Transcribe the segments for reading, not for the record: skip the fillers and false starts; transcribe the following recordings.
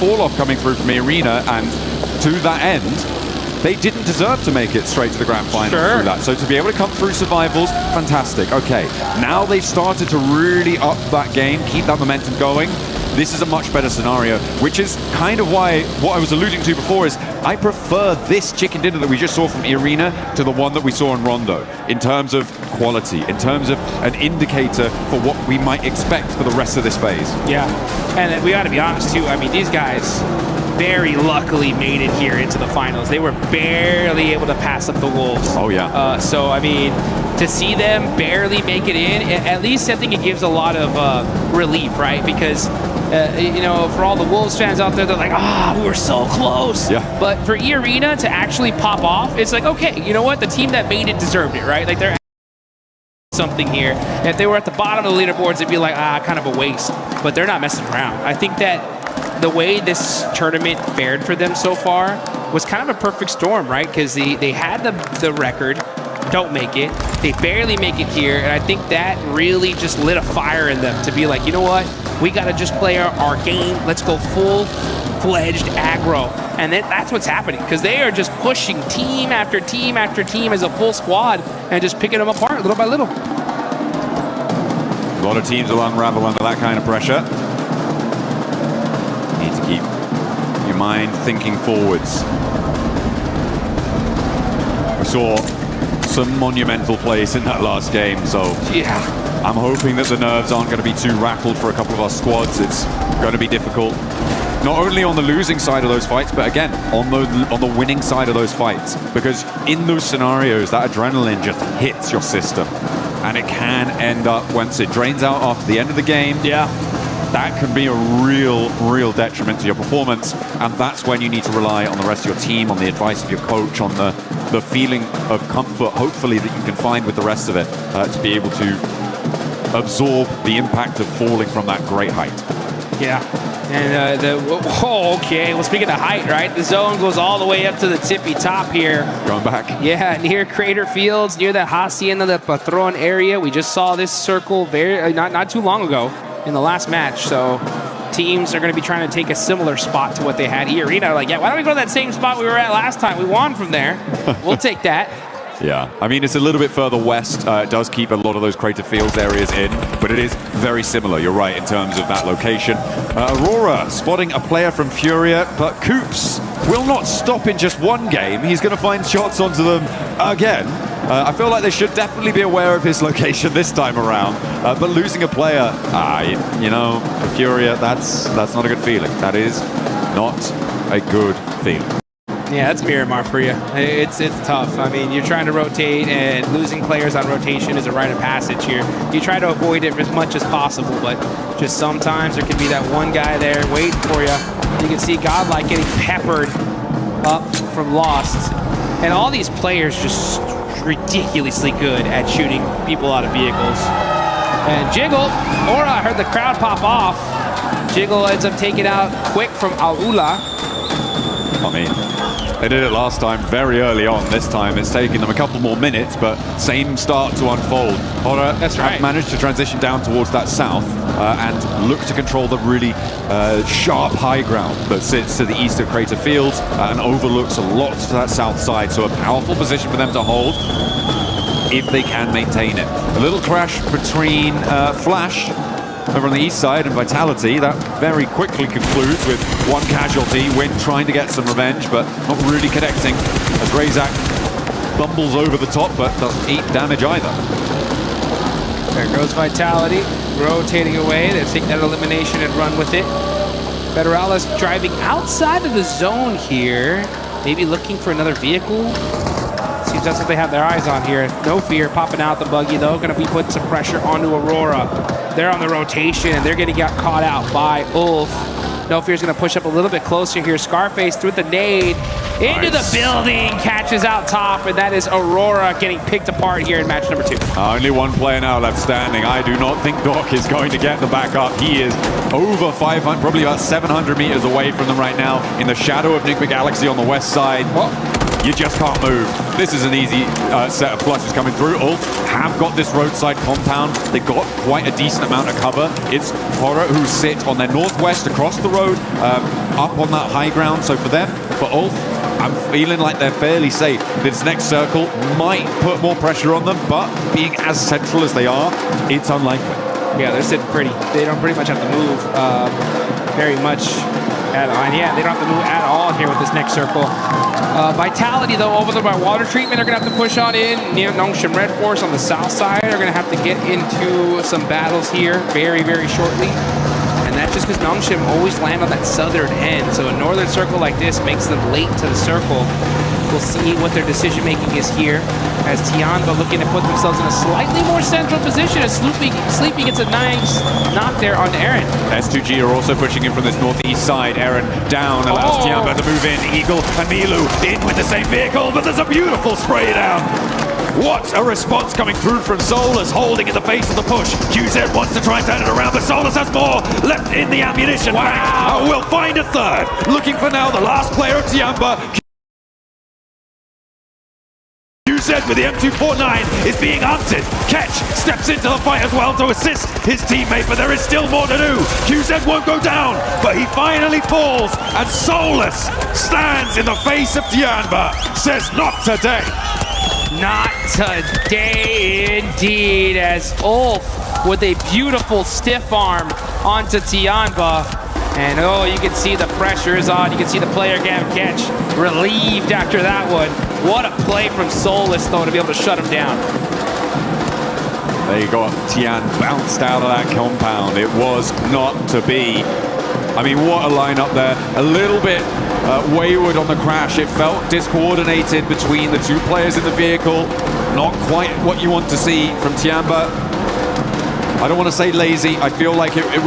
fall-off coming through from the arena, and to that end, they didn't deserve to make it straight to the grand final through that. So to be able to come through survivals, fantastic. Okay, now they've started to really up that game, keep that momentum going. This is a much better scenario, which is kind of why what I was alluding to before is I prefer this chicken dinner that we just saw from Irina to the one that we saw in Rondo in terms of quality, in terms of an indicator for what we might expect for the rest of this phase. Yeah, and we got to be honest too. I mean, these guys very luckily made it here into the finals. They were barely able to pass up the Wolves. Oh yeah. So I mean, to see them barely make it in, at least I think it gives a lot of relief, right? Because you know, for all the Wolves fans out there, they're like, we were so close. Yeah. But for E-Arena to actually pop off, it's like, okay, you know what? The team that made it deserved it, right? Like, they're something here. And if they were at the bottom of the leaderboards, it'd be like, kind of a waste. But they're not messing around. I think that the way this tournament fared for them so far was kind of a perfect storm, right? Because they had the record, don't make it. They barely make it here. And I think that really just lit a fire in them to be like, you know what? We got to just play our game. Let's go full-fledged aggro. And then that's what's happening, because they are just pushing team after team after team as a full squad and just picking them apart little by little. A lot of teams will unravel under that kind of pressure. You need to keep your mind thinking forwards. We saw some monumental plays in that last game, so yeah. I'm hoping that the nerves aren't going to be too rattled for a couple of our squads. It's going to be difficult, not only on the losing side of those fights, but again, on the winning side of those fights. Because in those scenarios, that adrenaline just hits your system. And it can end up, once it drains out after the end of the game, that can be a real detriment to your performance. And that's when you need to rely on the rest of your team, on the advice of your coach, on the feeling of comfort, hopefully, that you can find with the rest of it, to be able to absorb the impact of falling from that great height. Yeah, and okay. Well, speaking of height, right? The zone goes all the way up to the tippy top here. Going back. Yeah, near Crater Fields, near the Hacienda del Patron area. We just saw this circle very not too long ago in the last match. So teams are going to be trying to take a similar spot to what they had here. Arena, like, yeah, why don't we go to that same spot we were at last time? We won from there. We'll take that. Yeah, I mean, it's a little bit further west. It does keep a lot of those Crater Fields areas in, but it is very similar, you're right, in terms of that location. Aurora spotting a player from Furia, but Coops will not stop in just one game. He's going to find shots onto them again. I feel like they should definitely be aware of his location this time around, but losing a player, you know, for Furia, that's not a good feeling. That is not a good feeling. Yeah, that's Miramar for you. It's tough. I mean, you're trying to rotate, and losing players on rotation is a rite of passage here. You try to avoid it as much as possible, but just sometimes there can be that one guy there waiting for you. You can see Godlike getting peppered up from Lost. And all these players just ridiculously good at shooting people out of vehicles. And Jiggle, I heard the crowd pop off. Jiggle ends up taking out quick from Aula. I mean, they did it last time very early on. This time it's taking them a couple more minutes, but same start to unfold. Hora have managed to transition down towards that south and look to control the really sharp high ground that sits to the east of Crater Fields and overlooks a lot to that south side. So a powerful position for them to hold if they can maintain it. A little crash between Flash over on the east side and Vitality. That very quickly concludes with one casualty. Win trying to get some revenge, but not really connecting as Razak bumbles over the top, but doesn't eat damage either. There goes Vitality, rotating away. They take that elimination and run with it. Federalis driving outside of the zone here, maybe looking for another vehicle. Seems that's what they have their eyes on here. No fear, popping out the buggy though. Going to be putting some pressure onto Aurora. They're on the rotation and they're going to get caught out by Ulf. No Fear's going to push up a little bit closer here. Scarface through the nade into the building, catches out top, and that is Aurora getting picked apart here in match number 2. Only one player now left standing. I do not think Doc is going to get the back up. He is over 500, probably about 700 meters away from them right now in the shadow of Nigma Galaxy on the west side. You just can't move. This is an easy set of flushes coming through. Ulf have got this roadside compound. They got quite a decent amount of cover. It's Heero who sit on their northwest across the road, up on that high ground. So for them, for Ulf, I'm feeling like they're fairly safe. This next circle might put more pressure on them, but being as central as they are, it's unlikely. Yeah, they're sitting pretty. They don't pretty much have to move very much at all. And yeah, they don't have to move at all here with this next circle. Vitality, though, over there by water treatment, are going to have to push on in. Nongshim Red Force on the south side are going to have to get into some battles here very, very shortly. And that's just because Nongshim always land on that southern end. So a northern circle like this makes them late to the circle. We'll see what their decision-making is here as Tianba looking to put themselves in a slightly more central position as Sleepy gets a nice knock there on Aaron. S2G are also pushing in from this northeast side. Aaron down, allows Tianba to move in. Eagle and Milu in with the same vehicle, but there's a beautiful spray down. What a response coming through from Solus, holding in the face of the push. QZ wants to try and turn it around, but Solus has more left in the ammunition. Wow. We'll find a third. Looking for now the last player of Tianba. QZ with the M249 is being hunted. Ketch steps into the fight as well to assist his teammate, but there is still more to do. QZ won't go down, but he finally falls, and Solus stands in the face of Tianba, says not today. Not today, indeed, as Ulf with a beautiful stiff arm onto Tianba. And oh, you can see the pressure is on. You can see the player Gavin Ketch relieved after that one. What a play from Solus, though, to be able to shut him down. There you go. Tian bounced out of that compound. It was not to be. I mean, what a lineup there. A little bit wayward on the crash. It felt discoordinated between the two players in the vehicle. Not quite what you want to see from Tianba. I don't want to say lazy. I feel like it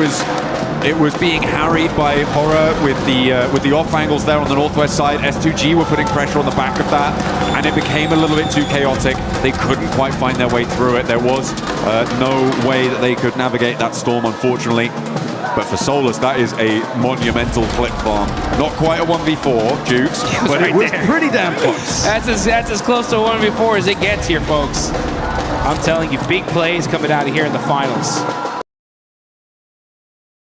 was being harried by Heero with the off angles there on the northwest side. S2G were putting pressure on the back of that, and it became a little bit too chaotic. They couldn't quite find their way through it. There was no way that they could navigate that storm, unfortunately. But for Solus, that is a monumental clip farm. Not quite a 1v4, Jukes, but it was pretty damn close. That's as close to a 1v4 as it gets here, folks. I'm telling you, big plays coming out of here in the finals.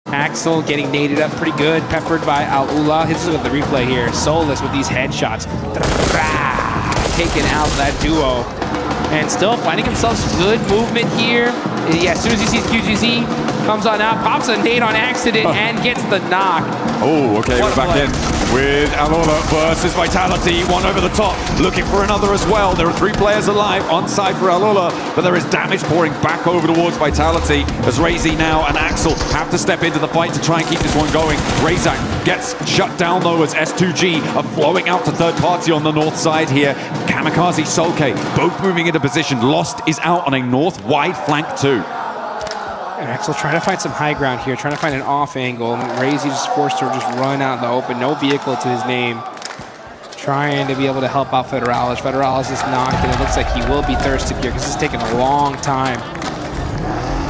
Axel getting naded up pretty good, peppered by Al-Ula. Let's look at the replay here. Solus with these headshots. Taking out that duo. And still finding himself some good movement here. Yeah, as soon as he sees QGZ, comes on out, pops a nade on accident, and gets the knock. Oh, okay, we're back in with Al-Ula versus Vitality. One over the top, looking for another as well. There are 3 players alive on side for Al-Ula, but there is damage pouring back over towards Vitality as Razy now and Axel have to step into the fight to try and keep this one going. Razak gets shut down though as S2G are flowing out to third party on the north side here. Kamikaze, Solke, both moving into position. Lost is out on a north wide flank too. And Axel trying to find some high ground here, trying to find an off angle. Razy just forced to just run out in the open, no vehicle to his name. Trying to be able to help out Federalis. Federalis is knocked, and it looks like he will be thirsted here because this is taking a long time.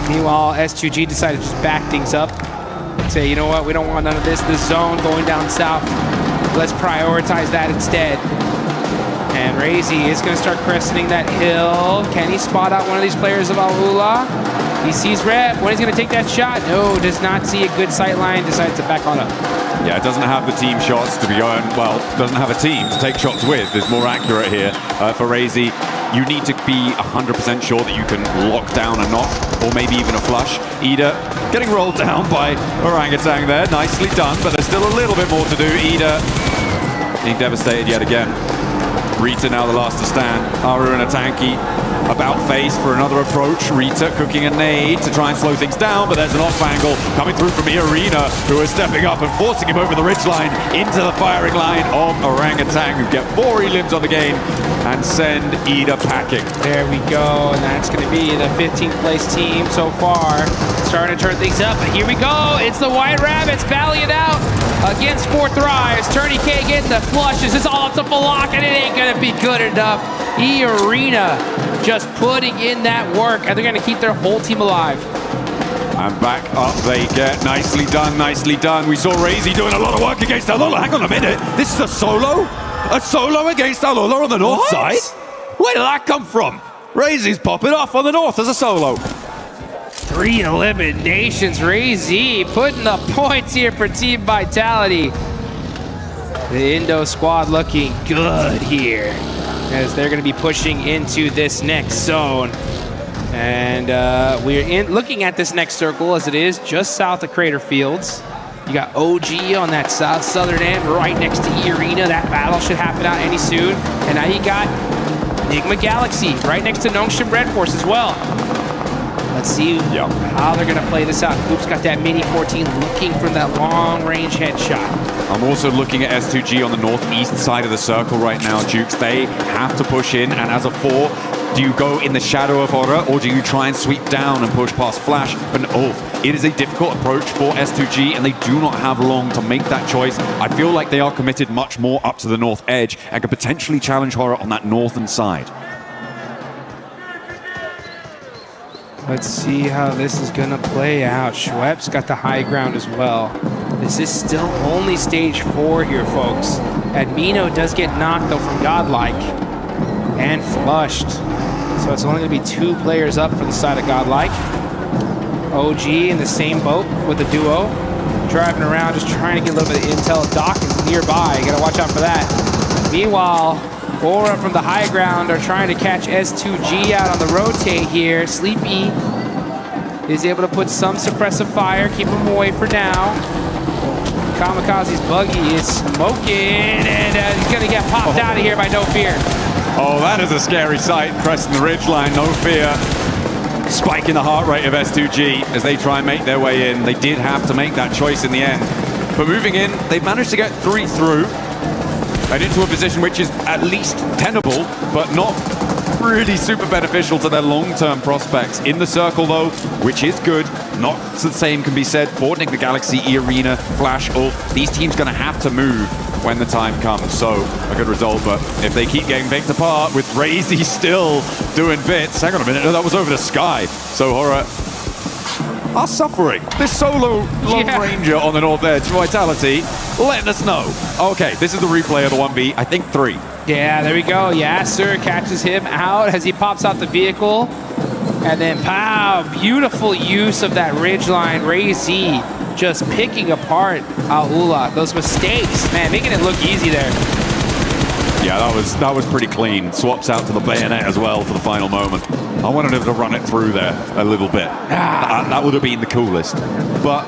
Meanwhile, S2G decided to just back things up. Say, you know what, we don't want none of this zone going down south. Let's prioritize that instead. And Razy is going to start cresting that hill. Can he spot out one of these players of Al-Ula? He sees Rep. When he's going to take that shot? No, does not see a good sight line. Decides to back on up. Yeah, it doesn't have the team shots to be going, well, doesn't have a team to take shots with. Is more accurate here for Razy. You need to be 100% sure that you can lock down a knock, or maybe even a flush. Ida getting rolled down by Orangutan there. Nicely done, but there's still a little bit more to do. Ida being devastated yet again. Rita now the last to stand. Aru and a tanky about face for another approach. Rita cooking a nade to try and slow things down, but there's an off angle coming through from Arena, who is stepping up and forcing him over the ridgeline into the firing line of Orangutan, who get 4 elims on the game and send Ida packing. There we go, and that's going to be the 15th place team so far. Starting to turn things up, but here we go. It's the White Rabbits battling it out against 4 Thrives. Turney K getting the flushes. It's all up to Falak, and it ain't going to be good enough. Arena just putting in that work, and they're going to keep their whole team alive. And back up they get. Nicely done, nicely done. We saw Razy doing a lot of work against Alola. Hang on a minute. This is a solo? A solo against Alula on the north What? side? Where did that come from? Rayzie's popping off on the north as a solo. 3 eliminations. Ray-Z putting the points here for Team Vitality. The Indo squad looking good here as they're going to be pushing into this next zone. And we're looking at this next circle as it is just south of Crater Fields. You got OG on that southern end right next to E-Arena. That battle should happen out any soon. And now you got Enigma Galaxy right next to Nongshim Red Force as well. Let's see how they're going to play this out. Coop's got that Mini 14 looking for that long-range headshot. I'm also looking at S2G on the northeast side of the circle right now, Jukes. They have to push in, and as a 4, do you go in the shadow of Horror, or do you try and sweep down and push past Flash and Ulf? It is a difficult approach for S2G, and they do not have long to make that choice. I feel like they are committed much more up to the north edge and could potentially challenge Horror on that northern side. Let's see how this is going to play out. Schwepp's got the high ground as well. This is still only stage 4 here, folks. Admino does get knocked, though, from Godlike and flushed. So it's only going to be 2 players up for the side of Godlike. OG in the same boat with the duo. Driving around, just trying to get a little bit of intel. Doc is nearby. You got to watch out for that. Meanwhile, Aura from the high ground are trying to catch S2G out on the rotate here. Sleepy is able to put some suppressive fire, keep him away for now. Kamikaze's buggy is smoking, and he's going to get popped out of here by No Fear. Oh, that is a scary sight. Cresting the ridgeline, No Fear. Spiking the heart rate of S2G as they try and make their way in. They did have to make that choice in the end. But moving in, they've managed to get 3 through. And into a position which is at least tenable, but not really super beneficial to their long-term prospects. In the circle, though, which is good. Not the same can be said for Enigma Galaxy, E-Arena, Flash, Ulf. These teams going to have to move when the time comes. So, a good result, but if they keep getting picked apart with Razy still doing bits. Hang on a minute, no, that was over the sky. So, Horror are suffering. This solo Lone Ranger on the north edge, Vitality, letting us know. Okay, this is the replay of the 1v, I think 3. Yeah, there we go. Yasser catches him out as he pops out the vehicle. And then, pow, beautiful use of that ridgeline. Ray-Z just picking apart Alula. Those mistakes, man, making it look easy there. Yeah, that was pretty clean. Swaps out to the bayonet as well for the final moment. I wanted him to run it through there a little bit. That would have been the coolest. But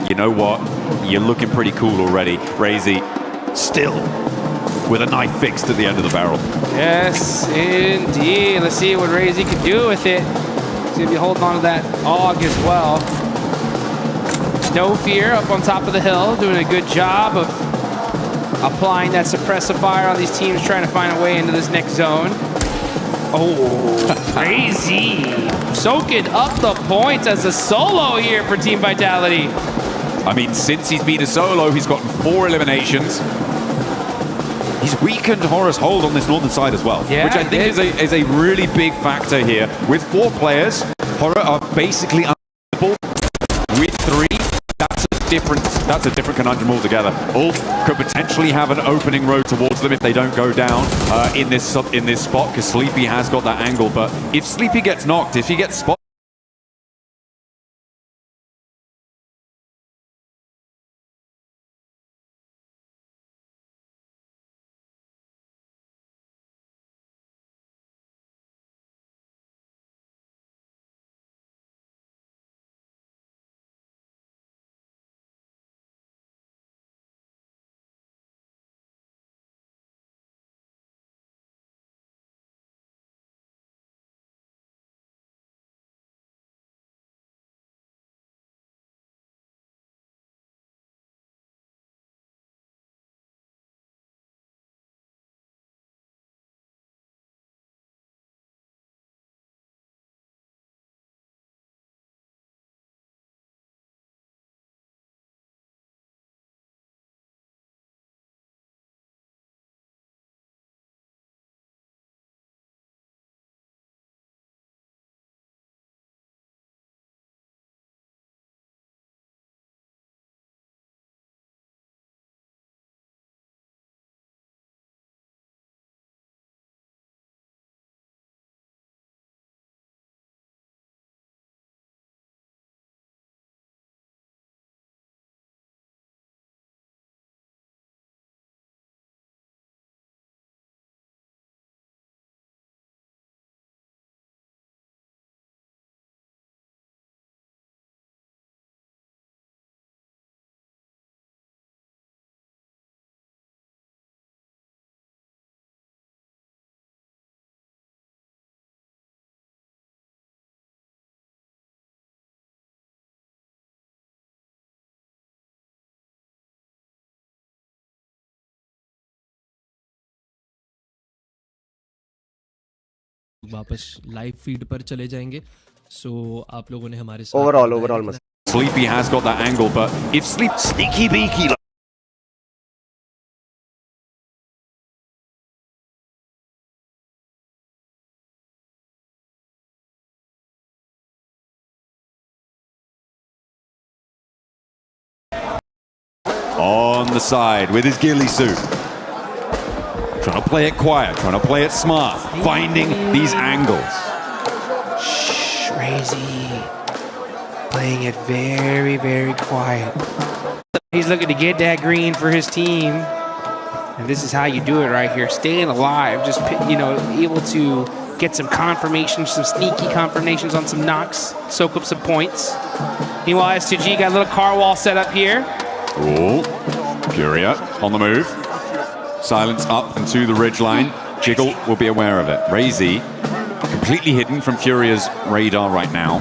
you know what? You're looking pretty cool already. Razy still with a knife fixed at the end of the barrel. Yes, indeed. Let's see what Razy can do with it. He's going to be holding on to that AUG as well. No Fear up on top of the hill, doing a good job of applying that suppressive fire on these teams trying to find a way into this next zone. Oh, Crazy. Soaking up the points as a solo here for Team Vitality. I mean, since he's been a solo, he's gotten 4 eliminations. He's weakened Horror's hold on this northern side as well, which I think is a really big factor here. With 4 players, Horror are basically unable. With 3, that's a different conundrum altogether. Ulf could potentially have an opening road towards them if they don't go down in this spot, because Sleepy has got that angle. But if Sleepy gets knocked, if he gets spotted, वापस live feed पर चले जाएंगे। सो आप लोगों ने हमारे साथ overall मस्त। Sleepy has got that angle, but if Sneaky Beaky on the side with his ghillie suit. Trying to play it quiet, trying to play it smart, finding these angles. Crazy. Playing it very, very quiet. He's looking to get that green for his team. And this is how you do it right here. Staying alive, just, able to get some confirmations, some sneaky confirmations on some knocks, soak up some points. Meanwhile, S2G got a little car wall set up here. Ooh, Furia on the move. Silence up and to the ridgeline. Jiggle will be aware of it. Razy completely hidden from Furia's radar right now.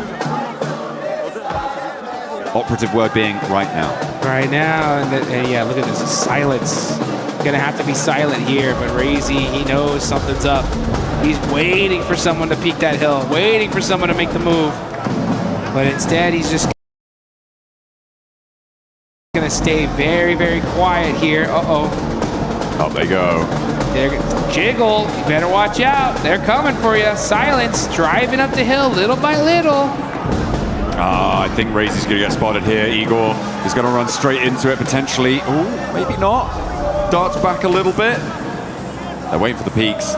Operative word being right now. Right now, and yeah, look at this, silence. Gonna have to be silent here, but Razy, he knows something's up. He's waiting for someone to peek that hill, waiting for someone to make the move. But instead, he's just gonna stay very, very quiet here. Uh-oh. Up they go. Jiggle, you better watch out. They're coming for you. Silence, driving up the hill little by little. I think Razy's going to get spotted here. Igor is going to run straight into it potentially. Oh, maybe not. Darts back a little bit. They're waiting for the peaks.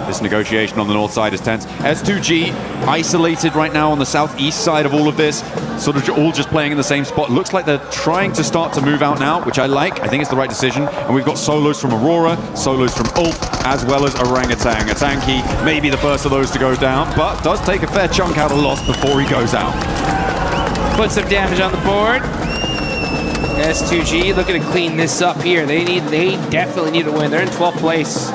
This negotiation on the north side is tense. S2G isolated right now on the southeast side of all of this. Sort of all just playing in the same spot. Looks like they're trying to start to move out now, which I like. I think it's the right decision. And we've got solos from Aurora, solos from Ulf, as well as Orangutan. Atanki may be the first of those to go down, but does take a fair chunk out of loss before he goes out. Put some damage on the board. S2G looking to clean this up here. They definitely need to win. They're in 12th place.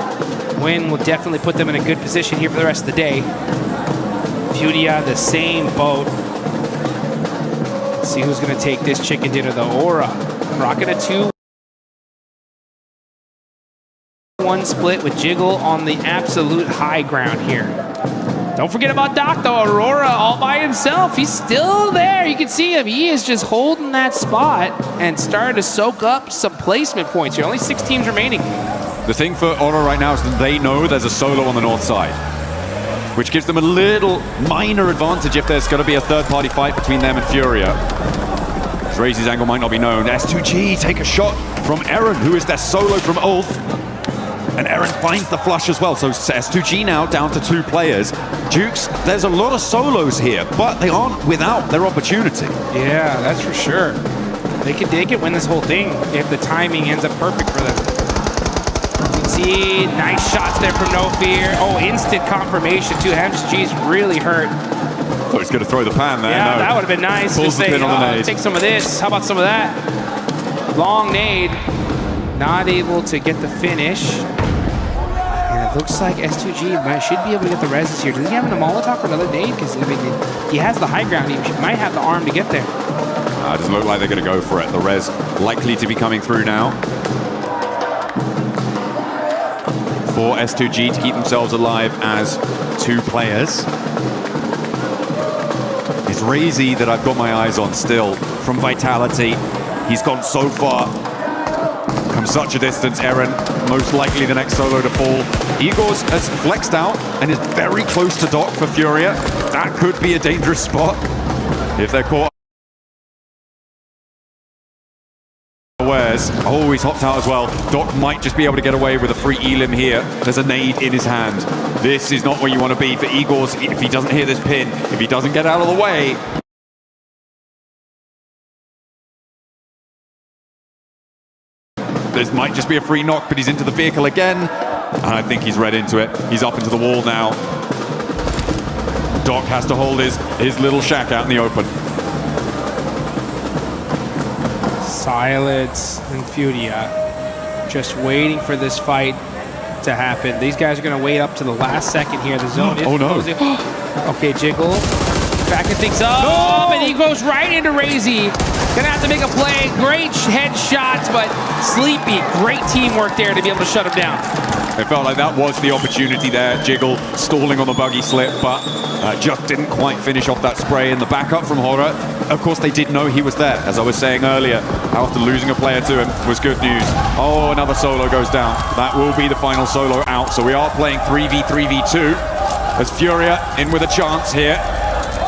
Win will definitely put them in a good position here for the rest of the day. Furia, the same boat. Let's see who's going to take this chicken dinner. The Aura rocking a 2-1 split with Jiggle on the absolute high ground here. Don't forget about Doc, though. Aurora all by himself. He's still there. You can see him. He is just holding that spot and starting to soak up some placement points here. Only 6 teams remaining. The thing for Aura right now is that they know there's a solo on the north side, which gives them a little minor advantage if there's going to be a third-party fight between them and Furia. Razy's angle might not be known. S2G take a shot from Eren, who is their solo from Ulf. And Eren finds the flush as well. So S2G now down to 2 players. Jukes, there's a lot of solos here, but they aren't without their opportunity. Yeah, that's for sure. They could win this whole thing if the timing ends up perfect for them. See, nice shots there from No Fear. Oh, instant confirmation too. MSG's really hurt. So he's going to throw the pan there. Yeah, no. That would have been nice. Pulls the pin on the nade. Take some of this. How about some of that? Long nade. Not able to get the finish. And it looks like S2G should be able to get the reses here. Does he have a Molotov for another nade? Because I mean, he has the high ground. He might have the arm to get there. It doesn't look like they're going to go for it. The res likely to be coming through now. For S2G to keep themselves alive as 2 players. It's Razy that I've got my eyes on still from Vitality. He's gone so far, come such a distance. Eren, most likely the next solo to fall. Igor's has flexed out and is very close to Doc for Furia. That could be a dangerous spot if they're caught. Oh, he's hopped out as well. Doc might just be able to get away with a free elim here. There's a nade in his hand. This is not where you want to be for Igor's if he doesn't hear this pin, if he doesn't get out of the way. This might just be a free knock, but he's into the vehicle again. And I think he's read into it. He's up into the wall now. Doc has to hold his little shack out in the open. Silence and Furia just waiting for this fight to happen. These guys are going to wait up to the last second here. The zone is closing. Okay, Jiggle backing things up, and he goes right into Razy. Gonna have to make a play. Great headshots, but Sleepy, great teamwork there to be able to shut him down. It felt like that was the opportunity there. Jiggle stalling on the buggy slip, but just didn't quite finish off that spray. And the backup from Heero, of course, they did know he was there. As I was saying earlier, after losing a player to him was good news. Oh, another solo goes down. That will be the final solo out. So we are playing 3v3v2 as Furia in with a chance here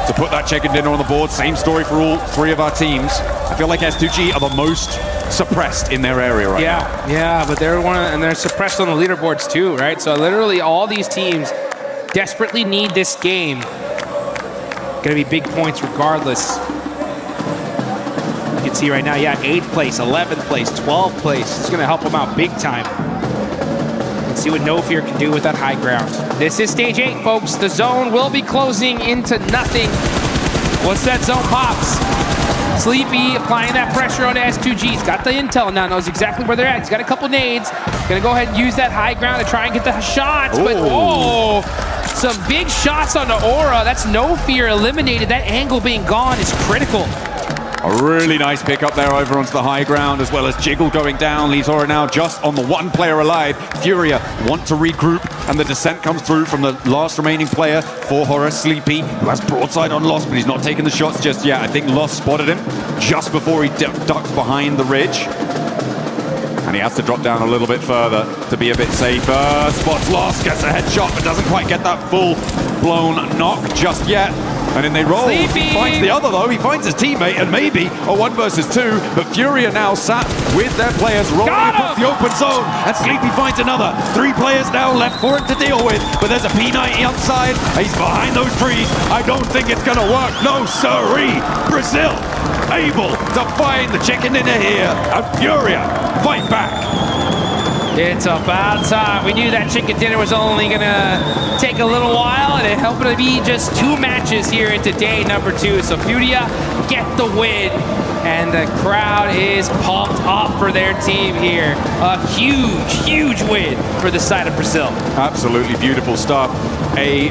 to put that chicken dinner on the board. Same story for all three of our teams. I feel like S2G are the most suppressed in their area right now. Yeah, but they're suppressed on the leaderboards too, right? So literally all these teams desperately need this game. Gonna be big points regardless. You can see right now, 8th place, 11th place, 12th place. It's gonna help them out big time. Let's see what No Fear can do with that high ground. This is stage 8, folks. The zone will be closing into nothing once that zone pops. Sleepy applying that pressure on S2G. He's got the intel now, knows exactly where they're at. He's got a couple nades. Gonna go ahead and use that high ground to try and get the shots. But some big shots on the aura. That's No Fear eliminated. That angle being gone is critical. A really nice pick up there over onto the high ground, as well as Jiggle going down. Leaves Heero now just on the one player alive. Furia want to regroup, and the descent comes through from the last remaining player for Heero, Sleepy, who has broadside on Lost, but he's not taking the shots just yet. I think Lost spotted him just before he ducked behind the ridge. And he has to drop down a little bit further to be a bit safer. Spots Lost, gets a headshot, but doesn't quite get that full-blown knock just yet. And then they roll. Sleepy. He finds the other though. He finds his teammate and maybe a 1 versus 2. But Furia now sat with their players rolling across the open zone. And Sleepy finds another. 3 players now left for him to deal with. But there's a P90 outside. He's behind those trees. I don't think it's going to work. No, sirree. Brazil able to find the chicken dinner here. And Furia fight back. It's about time. We knew that chicken dinner was only gonna take a little while, and it happened to be just 2 matches here into day number 2. So Furia get the win, and the crowd is pumped up for their team here. A huge, huge win for the side of Brazil. Absolutely beautiful stuff. I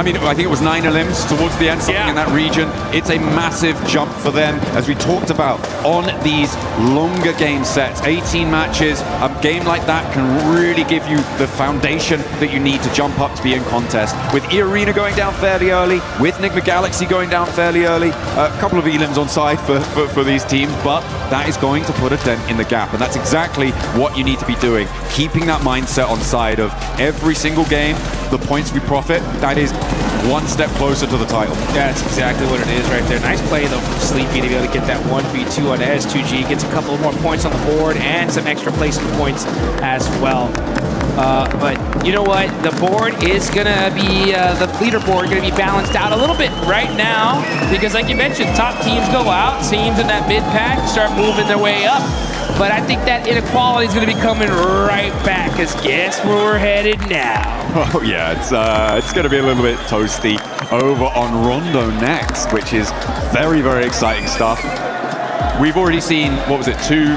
think it was 9 elims towards the end, something in that region. It's a massive jump for them, as we talked about on these longer game sets. 18 matches, a game like that can really give you the foundation that you need to jump up to be in contest. With E-Arena going down fairly early, with Enigma Galaxy going down fairly early, a couple of elims on side for these teams, but that is going to put a dent in the gap, and that's exactly what you need to be doing. Keeping that mindset on side of every single game, the points we profit, that is 1 step closer to the title. That's exactly what it is right there. Nice play though from Sleepy to be able to get that 1v2 on S2G. Gets a couple more points on the board and some extra placement points as well. But you know what? The board is gonna be, the leaderboard gonna be balanced out a little bit right now, because like you mentioned, top teams go out, teams in that mid pack start moving their way up. But I think that inequality is going to be coming right back, because guess where we're headed now? Oh yeah, it's going to be a little bit toasty over on Rondo next, which is very, very exciting stuff. We've already seen, 2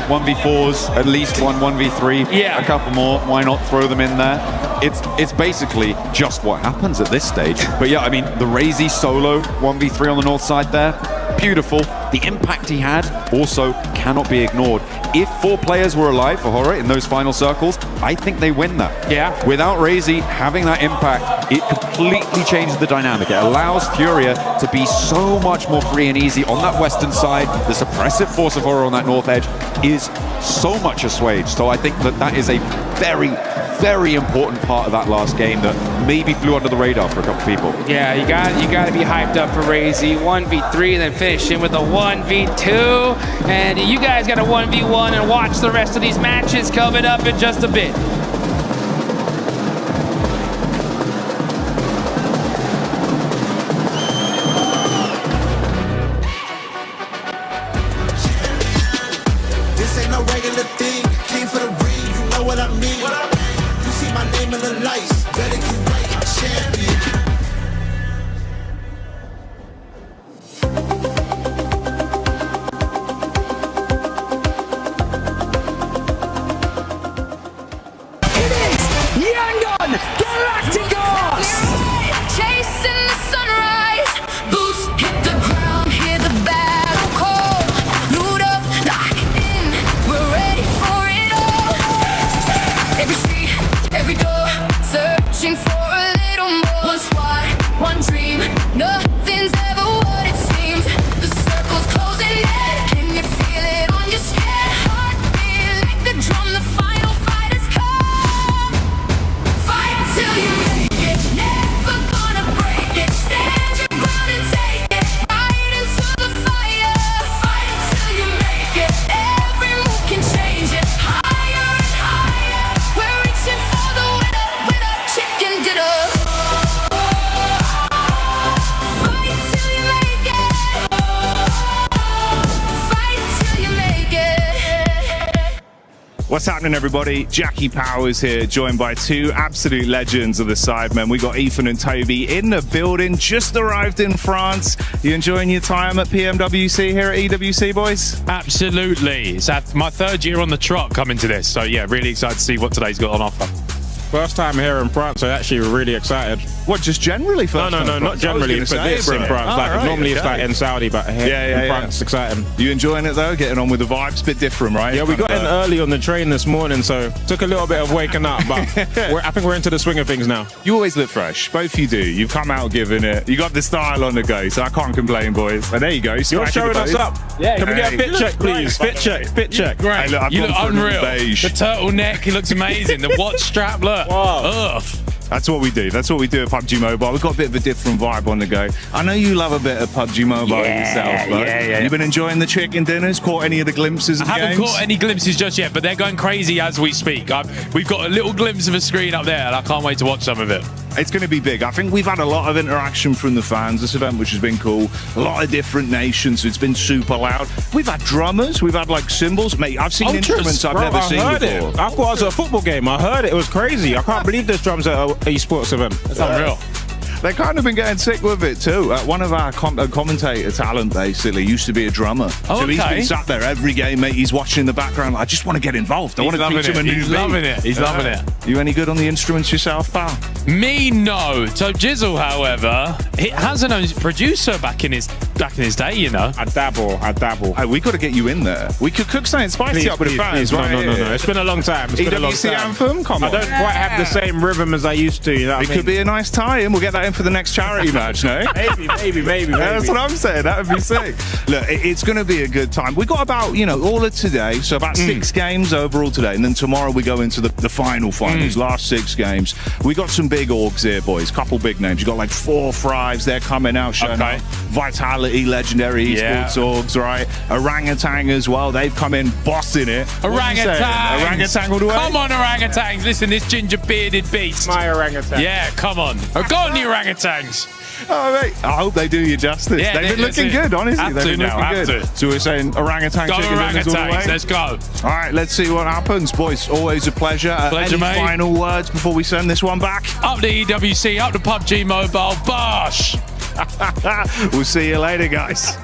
1v4s, at least 1 1v3, a couple more. Why not throw them in there? It's basically just what happens at this stage. But yeah, I mean, the Razy solo 1v3 on the north side there, beautiful. The impact he had also cannot be ignored. If 4 players were alive for Heero in those final circles, I think they win that. Yeah. Without Razy having that impact, it completely changes the dynamic. It allows Furia to be so much more free and easy on that western side. The suppressive force of Heero on that north edge is so much assuaged. So I think that is a very, very important part of that last game that maybe flew under the radar for a couple people. Yeah, you got to be hyped up for Razy. 1v3, then finish in with a 1v2, and you guys got a 1v1, and watch the rest of these matches coming up in just a bit. This ain't no regular thing. Came for the ring, you know what I mean. You see my name in the lights, better get right, I'm champion. What's happening, everybody? Jackie Powers here, joined by two absolute legends of the Sidemen. We got Ethan and Toby in the building, just arrived in France. You enjoying your time at PMWC here at EWC, boys? Absolutely. It's my third year on the trot coming to this. So yeah, really excited to see what today's got on offer. First time here in France, so actually we're really excited. What, just generally first No, not generally, but this in France. Normally it's like in Saudi, but here in France, it's exciting. You enjoying it though? Getting on with the vibes? Bit different, right? Yeah, we got in early on the train this morning, so took a little bit of waking up, but I think we're into the swing of things now. You always look fresh. Both you do. You've come out giving it. You got the style on the go, so I can't complain, boys. And there you go. You're showing us up. Yeah, can we get a fit check, please? Fit check. Great. Hey, look, you look unreal. Beige. The turtleneck, he looks amazing. The watch strap, look. Wow. Ugh. That's what we do. That's what we do at PUBG Mobile. We've got a bit of a different vibe on the go. I know you love a bit of PUBG Mobile yourself, but you've been enjoying the chicken dinners? Caught any of the glimpses of the games? I haven't caught any glimpses just yet, but they're going crazy as we speak. We've got a little glimpse of a screen up there, and I can't wait to watch some of it. It's going to be big. I think we've had a lot of interaction from the fans this event, which has been cool. A lot of different nations. It's been super loud. We've had drummers. We've had like cymbals. Mate, I've seen instruments I've never seen before. I thought it was a football game. I heard it. It was crazy. I can't believe there's drums at an esports event. It's unreal. They've kind of been getting sick with it too. One of our commentator talent basically used to be a drummer. So he's been sat there every game, mate. He's watching in the background. I just want to get involved. I want to teach him a new beat. He's loving it. He's loving it. You any good on the instruments yourself, pal? Me, no. So Jizzle, however, he has an own producer back in his day, you know. I dabble. Hey, we got to get you in there. We could cook something spicy up with the fans, right? No. It's been a long time. EWC anthem? Come on. I don't quite have the same rhythm as I used to, you know what I mean? Could be a nice tie-in. We'll get that in for the next charity match, no? Maybe. That's what I'm saying. That would be sick. Look, it's going to be a good time. We got about, all of today, so about 6 games overall today, and then tomorrow we go into the final finals, last 6 games. We got some big orgs here, boys. Couple big names. You got like 4 Thrives. They're coming out, showing up. Vitality, legendary esports orgs, right? Orangutan as well. They've come in bossing it. Orangutan all the way. Come on, orangutans. Listen, this ginger bearded beast. My orangutan. Yeah, come on. Go on, the orangutans. Oh, mate. I hope they do you justice. Yeah, they've been looking good, honestly. They've been looking good. So we're saying orangutan go chicken dinners all the way. Let's go. All right, let's see what happens, boys. Always a pleasure. Pleasure, any mate. Final words before we send this one back? Up the EWC, up the PUBG Mobile, bosh. We'll see you later, guys.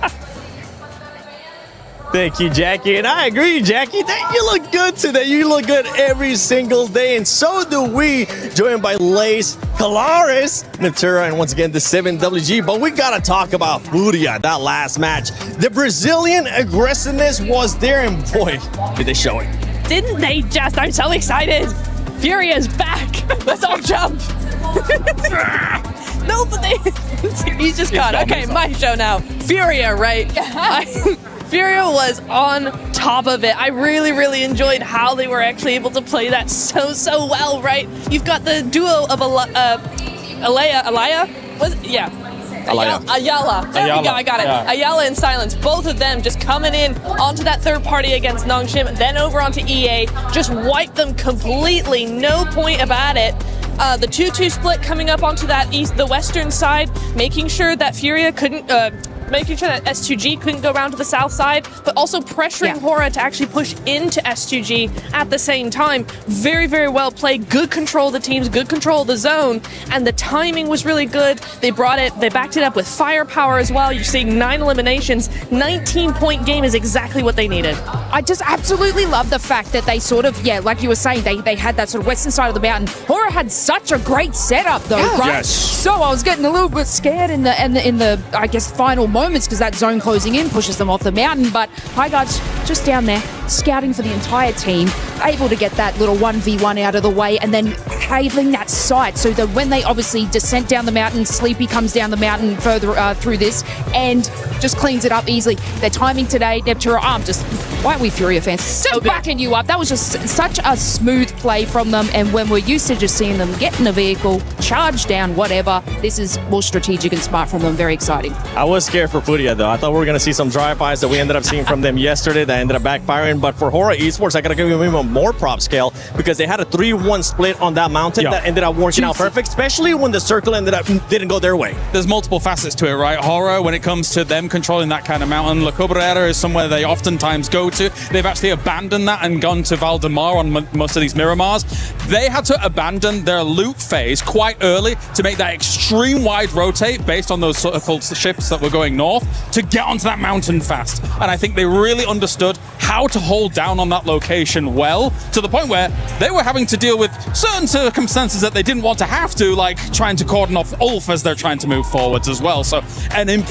Thank you, Jackie. And I agree, Jackie. You look good today. You look good every single day. And so do we. Joined by Lace, Calaris, Natura, and once again, the 7WG. But we got to talk about Furia, that last match. The Brazilian aggressiveness was there. And boy, did they show it. Didn't they just? I'm so excited. Furia's back. Let's all jump. No, but he's just gone. Okay, my show now. Furia, right? Furia was on top of it. I really enjoyed how they were actually able to play that so well, right? You've got the duo of Ayala. There we go, I got it. Yeah. Ayala and Silence, both of them just coming in onto that third party against Nongshim, then over onto EA, just wiped them completely, no point about it. The 2-2 split coming up onto the western side, making sure that Furia couldn't, making sure that S2G couldn't go around to the south side, but also pressuring Hora to actually push into S2G at the same time. Very well played. Good control of the teams, good control of the zone, and the timing was really good. They backed it up with firepower as well. You're seeing 9 eliminations. 19-point game is exactly what they needed. I just absolutely love the fact that they sort of, like you were saying, they had that sort of western side of the mountain. Hora had such a great setup though, right? Yes. So I was getting a little bit scared in the I guess final moments because that zone closing in pushes them off the mountain. But Highguard's just down there scouting for the entire team, able to get that little 1v1 out of the way and then having that sight so that when they obviously descent down the mountain, Sleepy comes down the mountain further through this and just cleans it up easily. Their timing today, Neptura, why are we Furia fans? Just backing you up. That was just such a smooth play from them, and when we're used to just seeing them get in a vehicle, charge down, whatever, this is more strategic and smart from them. Very exciting. I was scared for Furia though. I thought we were going to see some drive-bys that we ended up seeing from them yesterday that ended up backfiring, but for Hora Esports, I got to give them even more prop scale because they had a 3-1 split on that mountain that ended up working out perfect, especially when the circle didn't go their way. There's multiple facets to it, right? Hora, when it comes to them controlling that kind of mountain, La Cabrera is somewhere they oftentimes go go to. They've actually abandoned that and gone to Valdemar on most of these Miramars. They had to abandon their loot phase quite early to make that extreme wide rotate based on those sort of shifts that were going north to get onto that mountain fast. And I think they really understood how to hold down on that location well, to the point where they were having to deal with certain circumstances that they didn't want to have to, like trying to cordon off Ulf as they're trying to move forwards as well. So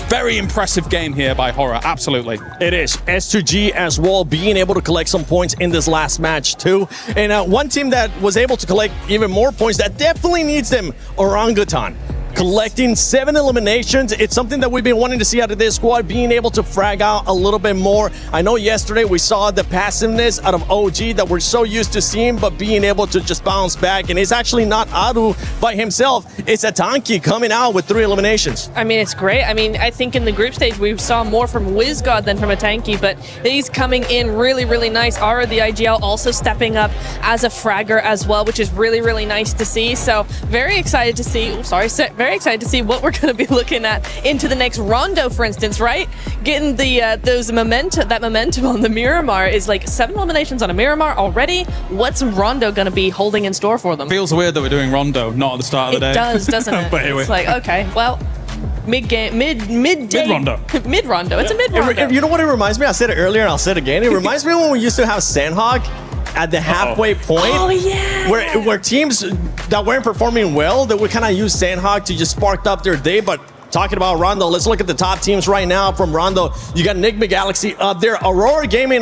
very impressive game here by Horror, absolutely. It is. S2G as well, being able to collect some points in this last match too. And one team that was able to collect even more points that definitely needs them, Orangutan. Collecting 7 eliminations. It's something that we've been wanting to see out of this squad, being able to frag out a little bit more. I know yesterday we saw the passiveness out of OG that we're so used to seeing, but being able to just bounce back. And it's actually not Aru by himself. It's Atanki coming out with 3 eliminations. I mean, it's great. I mean, I think in the group stage we saw more from WizGod than from Atanki, but he's coming in really, really nice. Ara, the IGL, also stepping up as a fragger as well, which is really, really nice to see. So very excited to see, very excited to see what we're going to be looking at into the next rondo, for instance, right? Getting the that momentum on the Miramar is like 7 eliminations on a Miramar already. What's Rondo going to be holding in store for them? Feels weird that we're doing Rondo, not at the start of the day. It does, doesn't it? But anyway. It's like, okay, well, mid-day. Mid-rondo. Mid-rondo. It's a mid-rondo. You know what it reminds me? I said it earlier and I'll say it again. It reminds me when we used to have Sandhog at the halfway point. Oh, yeah. Where teams that weren't performing well, that would kind of use Sandhog to just spark up their day. But talking about Rondo, let's look at the top teams right now from Rondo. You got Enigma Galaxy up there. Aurora Gaming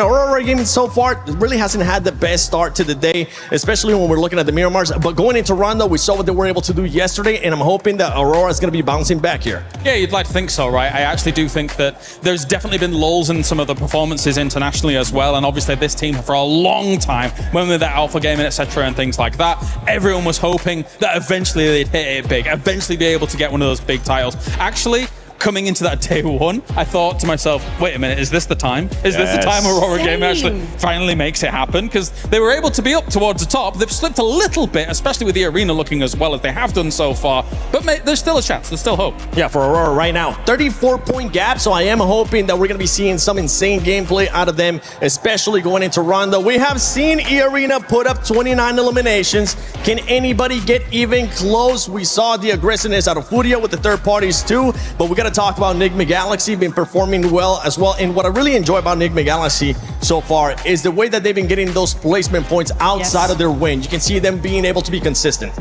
so far really hasn't had the best start to the day, especially when we're looking at the Miramars. But going into Rondo, we saw what they were able to do yesterday, and I'm hoping that Aurora is going to be bouncing back here. Yeah, you'd like to think so, right? I actually do think that there's definitely been lulls in some of the performances internationally as well, and obviously this team for a long time, when with that alpha gaming, etc. and things like that, everyone was hoping that eventually they'd hit it big, eventually be able to get one of those big titles. Actually, coming into that day one, I thought to myself, wait a minute, is this the time? Is this the time Aurora Gaming actually finally makes it happen? Because they were able to be up towards the top. They've slipped a little bit, especially with the arena looking as well as they have done so far. But there's still a chance. There's still hope. Yeah, for Aurora right now, 34-point gap. So I am hoping that we're going to be seeing some insane gameplay out of them, especially going into Rondo. We have seen E-Arena put up 29 eliminations. Can anybody get even close? We saw the aggressiveness out of Furia with the third parties too, but we got to talk about Enigma Galaxy been performing well as well. And what I really enjoy about Enigma Galaxy so far is the way that they've been getting those placement points outside of their win. You can see them being able to be consistent.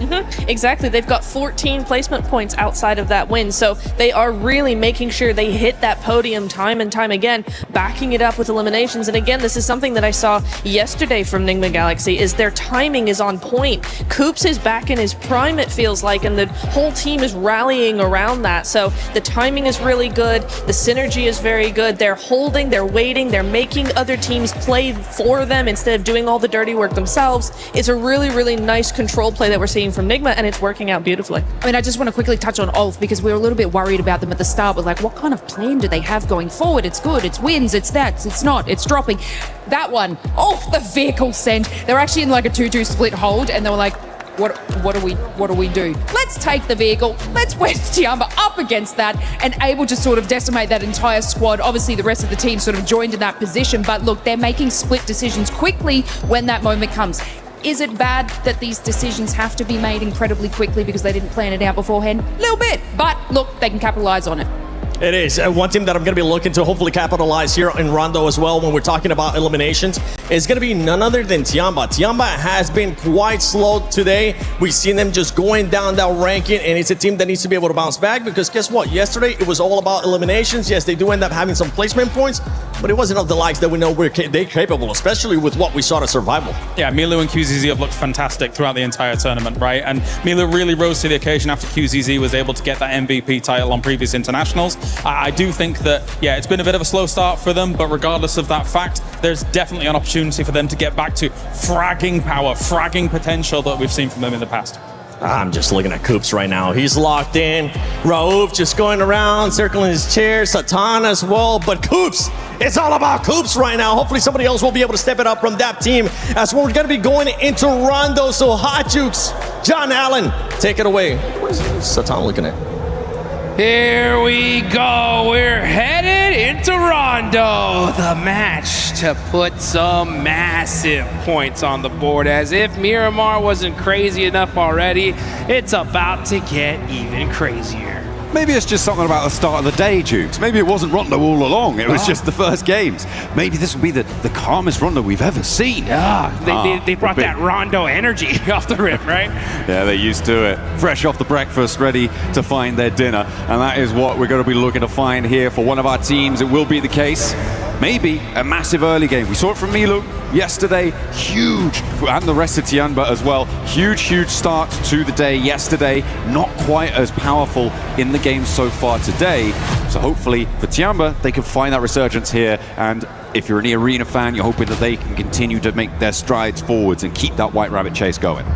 Exactly. They've got 14 placement points outside of that win. So they are really making sure they hit that podium time and time again, backing it up with eliminations. And again, this is something that I saw yesterday from Enigma Galaxy, is their timing is on point. Coops is back in his prime, it feels like, and the whole team is rallying around that. So the timing is really good. The synergy is very good. They're holding, they're waiting, they're making other teams play for them instead of doing all the dirty work themselves. It's a really, really nice control play that we're seeing from Enigma, and it's working out beautifully. I mean, I just want to quickly touch on Ulf, because we were a little bit worried about them at the start. We're like, what kind of plan do they have going forward? It's good, it's wins, it's that, it's not, it's dropping. That one, the vehicle sent. They're actually in like a 2-2 split hold, and they were like, what do we do? Let's take the vehicle, let's wedge Tiamba up against that, and able to sort of decimate that entire squad. Obviously the rest of the team sort of joined in that position, but look, they're making split decisions quickly when that moment comes. Is it bad that these decisions have to be made incredibly quickly because they didn't plan it out beforehand? A little bit, but look, they can capitalize on it. It is. One team that I'm going to be looking to hopefully capitalize here in Rondo as well when we're talking about eliminations is going to be none other than Tiamba. Tiamba has been quite slow today. We've seen them just going down that ranking, and it's a team that needs to be able to bounce back, because guess what? Yesterday, it was all about eliminations. Yes, they do end up having some placement points, but it wasn't of the likes that we know they're capable, especially with what we saw to Survival. Yeah, Milu and QZZ have looked fantastic throughout the entire tournament, right? And Milu really rose to the occasion after QZZ was able to get that MVP title on previous internationals. I do think that, yeah, it's been a bit of a slow start for them, but regardless of that fact, there's definitely an opportunity for them to get back to fragging power, fragging potential that we've seen from them in the past. I'm just looking at Coops right now. He's locked in. Raouf just going around, circling his chair. Satan as well. But Coops, it's all about Coops right now. Hopefully somebody else will be able to step it up from that team as we're going to be going into Rondo. So Hot Jukes, John Allen, take it away. What is Satan looking at? Here we go. We're headed into Rondo, the match to put some massive points on the board. As if Miramar wasn't crazy enough already, it's about to get even crazier. Maybe it's just something about the start of the day, Jukes. Maybe it wasn't Rondo all along. It was just the first games. Maybe this will be the calmest Rondo we've ever seen. Yeah, they brought that Rondo energy off the rip, right? Yeah, they're used to it. Fresh off the breakfast, ready to find their dinner. And that is what we're going to be looking to find here for one of our teams. It will be the case. Maybe a massive early game. We saw it from Milu yesterday. Huge. And the rest of Tianba as well. Huge start to the day yesterday. Not quite as powerful in the game so far today. So hopefully for Tianba, they can find that resurgence here. And if you're an Arena fan, you're hoping that they can continue to make their strides forwards and keep that White Rabbit chase going.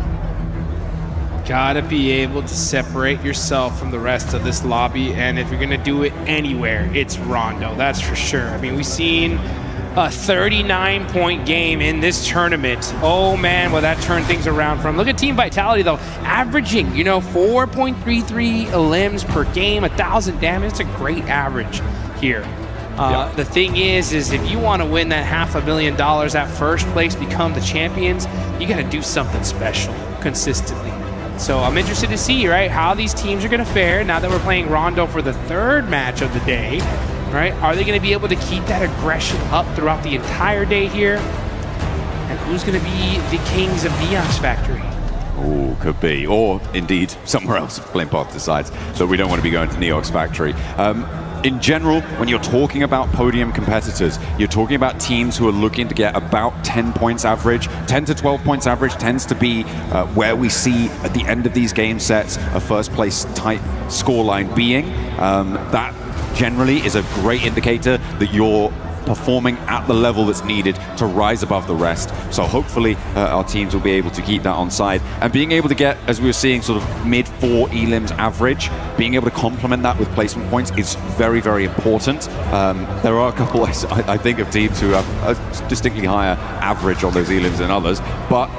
Gotta be able to separate yourself from the rest of this lobby, and if you're gonna do it anywhere, it's Rondo, that's for sure. I mean, we've seen a 39-point game in this tournament. Oh man, will that turn things around from. Look at Team Vitality though, averaging, 4.33 limbs per game, 1,000 damage. It's a great average here. The thing is if you want to win that $500,000 at first place, become the champions, you got to do something special consistently. So I'm interested to see, right, how these teams are going to fare now that we're playing Rondo for the third match of the day, right? Are they going to be able to keep that aggression up throughout the entire day here? And who's going to be the kings of Neox Factory? Oh, could be. Or indeed, somewhere else if Flamepath decides that we don't want to be going to Neox Factory. In general, when you're talking about podium competitors, you're talking about teams who are looking to get about 10 points average. 10 to 12 points average tends to be where we see at the end of these game sets a first place type scoreline being. That generally is a great indicator that you're performing at the level that's needed to rise above the rest. So hopefully our teams will be able to keep that on side. And being able to get, as we were seeing, sort of mid-4 elims average, being able to complement that with placement points is very, very important. There are a couple, I think, of teams who have a distinctly higher average on those elims than others, but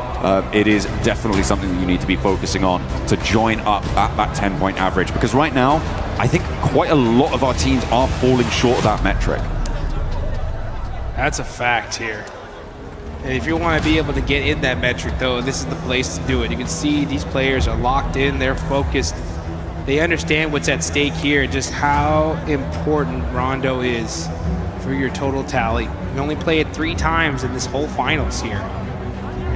it is definitely something that you need to be focusing on to join up at that 10-point average. Because right now, I think quite a lot of our teams are falling short of that metric. That's a fact here. And if you want to be able to get in that metric, though, this is the place to do it. You can see these players are locked in, they're focused. They understand what's at stake here, just how important Rondo is for your total tally. You only play it 3 times in this whole finals here.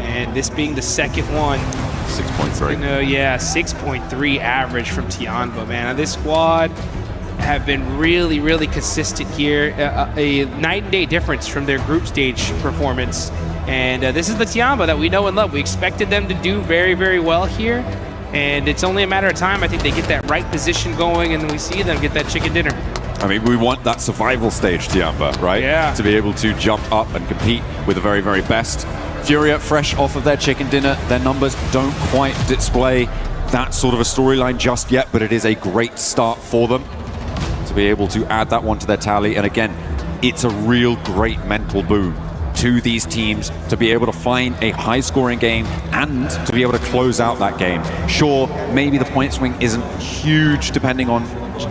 And this being the second one. 6.3. Yeah, 6.3 average from Tianba, man. This squad have been really consistent here. A night and day difference from their group stage performance. And this is the Tianba that we know and love. We expected them to do very well here. And it's only a matter of time. I think they get that right position going, and then we see them get that chicken dinner. I mean, we want that survival stage, Tianba, right? Yeah. To be able to jump up and compete with the very best. Furia, fresh off of their chicken dinner, their numbers don't quite display that sort of a storyline just yet, but it is a great start for them to be able to add that one to their tally. And again, it's a real great mental boon to these teams to be able to find a high-scoring game and to be able to close out that game. Sure, maybe the point swing isn't huge depending on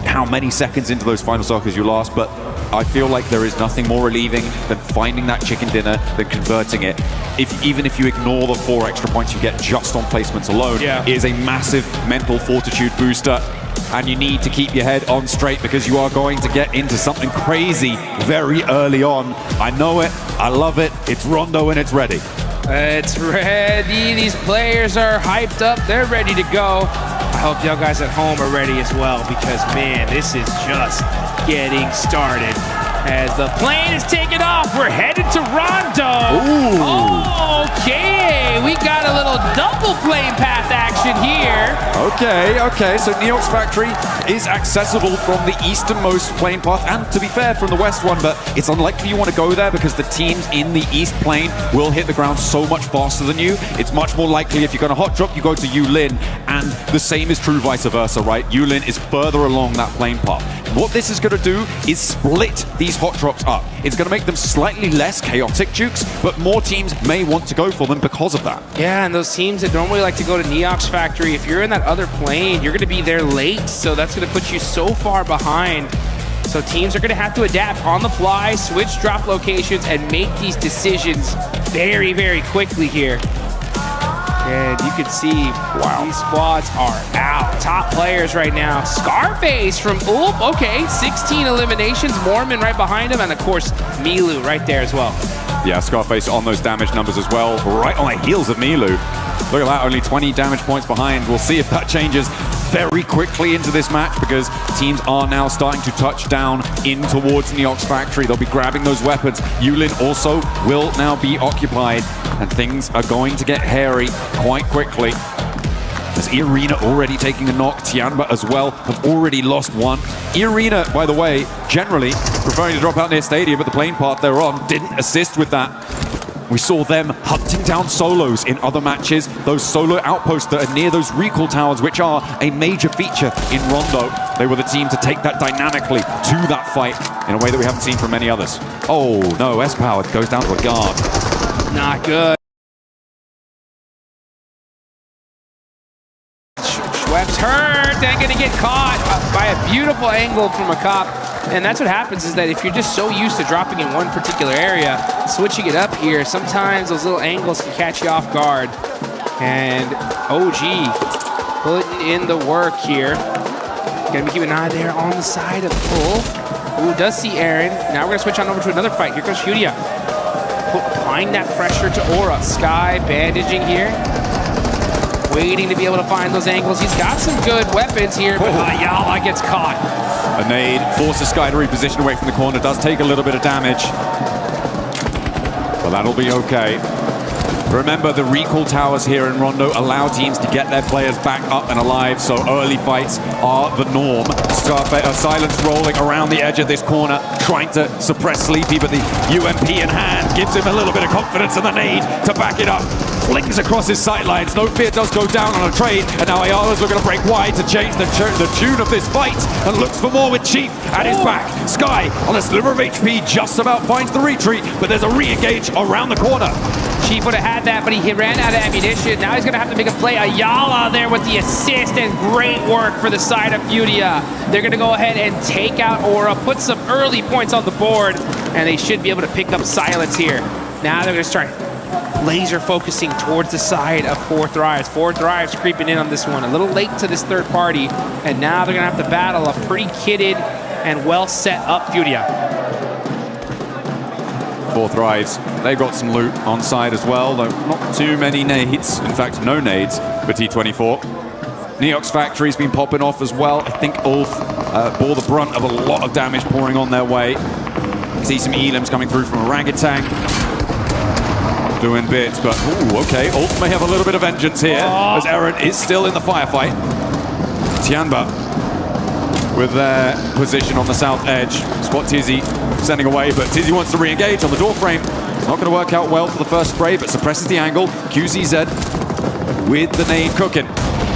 how many seconds into those final circles you last, but I feel like there is nothing more relieving than finding that chicken dinner, than converting it. Even if you ignore the 4 extra points you get just on placements alone, it is a massive mental fortitude booster. And you need to keep your head on straight because you are going to get into something crazy very early on. I know it, I love it, it's Rondo and it's ready. It's ready, these players are hyped up, they're ready to go. I hope y'all guys at home are ready as well because man, this is just getting started. As the plane is taking off, we're headed to Rondo. Ooh. Okay, we got a little double plane path action here. Okay, so Neox Factory is accessible from the easternmost plane path, and to be fair, from the west one, but it's unlikely you want to go there because the teams in the east plane will hit the ground so much faster than you. It's much more likely if you're going to hot drop, you go to Yulin, and the same is true vice versa, right? Yulin is further along that plane path. What this is going to do is split these hot drops up. It's going to make them slightly less chaotic, Jukes, but more teams may want to go for them because of that. Yeah, and those teams that normally like to go to Neox Factory, if you're in that other plane, you're going to be there late, so that's going to put you so far behind. So teams are going to have to adapt on the fly, switch drop locations, and make these decisions very, very quickly here. And you can see, wow, these squads are out. Top players right now. Scarface from Ulf, okay, 16 eliminations. Mormon right behind him, and of course, Milu right there as well. Yeah, Scarface on those damage numbers as well, right on the heels of Milu. Look at that, only 20 damage points behind. We'll see if that changes very quickly into this match, because teams are now starting to touch down in towards Neox Factory. They'll be grabbing those weapons. Yulin also will now be occupied, and things are going to get hairy quite quickly. As Irina already taking a knock, Tianba as well have already lost one. Irina, by the way, generally preferring to drop out near Stadium, but the plane path they're on didn't assist with that. We saw them hunting down solos in other matches, those solo outposts that are near those recall towers, which are a major feature in Rondo. They were the team to take that dynamically to that fight in a way that we haven't seen from many others. Oh no, S-Power goes down to a guard. Not good. Schwepp's hurt and gonna get caught by a beautiful angle from a cop. And that's what happens, is that if you're just so used to dropping in one particular area, switching it up here, sometimes those little angles can catch you off guard. And OG putting in the work here. Gonna be keeping an eye there on the side of Pull. Ooh, does see Aaron. Now we're gonna switch on over to another fight. Here comes Furia. Applying that pressure to Aura. Sky bandaging here. Waiting to be able to find those angles. He's got some good weapons here, but Ayala gets caught. A nade forces Sky to reposition away from the corner. Does take a little bit of damage, but that'll be okay. Remember, the recall towers here in Rondo allow teams to get their players back up and alive, so early fights are the norm. Silence rolling around the edge of this corner, trying to suppress Sleepy, but the UMP in hand gives him a little bit of confidence, and the nade to back it up. Flings across his sightlines. No Fear does go down on a trade, and now Ayala's looking to break wide to change the tune of this fight, and looks for more with Chief at his back. Sky on a sliver of HP just about finds the retreat, but there's a re-engage around the corner. Chief would have had that, but he ran out of ammunition. Now he's going to have to make a play. Ayala there with the assist, and great work for the side of Furia. They're going to go ahead and take out Aura, put some early points on the board, and they should be able to pick up Silence here. Now they're going to start laser focusing towards the side of Four Thrives. Four Thrives creeping in on this one. A little late to this third party, and now they're going to have to battle a pretty kitted and well set up Furia. Four Thrives, they've got some loot on side as well, though not too many nades. In fact, no nades for T24. Neox Factory's been popping off as well. I think Ulf bore the brunt of a lot of damage pouring on their way. You see some elims coming through from Orangutan. Doing bits, but ooh, okay. Ulf may have a little bit of vengeance here, as Eren is still in the firefight. Tianba with their position on the south edge. Spot Tizzy sending away, but Tizzy wants to re-engage on the door frame. It's not going to work out well for the first spray, but suppresses the angle. QZZ with the nade cooking.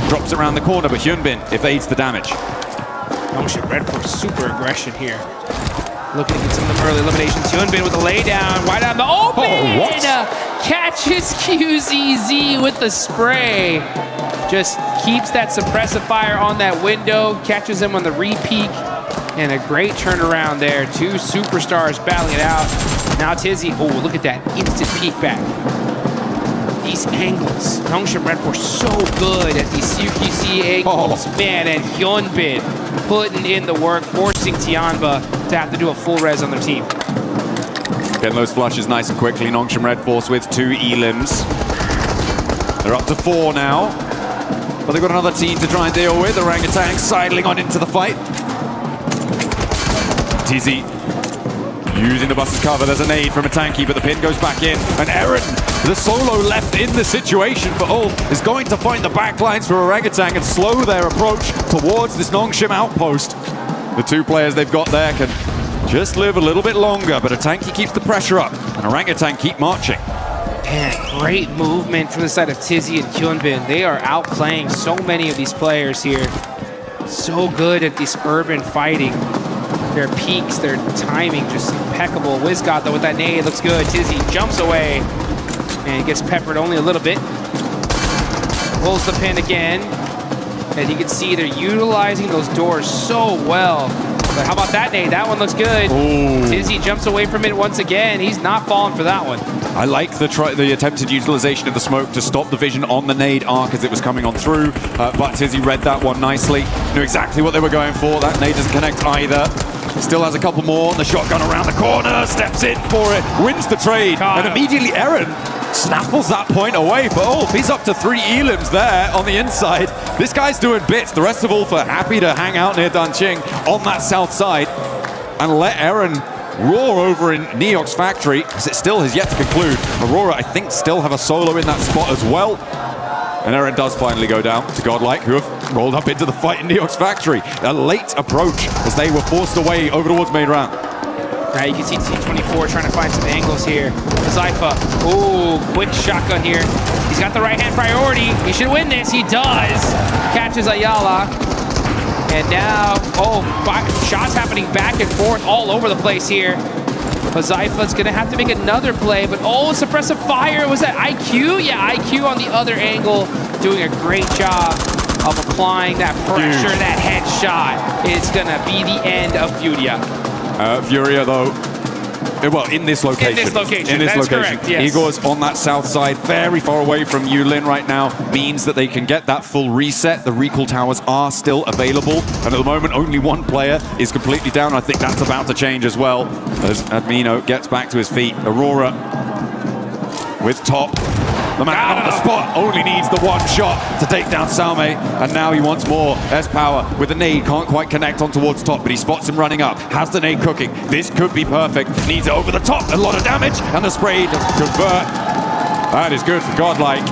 Drops around the corner, but Hyunbin evades the damage. Nongshin Red for super aggression here. Looking to get some of them early eliminations. Hyunbin with a laydown, wide on the open! Oh, what? Catches QZZ with the spray. Just keeps that suppressive fire on that window, catches him on the re-peek, and a great turnaround there. Two superstars battling it out. Now Tizzy, oh, look at that instant peek back. These angles. Nongshin Red Force so good at these CQC angles. Man, and Hyunbin putting in the work, forcing Tianba to have to do a full res on their team. Getting those flushes nice and quickly. Nongshin Red Force with 2 elims. They're up to 4 now. But they've got another team to try and deal with. Orangutan sidling on into the fight. Tizzy using the bus's cover. There's a nade from a tanky, but the pin goes back in. And Eren, the solo left in the situation for Ulf, is going to find the backlines for Orangutan and slow their approach towards this Nongshim outpost. The 2 players they've got there can just live a little bit longer, but a tanky keeps the pressure up, and Orangutan keep marching. Man, great movement from the side of Tizzy and Hyunbin. They are outplaying so many of these players here. So good at this urban fighting. Their peaks, their timing, just impeccable. Wizgod, though, with that nade, looks good. Tizzy jumps away and gets peppered only a little bit. Pulls the pin again. And you can see they're utilizing those doors so well. But how about that nade? That one looks good. Ooh. Tizzy jumps away from it once again. He's not falling for that one. I like the attempted utilization of the smoke to stop the vision on the nade arc as it was coming on through. But Tizzy read that one nicely. Knew exactly what they were going for. That nade doesn't connect either. Still has a couple more. The shotgun around the corner. Steps in for it. Wins the trade. And immediately Eren snaffles that point away for Ulf. He's up to 3 elims there on the inside. This guy's doing bits. The rest of Ulf are happy to hang out near Danqing on that south side and let Eren roar over in Neok's factory, because it still has yet to conclude. Aurora, I think, still have a solo in that spot as well. And Eren does finally go down to Godlike, who have rolled up into the fight in Neok's factory. A late approach as they were forced away over towards main round. Now you can see T24 trying to find some angles here. Zypha, ooh, quick shotgun here. He's got the right-hand priority. He should win this. He does. Catches Ayala. And now, shots happening back and forth all over the place here. But Zypha's going to have to make another play. But suppressive fire. Was that IQ? Yeah, IQ on the other angle. Doing a great job of applying that pressure, that headshot. It's going to be the end of Furia. Furia, though, well, in this location. That's correct, yes. Igor's on that south side, very far away from Yulin right now, means that they can get that full reset. The recall towers are still available, and at the moment, only one player is completely down. I think that's about to change as well, as Admino gets back to his feet. Aurora with top. The man on the spot only needs the one shot to take down Salme, and now he wants more. S-Power with the nade, can't quite connect on towards top, but he spots him running up, has the nade cooking. This could be perfect, needs it over the top, a lot of damage, and the spray to convert. That is good for Godlike.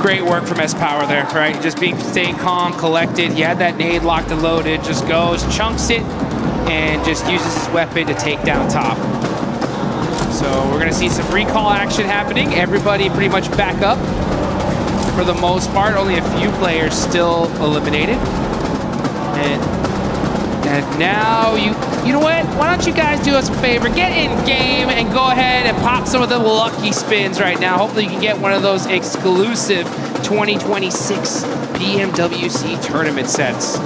Great work from S-Power there, right? Just staying calm, collected. He had that nade locked and loaded, just goes, chunks it, and just uses his weapon to take down top. So we're going to see some recall action happening. Everybody pretty much back up for the most part. Only a few players still eliminated. And now you know what? Why don't you guys do us a favor? Get in game and go ahead and pop some of the lucky spins right now. Hopefully you can get one of those exclusive 2026 BMWC tournament sets.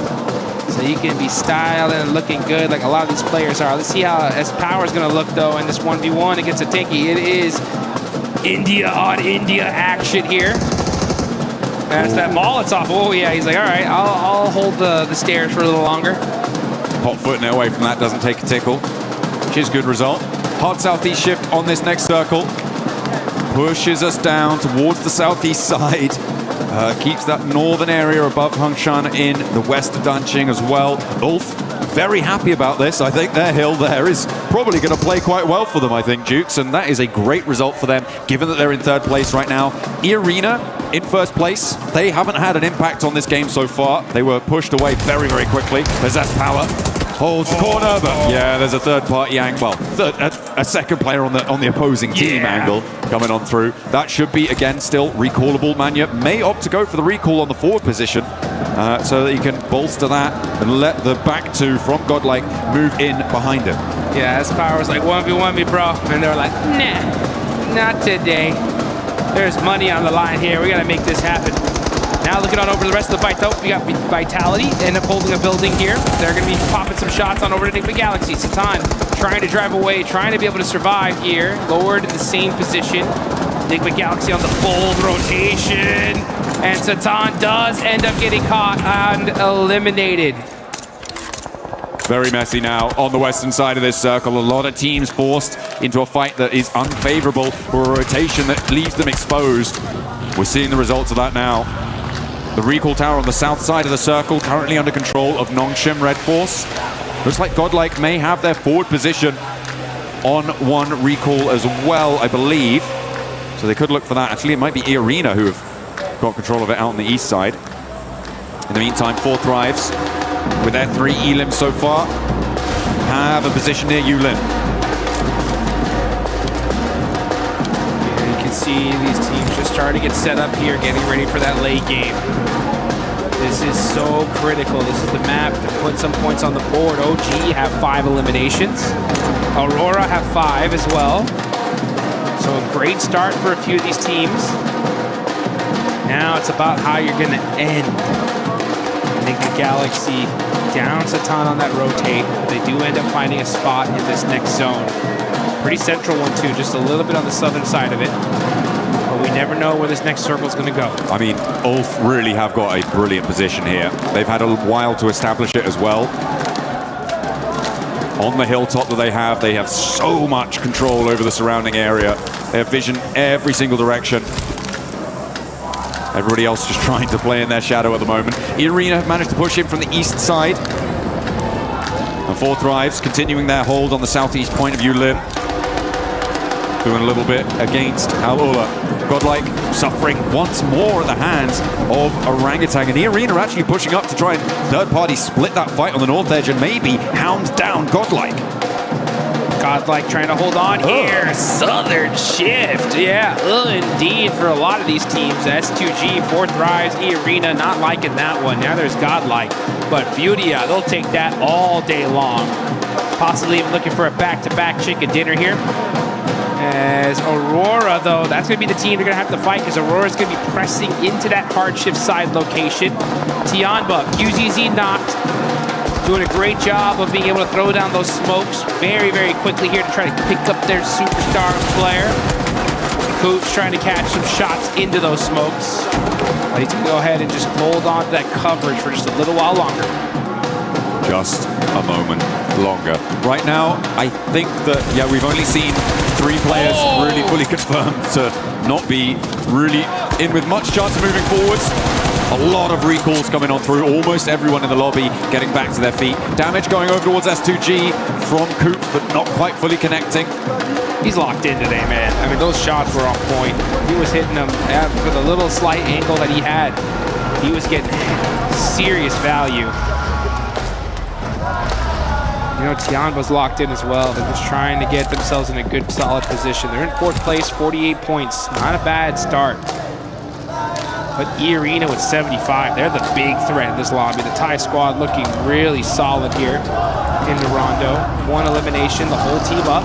So you can be styling and looking good like a lot of these players are. Let's see how S-Power is going to look, though, in this 1v1 against a Tinky. It is India on India action here. That's that Molotov. Oh, yeah. He's like, all right, I'll hold the stairs for a little longer. Hot footing it away from that, doesn't take a tickle, which is good result. Hard southeast shift on this next circle. Pushes us down towards the southeast side. Keeps that northern area above Hungshan in the west of Danqing as well. Ulf, very happy about this. I think their hill there is probably going to play quite well for them, I think, Jukes, and that is a great result for them, given that they're in third place right now. Arena in first place. They haven't had an impact on this game so far. They were pushed away very, very quickly. There's S-Power. Holds the corner, but yeah, there's a third-party angle. Well, a second player on the opposing team angle coming on through. That should be, again, still recallable. Manya may opt to go for the recall on the forward position so that he can bolster that and let the back two from Godlike move in behind him. Yeah, S-Power was like, 1v1 me, bro. And they were like, nah, not today. There's money on the line here. We got to make this happen. Now looking on over the rest of the fight, though, we got Vitality, end up holding a building here. They're going to be popping some shots on over to Enigma Galaxy. Satan trying to drive away, trying to be able to survive here. Lowered in the same position. Enigma Galaxy on the bold rotation. And Satan does end up getting caught and eliminated. Very messy now on the western side of this circle. A lot of teams forced into a fight that is unfavorable for a rotation that leaves them exposed. We're seeing the results of that now. The recall tower on the south side of the circle, currently under control of Nongshim Red Force. Looks like Godlike may have their forward position on one recall as well, I believe. So they could look for that. Actually, it might be Arena who have got control of it out on the east side. In the meantime, 4 Thrives, with their 3 elims so far, have a position near Yulin. You can see these teams just starting to get set up here, getting ready for that late game. This is so critical. This is the map to put some points on the board. OG have 5 eliminations. Aurora have 5 as well. So a great start for a few of these teams. Now it's about how you're going to end. think the Galaxy downs a ton on that rotate, but they do end up finding a spot in this next zone. Pretty central one too, just a little bit on the southern side of it. But we never know where this next circle is going to go. I mean, Ulf really have got a brilliant position here. They've had a while to establish it as well. On the hilltop that they have so much control over the surrounding area. They have vision every single direction. Everybody else just trying to play in their shadow at the moment. Arena have managed to push in from the east side. And Four Thrives continuing their hold on the southeast point of Yulim. Doing a little bit against Al-Ula. Godlike suffering once more at the hands of Orangutan. And the Arena are actually pushing up to try and third-party split that fight on the north edge and maybe hound down Godlike. Godlike trying to hold on here. Southern shift. Yeah, indeed for a lot of these teams. S2G, Four Thrives, E-Arena, not liking that one. Now there's Godlike. But Fudia, they'll take that all day long. Possibly even looking for a back-to-back chicken dinner here. As Aurora, though, that's going to be the team they're going to have to fight because Aurora's going to be pressing into that hard shift side location. Tianba, QZZ knocked. Doing a great job of being able to throw down those smokes very, very quickly here to try to pick up their superstar player. Coops trying to catch some shots into those smokes. They need to go ahead and just hold on to that coverage for just a little while longer. Just a moment longer. Right now, I think that, yeah, we've only seen 3 players really fully confirmed to not be really in with much chance of moving forwards. A lot of recalls coming on through. Almost everyone in the lobby getting back to their feet. Damage going over towards S2G from Coop, but not quite fully connecting. He's locked in today, man. I mean, those shots were on point. He was hitting them for the little slight angle that he had. He was getting serious value. You know, Tianba's locked in as well. They're just trying to get themselves in a good, solid position. They're in 4th place, 48 points. Not a bad start. But E-Arena with 75, they're the big threat in this lobby. The Thai squad looking really solid here in the Rondo. 1 elimination, the whole team up.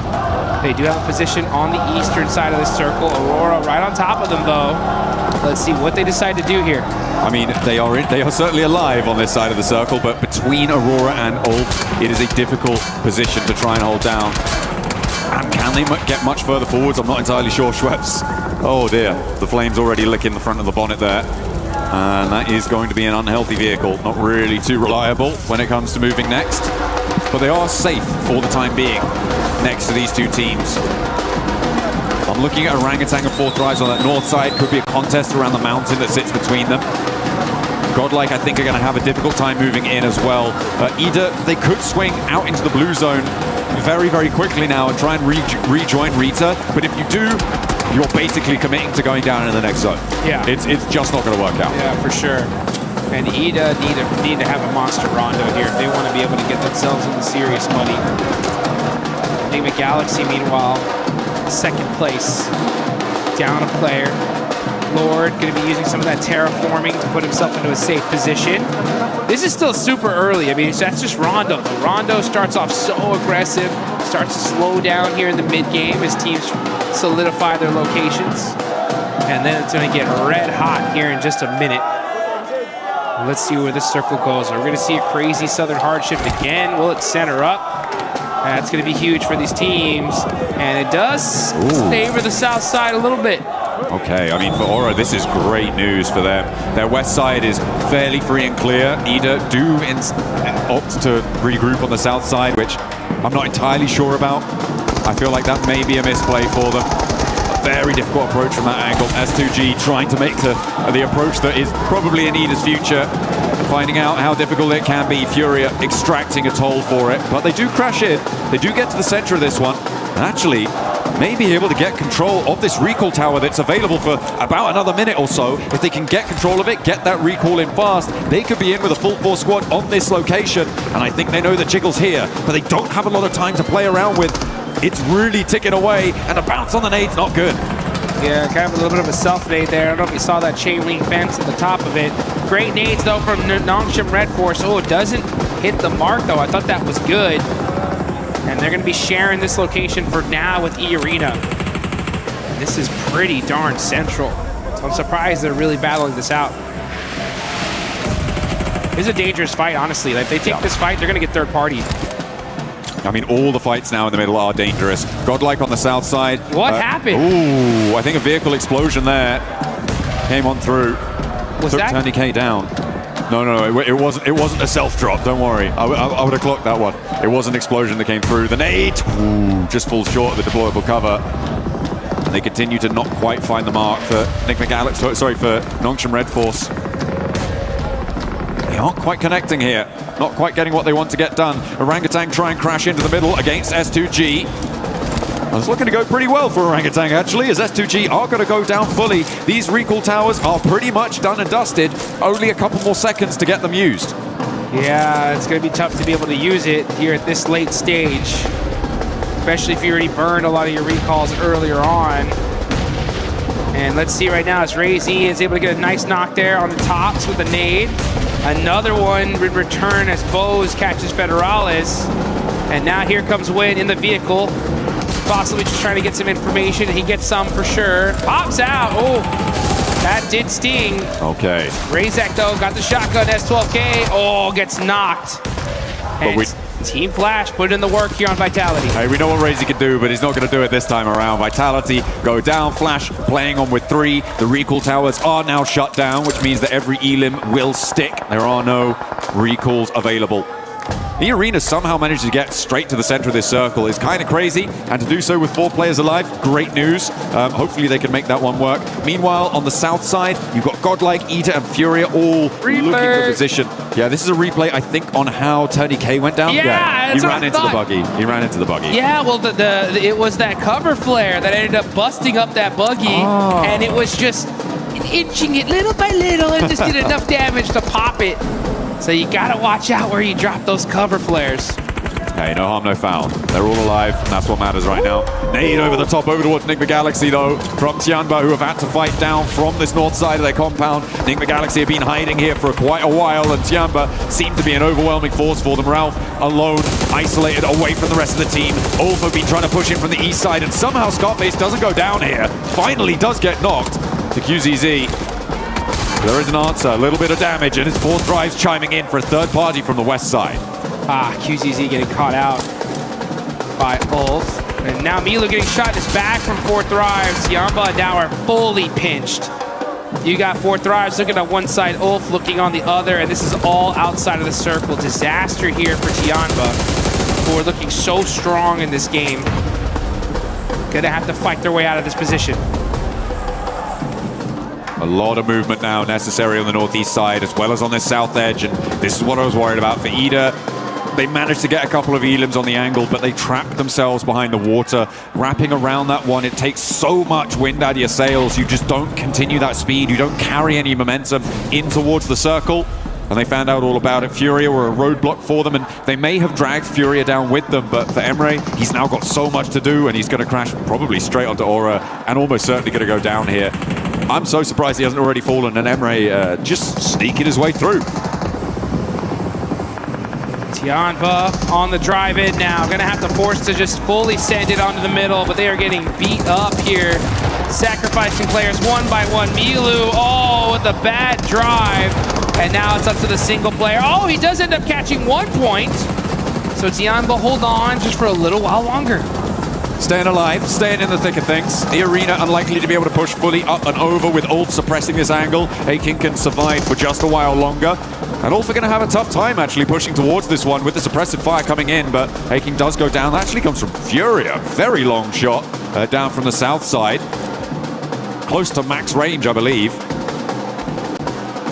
They do have a position on the eastern side of the circle. Aurora right on top of them, though. Let's see what they decide to do here. I mean, they are certainly alive on this side of the circle, but between Aurora and Ulf, it is a difficult position to try and hold down. And can they get much further forwards? I'm not entirely sure, Schweppes. Oh dear, the flames already licking the front of the bonnet there. And that is going to be an unhealthy vehicle. Not really too reliable when it comes to moving next. But they are safe for the time being next to these 2 teams. I'm looking at Orangutan and Four Thrives on that north side. Could be a contest around the mountain that sits between them. Godlike, I think, are going to have a difficult time moving in as well. Either they could swing out into the blue zone very, very quickly now and try and rejoin Rita. But if you do, you're basically committing to going down in the next zone. Yeah. It's just not going to work out. Yeah, for sure. And Ida need to have a monster Rondo here if they want to be able to get themselves into serious money. Enigma Galaxy, meanwhile, 2nd place, down a player. Lord going to be using some of that terraforming to put himself into a safe position. This is still super early. I mean, that's just Rondo. Rondo starts off so aggressive, starts to slow down here in the mid-game as teams solidify their locations. And then it's going to get red hot here in just a minute. Let's see where this circle goes. We're going to see a crazy southern hard shift again. Will it center up? That's going to be huge for these teams. And it does favor the south side a little bit. Okay, I mean, for Aura, this is great news for them. Their west side is fairly free and clear. Ida do opt to regroup on the south side, which I'm not entirely sure about. I feel like that may be a misplay for them. A very difficult approach from that angle. S2G trying to make the approach that is probably in Ida's future. Finding out how difficult it can be. Furia extracting a toll for it. But they do crash in. They do get to the center of this one. And actually, may be able to get control of this recall tower that's available for about another minute or so. If they can get control of it, get that recall in fast, they could be in with a full force squad on this location. And I think they know that Jiggle's here, but they don't have a lot of time to play around with. It's really ticking away, and a bounce on the nade's not good. Yeah, kind of a little bit of a self-nade there. I don't know if you saw that chain link fence at the top of it. Great nades, though, from Nongshim Red Force. Oh, it doesn't hit the mark, though. I thought that was good. And they're going to be sharing this location for now with E-Arena. And this is pretty darn central. So I'm surprised they're really battling this out. This is a dangerous fight, honestly. Like, if they take this fight, they're going to get third party. I mean, all the fights now in the middle are dangerous. Godlike on the south side. What happened? Ooh, I think a vehicle explosion there came on through. Was Took that Tony K down? No, it wasn't a self drop. Don't worry. I would have clocked that one. It was an explosion that came through. The nade, ooh, just falls short of the deployable cover. And they continue to not quite find the mark for Nick McAllister. Sorry, for Nongshim Red Force. They aren't quite connecting here. Not quite getting what they want to get done. Orangutan try and crash into the middle against S2G. It's looking to go pretty well for Orangutan, actually, as S2G are going to go down fully. These recall towers are pretty much done and dusted. Only a couple more seconds to get them used. Yeah, it's going to be tough to be able to use it here at this late stage, especially if you already burned a lot of your recalls earlier on. And let's see right now as Ray-Z is able to get a nice knock there on the tops with a nade. Another one in return as Bose catches Federales. And now here comes Win in the vehicle. Possibly just trying to get some information. He gets some for sure. Pops out. Oh, that did sting. Okay. Razak, though, got the shotgun. S12K. Oh, gets knocked. And Team Flash put in the work here on Vitality. Hey, we know what Razy can do, but he's not going to do it this time around. Vitality go down. Flash playing on with 3. The recall towers are now shut down, which means that every elim will stick. There are no recalls available. The arena somehow managed to get straight to the center of this circle. Is kind of crazy, and to do so with 4 players alive, great news. Hopefully they can make that one work. Meanwhile, on the south side, you've got Godlike, Ita, and Furia all looking for position. Yeah, this is a replay, I think, on how Tony K went down. Yeah, he ran into the buggy. He ran into the buggy. Yeah, well, it was that cover flare that ended up busting up that buggy, and it was just inching it little by little and just did enough damage to pop it. So you gotta watch out where you drop those cover flares. Hey, no harm, no foul. They're all alive, and that's what matters right now. Nade over the top, over towards Nick McGalaxy, though, from Tianba, who have had to fight down from this north side of their compound. Nick McGalaxy have been hiding here for quite a while, and Tianba seemed to be an overwhelming force for them. Ralph, alone, isolated, away from the rest of the team. Ulf have been trying to push in from the east side, and somehow Scarface doesn't go down here. Finally does get knocked to QZZ. There is an answer, a little bit of damage, and his 4th drive's chiming in for a third party from the west side. QZZ getting caught out by Ulf. And now Milo getting shot in his back from 4th drives. Tianba now are fully pinched. You got 4th drives looking at one side, Ulf looking on the other, and this is all outside of the circle. Disaster here for Tianba, who are looking so strong in this game. Gonna have to fight their way out of this position. A lot of movement now necessary on the northeast side as well as on this south edge, and this is what I was worried about for Ida. They managed to get a couple of elims on the angle, but they trapped themselves behind the water. Wrapping around that one, it takes so much wind out of your sails. You just don't continue that speed. You don't carry any momentum in towards the circle. And they found out all about it. Furia were a roadblock for them, and they may have dragged Furia down with them, but for Emre, he's now got so much to do, and he's going to crash probably straight onto Aura, and almost certainly going to go down here. I'm so surprised he hasn't already fallen, and Emre just sneaking his way through. Tianba on the drive-in now. Gonna have to force to just fully send it onto the middle, but they are getting beat up here. Sacrificing players one by one. Milu, oh, with a bad drive. And now it's up to the single player. Oh, he does end up catching 1 point. So Tianba hold on just for a little while longer. Staying alive, staying in the thick of things. The arena unlikely to be able to push fully up and over with Ulf suppressing this angle. Akin can survive for just a while longer. And Ulf are going to have a tough time actually pushing towards this one with the suppressive fire coming in, but Akin does go down. That actually comes from Furia. Very long shot down from the south side. Close to max range, I believe.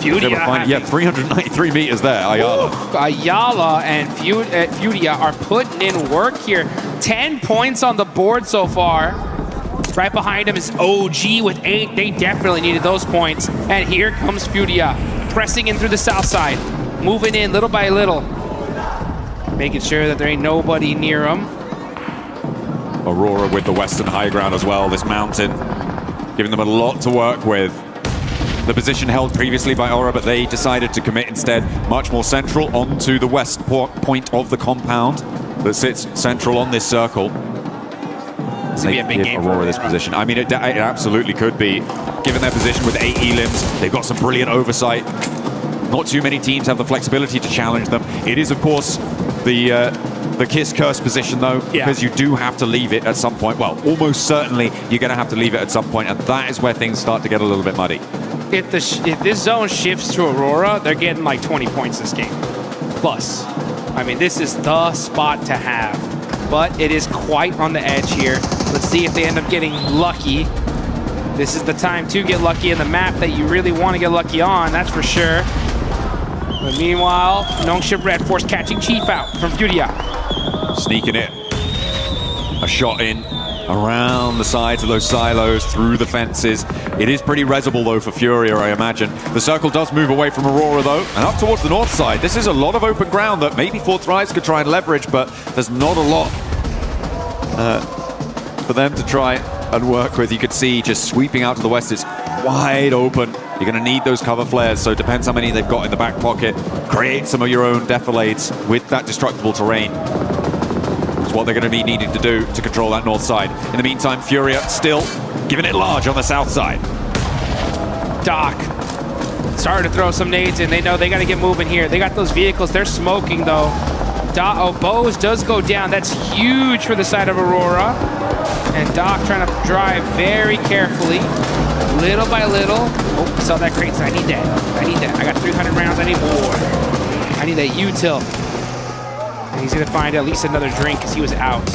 Furia, 393 meters there, Ayala. Ooh, Ayala and Furia are putting in work here. 10 points on the board so far. Right behind him is OG with 8. They definitely needed those points. And here comes Furia, pressing in through the south side, moving in little by little, making sure that there ain't nobody near him. Aurora with the western high ground as well, this mountain, giving them a lot to work with. The position held previously by Aura, but they decided to commit instead much more central onto the west point of the compound that sits central on this circle. It's gonna be a big game Aurora this position. I mean, it absolutely could be, given their position with 8 elims. They've got some brilliant oversight. Not too many teams have the flexibility to challenge them. It is, of course, the kiss curse position, though, because you do have to leave it at some point. Well, almost certainly you're going to have to leave it at some point, and that is where things start to get a little bit muddy. If this zone shifts to Aurora, they're getting like 20 points this game. Plus. I mean, this is the spot to have. But it is quite on the edge here. Let's see if they end up getting lucky. This is the time to get lucky in the map that you really want to get lucky on, that's for sure. But meanwhile, Nongshim Red Force catching Chief out from Furia. Sneaking it. A shot in around the sides of those silos, through the fences. It is pretty resible, though, for Furia, I imagine. The circle does move away from Aurora, though, and up towards the north side. This is a lot of open ground that maybe Fourth Rise could try and leverage, but there's not a lot for them to try and work with. You could see just sweeping out to the west, it's wide open. You're going to need those cover flares, so it depends how many they've got in the back pocket. Create some of your own defilades with that destructible terrain. It's what they're going to be needing to do to control that north side. In the meantime, Furia still giving it large on the south side. Doc starting to throw some nades in. They know they got to get moving here. They got those vehicles. They're smoking, though. Bose does go down. That's huge for the side of Aurora. And Doc trying to drive very carefully, little by little. Oh, he saw that crate. I need that. I need that. I got 300 rounds. I need more. I need that util. And he's going to find at least another drink because he was out.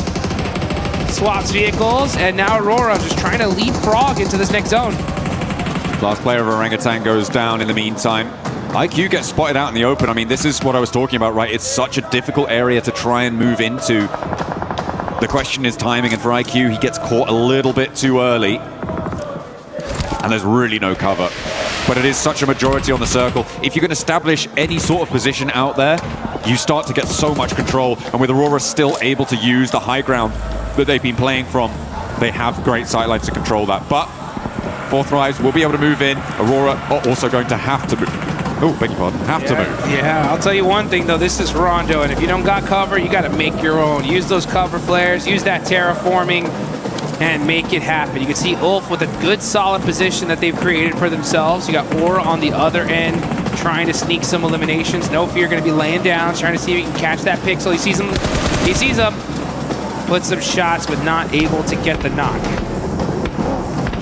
Swaps vehicles, and now Aurora just trying to leapfrog into this next zone. Last player of Orangutan goes down in the meantime. IQ gets spotted out in the open. I mean, this is what I was talking about, right? It's such a difficult area to try and move into. The question is timing, and for IQ, he gets caught a little bit too early. And there's really no cover. But it is such a majority on the circle. If you can establish any sort of position out there, you start to get so much control. And with Aurora still able to use the high ground that they've been playing from, they have great sightlines to control that. But Fourth Rise will be able to move in. Aurora are also going to have to move. Oh, beg your pardon. Have to move. Yeah, I'll tell you one thing, though. This is Rondo, and if you don't got cover, you got to make your own. Use those cover flares. Use that terraforming and make it happen. You can see Ulf with a good, solid position that they've created for themselves. You got Aura on the other end trying to sneak some eliminations. No Fear going to be laying down, trying to see if he can catch that pixel. He sees him. He sees him. Puts some shots, but not able to get the knock.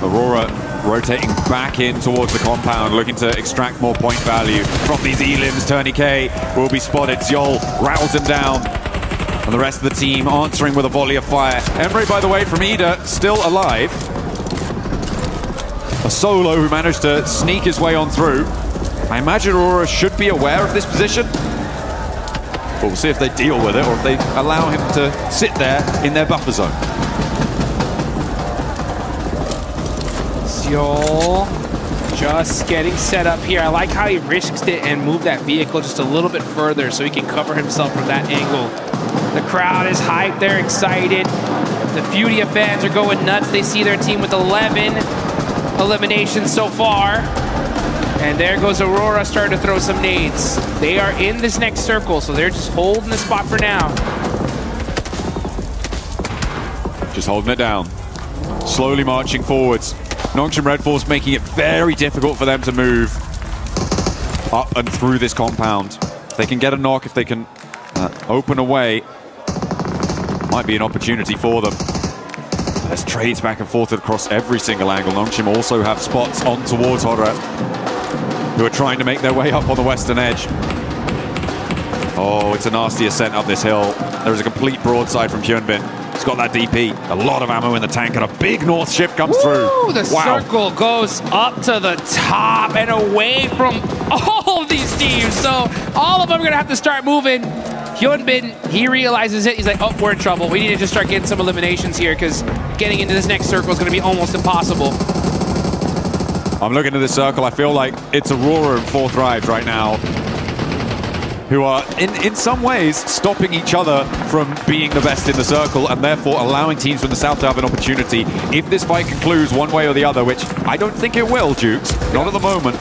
Aurora rotating back in towards the compound, looking to extract more point value from these elims. Tourniquet will be spotted. Zjol rattles him down. And the rest of the team answering with a volley of fire. Emre, by the way, from Ida, still alive. A solo who managed to sneak his way on through. I imagine Aurora should be aware of this position. But we'll see if they deal with it or if they allow him to sit there in their buffer zone. Zjol just getting set up here. I like how he risks it and moved that vehicle just a little bit further so he can cover himself from that angle. The crowd is hyped, they're excited. The Furia fans are going nuts. They see their team with 11 eliminations so far. And there goes Aurora starting to throw some nades. They are in this next circle, so they're just holding the spot for now. Just holding it down. Slowly marching forwards. Nongshim Red Force making it very difficult for them to move up and through this compound. If they can get a knock, if they can open a way, might be an opportunity for them. There's trades back and forth across every single angle. Nongshim also have spots on towards Horror, who are trying to make their way up on the western edge. Oh, it's a nasty ascent up this hill. There is a complete broadside from Hyunbin. He's got that DP, a lot of ammo in the tank, and a big north shift comes through. The circle goes up to the top and away from all of these teams. So all of them are going to have to start moving. Hyunbin, he realizes it. He's like, oh, we're in trouble. We need to just start getting some eliminations here because getting into this next circle is going to be almost impossible. I'm looking at this circle. I feel like it's Aurora and Fourth Rise right now, who are, in some ways, stopping each other from being the best in the circle and therefore allowing teams from the south to have an opportunity. If this fight concludes one way or the other, which I don't think it will, Jukes, not at the moment,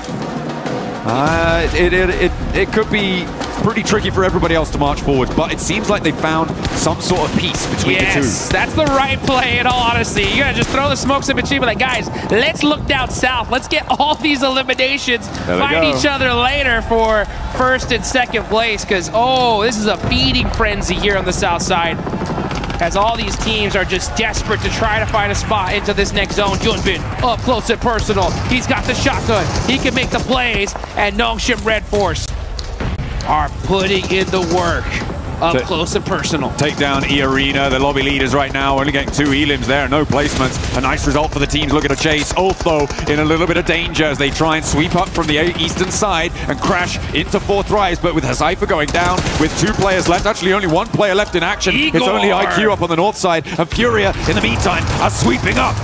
it could be pretty tricky for everybody else to march forward, but it seems like they found some sort of peace between the two. Yes, that's the right play in all honesty. You gotta just throw the smokes in between, but like, guys, let's look down south. Let's get all these eliminations, fight each other later for first and second place, because, oh, this is a feeding frenzy here on the south side, as all these teams are just desperate to try to find a spot into this next zone. Hyunbin up close and personal. He's got the shotgun. He can make the plays, and Nongshim Red Force are putting in the work up close and personal. Take down E-Arena, the lobby leaders right now, only getting 2 elims there, no placements. A nice result for the teams looking to chase. Ulf, though, in a little bit of danger as they try and sweep up from the eastern side and crash into 4th Rise, but with Cypher going down with 2 players left, actually only 1 player left in action. Igor. It's only IQ up on the north side, and Furia, in the meantime, are sweeping up.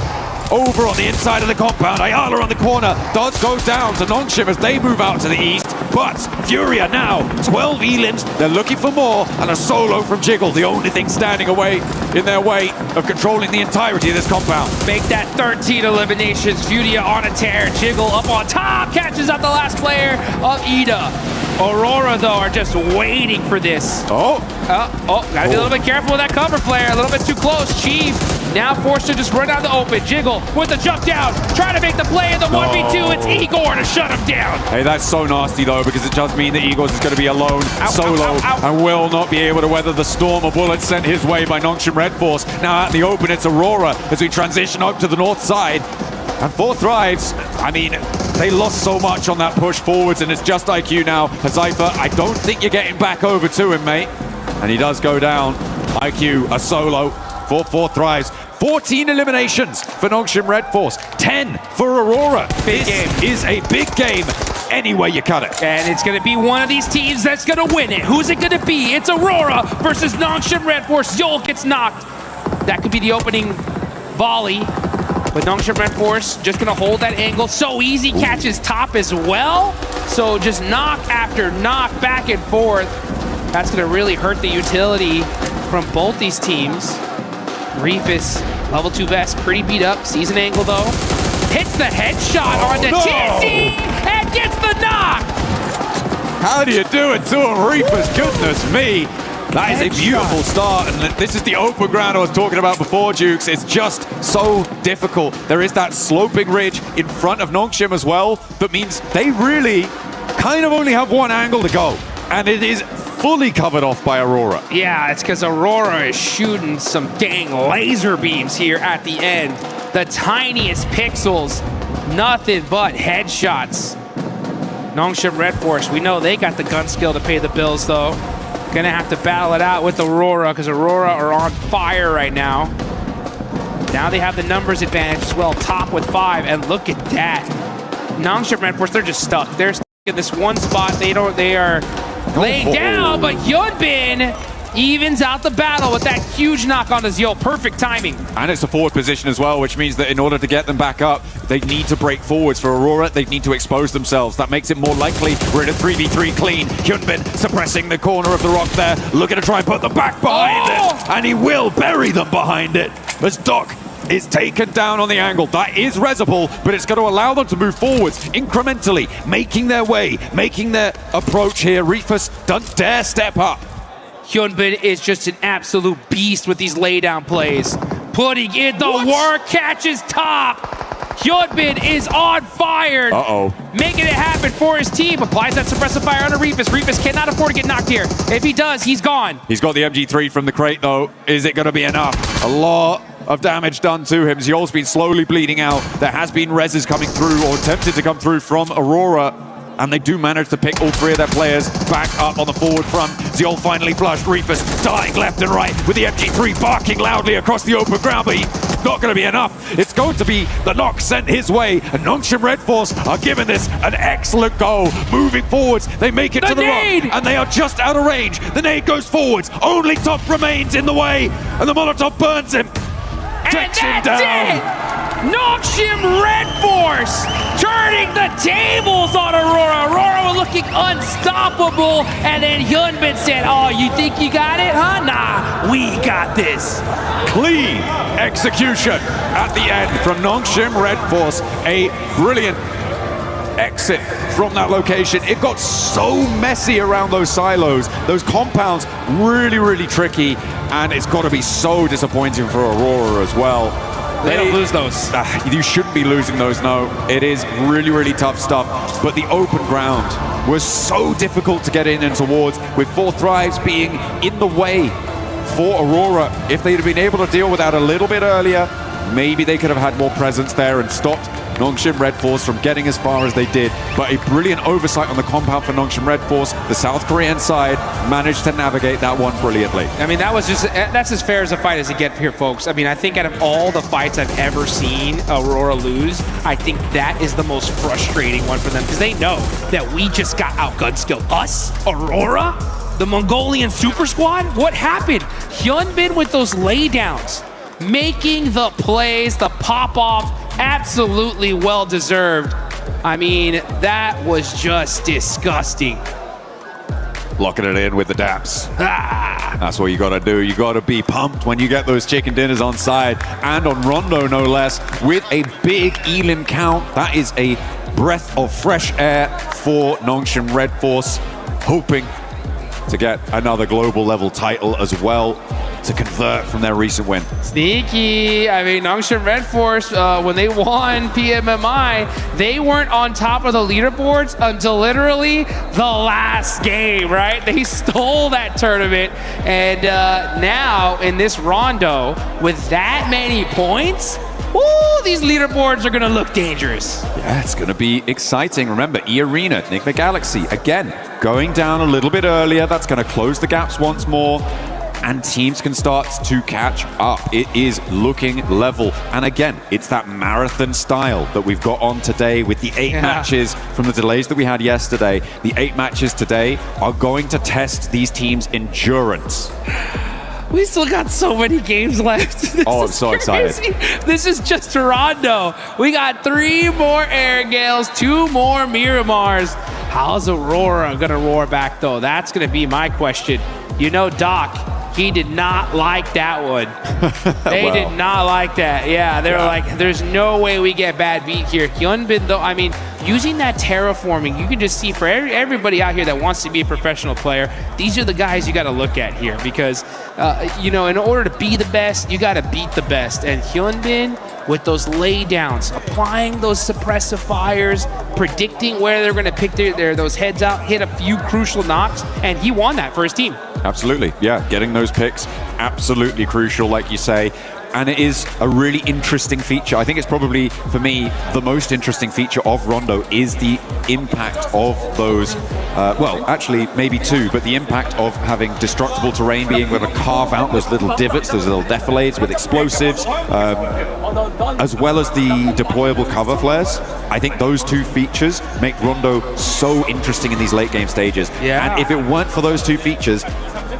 Over on the inside of the compound, Ayala on the corner. Does go down to Nongshim as they move out to the east. But Furia now, 12 elims. They're looking for more, and a solo from Jiggle, the only thing standing in their way of controlling the entirety of this compound. Make that 13 eliminations. Furia on a tear. Jiggle up on top, catches out the last player of Ida. Aurora, though, are just waiting for this. Gotta be a little bit careful with that cover flare. A little bit too close. Chief now forced to just run out the open. Jiggle with the jump down, trying to make the play in the 1v2. It's Igor to shut him down. Hey, that's so nasty, though, because it does mean that Igor is going to be alone, solo, and will not be able to weather the storm of bullets sent his way by Nongshim Red Force. Now out in the open, it's Aurora as we transition up to the north side. And 4th Rise, I mean, they lost so much on that push forwards, and it's just IQ now. Cypher, I don't think you're getting back over to him, mate. And he does go down. IQ, a solo for 4th Rise. 14 eliminations for Nongshim Red Force. 10 for Aurora. This is a big game any way you cut it. And it's going to be one of these teams that's going to win it. Who's it going to be? It's Aurora versus Nongshim Red Force. Yol gets knocked. That could be the opening volley. But Nongshim Red Force just going to hold that angle. So easy, catches top as well. So just knock after knock, back and forth. That's going to really hurt the utility from both these teams. Reefus, level 2 vest, pretty beat up. Sees an angle though. Hits the headshot onto Tizzy and gets the knock. How do you do it to him, Reefus? Goodness me. That is a beautiful start, and this is the open ground I was talking about before, Jukes. It's just so difficult. There is that sloping ridge in front of Nongshim as well, that means they really kind of only have one angle to go, and it is fully covered off by Aurora. Yeah, it's because Aurora is shooting some dang laser beams here at the end. The tiniest pixels, nothing but headshots. Nongshim Red Force, we know they got the gun skill to pay the bills though. Gonna have to battle it out with Aurora, because Aurora are on fire right now. Now they have the numbers advantage as well, top with 5, and look at that. Nongshim Red Force, they're just stuck. They're stuck in this one spot. They are laying down, but Hyunbin evens out the battle with that huge knock on the Zio. Perfect timing. And it's a forward position as well, which means that in order to get them back up, they need to break forwards. For Aurora, they need to expose themselves. That makes it more likely we're in a 3v3 clean. Hyunbin suppressing the corner of the rock there, looking to try and put them back behind it. And he will bury them behind it as Doc is taken down on the angle. That is resible, but it's going to allow them to move forwards incrementally, making their way, making their approach here. Reefus don't dare step up. Hyunbin is just an absolute beast with these laydown plays. Putting in the work, catches top. Hyunbin is on fire. Making it happen for his team. Applies that suppressive fire on Reefus. Reefus cannot afford to get knocked here. If he does, he's gone. He's got the MG3 from the crate though. Is it going to be enough? A lot of damage done to him. Ziol's been slowly bleeding out. There has been reses coming through, or attempted to come through from Aurora. And they do manage to pick all 3 of their players back up on the forward front. Ziol finally flushed. Reefus dying left and right with the MG3 barking loudly across the open ground, but he's not going to be enough. It's going to be the knock sent his way, and Nongshim Red Force are giving this an excellent go. Moving forwards, they make it to the rock, and they are just out of range. The nade goes forwards. Only Top remains in the way, and the Molotov burns him. Takes him down. Nongshim Red Force turning the tables on Aurora. Aurora was looking unstoppable, and then Hyunbin said, "Oh, you think you got it, huh? Nah, we got this." Clean execution at the end from Nongshim Red Force. A brilliant exit from that location. It got so messy around those silos, those compounds, really, really tricky, and it's got to be so disappointing for Aurora as well. They don't lose those. You shouldn't be losing those, no. It is really, really tough stuff. But the open ground was so difficult to get in and towards, with 4 Thrives being in the way for Aurora. If they'd have been able to deal with that a little bit earlier, maybe they could have had more presence there and stopped Nongshim Red Force from getting as far as they did. But a brilliant oversight on the compound for Nongshim Red Force. The South Korean side managed to navigate that one brilliantly. I mean, that's as fair as a fight as you get here, folks. I mean, I think out of all the fights I've ever seen Aurora lose, I think that is the most frustrating one for them, because they know that we just got outgun skilled. Us, Aurora, the Mongolian super squad. What happened? Hyunbin with those laydowns, making the plays, the pop-off, absolutely well-deserved. I mean, that was just disgusting. Locking it in with the daps. That's what you got to do. You got to be pumped when you get those chicken dinners on side, and on Rondo no less, with a big elim count. That is a breath of fresh air for Nongshim Red Force, hoping to get another global level title as well, to convert from their recent win. Sneaky. I mean, Nongshim Red Force, when they won PMMI, they weren't on top of the leaderboards until literally the last game, right? They stole that tournament, and now in this rondo, with that many points, ooh, these leaderboards are gonna look dangerous. Yeah, it's gonna be exciting. Remember, E-Arena, Nick the Galaxy, again, going down a little bit earlier. That's gonna close the gaps once more, and teams can start to catch up. It is looking level. And again, it's that marathon style that we've got on today with the 8 matches from the delays that we had yesterday. The 8 matches today are going to test these teams' endurance. We still got so many games left. I'm so excited. This is just Rondo. We got 3 more Air Gales, 2 more Miramars. How's Aurora gonna roar back though? That's gonna be my question. You know, Doc, he did not like that one. They did not like that. Yeah, they were like, there's no way we get bad beat here. Hyunbin, though, I mean, using that terraforming, you can just see for everybody out here that wants to be a professional player, these are the guys you got to look at here, because, you know, in order to be the best, you got to beat the best. And Hyunbin, with those laydowns, applying those suppressive fires, predicting where they're going to pick those heads out, hit a few crucial knocks, and he won that for his team. Absolutely, yeah. Getting those picks, absolutely crucial, like you say. And it is a really interesting feature. I think it's probably, for me, the most interesting feature of Rondo is the impact of those, well, actually, maybe 2, but the impact of having destructible terrain, being able to carve out those little divots, those little defilades with explosives, as well as the deployable cover flares. I think those 2 features make Rondo so interesting in these late game stages. Yeah. And if it weren't for those 2 features,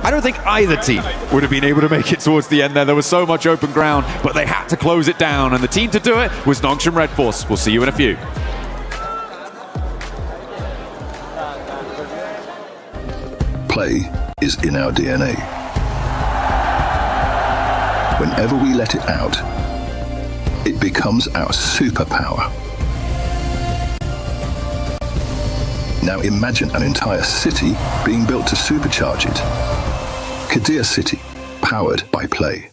I don't think either team would have been able to make it towards the end there. There was so much open ground, but they had to close it down, and the team to do it was Nongshim Red Force. We'll see you in a few. Play is in our DNA. Whenever we let it out, it becomes our superpower. Now imagine an entire city being built to supercharge it. Kadir City, powered by Play.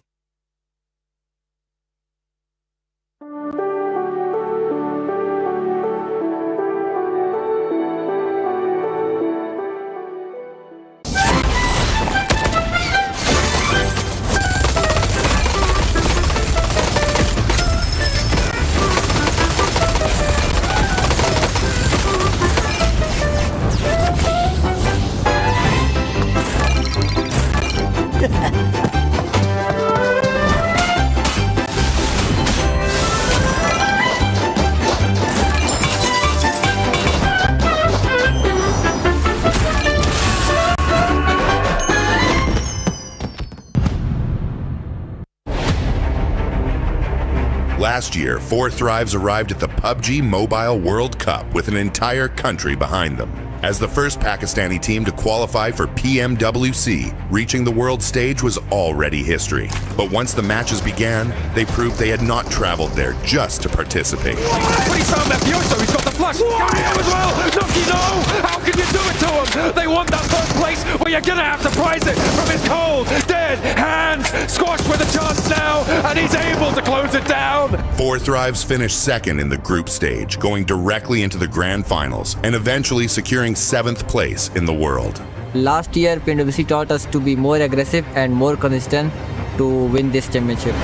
Last year, 4 Thrives arrived at the PUBG Mobile World Cup with an entire country behind them. As the first Pakistani team to qualify for PMWC, reaching the world stage was already history. But once the matches began, they proved they had not traveled there just to participate. But he's found Mafioso, he's got the flash. Got him as well. Nucky, no! How can you do it to him? They want that first place, but you're gonna have to prize it from his cold, dead hands. Squashed with a chance now, and he's able to close it down. 4Thrives finished second in the group stage, going directly into the grand finals, and eventually securing 7th place in the world. Last year, PMWC taught us to be more aggressive and more consistent to win this championship.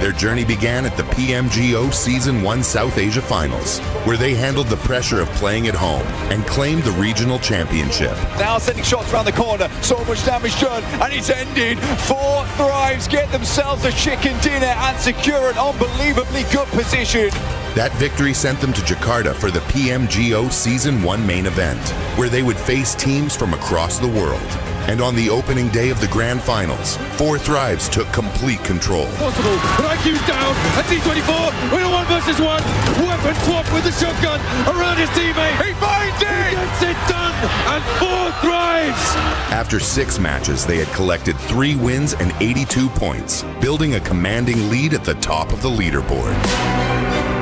Their journey began at the PMGO Season 1 South Asia Finals, where they handled the pressure of playing at home and claimed the regional championship. Now sending shots around the corner, so much damage done, and it's ended. 4Thrives get themselves a chicken dinner and secure an unbelievably good position. That victory sent them to Jakarta for the PMGO Season 1 main event, where they would face teams from across the world. And on the opening day of the grand finals, 4Thrives took complete control. Possible, but IQ's down, and T24 with a 1 versus 1. Weapon swap with the shotgun around his teammate. He finds it! He gets it done, and 4Thrives! After 6 matches, they had collected 3 wins and 82 points, building a commanding lead at the top of the leaderboard.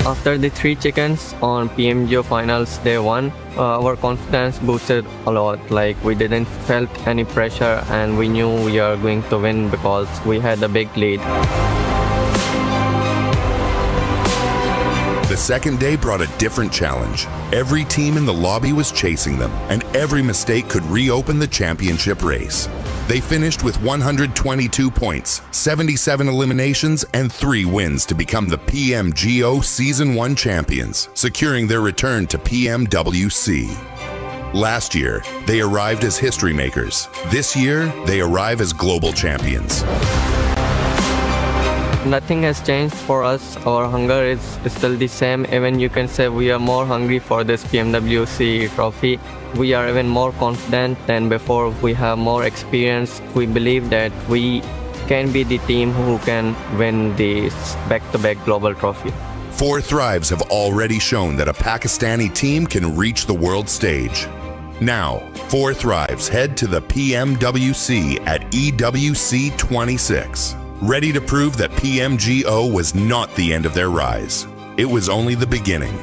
After the 3 chickens on PMGO finals day 1, our confidence boosted a lot. Like, we didn't felt any pressure and we knew we are going to win because we had a big lead. The second day brought a different challenge. Every team in the lobby was chasing them, and every mistake could reopen the championship race. They finished with 122 points, 77 eliminations, and 3 wins to become the PMGO Season 1 champions, securing their return to PMWC. Last year, they arrived as history makers. This year, they arrive as global champions. Nothing has changed for us. Our hunger is still the same. Even you can say we are more hungry for this PMWC trophy. We are even more confident than before. We have more experience. We believe that we can be the team who can win this back-to-back global trophy. 4Thrives have already shown that a Pakistani team can reach the world stage. Now, 4Thrives head to the PMWC at EWC 26. Ready to prove that PMGO was not the end of their rise. It was only the beginning.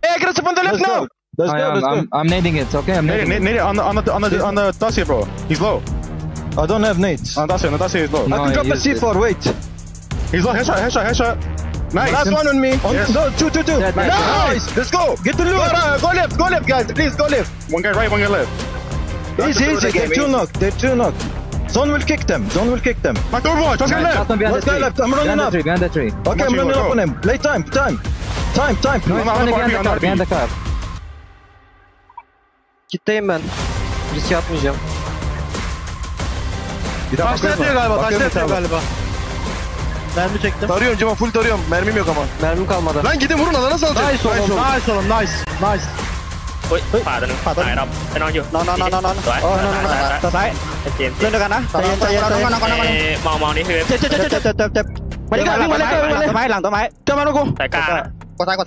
Hey, get us up on the left now! Let's go. I'm nading it, okay? I'm nading it. Nade it on the Dacia, bro. He's low. I don't have nades. On Dacia is low. No, I can drop the C4, wait. He's low, headshot. Nice. Last one on me. Yes. No, two. Nice. Let's go. Get the loot. Go left, guys. Please, go left. One guy right, one guy left. Easy. They're two knock. Zone will kick them. My door watch. Let's go left. I'm running up. Behind the tree. Okay, I'm running up on him. Play time. Behind the car. Kitleyim ben. Risk yapmayacağım. Taşla yatıyor galiba. Mermi çektim. Tarıyorum Cima, full tarıyorum. Mermim yok ama. Mermim kalmadı. Lan gidin vurun, alana salacak. Nice oğlum. Nice. เฮ้ยขวาตัวนึงขวาตัวไหนเราไปนอนอยู่นอนสวยซ้ายเจมส์เล่นด้วยกันนะใจเย็นมองนี่คือเจ็บมาดิกันวิ่งมาเลยหลังต้นไม้เจอมาลูกกูสายกลางกดซ้ายก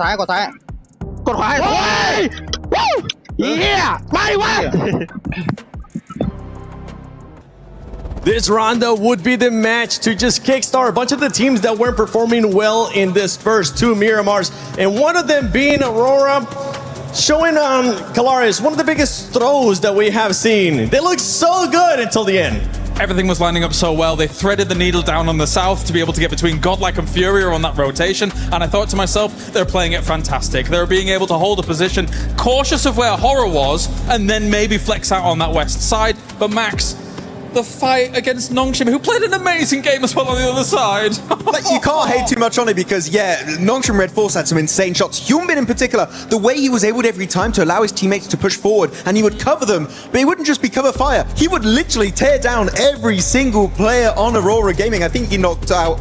ดขวาโอ้ยเฮียไม่วะ This rondo would be the match to just kickstart a bunch of the teams that weren't performing well in this first 2 Miramars, and one of them being Aurora, showing on Calaris one of the biggest throws that we have seen. They look so good until the end. Everything was lining up so well. They threaded the needle down on the south to be able to get between Godlike and Fury on that rotation. And I thought to myself, they're playing it fantastic. They're being able to hold a position, cautious of where Horror was, and then maybe flex out on that west side. But Max, the fight against Nongshim, who played an amazing game as well on the other side. Like, you can't hate too much on it because, yeah, Nongshim Red Force had some insane shots. Hyunbin in particular, the way he was able to every time to allow his teammates to push forward and he would cover them, but he wouldn't just be cover fire. He would literally tear down every single player on Aurora Gaming. I think he knocked out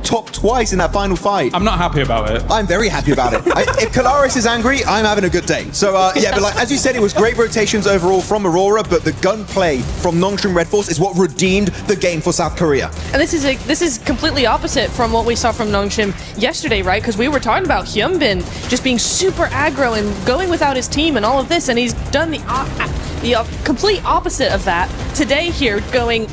top twice in that final fight. I'm not happy about it. I'm very happy about it. If Kalaris is angry, I'm having a good day. So yeah, but like as you said, it was great rotations overall from Aurora, but the gunplay from Nongshim Red Force is what redeemed the game for South Korea. And this is completely opposite from what we saw from Nongshim yesterday, right? Because we were talking about Hyunbin just being super aggro and going without his team and all of this, and he's done the complete opposite of that today here, going,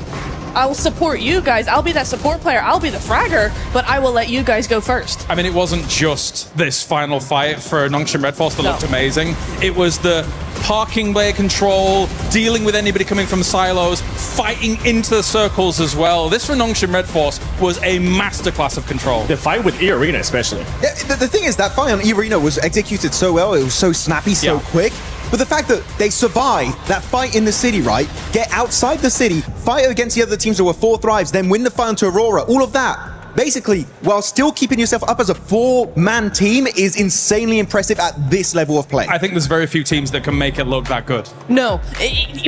I'll support you guys. I'll be that support player. I'll be the fragger, but I will let you guys go first. I mean, it wasn't just this final fight for Nongshim Red Force that looked amazing. It was the parking bay control, dealing with anybody coming from silos, fighting into the circles as well. This for Nongshim Red Force was a masterclass of control. The fight with E-Arena especially. Yeah, the thing is, that fight on E-Arena was executed so well. It was so snappy, so quick. But the fact that they survive that fight in the city, right? Get outside the city, fight against the other teams that were 4 thrives, then win the fight onto Aurora, all of that. Basically, while still keeping yourself up as a 4-man team is insanely impressive at this level of play. I think there's very few teams that can make it look that good. No,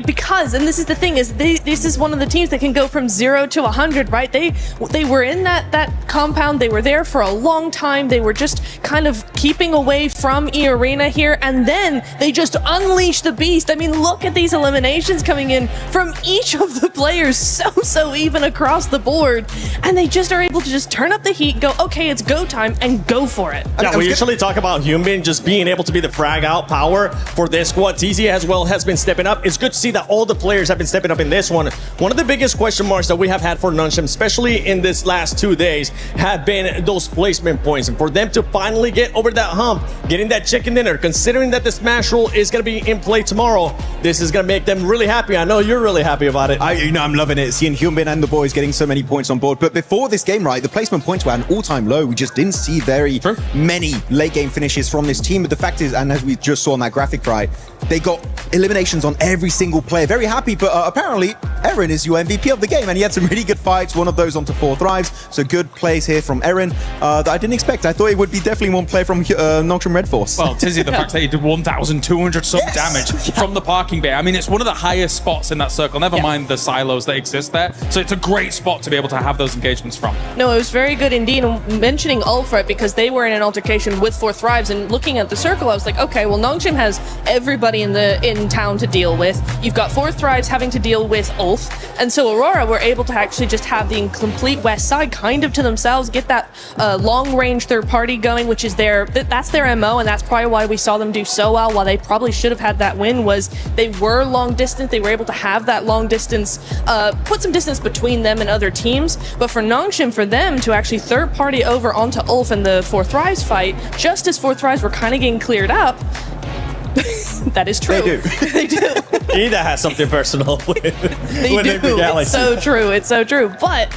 because, and this is the thing, is this is one of the teams that can go from 0 to 100, right? They were in that compound, they were there for a long time, they were just kind of keeping away from E-Arena here, and then they just unleashed the beast. I mean, look at these eliminations coming in from each of the players, so even across the board, and they just are able to just turn up the heat, go, okay, it's go time, and go for it. Yeah, we usually talk about Hyunbin just being able to be the frag out power for this squad. TZ as well has been stepping up. It's good to see that all the players have been stepping up in this one. One of the biggest question marks that we have had for Nongshim, especially in this last 2 days, have been those placement points. And for them to finally get over that hump, getting that chicken dinner, considering that the Smash Rule is going to be in play tomorrow, this is going to make them really happy. I know you're really happy about it. I'm loving it, seeing Hyunbin and the boys getting so many points on board. But before this game, right, the placement points were at an all-time low. We just didn't see very many late-game finishes from this team. But the fact is, and as we just saw on that graphic, right, they got eliminations on every single player. Very happy, but apparently, Eren is your MVP of the game, and he had some really good fights, one of those onto 4 thrives. So good plays here from Eren that I didn't expect. I thought it would be definitely one play from Nongshim Red Force. Well, Tizzy, the fact that he did 1,200 some damage from the parking bay. I mean, it's one of the highest spots in that circle, never mind the silos that exist there. So it's a great spot to be able to have those engagements from. No, it was very good indeed. And mentioning Ulfred, because they were in an altercation with 4 thrives, and looking at the circle, I was like, okay, well, Nongshim has everybody in town to deal with. You've got 4 thrives having to deal with Ulf, and so Aurora were able to actually just have the complete west side kind of to themselves, get that long-range third party going, which is that's their MO, and that's probably why we saw them do so well. While they probably should have had that win, was they were long distance, they were able to have that long distance, put some distance between them and other teams. But for Nongshim, for them to actually third party over onto Ulf in the 4 thrives fight, just as 4 thrives were kind of getting cleared up. That is true. They do. They do. Ida has something personal with They do. It's so true. It's so true. But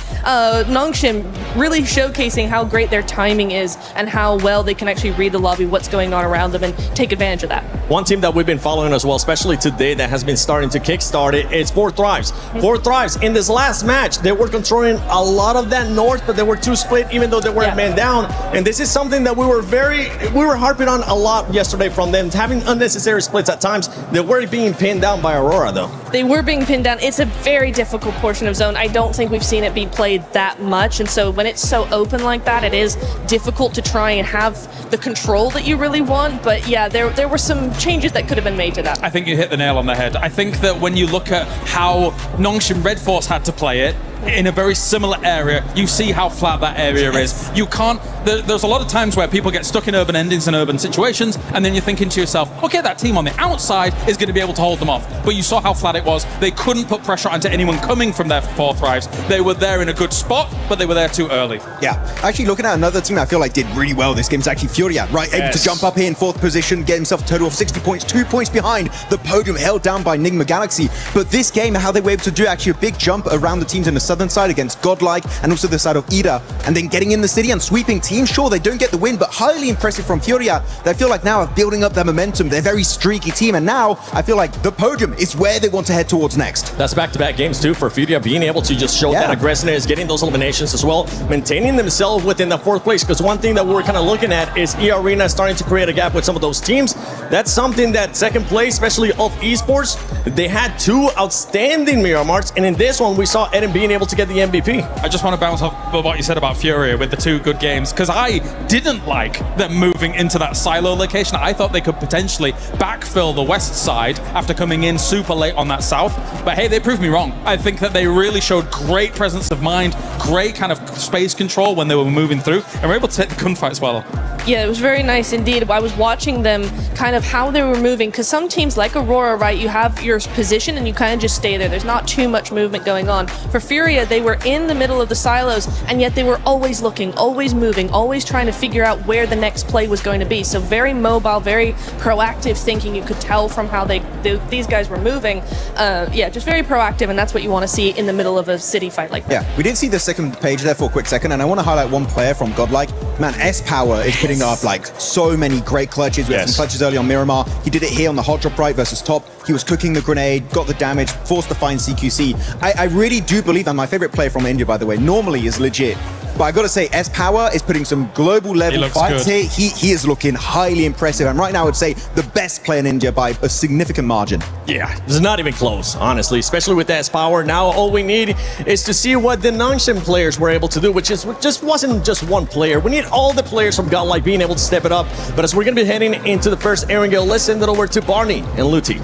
Nongshim really showcasing how great their timing is and how well they can actually read the lobby, what's going on around them, and take advantage of that. One team that we've been following as well, especially today, that has been starting to kickstart it, it's 4 thrives. 4 thrives. In this last match, they were controlling a lot of that north, but they were 2 split, even though they weren't man down. And this is something that we were harping on a lot yesterday from them, having unnecessary splits at times. They were being pinned down by Aurora, though. They were being pinned down. It's a very difficult portion of zone. I don't think we've seen it be played that much, and so when it's so open like that, it is difficult to try and have the control that you really want. But yeah, there were some changes that could have been made to that. I think you hit the nail on the head. I think that when you look at how Nongshim Red Force had to play it, in a very similar area, you see how flat that area is. You can't, there's a lot of times where people get stuck in urban endings and urban situations, and then you're thinking to yourself, okay, that team on the outside is going to be able to hold them off. But you saw how flat it was. They couldn't put pressure onto anyone coming from their 4 thrives. They were there in a good spot, but they were there too early. Yeah, actually looking at another team I feel like did really well this game is actually Furia, right? Able to jump up here in 4th position, get himself a total of 60 points, 2 points behind the podium, held down by Nigma Galaxy. But this game, how they were able to do actually a big jump around the teams in the southern side against Godlike and also the side of Ida, and then getting in the city and sweeping teams. Sure, they don't get the win, but highly impressive from Furia. They feel like now are building up their momentum. They're a very streaky team, and now I feel like the podium is where they want to head towards next. That's back-to-back games too for Furia, being able to just show that aggressiveness, getting those eliminations as well, maintaining themselves within the 4th place, because one thing that we're kind of looking at is E-Arena starting to create a gap with some of those teams. That's something that 2nd place, especially of esports, they had 2 outstanding mirror marks, and in this one we saw Eden being able able to get the MVP. I just want to bounce off what you said about Furia with the 2 good games, because I didn't like them moving into that silo location. I thought they could potentially backfill the west side after coming in super late on that south. But hey, they proved me wrong. I think that they really showed great presence of mind, great kind of space control when they were moving through, and were able to take the gunfights well. Yeah, it was very nice indeed. I was watching them kind of how they were moving, because some teams like Aurora, right, you have your position and you kind of just stay there. There's not too much movement going on. For Furia, they were in the middle of the silos, and yet they were always looking, always moving, always trying to figure out where the next play was going to be. So very mobile, very proactive thinking. You could tell from how these guys were moving. Yeah, just very proactive, and that's what you want to see in the middle of a city fight like that. Yeah, we did see the second page there for a quick second, and I want to highlight one player from Godlike. Man, S-Power is putting up like so many great clutches. We had some clutches early on Miramar. He did it here on the hot drop right versus top. He was cooking the grenade, got the damage, forced to find CQC. I really do believe that my favorite player from India, by the way, normally is legit. But I got to say, S-Power is putting some global level fights here. He is looking highly impressive. And right now, I would say the best player in India by a significant margin. Yeah, it's not even close, honestly, especially with S-Power. Now, all we need is to see what the Nongshim players were able to do, which just wasn't just one player. We need all the players from Godlike being able to step it up. But as we're going to be heading into the first Erangel, let's send it over to Barney and Luti.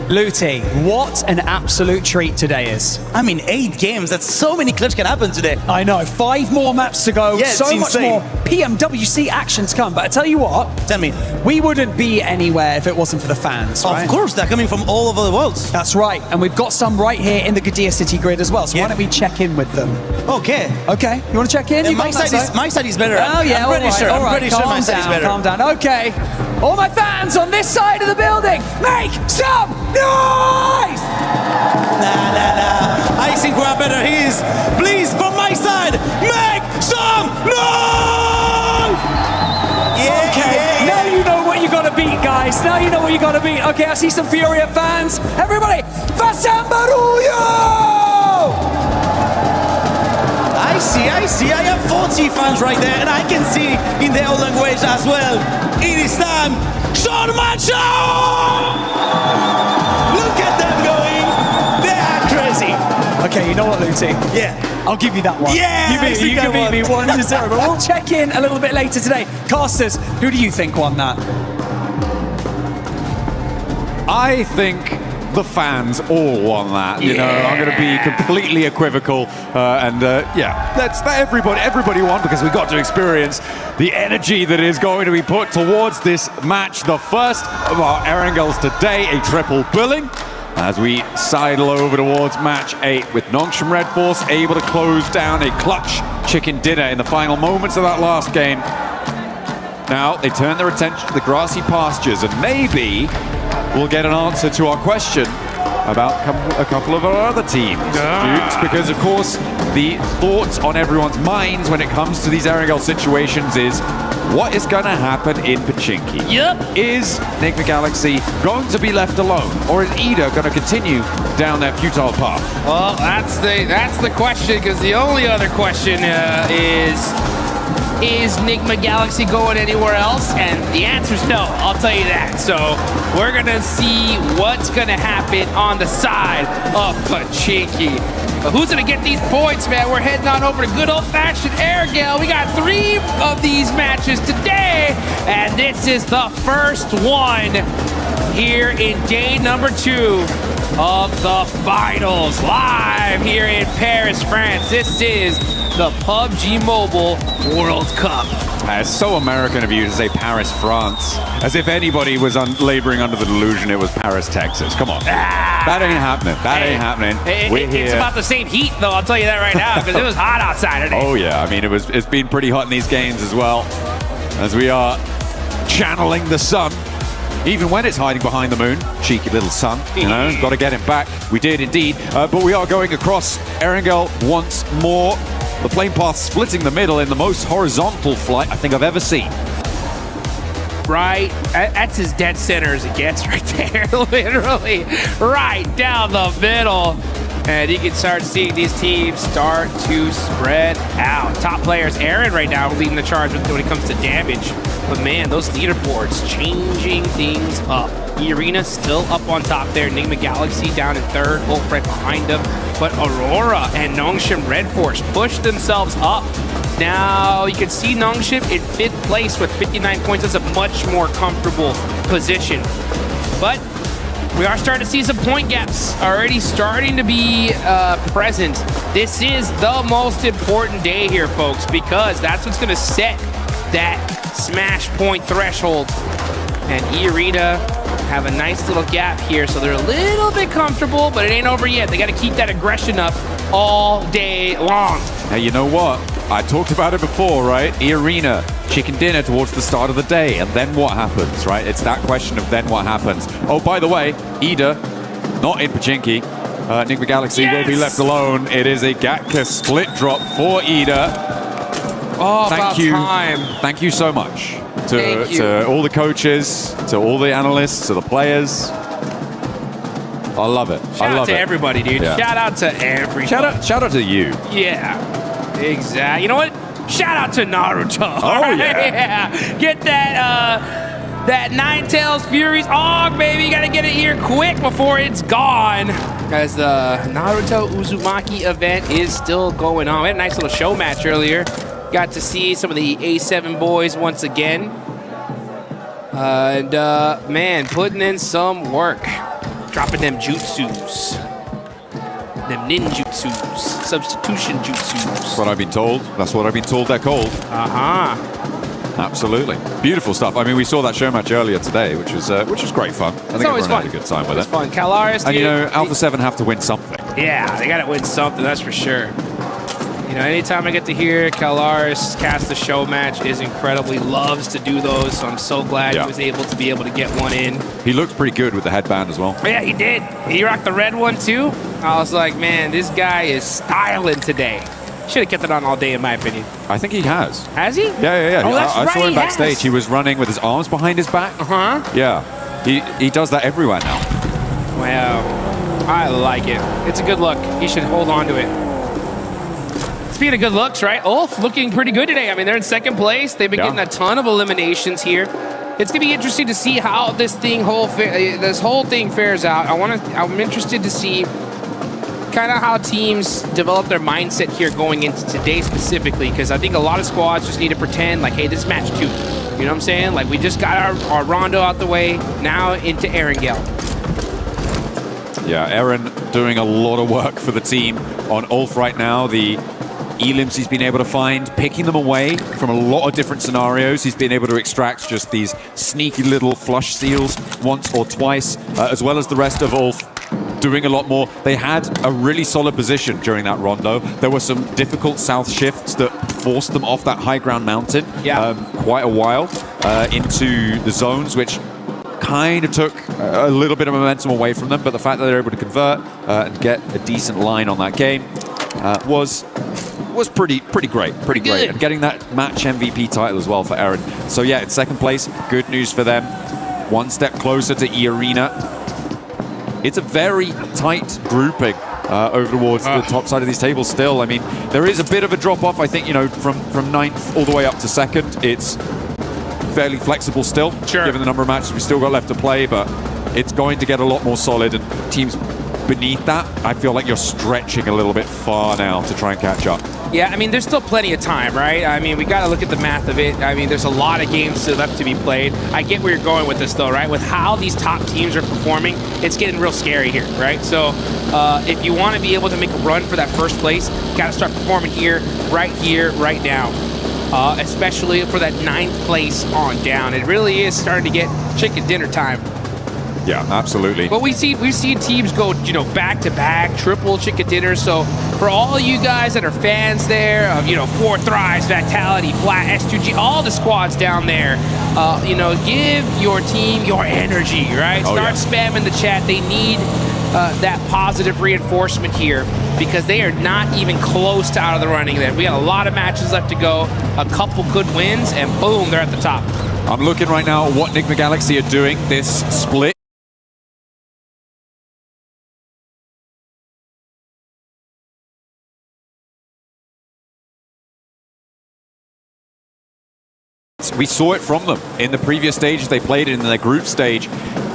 Luti, what an absolute treat today is. I mean, 8 games, that's so many clips can happen today. I know, 5 more maps to go, yeah, so much more PMWC action to come. But I tell you what, we wouldn't be anywhere if it wasn't for the fans, right? Of course, they're coming from all over the world. That's right, and we've got some right here in the Gadir City grid as well, so why don't we check in with them? Okay. Okay, you want to check in? My side is better. Oh yeah, I'm pretty sure. All right, I'm pretty sure my side is better. Calm down, okay. All my fans on this side of the building, make some noise! Nah. I think we're better. Please, from my side, make some noise! Yeah, okay, now you know what you gotta beat, guys. Now you know what you gotta beat. Okay, I see some Furia fans. Everybody, Vasambaruyo! I see. I have 40 fans right there, and I can see in their own language as well. It is time. Sean Macho! Look at them going. They are crazy. Okay, you know what, Luti? Yeah. I'll give you that one. Yeah, you can beat me 1-0, but we'll check in a little bit later today. Casters, who do you think won that? I think the fans all won that. You know, I'm going to be completely equivocal, yeah, that's everybody won, because we got to experience the energy that is going to be put towards this match, the first of our Erangels today, a triple billing, as we sidle over towards match 8 with Nongshim Red Force able to close down a clutch chicken dinner in the final moments of that last game. Now they turn their attention to the grassy pastures, and maybe we'll get an answer to our question about a couple of our other teams, Dukes, because of course the thoughts on everyone's minds when it comes to these Erangel situations is what is going to happen in Pachinki? Yep. Is Enigma Galaxy going to be left alone, or is Ida going to continue down their futile path? Well, that's the question, because the only other question is Enigma Galaxy going anywhere else? And the answer's no, I'll tell you that. So we're gonna see what's gonna happen on the side of Pachinki. But who's gonna get these points, man? We're heading on over to good old-fashioned Erangel. We got 3 of these matches today, and this is the first one here in day number 2 of the finals, live here in Paris, France. This is the PUBG Mobile World Cup. It's so American of you to say Paris, France, as if anybody was laboring under the delusion it was Paris, Texas. Come on. That ain't happening. That ain't happening. It's about the same heat, though, I'll tell you that right now, because it was hot outside today. Oh, yeah. I mean, it's been pretty hot in these games as well, as we are channeling the sun. Even when it's hiding behind the moon, cheeky little sun, you know, got to get him back. We did indeed, but we are going across Erangel once more. The plane path splitting the middle in the most horizontal flight I think I've ever seen. Right, that's as dead center as it gets right there, literally, right down the middle. And you can start seeing these teams start to spread out. Top players, Aaron right now leading the charge when it comes to damage. But man, those leaderboards changing things up. E-Arena still up on top there. Enigma Galaxy down in third, Wolf right behind them. But Aurora and Nongshim Red Force pushed themselves up. Now you can see Nongshim in 5th place with 59 points. That's a much more comfortable position. But we are starting to see some point gaps already starting to be present. This is the most important day here, folks, because that's what's going to set that smash point threshold. And E-Arena have a nice little gap here, so they're a little bit comfortable, but it ain't over yet. They got to keep that aggression up all day long. Hey, you know what? I talked about it before, right? E-Arena, chicken dinner towards the start of the day, and then what happens, right? It's that question of then what happens. Oh, by the way, Ida, not in Pachinki. Enigma Galaxy will be left alone. It is a Gatka split drop for Ida. Oh, Thank you. Thank you so much to all the coaches, to all the analysts, to the players. I love it. Shout I love out to it. everybody, dude. Yeah. Shout out to everybody. Shout out to you. Yeah, exactly. You know what? Shout out to Naruto. Oh, yeah. Yeah. Get that Ninetales Furies Og, baby. You gotta get it here quick before it's gone. As the Naruto Uzumaki event is still going on. We had a nice little show match earlier. Got to see some of the A7 boys once again. And man, putting in some work. Dropping them jutsus. Them ninjutsus. Substitution jutsus. That's what I've been told. That's what I've been told they're called. Absolutely. Beautiful stuff. I mean, we saw that show match earlier today, which was great fun. I think everyone had a good time with it. It's fun. Calaris, and you know, Alpha 7 have to win something. Yeah, they got to win something, that's for sure. You know, anytime I get to hear Calaris cast the show match is incredibly loves to do those, so I'm so glad he was able to get one in. He looked pretty good with the headband as well. Yeah, he did. He rocked the red one too. I was like, man, this guy is styling today. Should have kept it on all day, in my opinion. I think he has. Has he? Yeah. Oh, that's I right, saw him he backstage. has. He was running with his arms behind his back. Yeah. He does that everywhere now. Wow. I like it. It's a good look. He should hold on to it. Speaking of good looks, right? Ulf looking pretty good today. I mean, they're in 2nd place. They've been getting a ton of eliminations here. It's gonna be interesting to see how this whole thing fares out. I'm interested to see kind of how teams develop their mindset here going into today specifically, because I think a lot of squads just need to pretend like, hey, this is match 2. You know what I'm saying? Like, we just got our Rondo out the way, now into Erangel. Yeah, Aaron doing a lot of work for the team on Ulf right now. The elims he's been able to find, picking them away from a lot of different scenarios. He's been able to extract just these sneaky little flush steals once or twice, as well as the rest of Ulf doing a lot more. They had a really solid position during that rondo. There were some difficult south shifts that forced them off that high ground mountain quite a while into the zones, which kind of took a little bit of momentum away from them. But the fact that they're able to convert and get a decent line on that game was pretty great, pretty great. And getting that match MVP title as well for Aaron. So yeah, it's 2nd place. Good news for them. One step closer to E-Arena. It's a very tight grouping over towards the top side of these tables still. I mean, there is a bit of a drop-off, I think, you know, from 9th all the way up to 2nd. It's fairly flexible still, given the number of matches we still got left to play, but it's going to get a lot more solid, and teams beneath that, I feel like you're stretching a little bit far now to try and catch up. Yeah, I mean, there's still plenty of time, right? I mean, we got to look at the math of it. I mean, there's a lot of games still left to be played. I get where you're going with this, though, right? With how these top teams are performing, it's getting real scary here, right? So if you want to be able to make a run for that 1st place, you got to start performing here, right now. Especially for that 9th place on down. It really is starting to get chicken dinner time. Yeah, absolutely. But we've seen teams go, you know, back-to-back, triple chicken dinner. So for all you guys that are fans there of, you know, 4 Thrives, Vitality, Flat, S2G, all the squads down there, you know, give your team your energy, right? Start spamming the chat. They need that positive reinforcement here, because they are not even close to out of the running there. We got a lot of matches left to go, a couple good wins, and boom, they're at the top. I'm looking right now at what Enigma Galaxy are doing. This split We saw it from them in the previous stages they played in their group stage.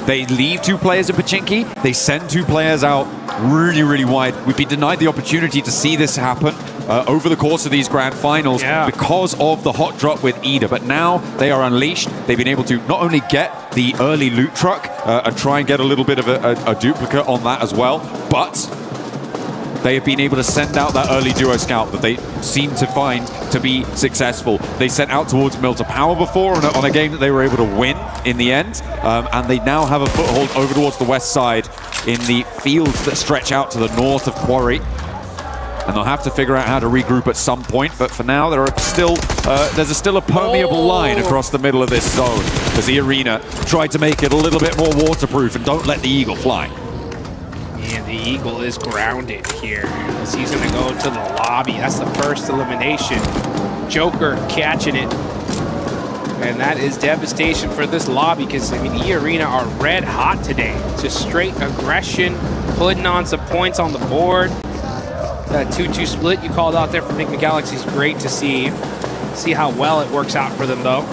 They leave 2 players in Pachinki, they send 2 players out really, really wide. We've been denied the opportunity to see this happen over the course of these grand finals because of the hot drop with Ida. But now they are unleashed. They've been able to not only get the early loot truck and try and get a little bit of a duplicate on that as well, but they have been able to send out that early duo scout that they seem to find to be successful. They sent out towards Milta Power before on a game that they were able to win in the end, and they now have a foothold over towards the west side in the fields that stretch out to the north of Quarry. And they'll have to figure out how to regroup at some point, but for now there are still there's still a permeable line across the middle of this zone as the arena tried to make it a little bit more waterproof and don't let the Eagle fly. And the Eagle is grounded here as he's going to go to the lobby. That's the first elimination. Joker catching it. And that is devastation for this lobby because, I mean, the Arena are red hot today. Just straight aggression, putting on some points on the board. That 2-2 split you called out there for Enigma Galaxy is great to see. See how well it works out for them, though.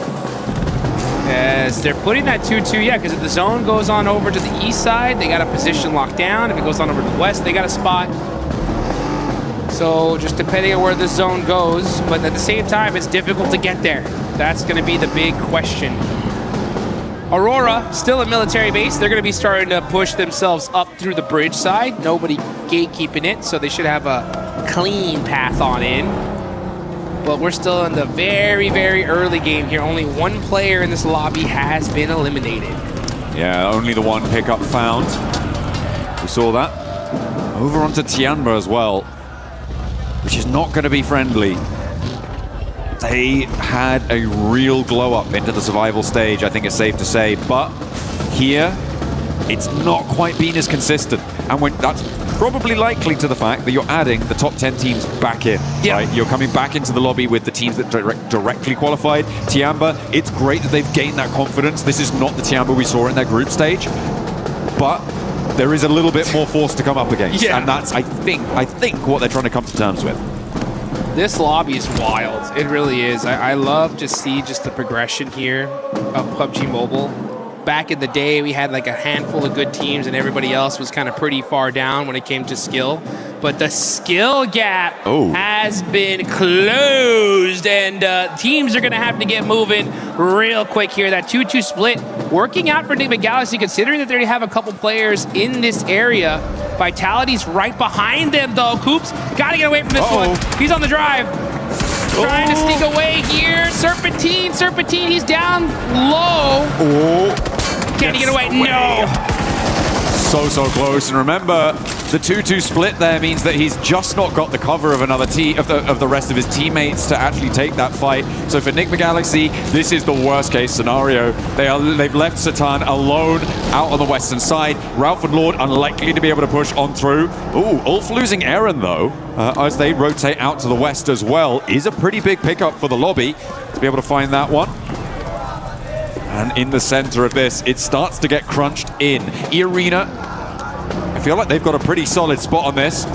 As they're putting that 2-2, yeah, because if the zone goes on over to the east side, they got a position locked down. If it goes on over to the west, they got a spot. So just depending on where the zone goes, but at the same time, it's difficult to get there. That's going to be the big question. Aurora, still a military base. They're going to be starting to push themselves up through the bridge side. Nobody gatekeeping it, so they should have a clean path on in. But we're still in the very, very early game here. Only 1 player in this lobby has been eliminated. Yeah, only the 1 pickup found. We saw that. Over onto Tianba as well, which is not going to be friendly. They had a real glow up into the survival stage, I think it's safe to say. But here, it's not quite been as consistent. And when that's probably likely to the fact that you're adding the top 10 teams back in. Right? You're coming back into the lobby with the teams that directly qualified. Tianba, it's great that they've gained that confidence. This is not the Tianba we saw in their group stage, but there is a little bit more force to come up against. And that's, I think what they're trying to come to terms with. This lobby is wild. It really is. I love to see just the progression here of PUBG Mobile. Back in the day, we had like a handful of good teams and everybody else was kind of pretty far down when it came to skill. But the skill gap has been closed, and teams are going to have to get moving real quick here. That 2-2 split working out for Enigma Galaxy, considering that they already have a couple players in this area. Vitality's right behind them, though. Coops got to get away from this one. He's on the drive. Trying to sneak away here. Serpentine, he's down low. Can he get away? No. So close. And remember, the 2-2 split there means that he's just not got the cover of another of the rest of his teammates to actually take that fight. So for Enigma Galaxy, this is the worst case scenario. They've left Satan alone out on the western side. Ralph and Lord unlikely to be able to push on through. Ulf losing Aaron though, as they rotate out to the west as well, is a pretty big pickup for the lobby to be able to find that one. And in the center of this, it starts to get crunched in. E-Arena, I feel like they've got a pretty solid spot on this.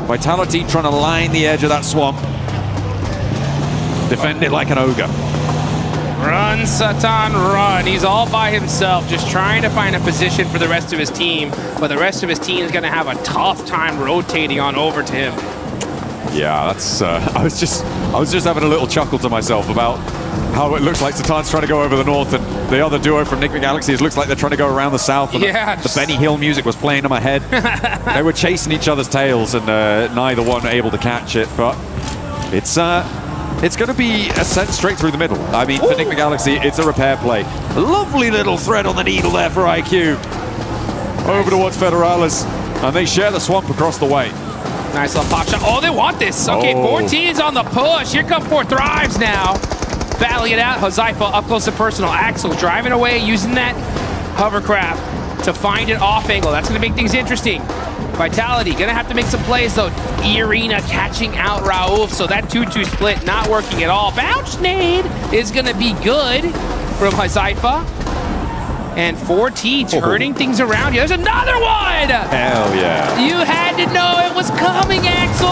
Vitality trying to line the edge of that swamp. Defend it like an ogre. Run, Satan, run. He's all by himself, just trying to find a position for the rest of his team. But the rest of his team is going to have a tough time rotating on over to him. Yeah, that's. I was just having a little chuckle to myself about how it looks like Satan's trying to go over the north, and the other duo from Enigma Galaxy, it looks like they're trying to go around the south. And the Benny Hill music was playing in my head. They were chasing each other's tails, and neither one able to catch it. But it's going to be a sent straight through the middle. I mean, for Enigma Galaxy, it's a repair play. A lovely little thread on the needle there for IQ. Over towards Federalis, and they share the swamp across the way. Nice little pop shot. Oh, they want this. Okay, 14's on the push. Here come 4 Thrives now. Battling it out. Huzaifa up close and personal. Axel driving away, using that hovercraft to find an off angle. That's going to make things interesting. Vitality going to have to make some plays, though. E-Arena catching out Raouf. So that 2-2 split not working at all. Bounce nade is going to be good from Huzaifa. And 4T turning things around here. There's another one! Hell yeah. You had to know it was coming, Axel,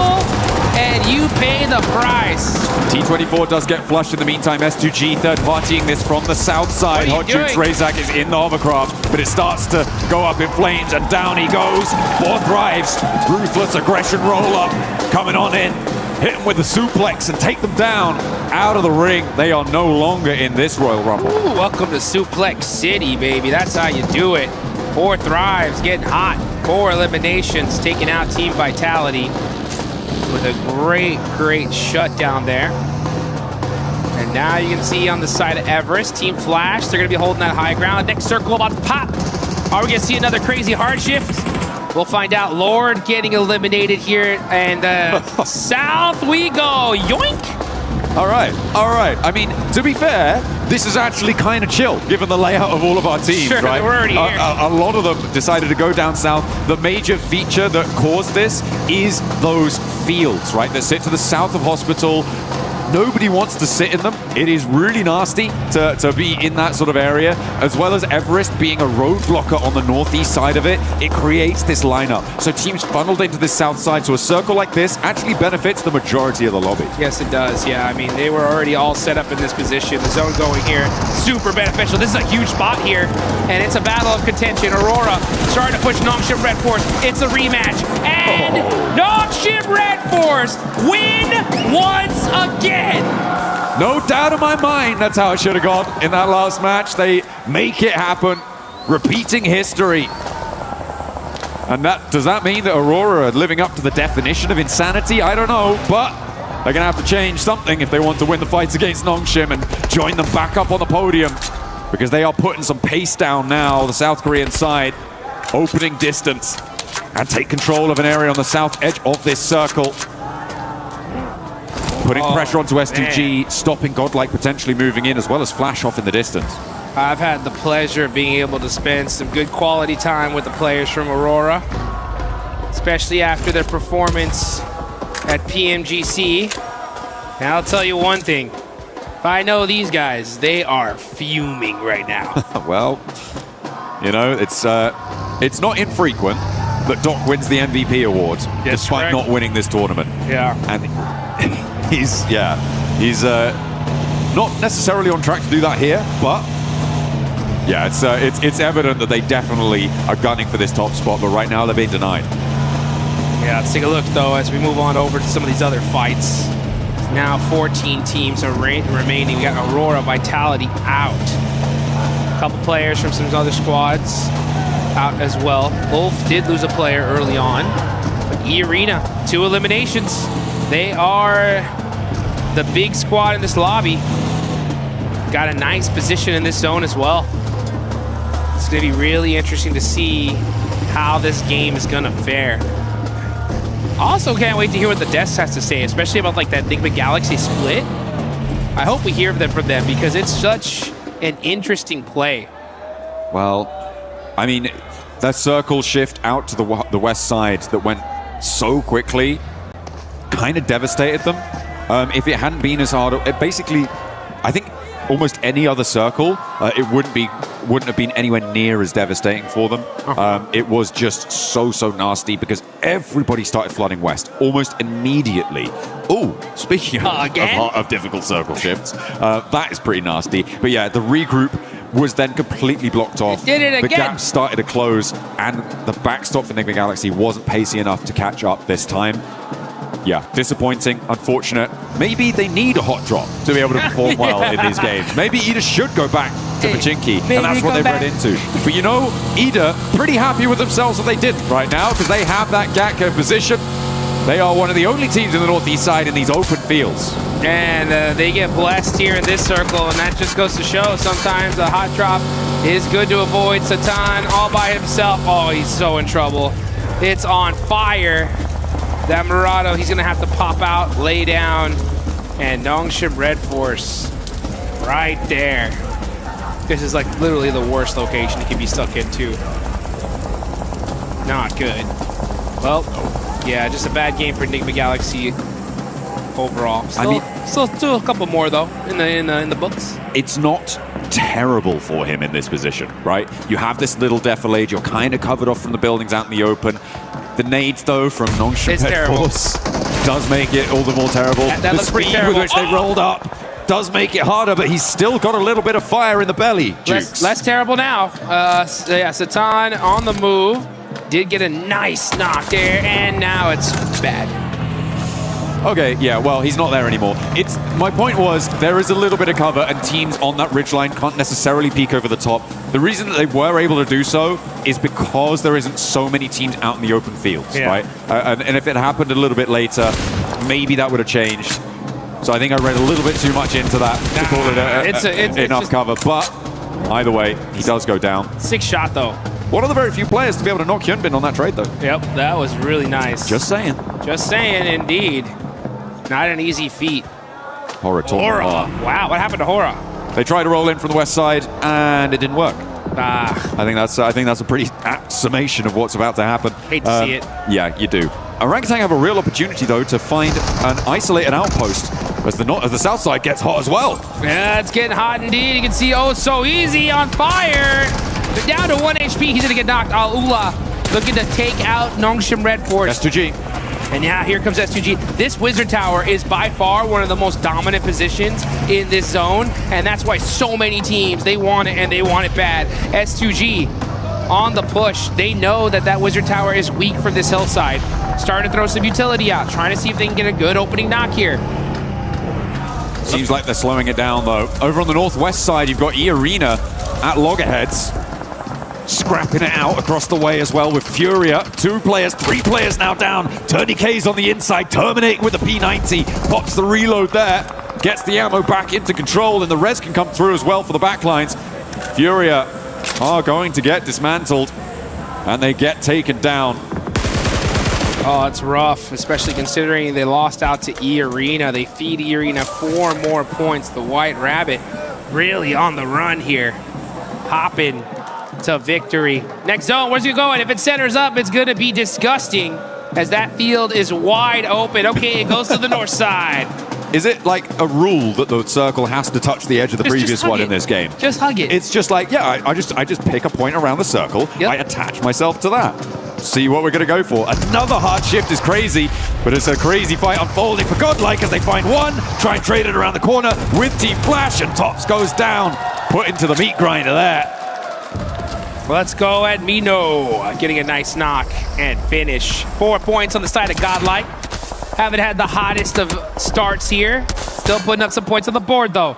and you pay the price. T24 does get flushed in the meantime. S2G third partying this from the south side. Hot Jukes Razak is in the hovercraft, but it starts to go up in flames, and down he goes. 4 Thrives, ruthless aggression roll up, coming on in. Hit them with the suplex and take them down out of the ring. They are no longer in this Royal Rumble. Ooh, welcome to Suplex City, baby. That's how you do it. 4 Thrives getting hot. 4 eliminations, taking out Team Vitality with a great shutdown there. And now you can see on the side of Everest, Team Flash, they're going to be holding that high ground. Next circle about to pop. Are we going to see another crazy hard shift? We'll find out. Lord getting eliminated here, and south we go. Yoink! All right. I mean, to be fair, this is actually kind of chill, given the layout of all of our teams, sure, right? We're already here. A lot of them decided to go down south. The major feature that caused this is those fields, right, that sit to the south of Hospital. Nobody wants to sit in them. It is really nasty to be in that sort of area, as well as Everest being a roadblocker on the northeast side of it. It creates this lineup. So teams funneled into this south side, so a circle like this actually benefits the majority of the lobby. Yes, it does. Yeah, I mean, they were already all set up in this position. The zone going here, super beneficial. This is a huge spot here, and it's a battle of contention. Aurora starting to push Nongshim Red Force. It's a rematch, and Nongshim Red Force win once again. No doubt in my mind that's how it should have gone in that last match. They make it happen, repeating history. And does that mean that Aurora are living up to the definition of insanity? I don't know, but they're going to have to change something if they want to win the fights against Nongshim and join them back up on the podium, because they are putting some pace down now, the South Korean side, opening distance and take control of an area on the south edge of this circle. Putting pressure onto S2G, stopping Godlike potentially moving in, as well as Flash off in the distance. I've had the pleasure of being able to spend some good quality time with the players from Aurora, especially after their performance at PMGC. And I'll tell you one thing, if I know these guys, they are fuming right now. Well, you know, it's not infrequent that Doc wins the MVP award, despite not winning this tournament. Yeah. And he's not necessarily on track to do that here, but yeah, it's evident that they definitely are gunning for this top spot, but right now they're being denied. Yeah, let's take a look though as we move on over to some of these other fights. Now 14 teams are remaining. We got Aurora, Vitality out. A couple players from some other squads out as well. Wolf did lose a player early on, but E-Arena, 2 eliminations. They are the big squad in this lobby. Got a nice position in this zone as well. It's going to be really interesting to see how this game is going to fare. Also, can't wait to hear what the Deaths has to say, especially about like that Enigma Galaxy split. I hope we hear from them because it's such an interesting play. Well, I mean, that circle shift out to the west side that went so quickly kind of devastated them. If it hadn't been as hard, it basically, I think almost any other circle, it wouldn't have been anywhere near as devastating for them. It was just so nasty because everybody started flooding west almost immediately. Oh, speaking of difficult circle shifts, that is pretty nasty. But yeah, the regroup was then completely blocked off. Did it again. The gap started to close, and the backstop for Enigma Galaxy wasn't pacey enough to catch up this time. Yeah, disappointing, unfortunate. Maybe they need a hot drop to be able to perform well in these games. Maybe Ida should go back to Pachinki, and that's what they've read into. But you know, Ida, pretty happy with themselves that they did right now, because they have that Gatko position. They are one of the only teams in the northeast side in these open fields. And they get blessed here in this circle, and that just goes to show sometimes a hot drop is good to avoid. Satan all by himself. Oh, he's so in trouble. It's on fire. That Murado, he's going to have to pop out, lay down, and Nongshim Red Force right there. This is like literally the worst location he can be stuck into. Not good. Well, yeah, just a bad game for Enigma Galaxy overall. Still a couple more though in the books. It's not terrible for him in this position, right? You have this little defilade, you're kind of covered off from the buildings out in the open. The nades, though, from Nongshim Force does make it all the more terrible. That the looks pretty speed terrible. with which they rolled up does make it harder, but he's still got a little bit of fire in the belly, Jukes. Less terrible now. Yeah, Satan on the move. Did get a nice knock there, and now it's bad. Okay, yeah, well, he's not there anymore. My point was, there is a little bit of cover, and teams on that ridgeline can't necessarily peek over the top. The reason that they were able to do so is because there isn't so many teams out in the open fields, right? And if it happened a little bit later, maybe that would have changed. So I think I read a little bit too much into that to call it enough cover. But either way, he does go down. 6 shot, though. One of the very few players to be able to knock Hyunbin on that trade, though. Yep, that was really nice. Just saying. Just saying, indeed. Not an easy feat. Hora. Wow, what happened to Hora? They tried to roll in from the west side, and it didn't work. I think that's a pretty apt summation of what's about to happen. Hate to see it. Yeah, you do. Orangutan have a real opportunity, though, to find an isolated outpost as the south side gets hot as well. Yeah, it's getting hot indeed. You can see So Easy on fire. They're down to 1 HP. He's going to get knocked. Al-Ula looking to take out Nongshim Red Force. S2G. And yeah, here comes S2G. This Wizard Tower is by far one of the most dominant positions in this zone, and that's why so many teams, they want it, and they want it bad. S2G on the push. They know that that Wizard Tower is weak from this hillside. Starting to throw some utility out, trying to see if they can get a good opening knock here. Seems like they're slowing it down, though. Over on the northwest side, you've got E-Arena at loggerheads, scrapping it out across the way as well with Furia. 2 players, 3 players now down. Tourniquet's on the inside, terminating with the P90. Pops the reload there, gets the ammo back into control, and the res can come through as well for the backlines. Furia are going to get dismantled, and they get taken down. Oh, it's rough, especially considering they lost out to E-Arena. They feed E-Arena 4 more points. The White Rabbit really on the run here, hopping to victory. Next zone, where's it going? If it centers up, it's going to be disgusting as that field is wide open. Okay, it goes to the north side. Is it like a rule that the circle has to touch the edge of the previous one in this game? Just hug it. It's just like, yeah, I just pick a point around the circle. Yep. I attach myself to that. See what we're going to go for. Another hard shift is crazy, but it's a crazy fight unfolding for Godlike as they find one, try and trade it around the corner with Team Flash, and Tops goes down, put into the meat grinder there. Let's go at Mino, getting a nice knock and finish. 4 points on the side of Godlike. Haven't had the hottest of starts here. Still putting up some points on the board, though.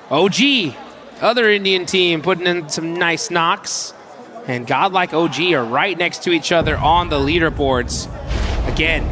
OG, other Indian team, putting in some nice knocks. And Godlike OG are right next to each other on the leaderboards. Again,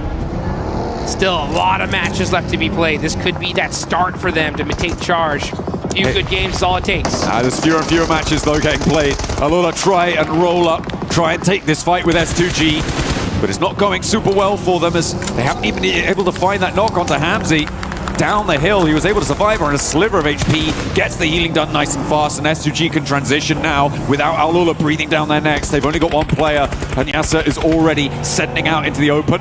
still a lot of matches left to be played. This could be that start for them to take charge. A few good games is all it takes. There's fewer and fewer matches, though, getting played. Alola try and roll up, try and take this fight with S2G. But it's not going super well for them as they haven't even been able to find that knock onto Hamzy. Down the hill, he was able to survive on a sliver of HP, gets the healing done nice and fast, and S2G can transition now without Al-Ula breathing down their necks. They've only got 1 player, and Yasa is already sending out into the open.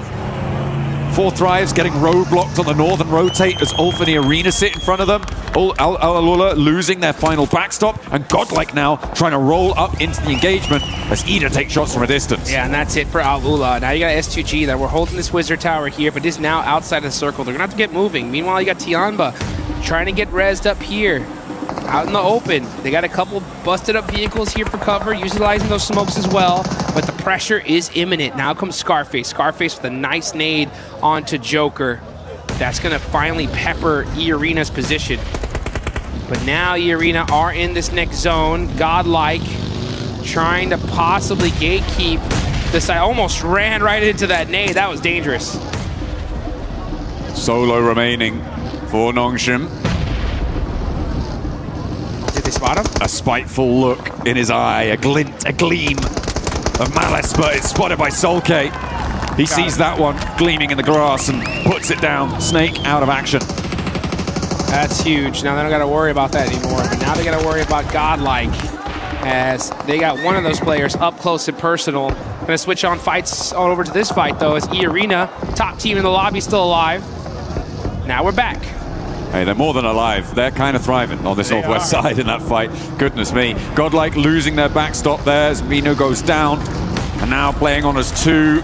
4 Thrives getting roadblocked on the northern rotate as Ulf and Arena sit in front of them. Al-Ula losing their final backstop, and Godlike now trying to roll up into the engagement as Ida takes shots from a distance. Yeah, and that's it for Al-Ula. Now you got S2G that we're holding this Wizard Tower here, but is now outside of the circle. They're gonna have to get moving. Meanwhile, you got Tianba trying to get rezzed up here. Out in the open. They got a couple busted up vehicles here for cover, utilizing those smokes as well, but the pressure is imminent. Now comes Scarface. Scarface with a nice nade onto Joker. That's gonna finally pepper E-Arena's position. But now E-Arena are in this next zone. Godlike trying to possibly gatekeep this. I almost ran right into that nade. That was dangerous. Solo remaining for Nongshim. Did they spot him? A spiteful look in his eye, a glint, a gleam of malice, but it's spotted by Solke. He sees that one gleaming in the grass and puts it down. Snake out of action. That's huge. Now they don't got to worry about that anymore. But now they got to worry about Godlike as they got one of those players up close and personal. Going to switch on fights all over to this fight, though, as E-Arena, top team in the lobby, still alive. Now we're back. Hey, they're more than alive. They're kind of thriving on this northwest side in that fight. Goodness me. Godlike losing their backstop there as Mino goes down. And now playing on as 2.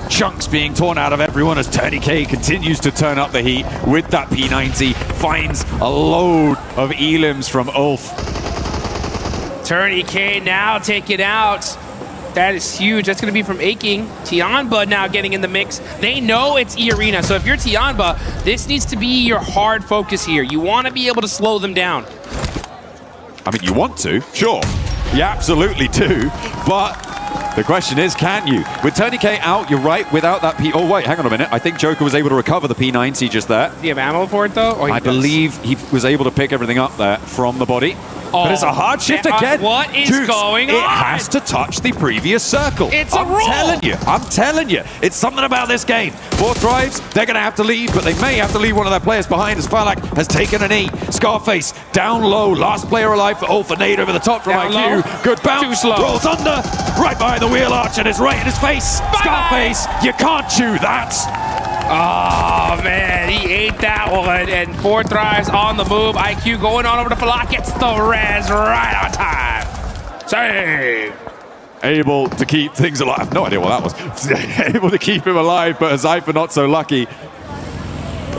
Chunks being torn out of everyone as TDK continues to turn up the heat with that P90. Finds a load of elims from Ulf. TDK now taken out. That is huge. That's going to be from Aching. Tianba now getting in the mix. They know it's E-Arena, so if you're Tianba, this needs to be your hard focus here. You want to be able to slow them down. I mean, you want to, sure. You absolutely do, but the question is, can you? With TDK out, you're right, without that P... Oh, wait, hang on a minute. I think Joker was able to recover the P90 just there. Do you have ammo for it, though? I believe he was able to pick everything up there from the body. Oh, but it's a hard shift again. What is Dukes, going on? It has to touch the previous circle. It's a rule. I'm telling you. It's something about this game. 4 Thrives, they're going to have to leave, but they may have to leave one of their players behind as Falak has taken an E. Scarface down low. Last player alive for Ulf. Nade over the top from Down IQ. low. Good bounce. Too slow. Rolls under. Right behind the wheel arch and it's right in his face. Bye. Scarface, you can't chew that. Oh, man, he ate that one. And 4 Thrives on the move. IQ going on over to Falak. Gets the res right on time. Save. Able to keep things alive. I have no idea what that was. Able to keep him alive, but Zypher not so lucky.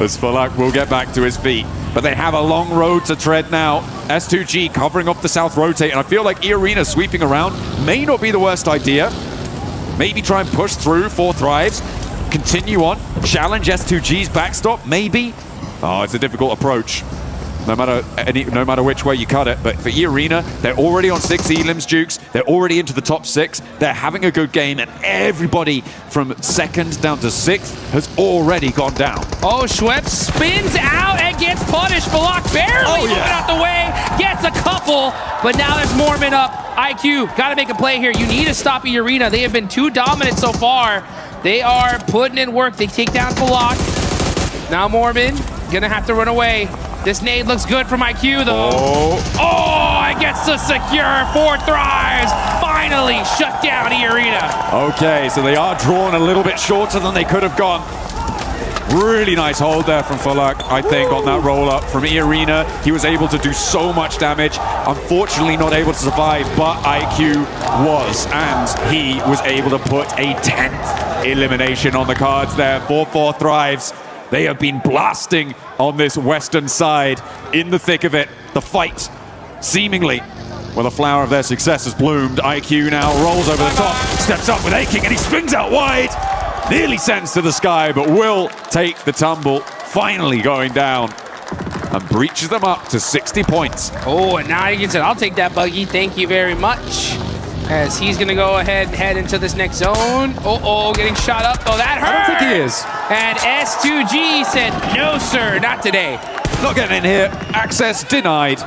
As Falak will get back to his feet. But they have a long road to tread now. S2G covering off the south rotate. And I feel like E-Arena sweeping around may not be the worst idea. Maybe try and push through 4 Thrives. Continue on. Challenge S2G's backstop, maybe. Oh, it's a difficult approach. No matter which way you cut it. But for E-Arena, they're already on 6 elims, Dukes. They're already into the top 6. They're having a good game, and everybody from 2nd down to 6th has already gone down. Oh, Schweppes spins out and gets punished. Falak barely moving out the way. Gets a couple, but now there's Mormon up. IQ, got to make a play here. You need to stop E-Arena. They have been too dominant so far. They are putting in work. They take down Falak. Now Mormon gonna have to run away. This nade looks good from IQ though. Oh, it gets to secure. 4 Thrives finally shut down E-Arena. Okay, so they are drawn a little bit shorter than they could have gone. Really nice hold there from Falak, I think, on that roll-up from E-Arena. He was able to do so much damage. Unfortunately, not able to survive, but IQ was, and he was able to put a 10th elimination on the cards there for 4 Thrives. They have been blasting on this western side in the thick of it. The fight, seemingly, where the flower of their success has bloomed. IQ now rolls over the top, steps up with Aching, and he springs out wide. Nearly sends to the sky, but will take the tumble, finally going down, and breaches them up to 60 points. Oh, and now he gets it. I'll take that buggy. Thank you very much. As he's going to go ahead and head into this next zone. Uh-oh, getting shot up. Oh, that hurt. I don't think he is. And S2G said, no, sir, not today. Not getting in here. Access denied.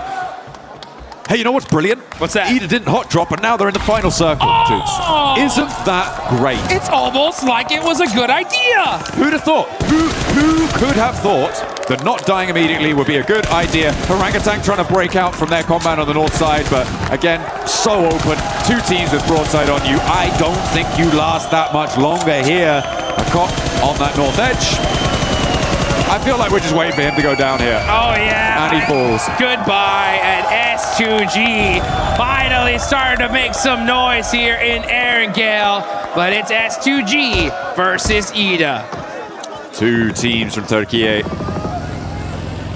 Hey, you know what's brilliant? What's that? Ida didn't hot drop, and now they're in the final circle. Oh! Isn't that great? It's almost like it was a good idea. Who'd have thought? Who could have thought that not dying immediately would be a good idea? Orangutan trying to break out from their compound on the north side, but again, so open. 2 teams with broadside on you. I don't think you last that much longer here. A cop on that north edge. I feel like we're just waiting for him to go down here. Oh, yeah. And he falls. Goodbye. And S2G finally starting to make some noise here in Erangel. But it's S2G versus Ida. 2 teams from Turkey.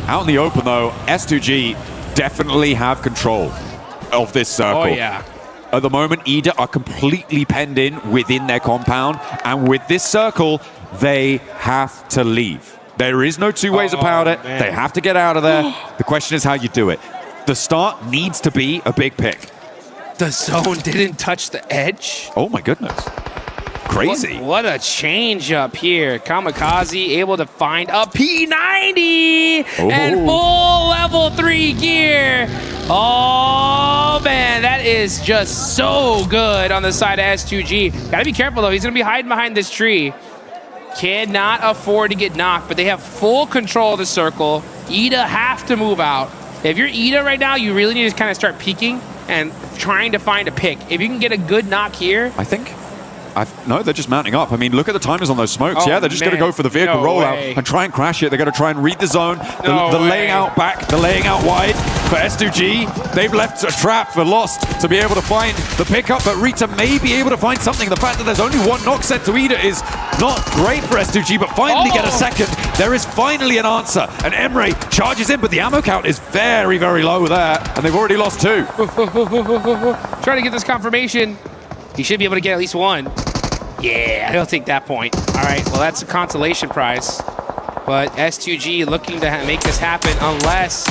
Out in the open, though, S2G definitely have control of this circle. Oh, yeah. At the moment, Ida are completely penned in within their compound. And with this circle, they have to leave. There is no 2 ways about it. Man. They have to get out of there. The question is how you do it. The start needs to be a big pick. The zone didn't touch the edge. Oh my goodness. Crazy. What a change up here. Kamikaze able to find a P90 and full level 3 gear. Oh man, that is just so good on the side of S2G. Gotta be careful though. He's gonna be hiding behind this tree. Cannot afford to get knocked, but they have full control of the circle. Ida have to move out. If you're Ida right now, you really need to kind of start peeking and trying to find a pick. If you can get a good knock here. I think No, they're just mounting up. I mean, look at the timers on those smokes. Oh, Yeah, they're just going to go for the vehicle rollout and try and crash it. They're going to try and read the zone. The laying out back, the laying out wide for S2G. They've left a trap for Lost to be able to find the pickup, but Rita may be able to find something. The fact that there's only one knock sent to Ida is not great for S2G, but finally get a second. There is finally an answer, and Emre charges in, but the ammo count is very, very low there, and they've already lost 2. Trying to get this confirmation. He should be able to get at least 1. Yeah, he'll take that point. All right, well, that's a consolation prize. But S2G looking to make this happen unless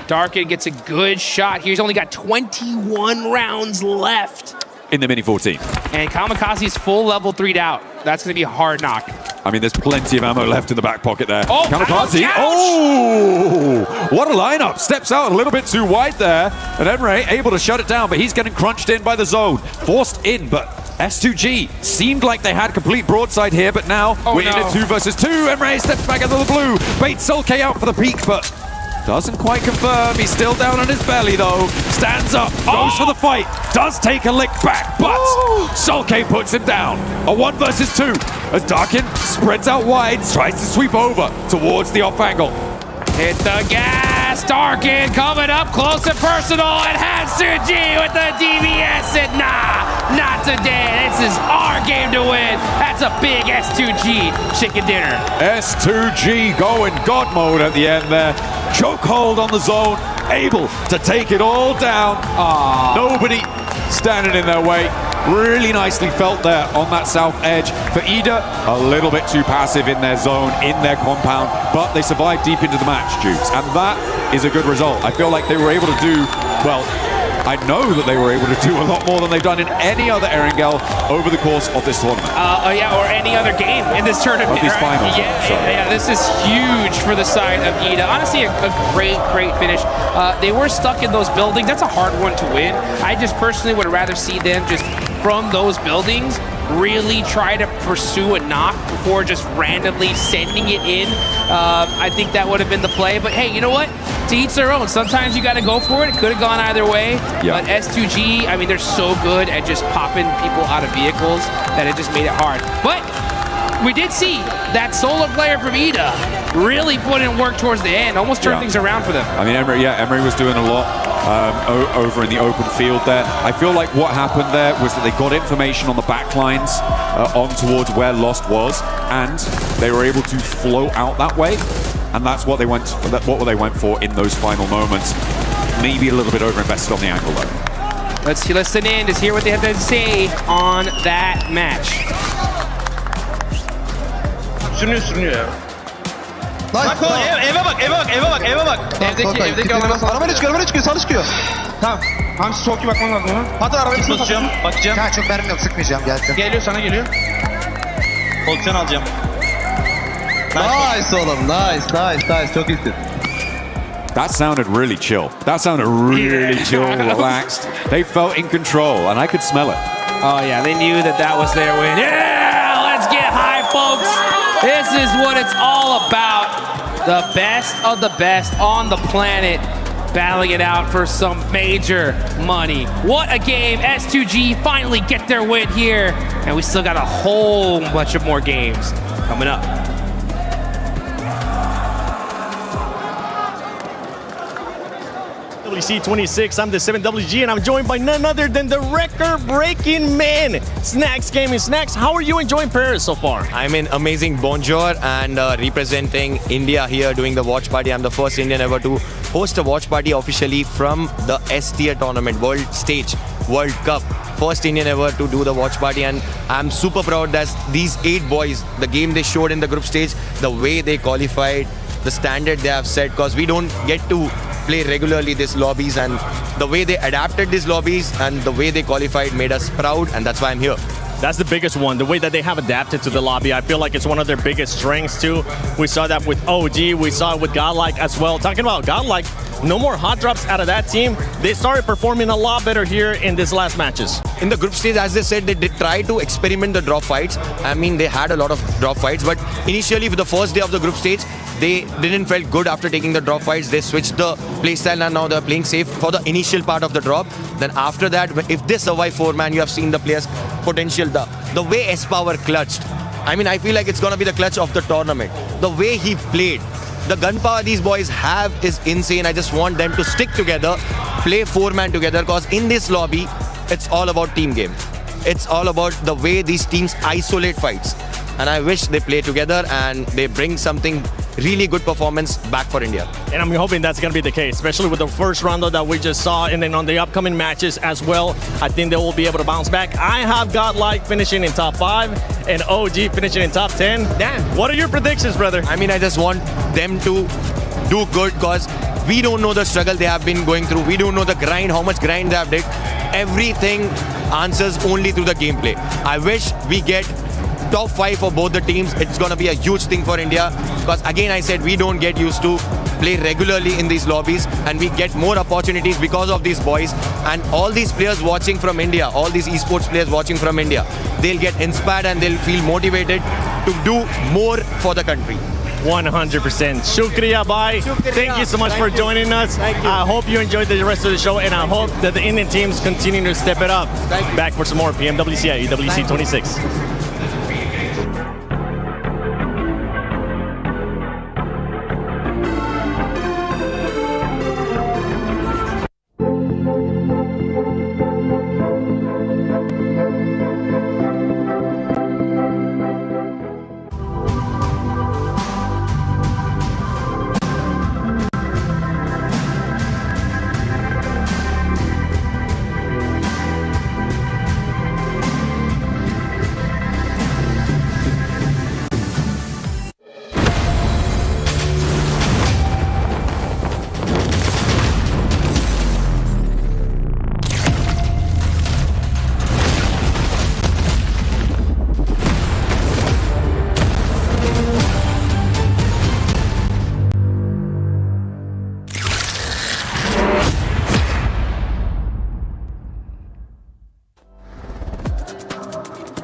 Darkin gets a good shot here. He's only got 21 rounds left. In the Mini 14. And Kamikaze's full level 3'd out. That's going to be a hard knock. I mean, there's plenty of ammo left in the back pocket there. Oh, Kamikaze. ouch, ouch. Oh, what a lineup. Steps out a little bit too wide there. And Emre able to shut it down, but he's getting crunched in by the zone. Forced in, but S2G seemed like they had complete broadside here, but now we're in a 2 versus 2. Emre steps back into the blue. Baits Sulke out for the peak, but doesn't quite confirm. He's still down on his belly, though. Stands up, goes for the fight. Does take a lick back, but Sulke puts him down. A 1 versus 2 as Darkin spreads out wide, tries to sweep over towards the off angle. Hit the gas. Darkin coming up close and personal, and Hatsuji with the DVS. And nah, not today. This is our game to win. That's a big S2G chicken dinner. S2G going God mode at the end there. Chokehold on the zone, able to take it all down. Nobody standing in their way. Really nicely felt there on that south edge. For Ida, a little bit too passive in their zone, in their compound, but they survived deep into the match, Dukes, and that is a good result. I feel like they were able to do, well, I know that they were able to do a lot more than they've done in any other Erangel over the course of this tournament. Yeah, or any other game in this tournament. Of these finals. Yeah, this is huge for the side of Ida. Honestly, a great finish. They were stuck in those buildings. That's a hard one to win. I just personally would rather see them just from those buildings really try to pursue a knock before just randomly sending it in. I think that would have been the play, but hey, you know what? To each their own. Sometimes you got to go for it. It could have gone either way. Yeah. But S2G, I mean, they're so good at just popping people out of vehicles that it just made it hard. But we did see that solo player from Ida really put in work towards the end, almost turned things around for them. I mean, Emre was doing a lot over in the open field there. I feel like what happened there was that they got information on the backlines on towards where Lost was, and they were able to flow out that way. And that's what they went for in those final moments. Maybe a little bit overinvested on the angle though. Let's listen in to hear what they have to say on that match. Sürünüyor ya. Eve bak. Evdeki arabayla çıkıyor, sağda çıkıyor. Tamam. Hamsi çok iyi bakman lazım ona. Hadi arabayı tutacağım. Bakacağım. Ha, çok mermim yok, sıkmayacağım, gelsin. Geliyor, sana geliyor. Pozisyon alacağım. Nice oğlum, nice. Çok iyisin. That sounded really chill. That sounded really chill, relaxed. They felt in control, and I could smell it. Oh yeah, they knew that was their win. Yeah, let's get high, folks. This is what it's all about. The best of the best on the planet, battling it out for some major money. What a game. S2G finally get their win here, and we still got a whole bunch of more games coming up. WC26, I'm the 7WG, and I'm joined by none other than the record-breaking man, Snacks Gaming. Snacks, how are you enjoying Paris so far? I'm in amazing bonjour and representing India here doing the watch party. I'm the first Indian ever to host a watch party officially from the S tier tournament, World Stage, World Cup. First Indian ever to do the watch party, and I'm super proud that these 8 boys, the game they showed in the group stage, the way they qualified, the standard they have set, because we don't get to play regularly these lobbies, and the way they adapted these lobbies and the way they qualified made us proud, and that's why I'm here. That's the biggest one, the way that they have adapted to the lobby. I feel like it's one of their biggest strengths too. We saw that with OG, we saw it with Godlike as well. Talking about Godlike, no more hot drops out of that team. They started performing a lot better here in these last matches. In the group stage, as they said, they did try to experiment the drop fights. I mean, they had a lot of drop fights, but initially for the first day of the group stage, they didn't felt good after taking the drop fights. They switched the playstyle and now they're playing safe for the initial part of the drop. Then after that, if they survive 4-man, you have seen the players' potential. The way S-Power clutched. I mean, I feel like it's going to be the clutch of the tournament. The way he played. The gunpower these boys have is insane. I just want them to stick together, play 4-man together, because in this lobby, it's all about team game. It's all about the way these teams isolate fights. And I wish they play together and they bring something really good performance back for India. And I'm hoping that's going to be the case, especially with the first round that we just saw, and then on the upcoming matches as well. I think they will be able to bounce back. I have got like finishing in top 5 and OG finishing in top 10. Damn. What are your predictions, brother? I mean, I just want them to do good, because we don't know the struggle they have been going through. We don't know the grind, how much grind they have did. Everything answers only through the gameplay. I wish we get top 5 for both the teams. It's going to be a huge thing for India, because again, I said we don't get used to play regularly in these lobbies, and we get more opportunities because of these boys. And all these players watching from India, all these esports players watching from India, they'll get inspired and they'll feel motivated to do more for the country. 100%. Shukriya, bye. Thank you so much for joining us. I hope you enjoyed the rest of the show, and I hope that the Indian teams continue to step it up. Back for some more PMWC at EWC 26.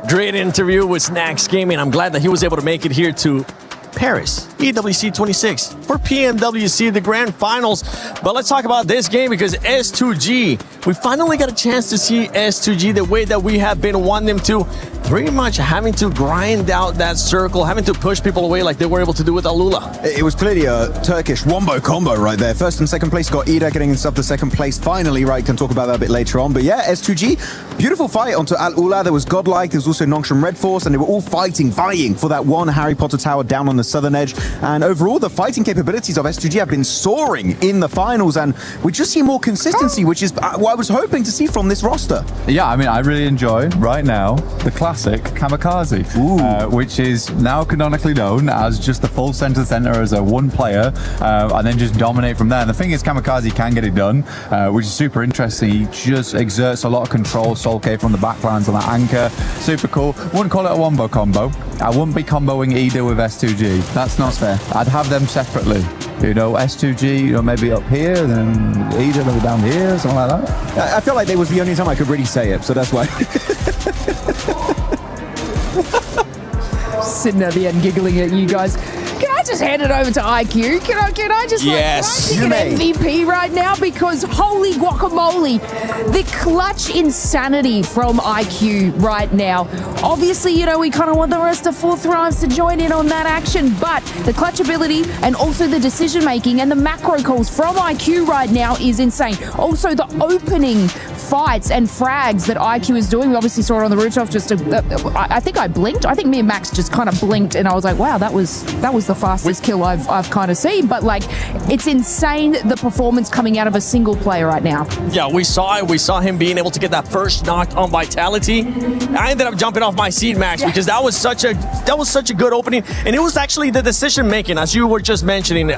Great interview with Snacks Gaming. I'm glad that he was able to make it here to Paris, EWC 26 for PMWC, the grand finals. But let's talk about this game, because S2G, we finally got a chance to see S2G the way that we have been wanting them to, pretty much having to grind out that circle, having to push people away like they were able to do with Alula. It was clearly a Turkish wombo combo right there. First and second place got Ida getting himself to second place finally, right? Can talk about that a bit later on. But yeah, S2G, beautiful fight onto Al-Ula. There was Godlike, there was also Nongshim Red Force, and they were all vying for that one Harry Potter tower down on the southern edge. And overall, the fighting capabilities of S2G have been soaring in the finals, and we just see more consistency, which is what I was hoping to see from this roster. Yeah, I mean, I really enjoy right now the classic Kamikaze, which is now canonically known as just the full center as a one player, and then just dominate from there. And the thing is, Kamikaze can get it done, which is super interesting. He just exerts a lot of control. Soul K from the backlines on that anchor, super cool. Wouldn't call it a wombo combo. I wouldn't be comboing Ida with S2G. That's not fair. I'd have them separately. You know, S2G, you know, maybe up here, then Ida maybe down here, something like that. I felt like that was the only time I could really say it, so that's why. Sitting at the end giggling at you guys. Can I just hand it over to IQ? Can I just yes, like an MVP right now? Because holy guacamole, the clutch insanity from IQ right now. Obviously, you know, we kind of want the rest of Fourth Thrives to join in on that action, but the clutch ability and also the decision making and the macro calls from IQ right now is insane. Also, the opening fights and frags that IQ is doing. We obviously saw it on the rooftop. I think I blinked. I think me and Max just kind of blinked, and I was like, wow, that was the fastest kill I've kind of seen. But like, it's insane the performance coming out of a single player right now. Yeah, we saw it. We saw him being able to get that first knock on Vitality. I ended up jumping off my seat, Max, because that was such a good opening, and it was actually the decision making, as you were just mentioning,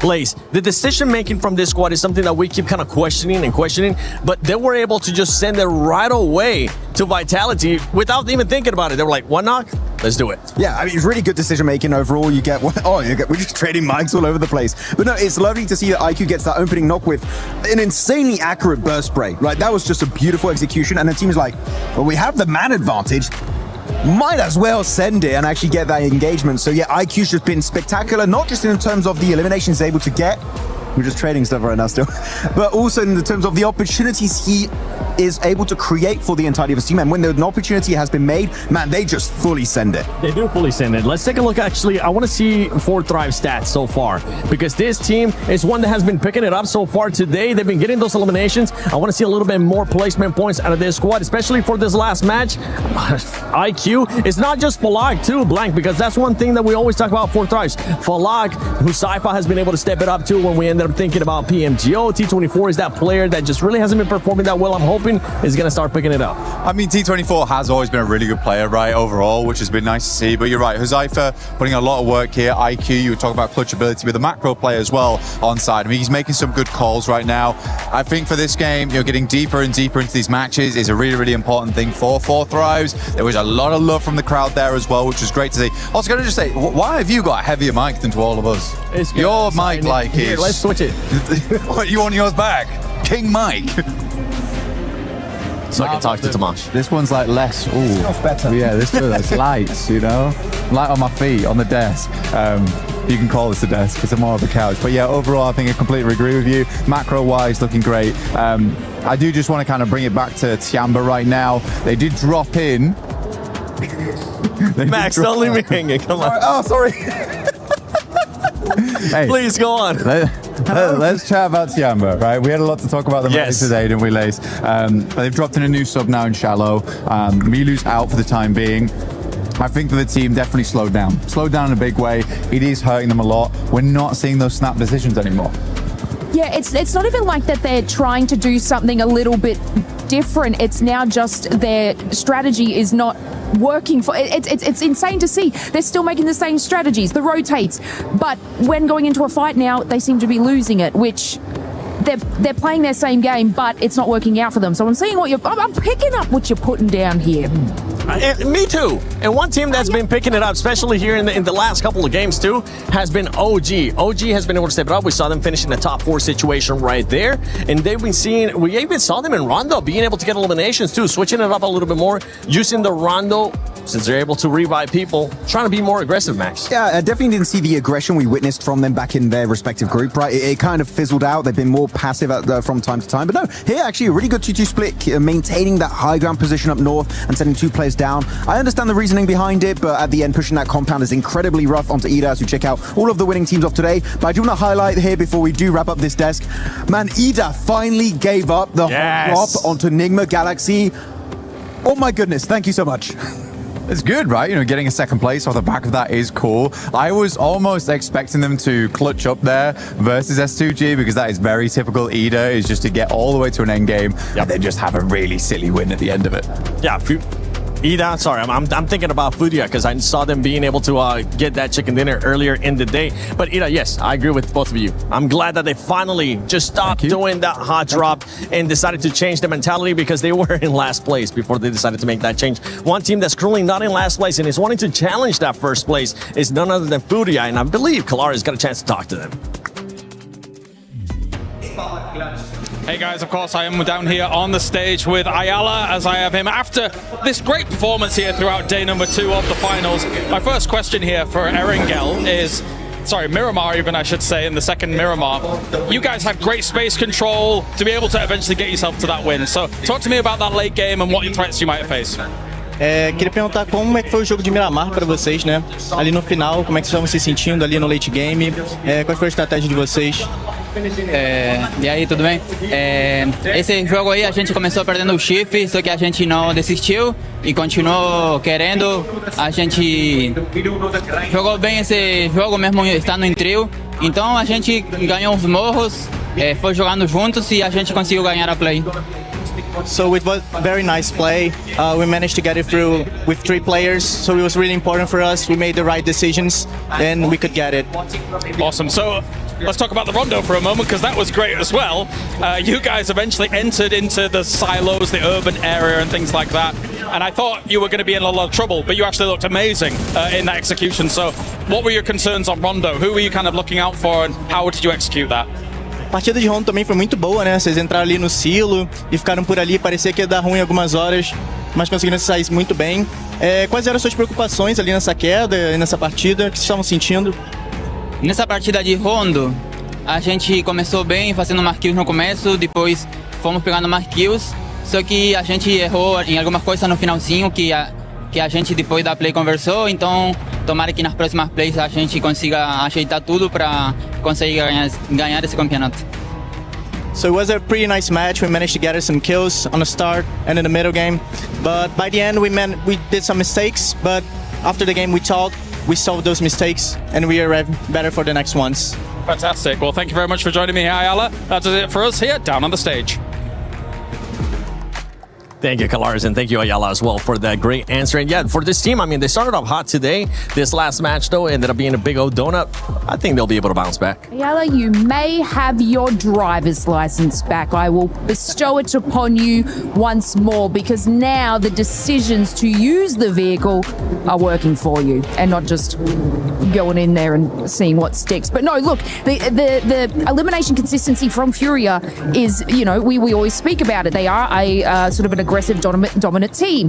Lace. The decision making from this squad is something that we keep kind of questioning, but they were able to just send it right away to Vitality without even thinking about it. They were like, one knock, let's do it. Yeah, I mean, it's really good decision making overall. We're just trading mics all over the place. But no, it's lovely to see that IQ gets that opening knock with an insanely accurate burst spray. Right, that was just a beautiful execution. And the team is like, well, we have the man advantage. might as well send it and actually get that engagement. So yeah, IQ's just been spectacular, not just in terms of the eliminations he's able to get. We're just trading stuff right now still. But also in the terms of the opportunities he is able to create for the entirety of his team. And when an opportunity has been made, man, they just fully send it. They do fully send it. Let's take a look, actually. I want to see 4Thrive stats so far, because this team is one that has been picking it up so far today. They've been getting those eliminations. I want to see a little bit more placement points out of this squad, especially for this last match. IQ is not just Pubg too, Blank, because that's one thing that we always talk about 4Thrives. Pubg, who Sypha has been able to step it up to when we ended up thinking about PMGO. T24 is that player that just really hasn't been performing that well. I'm hoping is going to start picking it up. I mean, T24 has always been a really good player, right, overall, which has been nice to see. But you're right, Huzaifa putting a lot of work here. IQ, you were talking about clutch ability with the macro play as well on side. I mean, he's making some good calls right now. I think for this game, getting deeper and deeper into these matches is a really, really important thing for 4Thrives. There was a lot of love from the crowd there as well, which was great to see. Also, going to just say, why have you got a heavier mic than to all of us? Your mic, like, here, let's switch it. What, you want yours back? King Mike. So I can talk to Tomasz. This one's like less. Ooh, it's better. Yeah, this feels lights, light on my feet, on the desk. You can call this a desk, it's more of a couch. But yeah, overall, I think I completely agree with you. Macro-wise, looking great. I do just want to kind of bring it back to Tiamba right now. They did drop in. Max, don't leave me hanging. Come on. Oh, sorry. Hey, please go on. Let's chat about Tiamba, right? We had a lot to talk about them today, didn't we, Lace? They've dropped in a new sub now in Shallow. Milu's out for the time being. I think that the team definitely slowed down in a big way. It is hurting them a lot. We're not seeing those snap decisions anymore. Yeah, it's not even like that they're trying to do something a little bit different. It's now just their strategy is not working for it's insane to see. They're still making the same strategies, the rotates, but when going into a fight now, they seem to be losing it, which they're playing their same game, but it's not working out for them. So I'm seeing I'm picking up what you're putting down here. Me too. And one team that's been picking it up, especially here in the last couple of games too, has been OG. OG has been able to step it up. We saw them finish in the top 4 situation right there. And they've been seeing, we even saw them in Rondo being able to get eliminations too, switching it up a little bit more, using the Rondo, since they're able to revive people, trying to be more aggressive, Max. Yeah, I definitely didn't see the aggression we witnessed from them back in their respective group, right? It kind of fizzled out. They've been more passive from time to time. But no, here actually a really good 2-2 split, maintaining that high ground position up north and sending 2 players down. I understand the reasoning behind it, but at the end, pushing that compound is incredibly rough onto Ida as we check out all of the winning teams of today. But I do want to highlight here before we do wrap up this desk, man, Ida finally gave up the drop onto Nigma Galaxy. Oh my goodness, thank you so much. It's good, right? Getting a second place off the back of that is cool. I was almost expecting them to clutch up there versus S2G, because that is very typical Ida, is just to get all the way to an end game and then just have a really silly win at the end of it. Yeah, Ida, sorry, I'm thinking about Fudia, because I saw them being able to get that chicken dinner earlier in the day. But Ida, yes, I agree with both of you. I'm glad that they finally just stopped doing that hot drop and decided to change the mentality, because they were in last place before they decided to make that change. One team that's currently not in last place and is wanting to challenge that first place is none other than Fudia, and I believe Kalara's got a chance to talk to them. Hey guys, of course I am down here on the stage with Ayala, as I have him after this great performance here throughout day number 2 of the finals. My first question here for Erangel is, sorry, Miramar even I should say, in the second Miramar. You guys had great space control to be able to eventually get yourself to that win. So talk to me about that late game and what threats you might face. Queria perguntar como é que foi o jogo de Miramar para vocês, né? Ali no final, como é que vocês estavam se sentindo ali no late game? Qual foi a estratégia de vocês? E aí, tudo bem? Esse jogo aí a gente começou perdendo o shift, só que a gente não desistiu e continuou querendo. A gente jogou bem esse jogo mesmo estando em trio. Então a gente ganhou os morros, foi jogando juntos e a gente conseguiu ganhar a play. So it was very nice play. We managed to get it through with 3 players, so it was really important for us. We made the right decisions and we could get it. Awesome. So let's talk about the Rondo for a moment, because that was great as well. You guys eventually entered into the silos, the urban area and things like that. And I thought you were going to be in a lot of trouble, but you actually looked amazing in that execution. So what were your concerns on Rondo? Who were you kind of looking out for and how did you execute that? A partida de Rondo também foi muito boa, né? Vocês entraram ali no silo e ficaram por ali, parecia que ia dar ruim algumas horas. mas conseguiram sair muito bem. Quais eram as suas preocupações ali nessa queda e nessa partida? O que vocês estavam sentindo? Nessa partida de rondo, a gente começou bem, fazendo mais kills no começo, depois fomos pegando mais kills, só que a gente errou em algumas coisas no finalzinho que a gente depois da play conversou, então tomara que nas próximas plays a gente consiga ajeitar tudo para conseguir ganhar esse campeonato. So it was a pretty nice match. We managed to gather some kills on the start and in the middle game, but by the end we did some mistakes, but after the game we talked, we solved those mistakes, and we are better for the next ones. Fantastic. Well, thank you very much for joining me here, Ayala. That is it for us here down on the stage. Thank you, Kalaris, and thank you, Ayala, as well, for that great answer. And yeah, for this team, I mean, they started off hot today. This last match, though, ended up being a big old donut. I think they'll be able to bounce back. Ayala, you may have your driver's license back. I will bestow it upon you once more, because now the decisions to use the vehicle are working for you and not just going in there and seeing what sticks. But no, look, the elimination consistency from Furia is, you know, we always speak about it. They are a sort of an aggressive dominant team.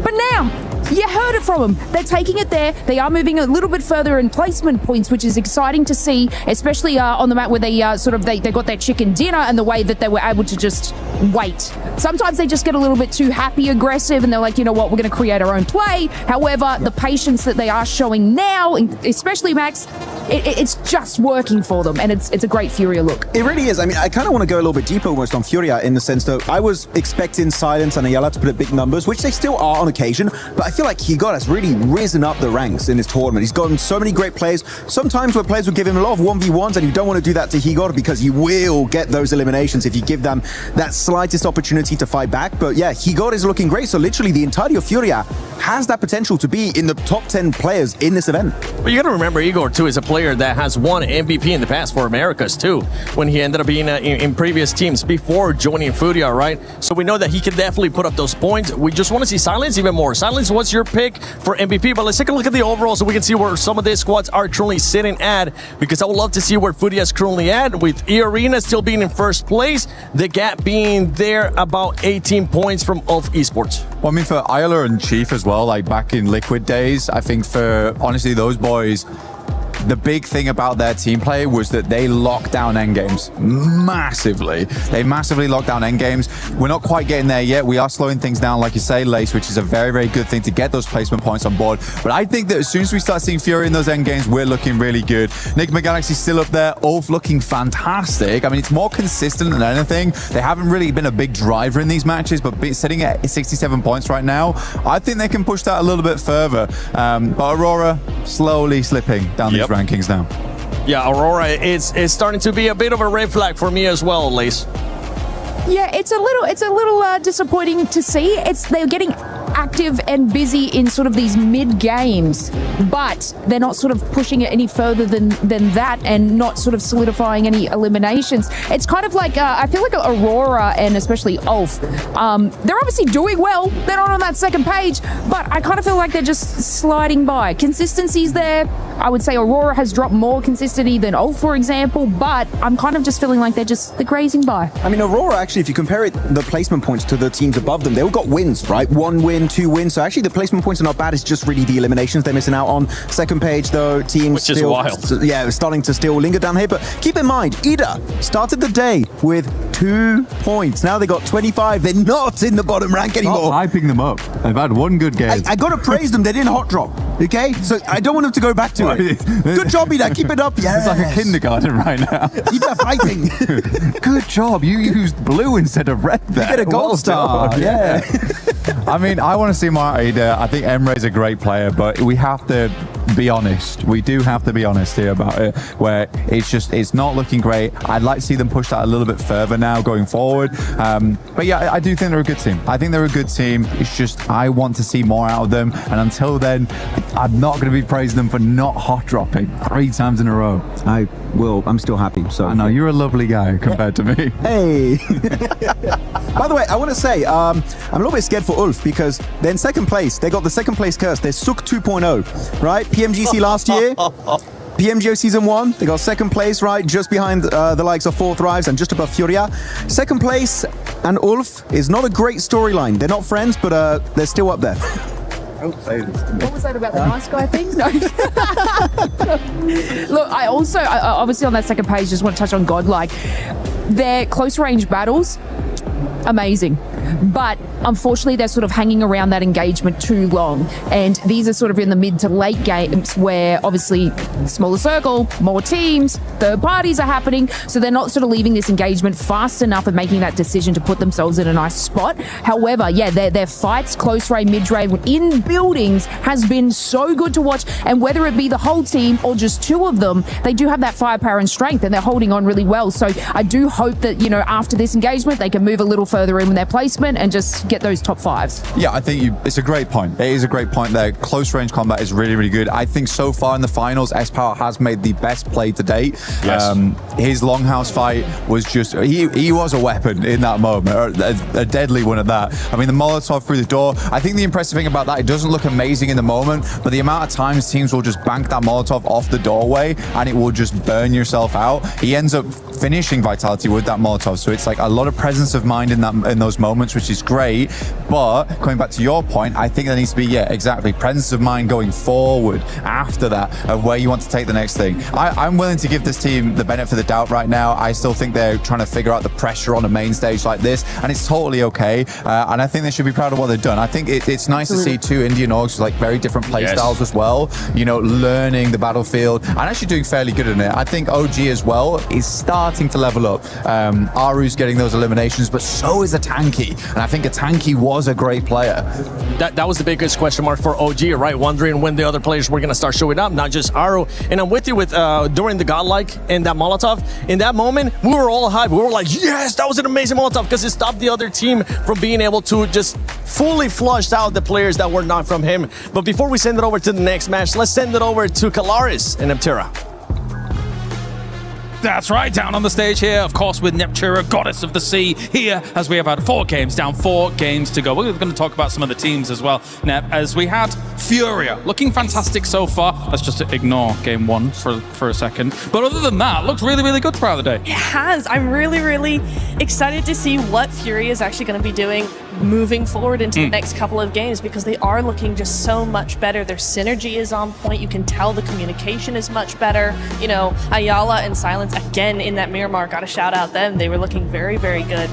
But now, you heard it from them. They're taking it there. They are moving a little bit further in placement points, which is exciting to see, especially on the map where they they got their chicken dinner and the way that they were able to just wait. Sometimes they just get a little bit too happy, aggressive, and they're like, you know what, we're going to create our own play. However, the patience that they are showing now, especially Max, it's just working for them, and it's a great Furia look. It really is. I mean, I kind of want to go a little bit deeper almost on Furia, in the sense that I was expecting Silence and Ayala to put up big numbers, which they still are on occasion, but I feel like Heero has really risen up the ranks in this tournament. He's gotten so many great plays. Sometimes where players will give him a lot of 1v1s, and you don't want to do that to Heero, because you will get those eliminations if you give them that slightest opportunity to fight back. But yeah, Heero is looking great. So literally the entirety of Furia has that potential to be in the top 10 players in this event. But you got to remember, Igor, too, is a player that has won MVP in the past for Americas, too, when he ended up being in previous teams before joining Furia, right? So we know that he can definitely put up those points. We just want to see Silence even more. Silence, what's your pick for MVP? But let's take a look at the overall so we can see where some of these squads are currently sitting at, because I would love to see where Furia is currently at, with E-Arena still being in first place, the gap being there about 18 points from Ulf Esports. Well, I mean, for Ayala and Chief as well, like back in Liquid days, I think for, honestly, those boys, the big thing about their team play was that they locked down endgames massively. They massively locked down endgames. We're not quite getting there yet. We are slowing things down, like you say, Lace, which is a very, very good thing to get those placement points on board. But I think that as soon as we start seeing Fury in those endgames, we're looking really good. Enigma Galaxy's still up there. Ulf looking fantastic. I mean, it's more consistent than anything. They haven't really been a big driver in these matches, but sitting at 67 points right now, I think they can push that a little bit further. But Aurora slowly slipping down these rankings now. Yeah, Aurora is starting to be a bit of a red flag for me as well, Lace. Yeah, it's a little disappointing to see. They're getting active and busy in sort of these mid games, but they're not sort of pushing it any further than that, and not sort of solidifying any eliminations. It's kind of like I feel like Aurora and especially Ulf, they're obviously doing well. They're not on that second page, but I kind of feel like they're just sliding by. Consistency's there. I would say Aurora has dropped more consistency than Ulf, for example, but I'm kind of just feeling like they're grazing by. I mean, Aurora, actually, if you compare the placement points to the teams above them, they all got wins, right? 1 win, 2 wins. So actually the placement points are not bad. It's just really the eliminations they're missing out on. Second page, though, teams which is wild. Yeah, starting to still linger down here. But keep in mind, Ida started the day with 2 points. Now they got 25. They're not in the bottom rank anymore. Stop hyping them up. They've had one good game. I got to praise them. They didn't hot drop. Okay? So I don't want them to go back to it. Good job, Ida. Keep it up. Yeah. It's like a kindergarten right now. Ida fighting. Good job. You used blue instead of red there. You get a gold star. Yeah. I mean, I want to see more Ida. I think Emre's a great player, but we have to be honest. We do have to be honest here about it, where it's not looking great. I'd like to see them push that a little bit further now going forward. But yeah, I do think they're a good team. I think they're a good team. It's just I want to see more out of them. And until then, I'm not going to be praising them for not hot dropping 3 times in a row. I will. I'm still happy. So I know you're a lovely guy compared to me. Hey. By the way, I want to say I'm a little bit scared for Ulf, because they're in second place. They got the second place curse. They're Suk 2.0, right? PMGC last year. PMGO Season 1, they got second place, right? Just behind the likes of Four Thrives and just above Furia. Second place, and Ulf is not a great storyline. They're not friends, but they're still up there. What was that about the nice guy thing? No. Look, I obviously on that second page just want to touch on Godlike. Their close range battles, amazing. But unfortunately, they're sort of hanging around that engagement too long. And these are sort of in the mid to late games where obviously smaller circle, more teams, third parties are happening. So they're not sort of leaving this engagement fast enough and making that decision to put themselves in a nice spot. However, yeah, their fights, close range, mid range, in buildings has been so good to watch. And whether it be the whole team or just two of them, they do have that firepower and strength and they're holding on really well. So I do hope that, you know, after this engagement, they can move a little further in with their placement and just get those top fives. Yeah, I think it's a great point. It is a great point there. Close range combat is really, really good. I think so far in the finals, S-Power has made the best play to date. Yes. His Longhouse fight was just, he was a weapon in that moment, a deadly one at that. I mean, the Molotov through the door, I think the impressive thing about that, it doesn't look amazing in the moment, but the amount of times teams will just bank that Molotov off the doorway and it will just burn yourself out. He ends up finishing Vitality with that Molotov, so it's like a lot of presence of mind in those moments, which is great. But coming back to your point, I think there needs to be, yeah, exactly, presence of mind going forward after that of where you want to take the next thing. I'm willing to give this team the benefit of the doubt right now. I still think they're trying to figure out the pressure on a main stage like this, and it's totally okay. And I think they should be proud of what they've done. I think it's nice to see two Indian orgs with like very different play styles as well, you know, learning the battlefield and actually doing fairly good in it. I think OG as well is starting to level up. Aru's getting those eliminations, but so is a Tanky. And I think a Tanky was a great player. That was the biggest question mark for OG, right? Wondering when the other players were going to start showing up, not just Aru. And I'm with you with during the Godlike and that Molotov. In that moment, we were all hyped. We were like, yes, that was an amazing Molotov because it stopped the other team from being able to just fully flush out the players that were not from him. But before we send it over to the next match, let's send it over to Kalaris and Neptira. That's right, down on the stage here, of course, with Neptira, Goddess of the Sea, here as we have had 4 games down, 4 games to go. We're going to talk about some of the teams as well, Nep, as we had Furia, looking fantastic so far. Let's just ignore game 1 for a second. But other than that, looks really, really good throughout the day. It has. I'm really, really excited to see what Furia is actually going to be doing moving forward into the next couple of games, because they are looking just so much better. Their synergy is on point. You can tell the communication is much better. You know, Ayala and Silence, again, in that Miramar, got to shout out them. They were looking very, very good.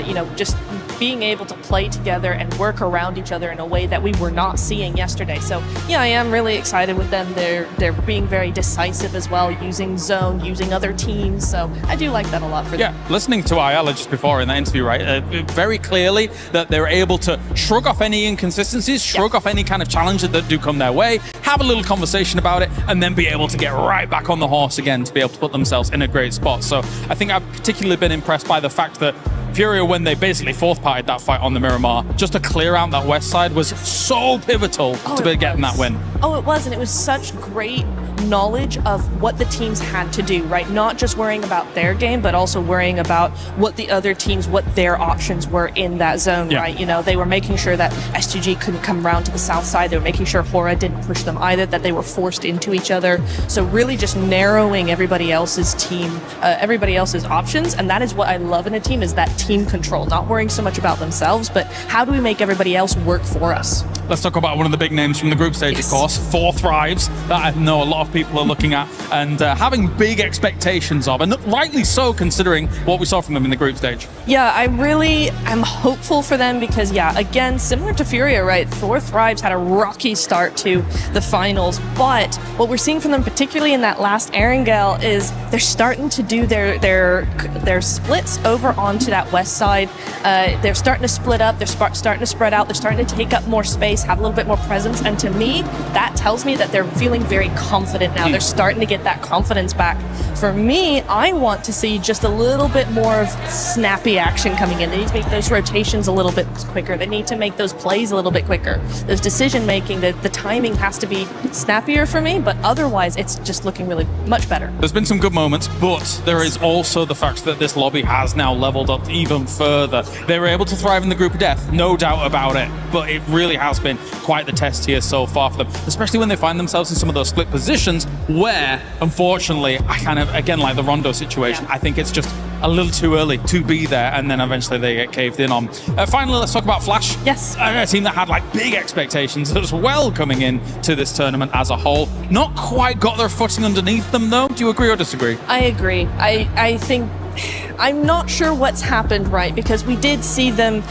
You know, just being able to play together and work around each other in a way that we were not seeing yesterday. So yeah, I am really excited with them. They're being very decisive as well, using zone, using other teams. So I do like that a lot for them. Yeah, listening to Ayala just before in that interview, right, very clearly that they're able to shrug off any inconsistencies, shrug off any kind of challenges that do come their way, have a little conversation about it, and then be able to get right back on the horse again to be able to put themselves in a great spot. So I think I've particularly been impressed by the fact that Furia, when they basically fourth-partied that fight on the Miramar, just to clear out that west side was so pivotal to be getting that win. Oh, it was, and it was such great knowledge of what the teams had to do, right? Not just worrying about their game, but also worrying about what the other teams, what their options were in that zone, right? You know, they were making sure that S2G couldn't come around to the south side. They were making sure Hora didn't push them either, that they were forced into each other. So really just narrowing everybody else's team, everybody else's options. And that is what I love in a team, is that team control, not worrying so much about themselves, but how do we make everybody else work for us? Let's talk about one of the big names from the group stage, of course, 4 Thrives, that I know a lot of people are looking at and having big expectations of, and rightly so considering what we saw from them in the group stage. Yeah, I really am hopeful for them because, yeah, again, similar to Furia, right? 4 Thrives had a rocky start to the finals, but what we're seeing from them, particularly in that last Erangel, is they're starting to do their splits over onto that west side. They're starting to split up, they're starting to spread out, they're starting to take up more space, have a little bit more presence, and to me, that tells me that they're feeling very confident now. They're starting to get that confidence back. For me, I want to see just a little bit more of snappy action coming in. They need to make those rotations a little bit quicker. They need to make those plays a little bit quicker. Those decision making, the timing has to be snappier for me, but otherwise it's just looking really much better. There's been some good moments, but there is also the fact that this lobby has now leveled up even further. They were able to thrive in the group of death, no doubt about it, but it really has been quite the test here so far for them, especially when they find themselves in some of those split positions where, unfortunately, I kind of, again, like the Rondo situation, I think it's just a little too early to be there, and then eventually they get caved in on. Finally, let's talk about Flash. Yes. A team that had like big expectations as well coming in to this tournament as a whole. Not quite got their footing underneath them though. Do you agree or disagree? I agree. I think I'm not sure what's happened, right? Because we did see them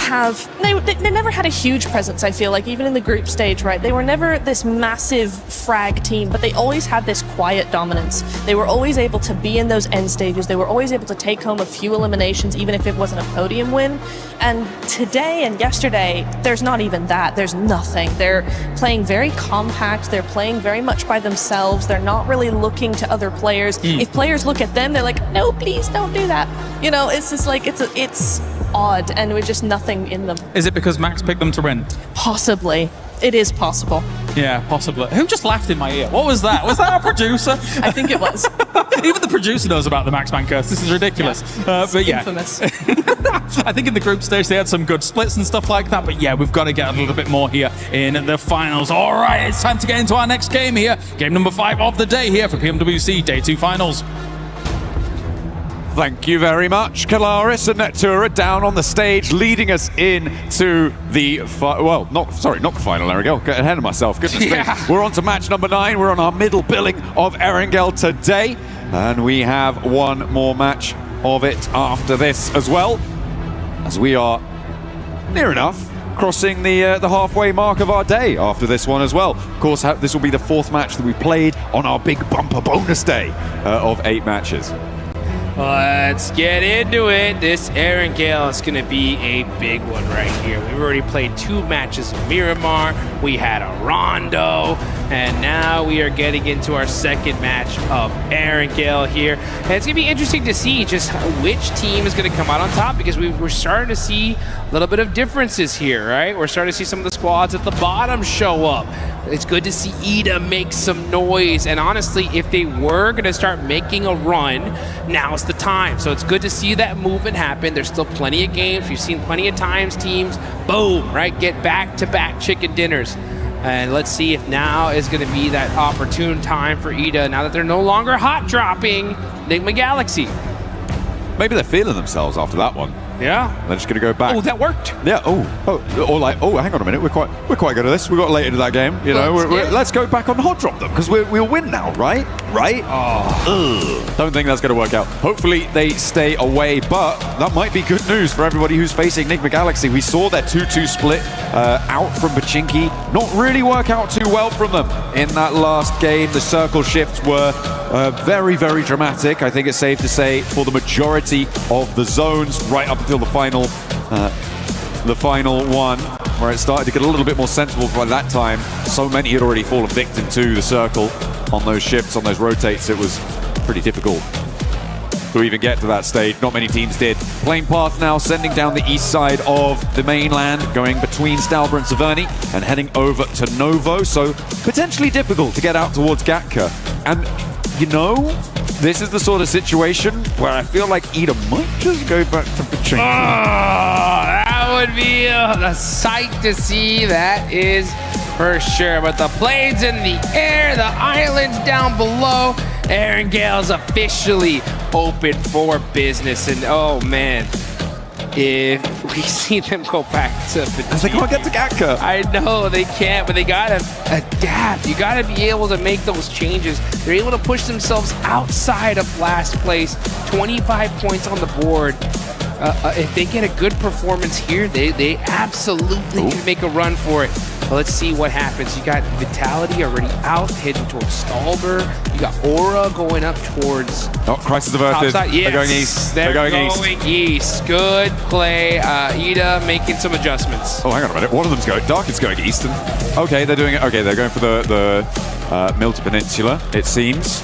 they never had a huge presence, I feel like, even in the group stage, right? They were never this massive frag team, but they always had this quiet dominance. They were always able to be in those end stages. They were always able to take home a few eliminations, even if it wasn't a podium win. And today and yesterday, there's not even that. There's nothing. They're playing very compact. They're playing very much by themselves. They're not really looking to other players. If players look at them, they're like, no, please don't do that. You know, it's just like, it's odd, and with just nothing in them. Is it because Max picked them to win? Possibly. It is possible. Yeah, possibly. Who just laughed in my ear? What was that? Was that our producer? I think it was. Even the producer knows about the Max Man curse. This is ridiculous. But yeah. Infamous. I think in the group stage they had some good splits and stuff like that. But yeah, we've got to get a little bit more here in the finals. All right, it's time to get into our next game here. Game number 5 of the day here for PMWC Day 2 Finals. Thank you very much, Kalaris and Netura down on the stage, leading us into the not the final. There we go. Get ahead of myself. Goodness me. We're on to match number 9. We're on our middle billing of Erangel today, and we have one more match of it after this as well, as we are near enough crossing the halfway mark of our day after this one as well. Of course, this will be the 4th match that we played on our big bumper bonus day of 8 matches. Let's get into it. This Erangel is going to be a big one right here. We've already played 2 matches of Miramar. We had a Rondo, and now we are getting into our 2nd match of Erangel here. And it's going to be interesting to see just which team is going to come out on top, because we're starting to see a little bit of differences here, right? We're starting to see some of the squads at the bottom show up. It's good to see Ida make some noise, and honestly, if they were going to start making a run, now's the time. So it's good to see that movement happen. There's still plenty of games. We've seen plenty of times teams, boom, right, get back-to-back chicken dinners. And let's see if now is going to be that opportune time for Ida, now that they're no longer hot-dropping Enigma Galaxy. Maybe they're feeling themselves after that one. Yeah. They're just going to go back. Oh, that worked. Yeah. Or like, hang on a minute. We're quite good at this. We got late into that game. You know, let's go back on hot drop them, because we'll win now, right? Right? Don't think that's going to work out. Hopefully they stay away, but that might be good news for everybody who's facing Enigma Galaxy. We saw their 2-2 split out from Pachinki not really work out too well from them in that last game. The circle shifts were very, very dramatic. I think it's safe to say for the majority of the zones, right up until the final one, where it started to get a little bit more sensible by that time. So many had already fallen victim to the circle on those shifts, on those rotates. It was pretty difficult to even get to that stage. Not many teams did. Plane path now sending down the east side of the mainland, going between Stalber and Severny and heading over to Novo. So potentially difficult to get out towards Gatka. And you know, this is the sort of situation where I feel like Ida might just go back to Pachinki. Oh, that would be a sight to see, that is for sure. But the plane's in the air, the island's down below. Erangel's officially open for business. And oh man, if we see them go back to Pachinki. They can't get to Gatka. I know they can't, but they gotta adapt. You gotta be able to make those changes. They're able to push themselves outside of last place. 25 points on the board. If they get a good performance here, they absolutely can make a run for it. But let's see what happens. You got Vitality already out, heading towards Stalber. You got Aura going up towards... Oh, crisis averted. Yes, they're going east. They're going east. Good play. Ida making some adjustments. Oh, hang on a minute. One of them's going... Dark is going east. And, okay, they're doing it. Okay, they're going for the Milta Peninsula, it seems.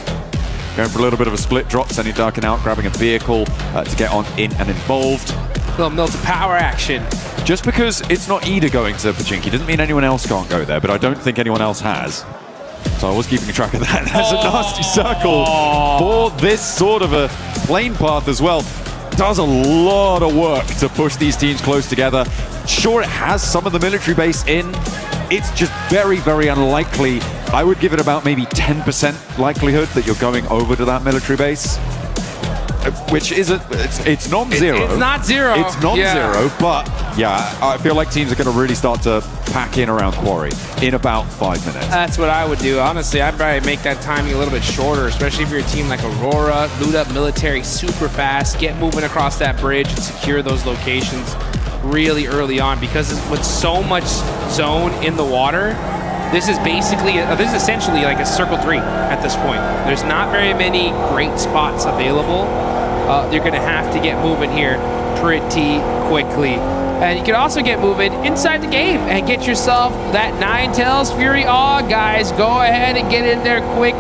Going for a little bit of a split drop, sending Darkin out, grabbing a vehicle to get on in and involved. Little Milta power action. Just because it's not Ida going to Pachinki doesn't mean anyone else can't go there, but I don't think anyone else has. So I was keeping track of that. There's a nasty circle for this sort of a plane path as well. Does a lot of work to push these teams close together. Sure, it has some of the military base in. It's just very, very unlikely. I would give it about maybe 10% likelihood that you're going over to that military base. which isn't, it's non-zero. It's not zero. It's non-zero, but yeah, I feel like teams are going to really start to pack in around Quarry in about 5 minutes. That's what I would do. Honestly, I'd probably make that timing a little bit shorter, especially if you're a team like Aurora, loot up military super fast, get moving across that bridge and secure those locations really early on, because with so much zone in the water, this is basically, this is essentially like a circle 3 at this point. There's not very many great spots available. You're gonna have to get moving here pretty quickly. And you can also get moving inside the game and get yourself that Ninetales Fury Awe, guys. Go ahead and get in there quick.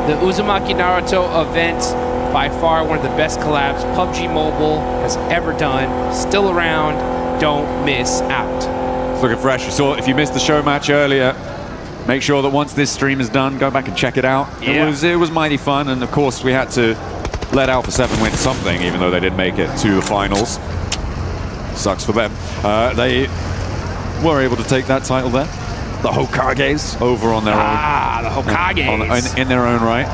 The Uzumaki Naruto event, by far one of the best collabs PUBG Mobile has ever done. Still around, don't miss out. It's looking fresh. So if you missed the show match earlier, make sure that once this stream is done, go back and check it out. Yeah. It was mighty fun, and of course we had to let Alpha 7 win something, even though they didn't make it to the finals. Sucks for them. They were able to take that title there. The Hokages over on their own. The Hokages. In their own right.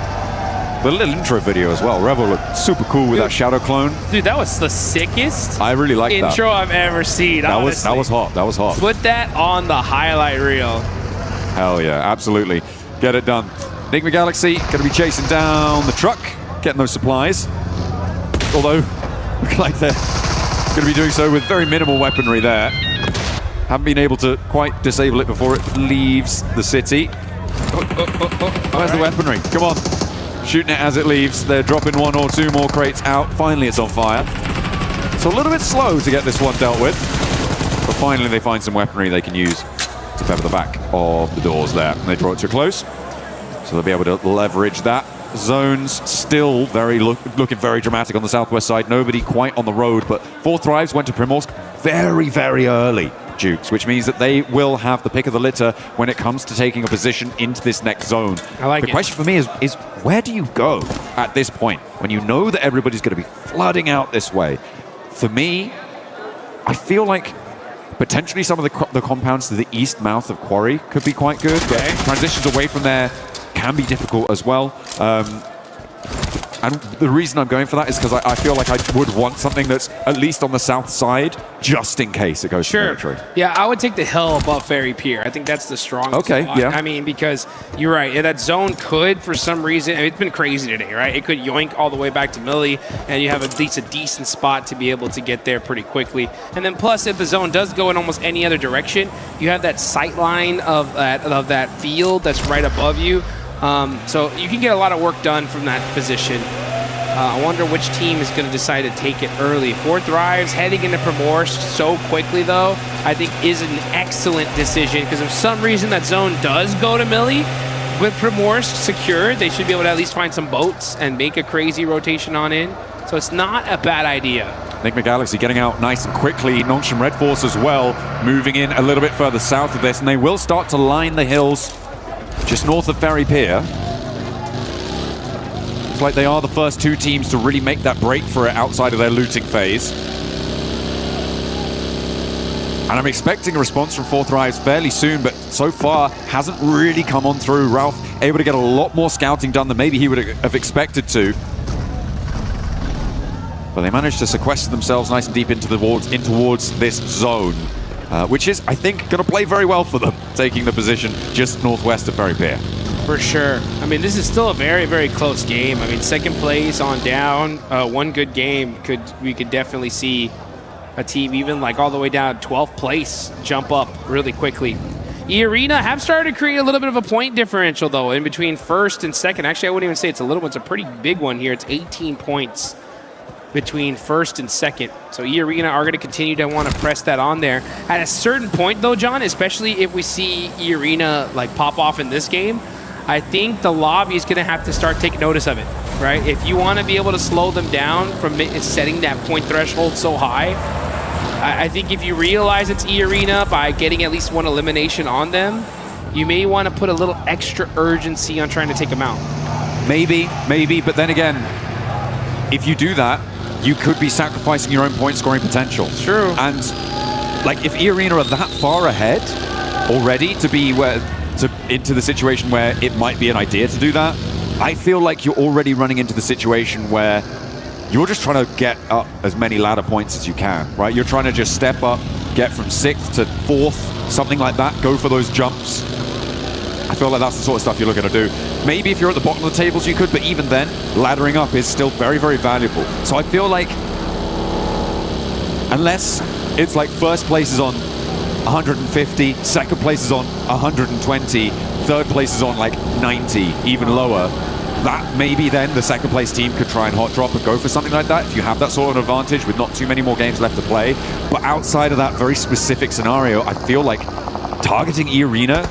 The little intro video as well. Revel looked super cool with that shadow clone. Dude, that was the sickest I really like that. intro I've ever seen. That was hot. That was hot. Put that on the highlight reel. Hell yeah, absolutely. Get it done. Enigma Galaxy going to be chasing down the truck, getting those supplies. Although, look like they're going to be doing so with very minimal weaponry there. Haven't been able to quite disable it before it leaves the city. Where's the weaponry? Come on. Shooting it as it leaves. They're dropping 1 or 2 more crates out. Finally, it's on fire. So a little bit slow to get this one dealt with. But finally, they find some weaponry they can use to pepper the back of the doors there. And they draw it too close. So they'll be able to leverage that. Zones still looking very dramatic on the southwest side. Nobody quite on the road, but 4 Thrives went to Primorsk very, very early, Jukes, which means that they will have the pick of the litter when it comes to taking a position into this next zone. I like the question for me is where do you go at this point when you know that everybody's going to be flooding out this way? For me, I feel like potentially some of the compounds to the east mouth of Quarry could be quite good, but transitions away from there can be difficult as well. And the reason I'm going for that is because I feel like I would want something that's at least on the south side, just in case it goes to military. Yeah, I would take the hill above Ferry Pier. I think that's the strongest spot. Yeah. I mean, because you're right. That zone could, for some reason, it's been crazy today, right? It could yoink all the way back to Millie, and you have at least a decent spot to be able to get there pretty quickly. And then plus, if the zone does go in almost any other direction, you have that sight line of that field that's right above you. So you can get a lot of work done from that position. I wonder which team is going to decide to take it early. 4 Thrives heading into Primorsk so quickly, though, I think is an excellent decision, because if some reason that zone does go to Millie, with Primorsk secured, they should be able to at least find some boats and make a crazy rotation on in. So it's not a bad idea. Enigma Galaxy getting out nice and quickly. Nongshim Red Force as well, moving in a little bit further south of this, and they will start to line the hills just north of Ferry Pier. It's like they are the first 2 teams to really make that break for it outside of their looting phase. And I'm expecting a response from 4 Thrives fairly soon, but so far hasn't really come on through. Ralph able to get a lot more scouting done than maybe he would have expected to. But they managed to sequester themselves nice and deep in towards this zone, which is, I think, going to play very well for them, taking the position just northwest of Ferry Pier. For sure. I mean, this is still a very, very close game. I mean, second place on down, one good game, we could definitely see a team even like all the way down 12th place jump up really quickly. E-Arena have started to create a little bit of a point differential, though, in between first and second. Actually, I wouldn't even say it's a little one. It's a pretty big one here. It's 18 points between first and second. So E-Arena are going to continue to want to press that on there. At a certain point, though, John, especially if we see E-Arena like pop off in this game, I think the lobby is going to have to start taking notice of it, right? If you want to be able to slow them down from setting that point threshold so high, I think if you realize it's E-Arena by getting at least one elimination on them, you may want to put a little extra urgency on trying to take them out. Maybe, but then again, if you do that, you could be sacrificing your own point scoring potential. True. And like if E-Arena are that far ahead already to be into the situation where it might be an idea to do that, I feel like you're already running into the situation where you're just trying to get up as many ladder points as you can, right? You're trying to just step up, get from 6th to 4th, something like that, go for those jumps. I feel like that's the sort of stuff you're looking to do. Maybe if you're at the bottom of the tables you could, but even then, laddering up is still very, very valuable. So I feel like, unless it's like first place is on 150, second place is on 120, third place is on like 90, even lower, that maybe then the second place team could try and hot drop and go for something like that if you have that sort of advantage with not too many more games left to play. But outside of that very specific scenario, I feel like targeting E-Arena,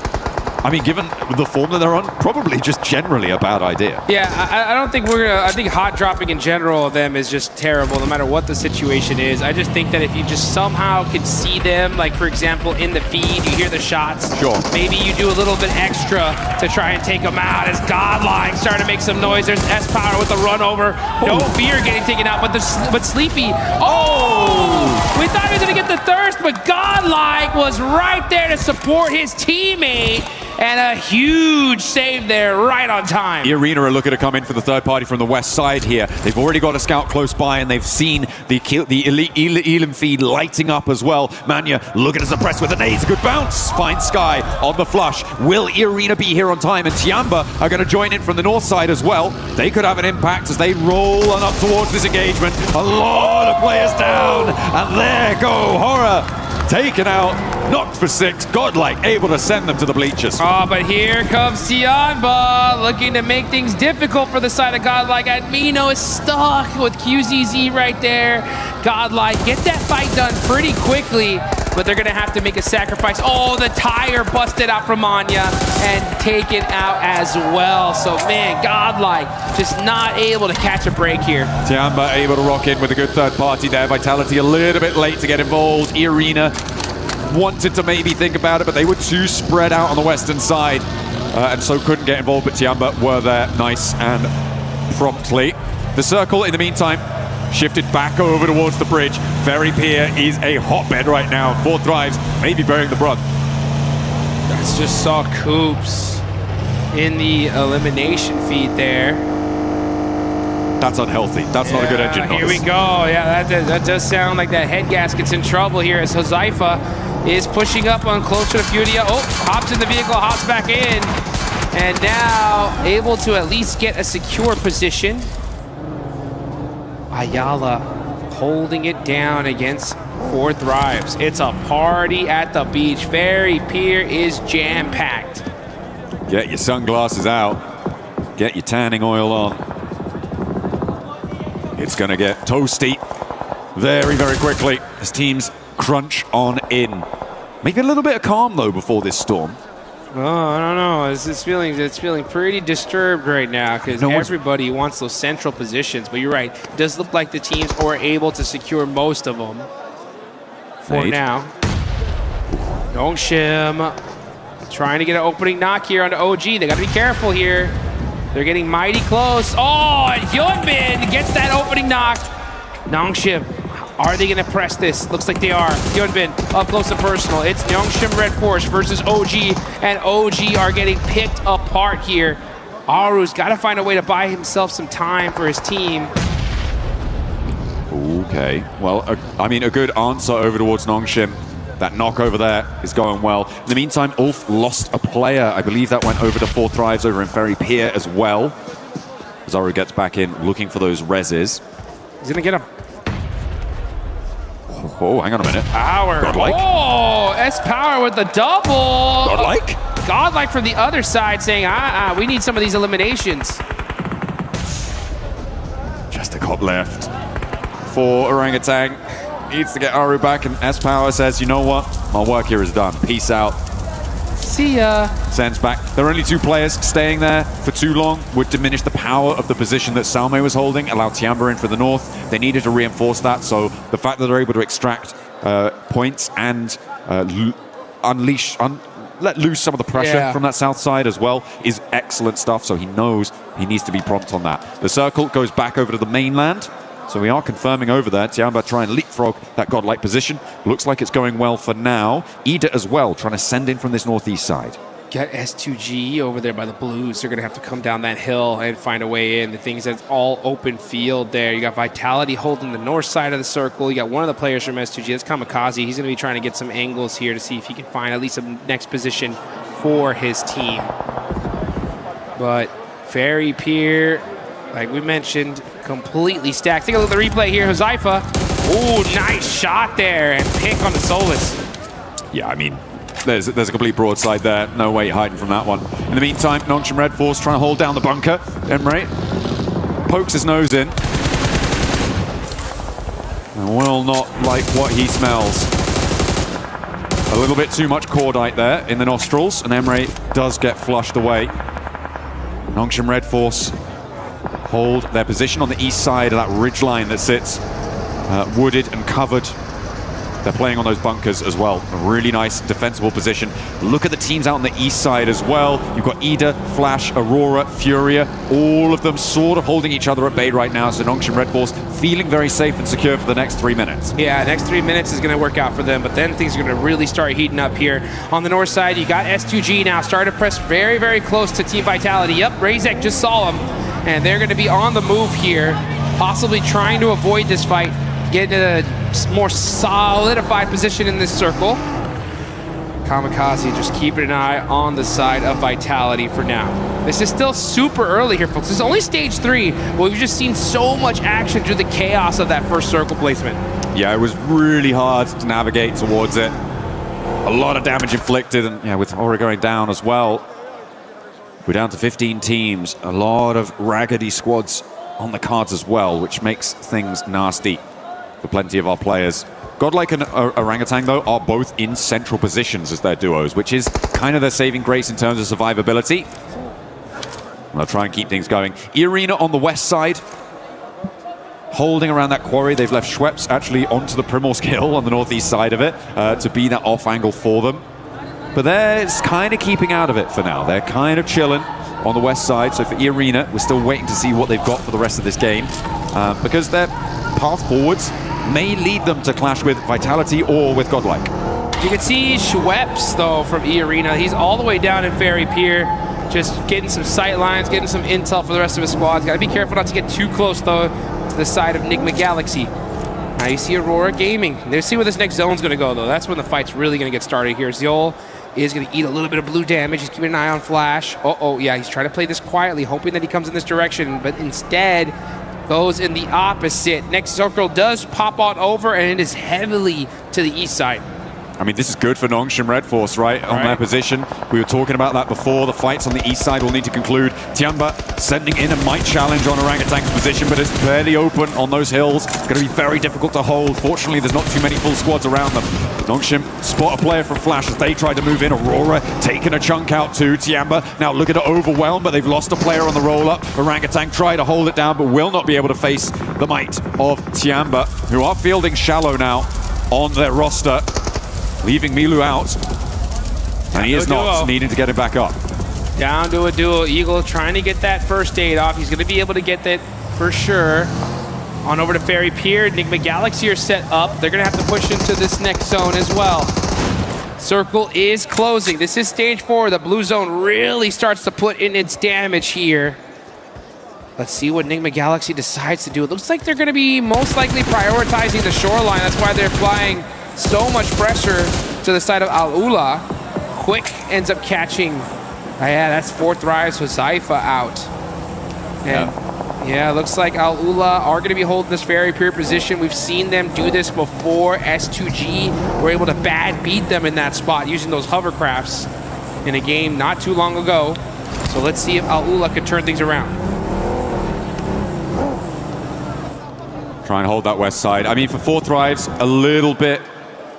I mean, given the form that they're on, probably just generally a bad idea. Yeah, I don't think we're gonna. I think hot dropping in general of them is just terrible, no matter what the situation is. I just think that if you just somehow could see them, like for example in the feed, you hear the shots. Sure. Maybe you do a little bit extra to try and take them out. As Godlike starting to make some noise. There's S-Power with the run over. No fear getting taken out, but Sleepy. Oh! We thought he was gonna get the thirst, but Godlike was right there to support his teammate. And a huge save there, right on time. E-Arena are looking to come in for the third party from the west side here. They've already got a scout close by, and they've seen the Elim feed lighting up as well. Manya looking to suppress with the nades. Good bounce. Finds Sky on the flush. Will E-Arena be here on time? And Tiamba are going to join in from the north side as well. They could have an impact as they roll on up towards this engagement. A lot of players down. And there go Horror. Taken out, knocked for 6, Godlike able to send them to the bleachers. Oh, but here comes Tiamba, looking to make things difficult for the side of Godlike. Admino is stuck with QZZ right there. Godlike get that fight done pretty quickly, but they're gonna have to make a sacrifice. Oh, the tire busted out from Anya and taken out as well. So man, Godlike just not able to catch a break here. Tiamba able to rock in with a good third party there. Vitality a little bit late to get involved. E-Arena wanted to maybe think about it, but they were too spread out on the western side, and so couldn't get involved, but Tiamba were there nice and promptly. The circle, in the meantime, shifted back over towards the bridge. Very Pier is a hotbed right now. 4 Thrives, maybe bearing the brunt. That's just saw Coops in the elimination feed there. That's unhealthy. That's not a good engine. Here we go. Yeah, that does sound like that head gasket's in trouble here as Hozaifa is pushing up on closer to Furia. Oh, hops in the vehicle, hops back in. And now able to at least get a secure position. Ayala holding it down against 4 Thrives. It's a party at the beach. Very Pier is jam-packed. Get your sunglasses out. Get your tanning oil on. It's going to get toasty very, very quickly as teams crunch on in. Maybe a little bit of calm, though, before this storm. Oh, I don't know. It's feeling pretty disturbed right now because everybody wants those central positions. But you're right. It does look like the teams are able to secure most of them for now. Nongshim trying to get an opening knock here on OG. They got to be careful here. They're getting mighty close. Oh, and Hyunbin gets that opening knock. Nongshim, are they going to press this? Looks like they are. Hyunbin up close and personal. It's Nongshim Red Force versus OG, and OG are getting picked apart here. Aru's got to find a way to buy himself some time for his team. Okay, well, I mean, a good answer over towards Nongshim. That knock over there is going well. In the meantime, Ulf lost a player. I believe that went over to 4 Thrives over in Ferry Pier as well. Zaru gets back in, looking for those reses. He's gonna get him. Oh, hang on a minute. Power. Godlike. Oh, S-Power with the double. Godlike? Godlike from the other side saying, we need some of these eliminations. Just a cop left for Orangutan. Needs to get Aru back, and S-Power says, you know what? My work here is done. Peace out. See ya. Sends back. There are only 2 players. Staying there for too long would diminish the power of the position that Salme was holding, allow Tiamba in for the north. They needed to reinforce that, so the fact that they're able to extract points and let loose some of the pressure from that south side as well is excellent stuff, so he knows he needs to be prompt on that. The circle goes back over to the mainland. So we are confirming over there. Tiamba trying to leapfrog that godlike position. Looks like it's going well for now. Ida as well, trying to send in from this northeast side. Got S2G over there by the Blues. They're going to have to come down that hill and find a way in. The thing is that's all open field there. You got Vitality holding the north side of the circle. You got one of the players from S2G. That's Kamikaze. He's going to be trying to get some angles here to see if he can find at least a next position for his team. But Fairy Pier, like we mentioned, completely stacked. Take a look at the replay here. Huzaifa. Oh, nice shot there. And pick on the Solus. Yeah, I mean, there's a complete broadside there. No way hiding from that one. In the meantime, Nongshim Red Force trying to hold down the bunker. Emre pokes his nose in. And will not like what he smells. A little bit too much cordite there in the nostrils, and Emre does get flushed away. Nongshim Red Force hold their position on the east side of that ridgeline that sits wooded and covered. They're playing on those bunkers as well. A really nice defensible position. Look at the teams out on the east side as well. You've got Ida, Flash, Aurora, Furia, all of them sort of holding each other at bay right now. So Nongshim Red Force feeling very safe and secure for the next 3 minutes. Yeah, next 3 minutes is going to work out for them, but then things are going to really start heating up here. On the north side, you got S2G now starting to press very, very close to Team Vitality. Yep, Razek just saw him, and they're going to be on the move here, possibly trying to avoid this fight, get in a more solidified position in this circle. Kamikaze just keeping an eye on the side of Vitality for now. This is still super early here, folks. This is only stage 3, but we've just seen so much action through the chaos of that first circle placement. Yeah, it was really hard to navigate towards it. A lot of damage inflicted, and yeah, with Aura going down as well. We're down to 15 teams. A lot of raggedy squads on the cards as well, which makes things nasty for plenty of our players. Godlike and Orangutan, though, are both in central positions as their duos, which is kind of their saving grace in terms of survivability. They'll try and keep things going. E-Arena on the west side, holding around that quarry. They've left Schweppes actually onto the Primorsk Hill on the northeast side of it to be that off angle for them. But they're kind of keeping out of it for now. They're kind of chilling on the west side. So for E-Arena, we're still waiting to see what they've got for the rest of this game, because their path forwards may lead them to clash with Vitality or with Godlike. You can see Schweppes, though, from E-Arena. He's all the way down in Fairy Pier, just getting some sight lines, getting some intel for the rest of his squad. Got to be careful not to get too close, though, to the side of Nigma Galaxy. Now you see Aurora Gaming. Let's see where this next zone's going to go, though. That's when the fight's really going to get started here. Zeol is going to eat a little bit of blue damage. He's keeping an eye on Flash. Uh-oh, yeah, he's trying to play this quietly, hoping that he comes in this direction, but instead goes in the opposite. Next circle does pop on over, and it is heavily to the east side. I mean, this is good for Nongshim Red Force, right? On their position. We were talking about that before. The fights on the east side will need to conclude. Tiamba sending in a might challenge on Orangutan's position, but it's barely open on those hills. Going to be very difficult to hold. Fortunately, there's not too many full squads around them. Nongshim spot a player from Flash as they try to move in. Aurora taking a chunk out too. Tiamba now looking to overwhelm, but they've lost a player on the roll-up. Orangutan try to hold it down, but will not be able to face the might of Tiamba, who are fielding Shallow now on their roster, leaving Milu out, and he is not needing to get him back up. Down to a duo. Eagle trying to get that first aid off. He's going to be able to get that for sure. On over to Fairy Pier. Nigma Galaxy are set up. They're going to have to push into this next zone as well. Circle is closing. This is stage 4. The blue zone really starts to put in its damage here. Let's see what Nigma Galaxy decides to do. It looks like they're going to be most likely prioritizing the shoreline. That's why they're applying so much pressure to the side of Al-Ula. Quick ends up catching. Yeah, that's 4th Rise Huzaifa out. And yeah, looks like Al-Ula are going to be holding this very pure position. We've seen them do this before. S2G were able to bad beat them in that spot using those hovercrafts in a game not too long ago. So let's see if Al-Ula can turn things around. Try and hold that west side. I mean, for 4th Rise, a little bit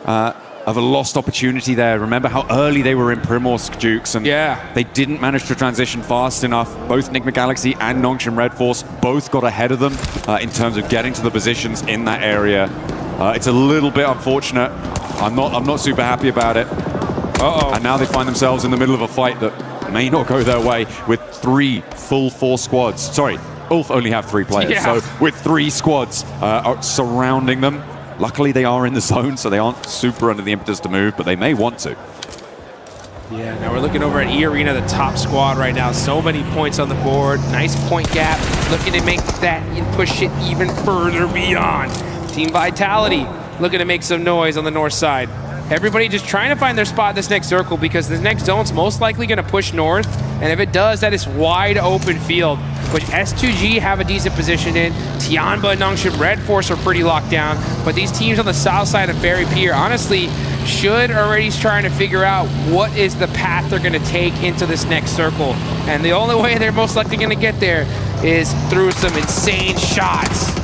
of a lost opportunity there. Remember how early they were in Primorsk, Dukes, and they didn't manage to transition fast enough. Both Nigma Galaxy and Nongshim Red Force both got ahead of them in terms of getting to the positions in that area. It's a little bit unfortunate. I'm not super happy about it. And now they find themselves in the middle of a fight that may not go their way with 3 full 4 squads. Sorry, Ulf only have 3 players. So with 3 squads surrounding them. Luckily, they are in the zone, so they aren't super under the impetus to move, but they may want to. Yeah, now we're looking over at E-Arena, the top squad right now. So many points on the board. Nice point gap. Looking to make that and push it even further beyond. Team Vitality looking to make some noise on the north side. Everybody just trying to find their spot in this next circle because this next zone's most likely going to push north. And if it does, that is wide open field, which S2G have a decent position in. Tianba and Nongshim Red Force are pretty locked down. But these teams on the south side of Ferry Pier, honestly, should already trying to figure out what is the path they're going to take into this next circle. And the only way they're most likely going to get there is through some insane shots.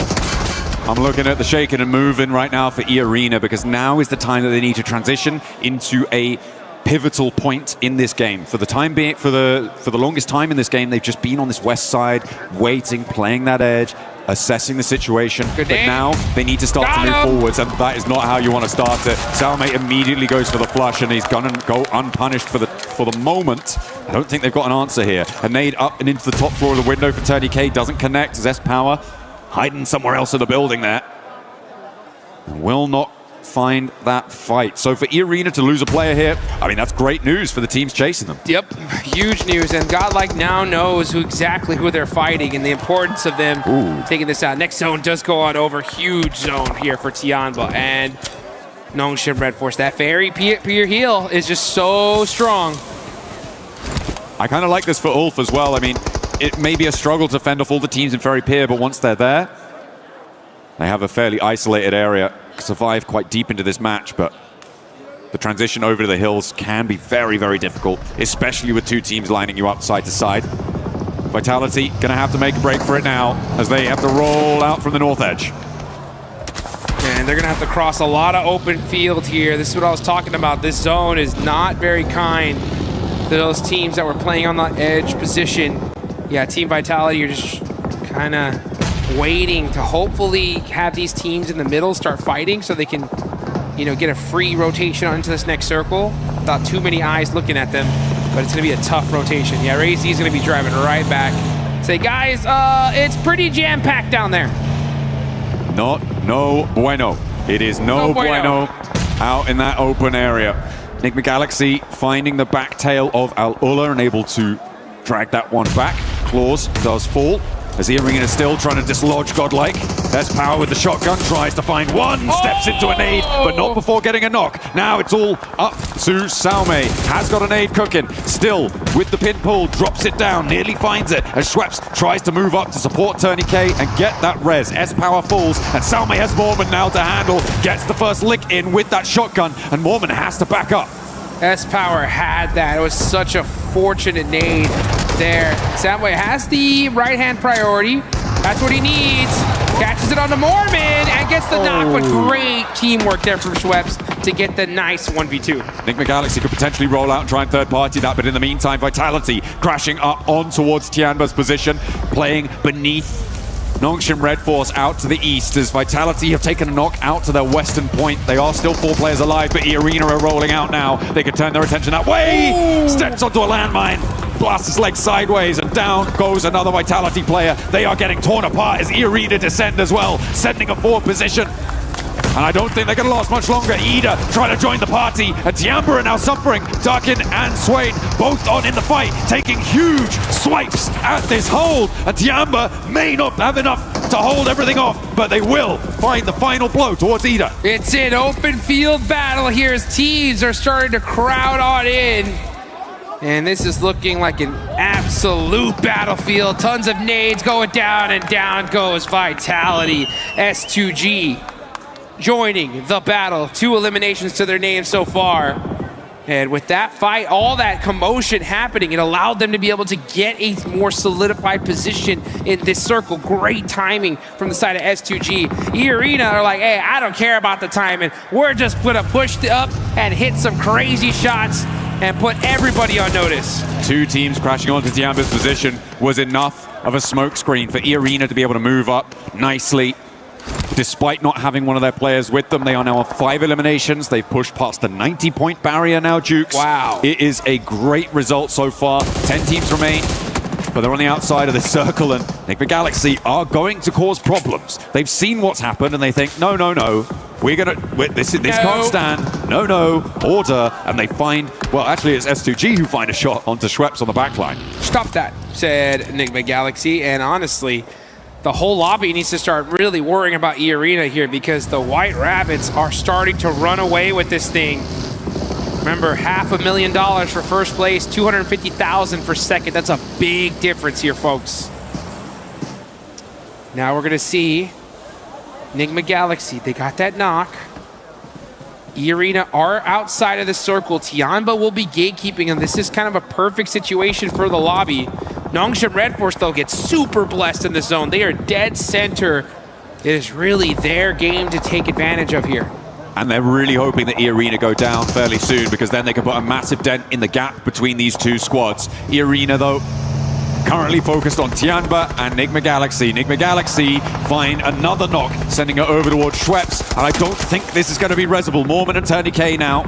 I'm looking at the shaking and moving right now for E-Arena because now is the time that they need to transition into a pivotal point in this game. For the time being, for the longest time in this game, they've just been on this west side, waiting, playing that edge, assessing the situation. But now they need to start to move forwards, and that is not how you want to start it. Salme immediately goes for the flush, and he's gonna go unpunished for the moment. I don't think they've got an answer here. A nade up and into the top floor of the window for Tony K doesn't connect. Zest Power hiding somewhere else in the building there. Will not find that fight. So for E-Arena to lose a player here, I mean, that's great news for the teams chasing them. Yep, huge news. And Godlike now knows exactly who they're fighting and the importance of them taking this out. Next zone does go on over. Huge zone here for Tianba and Nongshim Red Force. That Ferry Pier heal is just so strong. I kind of like this for Ulf as well. I mean, it may be a struggle to fend off all the teams in Ferry Pier, but once they're there, they have a fairly isolated area, survive quite deep into this match, but the transition over to the hills can be very, very difficult, especially with two teams lining you up side to side. Vitality gonna have to make a break for it now as they have to roll out from the north edge. And they're gonna have to cross a lot of open field here. This is what I was talking about. This zone is not very kind to those teams that were playing on the edge position. Yeah, Team Vitality, you're just kind of waiting to hopefully have these teams in the middle start fighting so they can, you know, get a free rotation onto this next circle without too many eyes looking at them. But it's going to be a tough rotation. Yeah, Razy is going to be driving right back. Say, guys, it's pretty jam-packed down there. No bueno. It is no bueno out in that open area. Enigma Galaxy finding the back tail of Al-Ula and able to drag that one back. Claws does fall as E-Arena is still trying to dislodge Godlike. There's Power with the shotgun, tries to find one, steps into a nade, but not before getting a knock. Now it's all up to Salme. Has got a nade cooking. Still with the pin pull, drops it down, nearly finds it as Schweppes tries to move up to support Tony K and get that res. S-Power falls, and Salme has Mormon now to handle. Gets the first lick in with that shotgun, and Mormon has to back up. S-Power had that. It was such a fortunate nade there. Samway has the right-hand priority. That's what he needs. Catches it on the Mormon and gets the knock, but great teamwork there from Schweppes to get the nice 1v2. Enigma Galaxy could potentially roll out and try and third-party that, but in the meantime, Vitality crashing up on towards Tianba's position, playing beneath Nongshim Red Force out to the east as Vitality have taken a knock out to their western point. They are still 4 players alive, but E-Arena are rolling out now. They could turn their attention that way. Steps onto a landmine, blasts his leg sideways, and down goes another Vitality player. They are getting torn apart as E-Arena descend as well, sending a forward position. And I don't think they're going to last much longer. Ida trying to join the party, and Tianba are now suffering. Darkin and Swain both on in the fight, taking huge swipes at this hold. And Tianba may not have enough to hold everything off, but they will find the final blow towards Ida. It's an open field battle here as teams are starting to crowd on in. And this is looking like an absolute battlefield. Tons of nades going down, and down goes Vitality. S2G joining the battle. 2 eliminations to their name so far. And with that fight, all that commotion happening, it allowed them to be able to get a more solidified position in this circle. Great timing from the side of S2G. E-Arena are like, hey, I don't care about the timing. We're just gonna push up and hit some crazy shots and put everybody on notice. 2 teams crashing onto Tianba's position was enough of a smokescreen for E-Arena to be able to move up nicely. Despite not having one of their players with them, they are now on 5 eliminations. They've pushed past the 90-point barrier now, Jukes. Wow. It is a great result so far. 10 teams remain, but they're on the outside of the circle, and Enigma Galaxy are going to cause problems. They've seen what's happened, and they think, no, we're gonna, this can't stand. no, order, and they find, well, actually it's S2G who find a shot onto Schweppes on the backline. Stop that, said Enigma Galaxy, and honestly, the whole lobby needs to start really worrying about E-Arena here because the White Rabbits are starting to run away with this thing. Remember, $500,000 for first place, $250,000 for second. That's a big difference here, folks. Now we're gonna see Enigma Galaxy. They got that knock. E-Arena are outside of the circle. Tianba will be gatekeeping, and this is kind of a perfect situation for the lobby. Nongshim Red Force, though, gets super blessed in the zone. They are dead center. It is really their game to take advantage of here. And they're really hoping that E-Arena go down fairly soon because then they can put a massive dent in the gap between these two squads. E-Arena, though, currently focused on Tianba and Enigma Galaxy. Enigma Galaxy find another knock, sending it over towards Schweppes. And I don't think this is going to be Resible. Mormon and Turney K now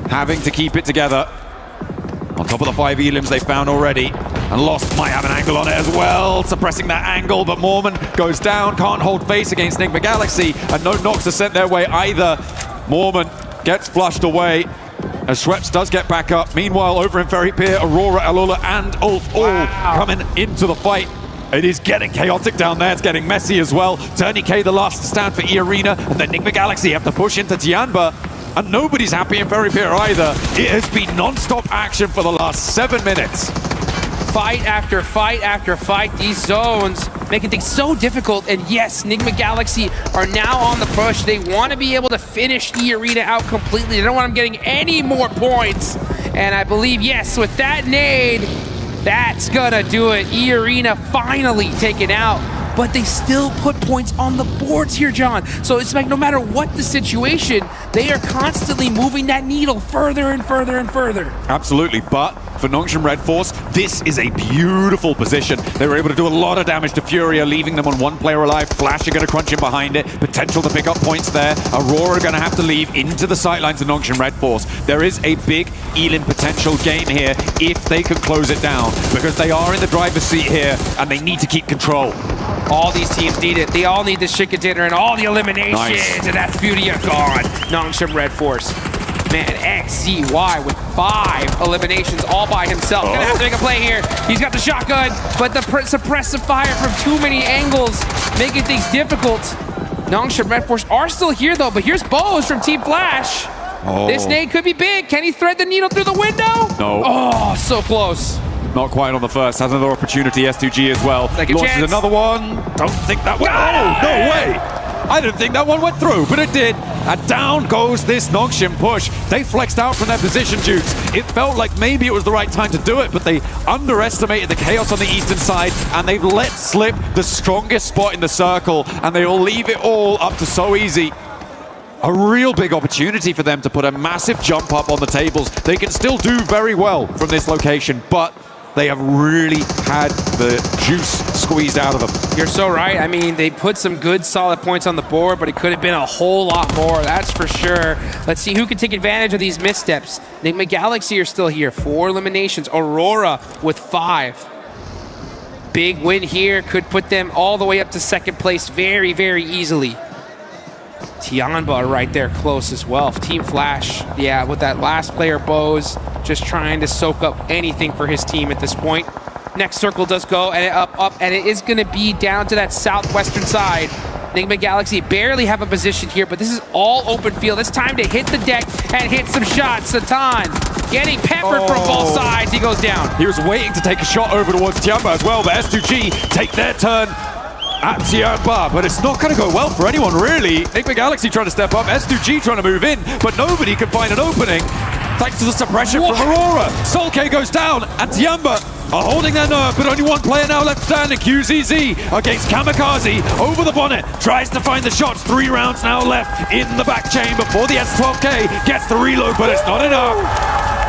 having to keep it together. On top of the 5 elims they found already. And Lost might have an angle on it as well, suppressing that angle, but Mormon goes down, can't hold face against Enigma Galaxy, and no knocks are sent their way either. Mormon gets flushed away, as Schweppes does get back up. Meanwhile, over in Ferry Pier, Aurora, Alola, and Ulf all coming into the fight. It is getting chaotic down there, it's getting messy as well. Turney K the last to stand for E-Arena, and then Enigma Galaxy have to push into Tianba. And nobody's happy in Ferry Pier either. It has been non-stop action for the last 7 minutes. Fight after fight after fight. These zones making things so difficult. And yes, Enigma Galaxy are now on the push. They want to be able to finish E-Arena out completely. They don't want them getting any more points. And I believe, yes, with that nade, that's gonna do it. E-Arena finally taken out. But they still put points on the boards here, John. So it's like no matter what the situation, they are constantly moving that needle further and further and further. Absolutely, but for Nongshim Red Force, this is a beautiful position. They were able to do a lot of damage to Furia, leaving them on 1 player alive. Flash are going to crunch in behind it. Potential to pick up points there. Aurora are going to have to leave into the sightlines of Nongshim Red Force. There is a big Elim potential game here if they can close it down, because they are in the driver's seat here and they need to keep control. All these teams need it. They all need the chicken dinner and all the eliminations. Nice. And that's Furia gone. Nongshim Red Force. Man, XCY with 5 eliminations all by himself. Gonna have to make a play here. He's got the shotgun, but the suppressive fire from too many angles, making things difficult. Nongshim Red Force are still here though, but here's Bose from Team Flash. This nade could be big. Can he thread the needle through the window? No. Oh, so close. Not quite on the first. Has another opportunity. S2G as well. Second Launches chance. another one. Don't think that went. Oh, no way. I didn't think that one went through, but it did. And down goes this Nongshim push. They flexed out from their position, Dukes. It felt like maybe it was the right time to do it, but they underestimated the chaos on the eastern side, and they've let slip the strongest spot in the circle, and they will leave it all up to So Easy. A real big opportunity for them to put a massive jump up on the tables. They can still do very well from this location, but they have really had the juice squeezed out of them. You're so right. I mean, they put some good solid points on the board, but it could have been a whole lot more, that's for sure. Let's see who can take advantage of these missteps. Enigma Galaxy are still here, 4 eliminations. Aurora with 5. Big win here, could put them all the way up to second place very, very easily. Tianba right there close as well. Team Flash, yeah, with that last player, Bose, just trying to soak up anything for his team at this point. Next circle does go, and up, and it is going to be down to that southwestern side. Enigma Galaxy barely have a position here, but this is all open field. It's time to hit the deck and hit some shots. Satan getting peppered from both sides. He goes down. He was waiting to take a shot over towards Tianba as well, but S2G take their turn at Tianba, but it's not going to go well for anyone, really. Enigma Galaxy trying to step up, S2G trying to move in, but nobody can find an opening, thanks to the suppression from Aurora. Solke goes down, and Tianba are holding their nerve, but only 1 player now left standing. QZZ against Kamikaze, over the bonnet, tries to find the shots. 3 rounds now left in the back chain before the S12K gets the reload, but it's not enough.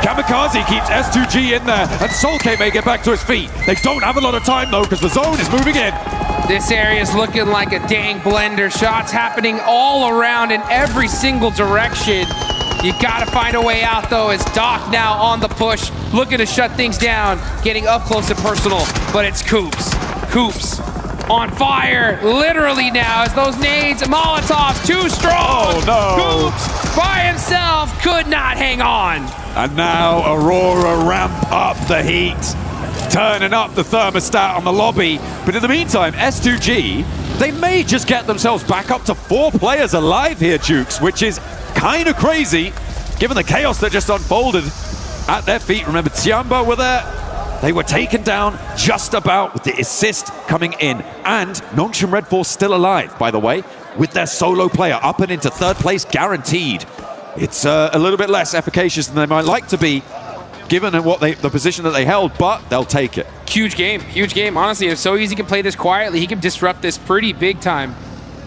Kamikaze keeps S2G in there, and Solke may get back to his feet. They don't have a lot of time, though, because the zone is moving in. This area is looking like a dang blender. Shots happening all around in every single direction. You gotta find a way out, though, as Doc now on the push, looking to shut things down, getting up close and personal, but it's Coops. Coops on fire, literally now, as those nades, Molotovs, too strong. Oh, no. Coops by himself could not hang on. And now Aurora ramp up the heat, turning up the thermostat on the lobby. But in the meantime, S2G, they may just get themselves back up to 4 players alive here, Jukes, which is kind of crazy, given the chaos that just unfolded at their feet. Remember, Tiamba were there. They were taken down just about with the assist coming in. And Nongshim Red Force still alive, by the way, with their solo player up and into 3rd place guaranteed. It's a little bit less efficacious than they might like to be, given the position that they held, but they'll take it. Huge game, huge game. Honestly, it's so easy to play this quietly. He can disrupt this pretty big time.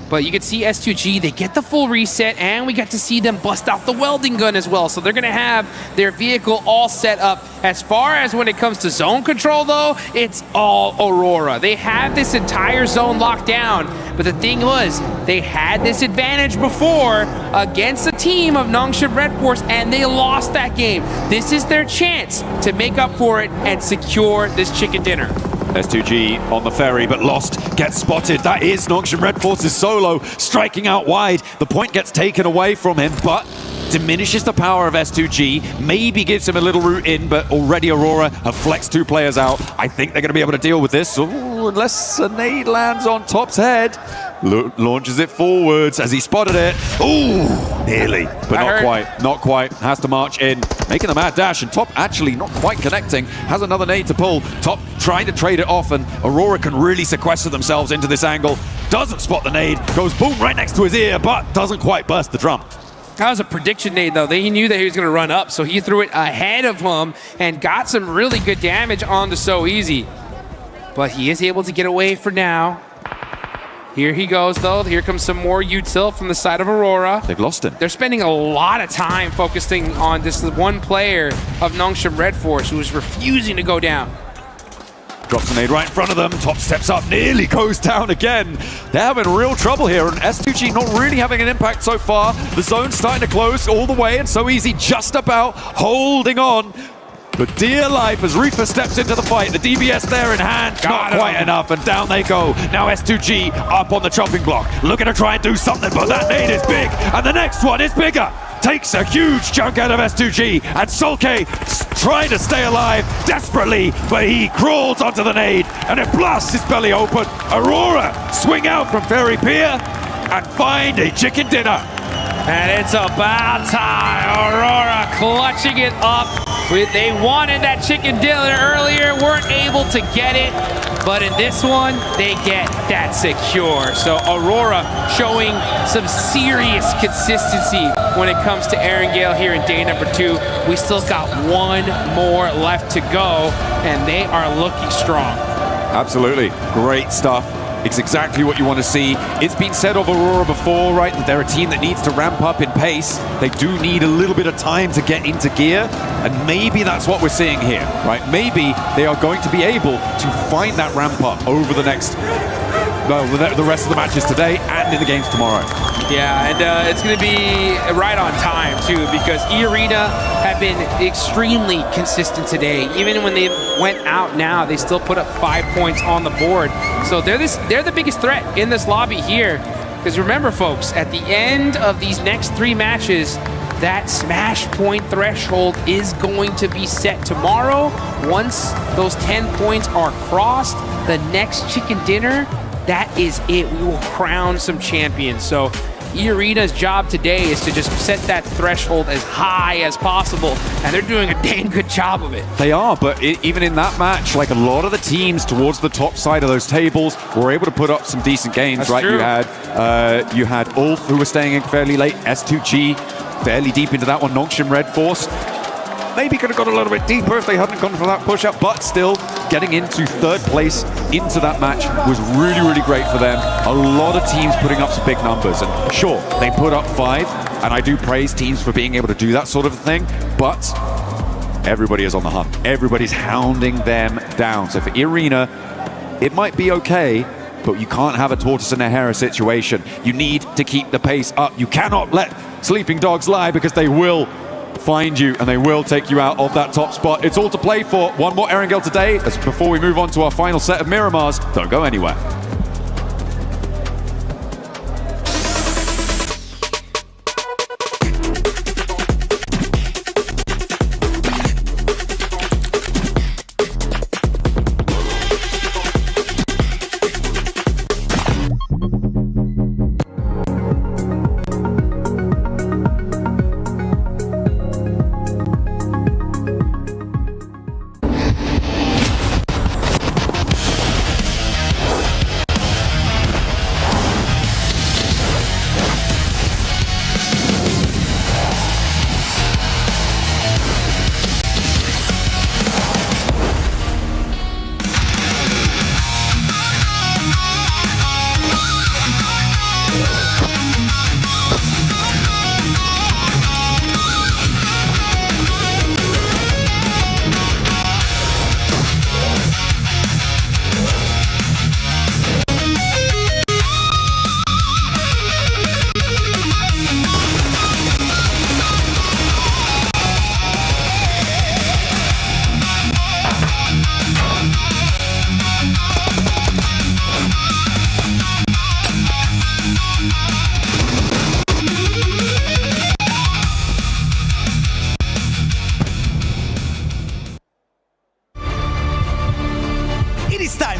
But you can see S2G, they get the full reset, and we get to see them bust out the welding gun as well. So they're going to have their vehicle all set up. As far as when it comes to zone control, though, it's all Aurora. They have this entire zone locked down. But the thing was, they had this advantage before against a team of Nongshim Red Force, and they lost that game. This is their chance to make up for it and secure this chicken dinner. S2G on the ferry, but lost, gets spotted. That is Nongshim Red Force's solo, striking out wide. The point gets taken away from him, but diminishes the power of S2G, maybe gives him a little route in, but already Aurora have flexed 2 players out. I think they're going to be able to deal with this. Ooh, unless a nade lands on Top's head. Launches it forwards as he spotted it. Ooh, nearly, but not quite, not quite. Has to march in, making the mad dash, and Top actually not quite connecting. Has another nade to pull. Top trying to trade it off, and Aurora can really sequester themselves into this angle. Doesn't spot the nade, goes boom right next to his ear, but doesn't quite burst the drum. That was a prediction nade, though. He knew that he was going to run up, so he threw it ahead of him and got some really good damage onto So Easy. But he is able to get away for now. Here he goes, though. Here comes some more util from the side of Aurora. They've lost him. They're spending a lot of time focusing on this one player of Nongshim Red Force who is refusing to go down. Drops a nade right in front of them. Top steps up, nearly goes down again. They're having real trouble here, and S2G not really having an impact so far. The zone's starting to close all the way, and So Easy just about holding on. But dear life, as Reaper steps into the fight, the DBS there in hand, not quite enough, and down they go. Now S2G up on the chopping block, looking to try and do something, but that nade is big, and the next one is bigger. Takes a huge chunk out of S2G, and Sulke trying to stay alive desperately, but he crawls onto the nade, and it blasts his belly open. Aurora swing out from Ferry Pier and find a chicken dinner. And it's about time. Aurora clutching it up. They wanted that chicken dinner earlier, weren't able to get it. But in this one, they get that secure. So Aurora showing some serious consistency when it comes to Erangel here in day number 2. We still got 1 more left to go, and they are looking strong. Absolutely. Great stuff. It's exactly what you want to see. It's been said of Aurora before, right, that they're a team that needs to ramp up in pace. They do need a little bit of time to get into gear, and maybe that's what we're seeing here, right? Maybe they are going to be able to find that ramp up over the next, the rest of the matches today and in the games tomorrow. Yeah, and it's going to be right on time, too, because E-Arena have been extremely consistent today. Even when they went out now, they still put up 5 points on the board. So they're the biggest threat in this lobby here. Because remember, folks, at the end of these next 3 matches, that smash point threshold is going to be set tomorrow. Once those 10 points are crossed, the next chicken dinner, that is it. We will crown some champions. So E-Arena's job today is to just set that threshold as high as possible, and they're doing a dang good job of it. They are, but even in that match, like a lot of the teams towards the top side of those tables were able to put up some decent games. That's right? True. You had Ulf, who was staying in fairly late, S2G fairly deep into that one, Nongshim Red Force. Maybe could have got a little bit deeper if they hadn't gone for that push-up, but still getting into 3rd place into that match was really, really great for them. A lot of teams putting up some big numbers, and sure, they put up 5, and I do praise teams for being able to do that sort of thing, but everybody is on the hunt. Everybody's hounding them down. So for E-Arena, it might be okay, but you can't have a tortoise and a hare situation. You need to keep the pace up. You cannot let sleeping dogs lie, because they will find you and they will take you out of that top spot. It's all to play for. 1 more Erangel today before we move on to our final set of Miramars. Don't go anywhere.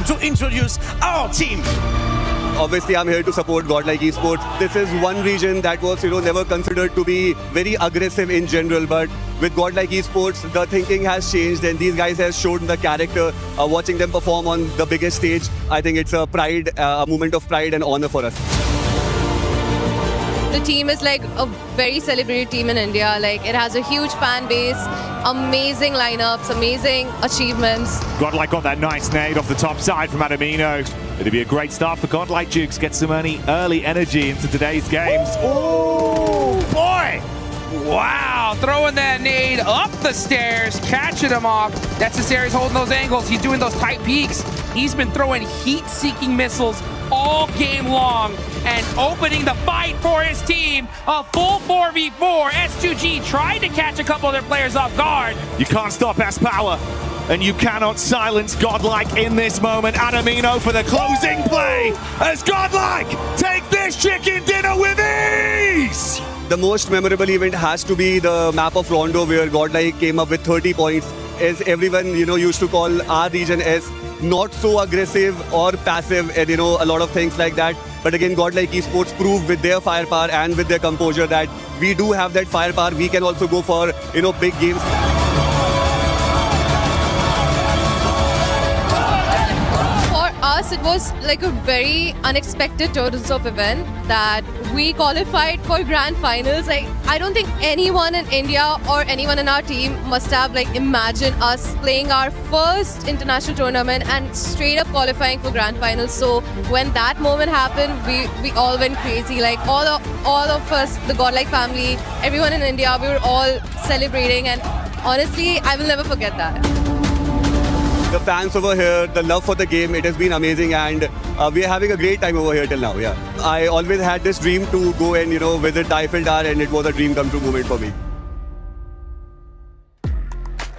time to introduce our team. Obviously, I'm here to support Godlike Esports. This is one region that was, never considered to be very aggressive in general. But with Godlike Esports, the thinking has changed, and these guys have shown the character. Watching them perform on the biggest stage, I think it's a moment of pride and honor for us. The team is like a very celebrated team in India. Like, it has a huge fan base, amazing lineups, amazing achievements. Godlike got that nice nade off the top side from Adamino. It'll be a great start for Godlike Dukes. Get some early energy into today's games. Oh boy! Wow, throwing that nade up the stairs, catching him off. That's the series holding those angles. He's doing those tight peaks. He's been throwing heat-seeking missiles all game long and opening the fight for his team. A full 4v4. S2G tried to catch a couple of their players off guard. You can't stop S-Power, and you cannot silence Godlike in this moment. Adamino for the closing play as Godlike take this chicken dinner with ease! The most memorable event has to be the map of Rondo, where Godlike came up with 30 points. As everyone, used to call our region as not so aggressive or passive, and a lot of things like that. But again, Godlike Esports proved with their firepower and with their composure that we do have that firepower. We can also go for, big games. Us, it was like a very unexpected turns of event that we qualified for grand finals. Like, I don't think anyone in India or anyone in our team must have imagined us playing our first international tournament and straight up qualifying for grand finals. So when that moment happened, we all went crazy. Like, all of us, the Godlike family, everyone in India, we were all celebrating, and honestly, I will never forget that. The fans over here, the love for the game, it has been amazing, and we are having a great time over here till now. Yeah, I always had this dream to go and visit Eiffel Tower, and it was a dream come true moment for me.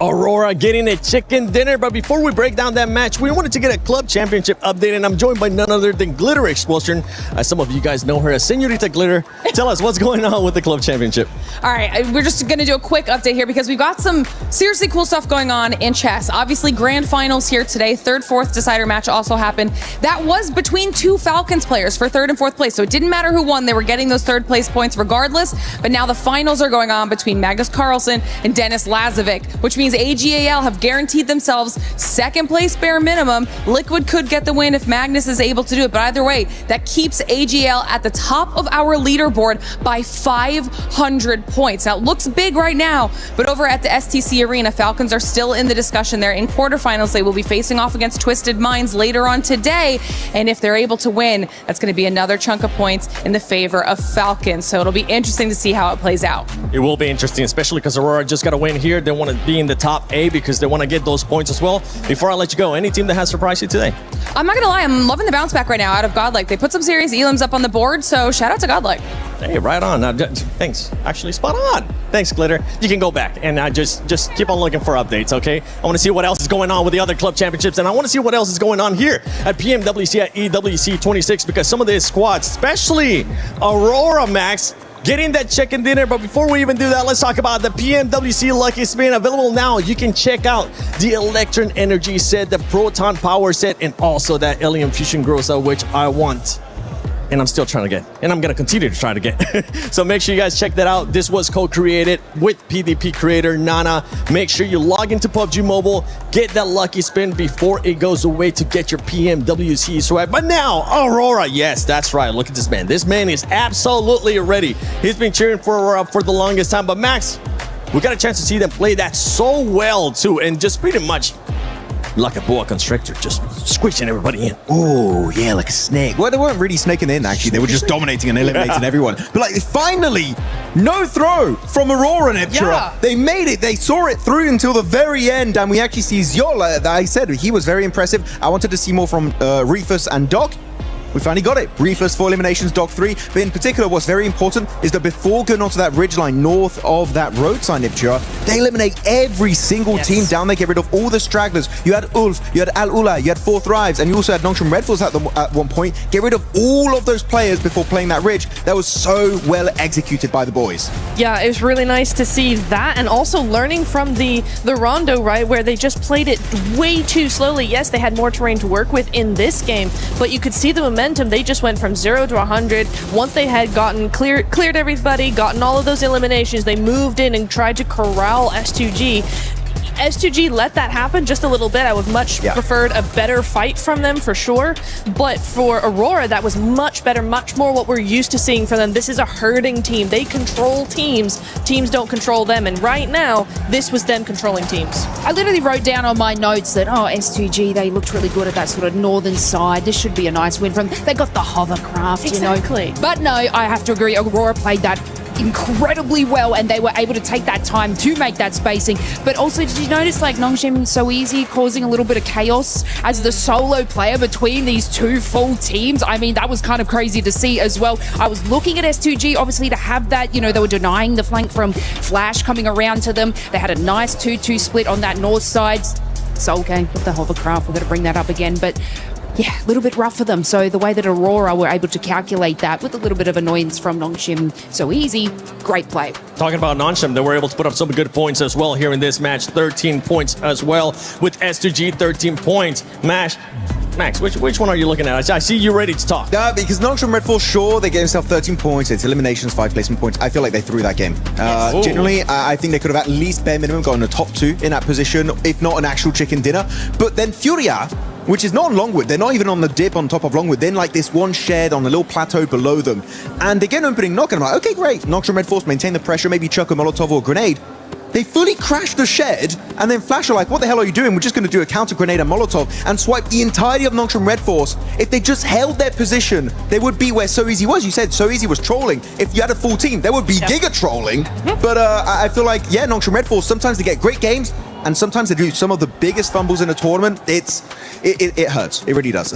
Aurora getting a chicken dinner, but before we break down that match, we wanted to get a club championship update, and I'm joined by none other than Glitter Explosion. Some of you guys know her as Senorita Glitter. Tell us what's going on with the club championship. All right, we're just going to do a quick update here because we've got some seriously cool stuff going on in chess. Obviously, grand finals here today. Third, fourth decider match also happened. That was between two Falcons players for third and fourth place, so it didn't matter who won. They were getting those third place points regardless, but now the finals are going on between Magnus Carlsen and Dennis Lazovic, which means AGAL have guaranteed themselves second place bare minimum. Liquid could get the win if Magnus is able to do it, but either way, that keeps AGAL at the top of our leaderboard by 500 points. Now, it looks big right now, but over at the STC Arena, Falcons are still in the discussion there. In quarterfinals, they will be facing off against Twisted Minds later on today, and if they're able to win, that's going to be another chunk of points in the favor of Falcons, so it'll be interesting to see how it plays out. It will be interesting, especially because Aurora just got a win here. They want to be in the top A because they want to get those points as well. Before I let you go, any team that has surprised you today? I'm not going to lie, I'm loving the bounce back right now out of Godlike. They put some serious elims up on the board, so shout out to Godlike. Hey, right on. Thanks. Actually, spot on. Thanks, Glitter. You can go back and just keep on looking for updates, okay? I want to see what else is going on with the other club championships, and I want to see what else is going on here at PMWC at EWC 26 because some of these squads, especially Aurora Max, getting that chicken dinner. But before we even do that, let's talk about the PMWC Lucky Spin. Available now. You can check out the Electron Energy set, the Proton Power set, and also that Alien Fusion Grossa, which I want. And I'm still trying to get, and I'm going to continue to try to get. So make sure you guys check that out. This was co-created with PvP creator Nana. Make sure you log into PUBG Mobile, get that lucky spin before it goes away to get your PMWC swag. But now, Aurora, yes, that's right. Look at this man. This man is absolutely ready. He's been cheering for Aurora for the longest time. But Max, we got a chance to see them play that so well too, and just pretty much like a boa constrictor, just squishing everybody in. Oh, yeah, like a snake. Well, they weren't really snaking in, actually. They were just dominating and eliminating everyone. But, finally, no throw from Aurora Neptura. Yeah. They made it. They saw it through until the very end. And we actually see Ziola. I said he was very impressive. I wanted to see more from Reefus and Doc. we finally got it. Refers 4 eliminations, Dog 3. But in particular, what's very important is that before going onto that ridgeline north of that road sign, they eliminate every single team down there, get rid of all the stragglers. You had Ulf, you had Al Ula, you had 4 Thrives, and you also had Nongshim Red Force at one point. Get rid of all of those players before playing that ridge. That was so well executed by the boys. Yeah, it was really nice to see that, and also learning from the Rondo, right, where they just played it way too slowly. Yes, they had more terrain to work with in this game, but you could see the momentum. They just went from 0 to 100. Once they had gotten cleared everybody, gotten all of those eliminations, they moved in and tried to corral S2G. S2G let that happen just a little bit. I would much preferred a better fight from them for sure. But for Aurora, that was much better, much more what we're used to seeing from them. This is a herding team. They control teams. Teams don't control them. And right now, this was them controlling teams. I literally wrote down on my notes that, oh, S2G, they looked really good at that sort of northern side. This should be a nice win from them. They got the hovercraft, exactly. You know. But no, I have to agree. Aurora played that incredibly well, and they were able to take that time to make that spacing. But also, did you notice like Nongshim So Easy causing a little bit of chaos as the solo player between these two full teams? I mean, that was kind of crazy to see as well. I was looking at S2G, obviously, to have that, you know, they were denying the flank from Flash coming around to them. They had a nice 2-2 split on that north side. Soul Gang with the hovercraft, we're going to bring that up again, but yeah, a little bit rough for them. So the way that Aurora were able to calculate that with a little bit of annoyance from Nongshim So Easy, great play. Talking about Nongshim, they were able to put up some good points as well here in this match. 13 points as well with S2G, 13 points. Max, which one are you looking at? I see you ready to talk. Yeah, because Nongshim Red Force, sure, they gave themselves 13 points. It's eliminations, 5 placement points. I feel like they threw that game. Generally, I think they could have at least bare minimum gotten a top 2 in that position, if not an actual chicken dinner. But then Furia, which is not on Longwood. They're not even on the dip on top of Longwood. Then like this one shed on a little plateau below them. And they get an opening knock, and I'm like, okay, great. Nongshim Red Force maintain the pressure, maybe chuck a Molotov or a grenade. They fully crash the shed, and then Flash are like, what the hell are you doing? We're just going to do a counter grenade and Molotov and swipe the entirety of Nongshim Red Force. If they just held their position, they would be where So Easy was. You said So Easy was trolling. If you had a full team, there would be giga trolling. But I feel like, yeah, Nongshim Red Force, sometimes they get great games, and sometimes they do some of the biggest fumbles in a tournament. It hurts. It really does.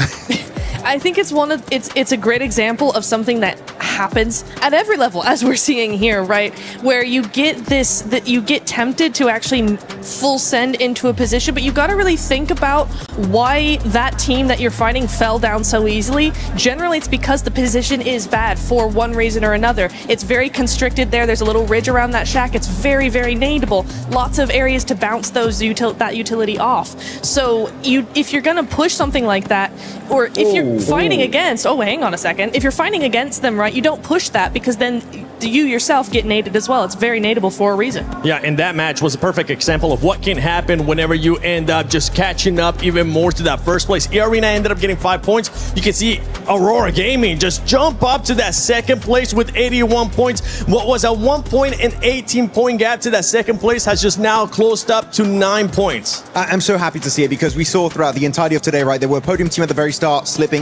I think it's a great example of something that happens at every level, as we're seeing here, right? Where you get this, that you get tempted to actually full send into a position, but you got to really think about why that team that you're fighting fell down so easily. Generally, it's because the position is bad for one reason or another. It's very constricted there. There's a little ridge around that shack. It's very, very nadeable. Lots of areas to bounce those that utility off. So if you're gonna push something like that, or if you're fighting against, hang on a second. If you're fighting against them, right, you don't push that, because then you yourself get naded as well. It's very nadeable for a reason. Yeah, and that match was a perfect example of what can happen whenever you end up just catching up even more to that first place. Arena ended up getting 5 points. You can see Aurora Gaming just jump up to that second place with 81 points. What was a 1 point and 18-point gap to that second place has just now closed up to 9 points. I'm so happy to see it, because we saw throughout the entirety of today, right, there were a podium team at the very start, slipping,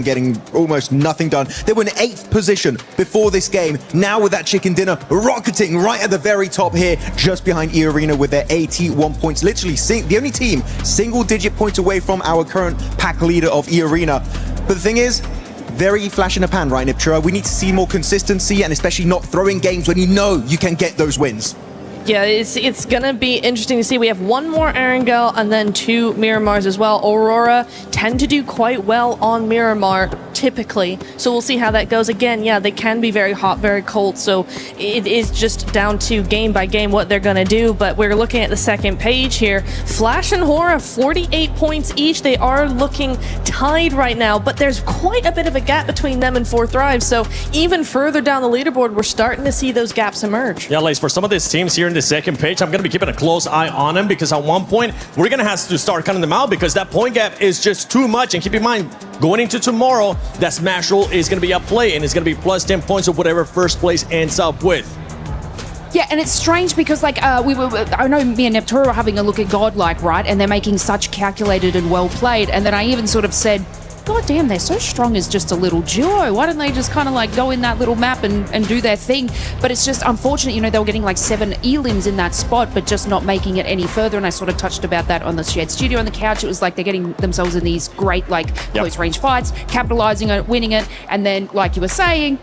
getting almost nothing done. They were in 8th position before this game. Now with that chicken dinner rocketing right at the very top here, just behind E-Arena with their 81 points. Literally the only team single-digit points away from our current pack leader of E-Arena. But the thing is, very flash in the pan, right, Niptura? We need to see more consistency, and especially not throwing games when you know you can get those wins. Yeah, it's gonna be interesting to see. We have one more Erangel and then 2 Miramars as well. Aurora tend to do quite well on Miramar typically, so we'll see how that goes. Again, yeah, they can be very hot, very cold, so it is just down to game by game what they're gonna do. But we're looking at the second page here. Flash and Hora, 48 points each. They are looking tied right now, but there's quite a bit of a gap between them and 4 Thrives, so even further down the leaderboard, we're starting to see those gaps emerge. Yeah, Lace, for some of these teams here in the second page, I'm going to be keeping a close eye on them, because at one point, we're going to have to start cutting them out, because that point gap is just too much. And keep in mind, going into tomorrow, that Smash Roll is going to be at play, and it's going to be plus 10 points of whatever first place ends up with. Yeah, and it's strange because, like, I know me and Neptura were having a look at Godlike, right? And they're making such calculated and well played. And then I even sort of said, goddamn, they're so strong as just a little duo. Why don't they just kind of like go in that little map and do their thing? But it's just unfortunate, you know, they were getting like 7 elims in that spot, but just not making it any further. And I sort of touched about that on the shared studio on the couch. It was like they're getting themselves in these great like close range fights, capitalizing on it, winning it, and then like you were saying,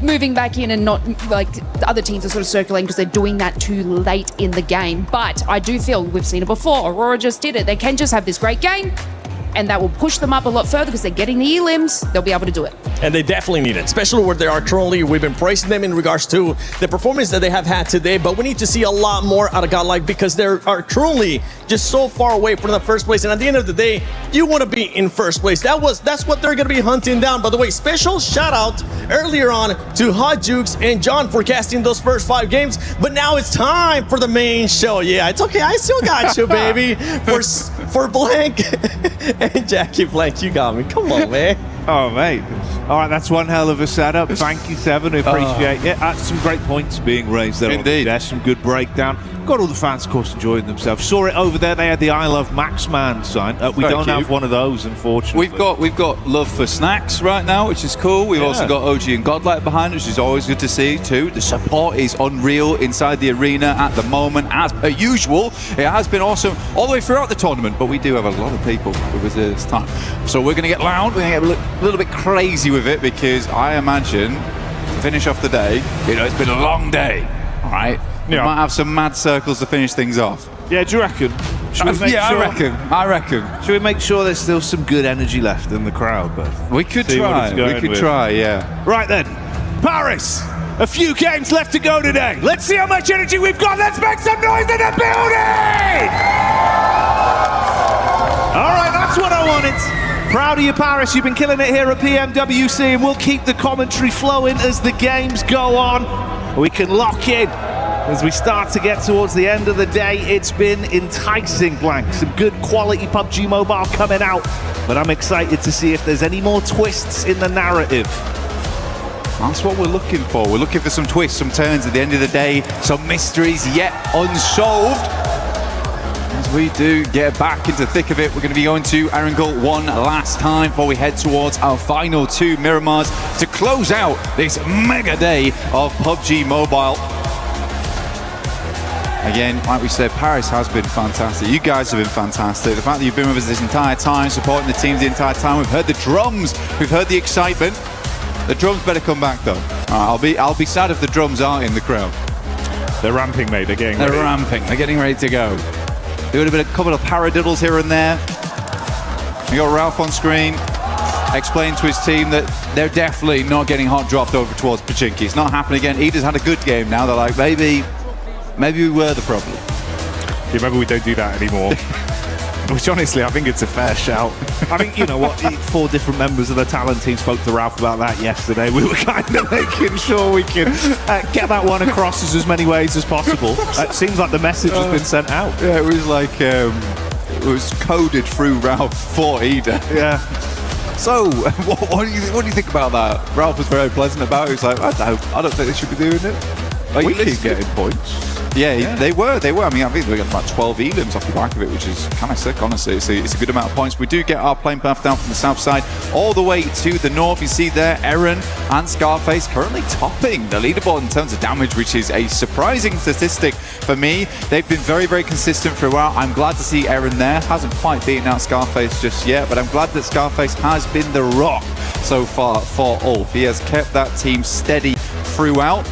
moving back in and not like the other teams are sort of circulating because they're doing that too late in the game. But I do feel we've seen it before. Aurora just did it. They can just have this great game and that will push them up a lot further because they're getting the elims. They'll be able to do it. And they definitely need it, especially where they are currently. We've been praising them in regards to the performance that they have had today, but we need to see a lot more out of Godlike because they are currently just so far away from the first place. And at the end of the day, you want to be in first place. That's what they're going to be hunting down. By the way, special shout out earlier on to Hot Jukes and John for casting those first 5 games. But now it's time for the main show. Yeah, it's okay. I still got you, baby. For Blank and Jackie Blank, you got me. Come on, man. Oh, mate. All right, that's one hell of a setup. Thank you, Seven. We appreciate it. Some great points being raised there. Indeed. There's some good breakdown. Got all the fans, of course, enjoying themselves. Saw it over there. They had the I Love Maxman sign. We don't have one of those, unfortunately. We've got love for snacks right now, which is cool. We've also got OG and Godlike behind, which is always good to see too. The support is unreal inside the arena at the moment, as per usual. It has been awesome all the way throughout the tournament, but we do have a lot of people with this time. So we're going to get loud. We're going to get a little bit crazy with it because I imagine to finish off the day, you know, it's been a long day. All right. We might have some mad circles to finish things off. Yeah, do you reckon? I reckon. Should we make sure there's still some good energy left in the crowd? But we could try. Yeah. Right then, Paris. A few games left to go today. Let's see how much energy we've got. Let's make some noise in the building. All right, that's what I wanted. Proud of you, Paris. You've been killing it here at PMWC, and we'll keep the commentary flowing as the games go on. We can lock in. As we start to get towards the end of the day, it's been enticing, Blank. Some good quality PUBG Mobile coming out, but I'm excited to see if there's any more twists in the narrative. That's what we're looking for. We're looking for some twists, some turns at the end of the day, some mysteries yet unsolved. As we do get back into the thick of it, we're going to be going to Erangel one last time before we head towards our final 2 Miramars to close out this mega day of PUBG Mobile. Again, like we said, Paris has been fantastic. You guys have been fantastic. The fact that you've been with us this entire time, supporting the teams the entire time. We've heard the drums. We've heard the excitement. The drums better come back, though. I'll be sad if the drums aren't in the crowd. They're ramping, mate. They're getting ready. They're ramping. They're getting ready to go. There would have been a couple of paradiddles here and there. We got Ralph on screen explain to his team that they're definitely not getting hot dropped over towards Pachinki. It's not happening again. Eda's had a good game now. They're like, maybe we were the problem. Yeah, maybe we don't do that anymore. Which honestly, I think it's a fair shout. I think, you know what, 4 different members of the talent team spoke to Ralph about that yesterday. We were kind of making sure we can get that one across as many ways as possible. It seems like the message has been sent out. Yeah, it was like, it was coded through Ralph for Eda. Yeah. So, what do you think about that? Ralph was very pleasant about it. He was like, I don't think they should be doing it. Like, we keep getting points. Yeah, they were. I mean, I think they got about 12 elims off the back of it, which is kind of sick, honestly. It's a good amount of points. We do get our plane path down from the south side all the way to the north. You see there, Eren and Scarface currently topping the leaderboard in terms of damage, which is a surprising statistic for me. They've been very, very consistent throughout. I'm glad to see Eren there. Hasn't quite beaten out Scarface just yet, but I'm glad that Scarface has been the rock so far for Ulf. He has kept that team steady throughout.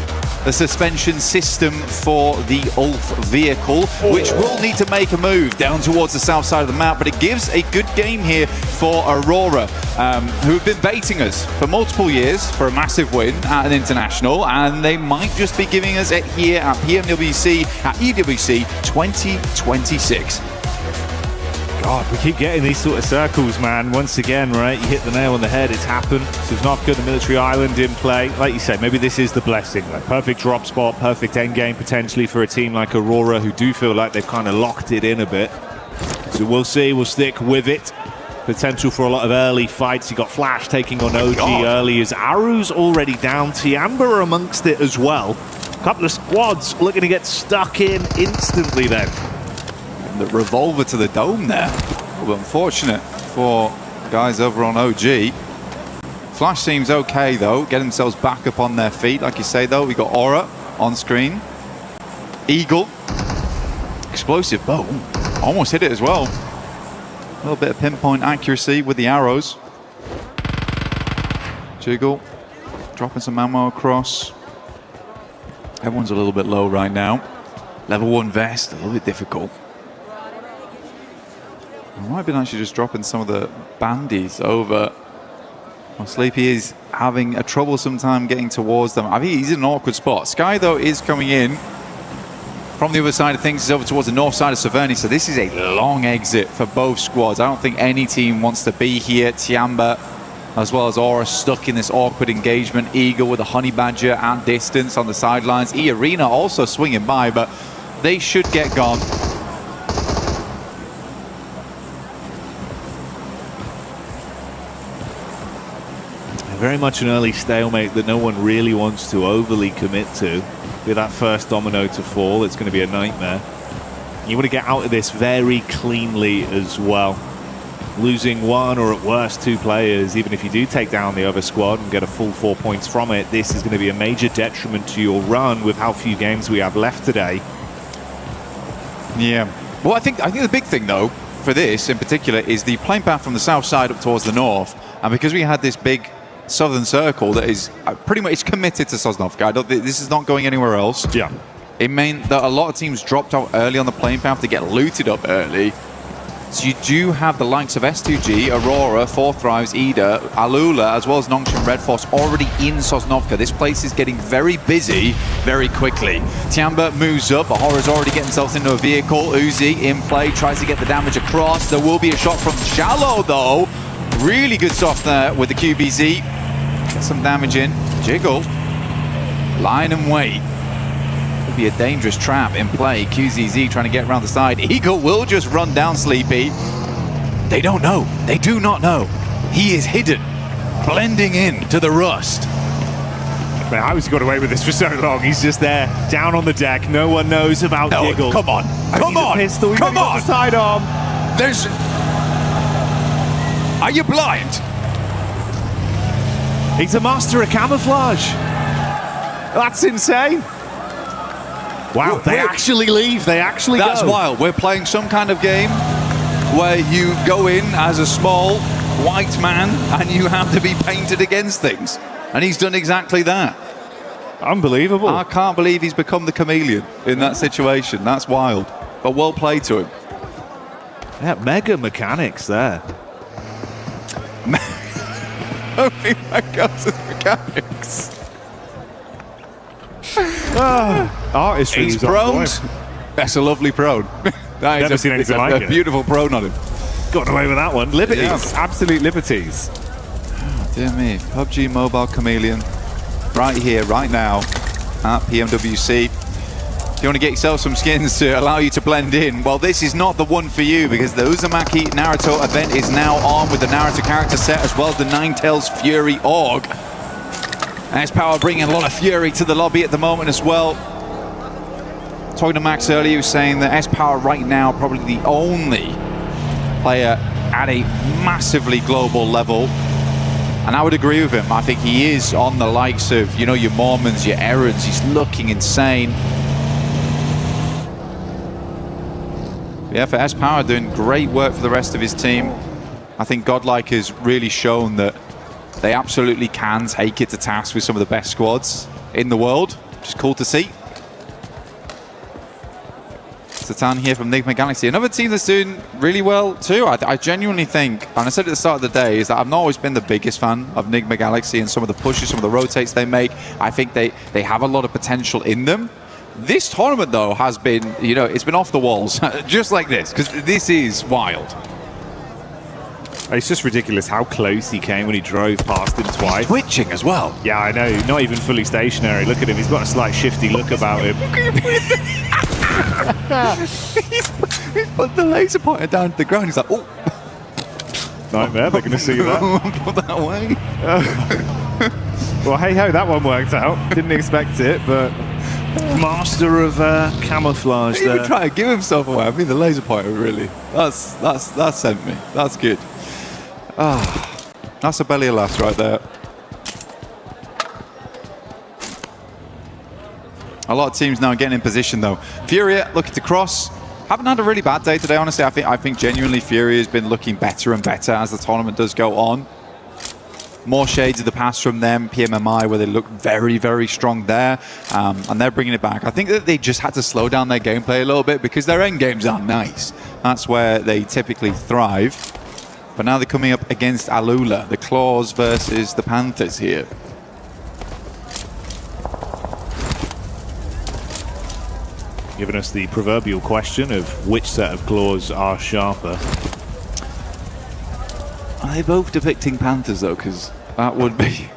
The suspension system for the Ulf vehicle, which will need to make a move down towards the south side of the map, but it gives a good game here for Aurora, who have been baiting us for multiple years for a massive win at an international, and they might just be giving us it here at PMWC, at EWC 2026. God, we keep getting these sort of circles, man. Once again, right, you hit the nail on the head. It's happened. Sivnovka, the military island in play. Like you say, maybe this is the blessing. Like perfect drop spot, perfect end game potentially for a team like Aurora, who do feel like they've kind of locked it in a bit. So we'll see. We'll stick with it. Potential for a lot of early fights. You got Flash taking on OG early as Aru's already down. Tiamba amongst it as well. A couple of squads looking to get stuck in instantly then. The revolver to the dome there. Well, unfortunate for guys over on OG. Flash seems okay, though. Get themselves back up on their feet. Like you say, though, we got Aura on screen. Eagle. Explosive bow. Almost hit it as well. A little bit of pinpoint accuracy with the arrows. Jiggle. Dropping some ammo across. Everyone's a little bit low right now. Level 1 vest, a little bit difficult. I might have been actually just dropping some of the bandies over. Well, Sleepy is having a troublesome time getting towards them. I think he's in an awkward spot. Sky, though, is coming in from the other side of things. He's over towards the north side of Severny, so this is a long exit for both squads. I don't think any team wants to be here. Tiamba, as well as Aura, stuck in this awkward engagement. Eagle with a Honey Badger at distance on the sidelines. E-Arena also swinging by, but they should get gone. Very much an early stalemate that no one really wants to overly commit to. With that first domino to fall, it's going to be a nightmare. You want to get out of this very cleanly as well. Losing one or at worst 2 players, even if you do take down the other squad and get a full 4 points from it, this is going to be a major detriment to your run with how few games we have left today. Yeah. Well, I think the big thing, though, for this in particular is the plane path from the south side up towards the north. And because we had this big southern circle that is pretty much committed to Sosnovka, this is not going anywhere else. Yeah. It meant that a lot of teams dropped out early on the plane path to get looted up early. So you do have the likes of S2G, Aurora, Fourth Thrives, Ida, Alula, as well as Nongshim Red Force already in Sosnovka. This place is getting very busy very quickly. Tiamba moves up, but Horror's already getting themselves into a vehicle. Uzi in play, tries to get the damage across. There will be a shot from Shallow, though. Really good stuff there with the QBZ. Get some damage in. Jiggle. Line and wait. Be a dangerous trap in play. QZZ trying to get around the side. Eagle will just run down Sleepy. They don't know. They do not know. He is hidden, blending in to the rust. Man, how has he got away with this for so long? He's just there, down on the deck. No one knows about Jiggle. Come on. Come on. Pistol. Come on. The sidearm. There's... Are you blind? He's a master of camouflage. That's insane. Wow, they actually leave. They actually That's go. wild. We're playing some kind of game where you go in as a small white man and you have to be painted against things. And he's done exactly that. Unbelievable. I can't believe he's become the chameleon in that situation. That's wild. But well played to him. Yeah, mega mechanics there. Only mechanics. Artistry. He's prone. That's a lovely prone. Never seen anything like it. Beautiful prone on him. Got away with that one. Liberties. Yeah. Absolute liberties. Oh, dear me. PUBG Mobile Chameleon. Right here, right now at PMWC. If you want to get yourself some skins to allow you to blend in, well, this is not the one for you because the Uzumaki Naruto event is now on with the Naruto character set as well as the Ninetales Fury Org. S-Power bringing a lot of fury to the lobby at the moment as well. Talking to Max earlier, he was saying that S-Power right now probably the only player at a massively global level. And I would agree with him. I think he is on the likes of, you know, your Mormons, your Errands. He's looking insane. Yeah, for S-Power doing great work for the rest of his team. I think Godlike has really shown that they absolutely can take it to task with some of the best squads in the world, which is cool to see. Satan here from Nigma Galaxy. Another team that's doing really well too. I genuinely think, and I said at the start of the day, is that I've not always been the biggest fan of Nigma Galaxy and some of the pushes, some of the rotates they make. I think they have a lot of potential in them. This tournament, though, has been, you know, it's been off the walls, just like this, because this is wild. It's just ridiculous how close he came when he drove past him twice. Twitching as well. Yeah, I know. Not even fully stationary. Look at him. He's got a slight shifty look about him. He's put the laser pointer down to the ground. He's like, oh. Nightmare. They're going to see that. Put that away. Well, hey ho, that one worked out. Didn't expect it, but master of camouflage. He didn't even try to give himself away. I mean, the laser pointer really. That's sent me. That's good. Ah, that's a belly of laughs right there. A lot of teams now getting in position though. Furia looking to cross. Haven't had a really bad day today, honestly. I think genuinely Furia has been looking better and better as the tournament does go on. More shades of the pass from them, PMMI, where they look very, very strong there. And they're bringing it back. I think that they just had to slow down their gameplay a little bit because their end games aren't nice. That's where they typically thrive. But now they're coming up against Alula, the Claws versus the Panthers here. Giving us the proverbial question of which set of claws are sharper. Are they both depicting Panthers though? Because that would be...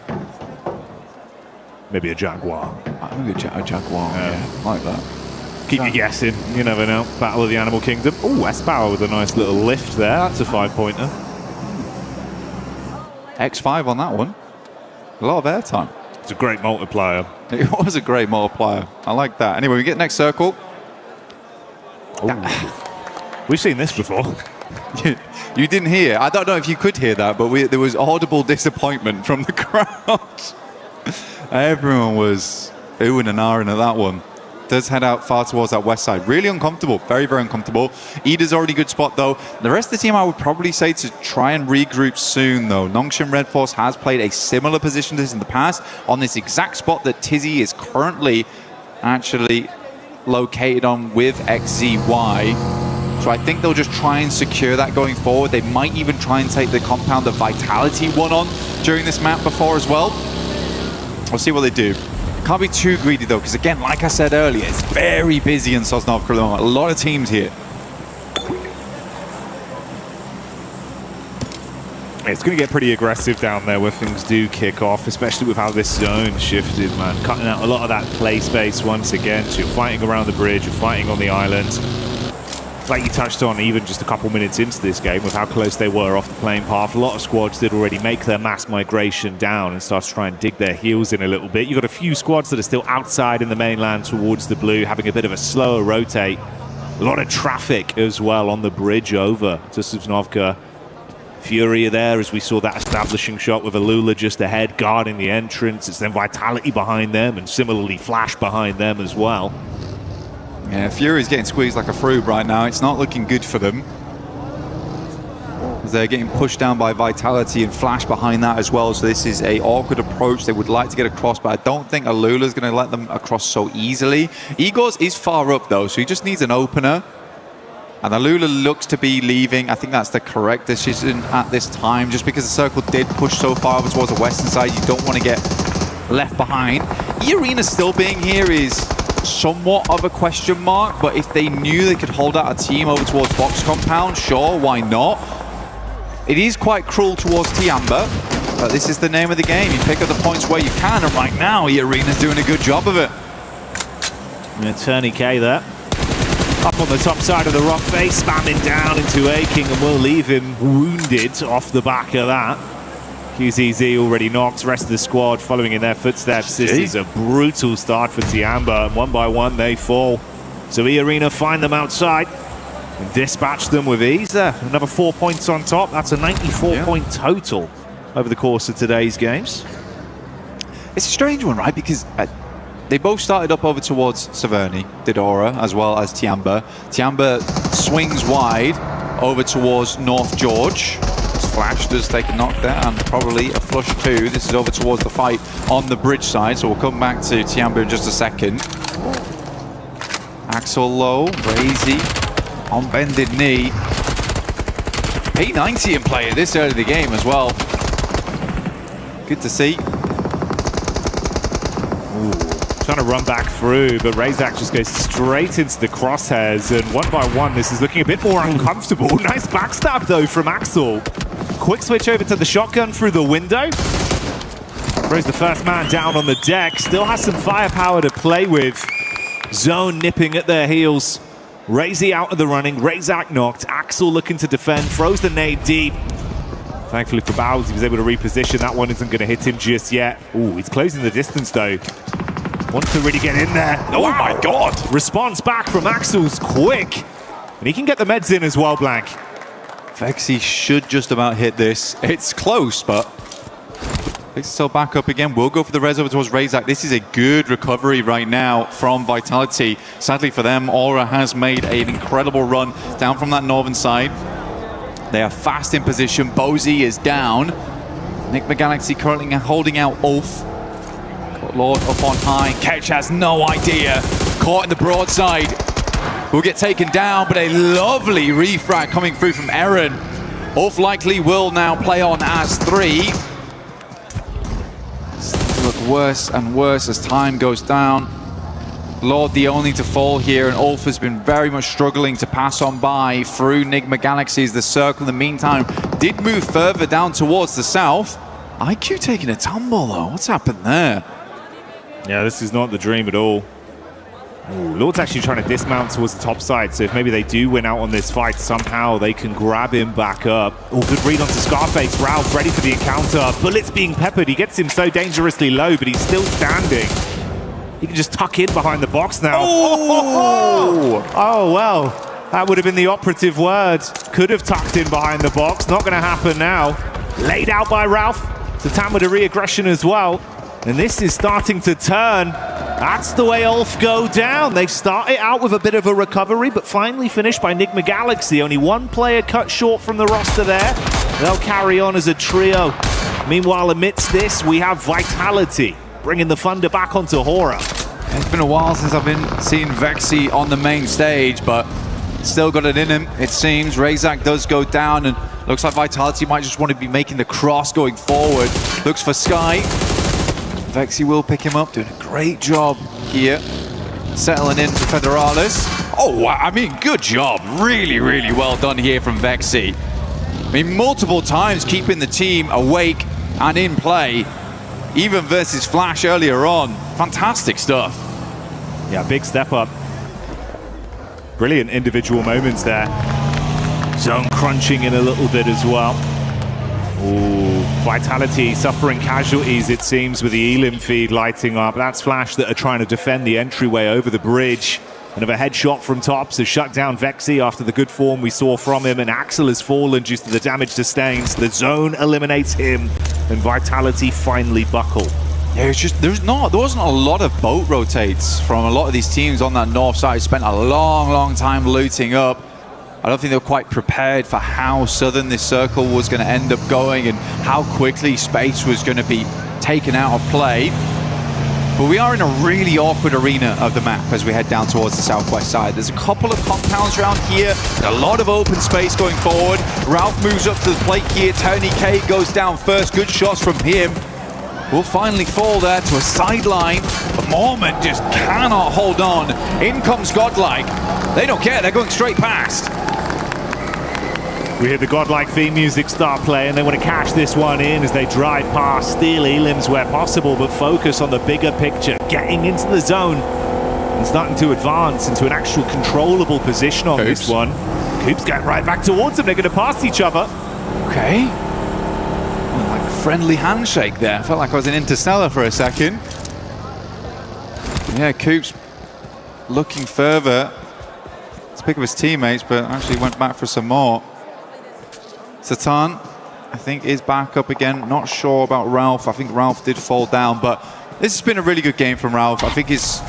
Maybe a Jaguar. Maybe a Jaguar, yeah. Like that. Keep you guessing, you never know. Battle of the Animal Kingdom. Oh, S-Power with a nice little lift there. That's a 5-pointer. X5 on that one. A lot of airtime. It's a great multiplier. It was a great multiplier. I like that. Anyway, we get next circle. We've seen this before. You didn't hear. I don't know if you could hear that, but there was audible disappointment from the crowd. Everyone was oohing and ahhing at that one. Does head out far towards that west side. Really uncomfortable. Very, very uncomfortable. Ida's already good spot, though. The rest of the team, I would probably say to try and regroup soon, though. Nongshim Red Force has played a similar position to this in the past on this exact spot that Tizzy is currently actually located on with XZY. So I think they'll just try and secure that going forward. They might even try and take the compound that Vitality won on during this map before as well. We'll see what they do. Can't be too greedy though, because again, like I said earlier, it's very busy in Sosnovka at the moment. A lot of teams here. It's going to get pretty aggressive down there when things do kick off, especially with how this zone shifted, man. Cutting out a lot of that play space once again. So you're fighting around the bridge, you're fighting on the island. Like you touched on even just a couple minutes into this game with how close they were off the playing path. A lot of squads did already make their mass migration down and start to try and dig their heels in a little bit. You've got a few squads that are still outside in the mainland towards the blue, having a bit of a slower rotate. A lot of traffic as well on the bridge over to Sosnovka. Furia there as we saw that establishing shot with Alula just ahead, guarding the entrance. It's then Vitality behind them and similarly Flash behind them as well. Yeah, Fury's getting squeezed like a froob right now. It's not looking good for them. They're getting pushed down by Vitality and Flash behind that as well. So this is an awkward approach. They would like to get across, but I don't think Alula's going to let them across so easily. Igor's is far up though, so he just needs an opener. And Alula looks to be leaving. I think that's the correct decision at this time, just because the circle did push so far over towards the western side. You don't want to get left behind. E-Arena still being here is somewhat of a question mark, but if they knew they could hold out a team over towards Box Compound, sure, why not? It is quite cruel towards Tiamba, but this is the name of the game. You pick up the points where you can, and right now E-Arena's doing a good job of it. Yeah, Turney K there. Up on the top side of the rock face, spamming down into Aching, and we'll leave him wounded off the back of that. QZZ already knocked, rest of the squad following in their footsteps. This is a brutal start for Tiamba, and one by one they fall. So E-Arena find them outside and dispatch them with ease there. Another 4 points on top. That's a 94-point total over the course of today's games. It's a strange one, right? Because they both started up over towards Severny, Didora, as well as Tiamba. Tiamba swings wide over towards North George. Flash does take a knock there, and probably a flush too. This is over towards the fight on the bridge side, so we'll come back to Tiamba in just a second. Axel low, Razy on bended knee. P90 in play at this early in the game as well. Good to see. Trying to run back through, but Razak just goes straight into the crosshairs, and one by one this is looking a bit more uncomfortable. Nice backstab though from Axel. Quick switch over to the shotgun through the window. Throws the first man down on the deck. Still has some firepower to play with. Zone nipping at their heels. Razy out of the running. Razak knocked. Axel looking to defend. Throws the nade deep. Thankfully for Bowles, he was able to reposition. That one isn't going to hit him just yet. Ooh, he's closing the distance though. Wants to really get in there. Oh my God. Response back from Axel's quick. And he can get the meds in as well, Blank. Vexy should just about hit this. It's close, but it's still back up again. We'll go for the res over towards Razak. This is a good recovery right now from Vitality. Sadly for them, Aura has made an incredible run down from that northern side. They are fast in position. Bozy is down. Nigma Galaxy currently holding out Ulf. Got Lord up on high. Ketch has no idea. Caught in the broadside. Will get taken down, but a lovely refrag coming through from Eren. Ulf likely will now play on as 3. Look worse and worse as time goes down. Lord the only to fall here, and Ulf has been very much struggling to pass on by through Nigma Galaxies. The circle in the meantime did move further down towards the south. IQ taking a tumble though. What's happened there? Yeah, this is not the dream at all. Ooh, Lord's actually trying to dismount towards the top side, so if maybe they do win out on this fight, somehow they can grab him back up. Oh, good read onto Scarface. Ralph ready for the encounter. Bullets being peppered. He gets him so dangerously low, but he's still standing. He can just tuck in behind the box now. Oh, well, that would have been the operative word. Could have tucked in behind the box. Not going to happen now. Laid out by Ralph. Satan with a re-aggression as well. And this is starting to turn. That's the way Ulf go down. They started out with a bit of a recovery, but finally finished by Nigma Galaxy. Only one player cut short from the roster there. They'll carry on as a trio. Meanwhile, amidst this, we have Vitality bringing the thunder back onto Hora. It's been a while since I've been seeing Vexy on the main stage, but still got it in him, it seems. Razak does go down, and looks like Vitality might just want to be making the cross going forward. Looks for Sky. Vexy will pick him up, doing a great job here. Settling in for Federalis. Oh, wow. I mean, good job. Really, really well done here from Vexy. I mean, multiple times keeping the team awake and in play, even versus Flash earlier on. Fantastic stuff. Yeah, big step up. Brilliant individual moments there. Zone crunching in a little bit as well. Ooh, Vitality suffering casualties, it seems, with the Elim feed lighting up. That's Flash that are trying to defend the entryway over the bridge. Another headshot from Tops has shut down Vexy after the good form we saw from him, and Axel has fallen due to the damage sustained. The zone eliminates him, and Vitality finally buckle. Yeah, it's just there wasn't a lot of boat rotates from a lot of these teams on that north side. Spent a long time looting up. I don't think they were quite prepared for how southern this circle was going to end up going and how quickly space was going to be taken out of play. But we are in a really awkward arena of the map as we head down towards the southwest side. There's a couple of compounds around here, a lot of open space going forward. Ralph moves up to the plate here. Tony K goes down first. Good shots from him. Will finally fall there to a sideline. But Mormon just cannot hold on. In comes Godlike. They don't care, they're going straight past. We hear the godlike theme music start playing. They want to cash this one in as they drive past, steal Elims where possible, but focus on the bigger picture, getting into the zone and starting to advance into an actual controllable position on this one. Coop's going right back towards them. They're going to pass each other. Okay. Like a friendly handshake there. Felt like I was in Interstellar for a second. Yeah, Coop's looking further to pick up his teammates, but actually went back for some more. Satan, I think, is back up again. Not sure about Ralph. I think Ralph did fall down, but this has been a really good game from Ralph. I think he's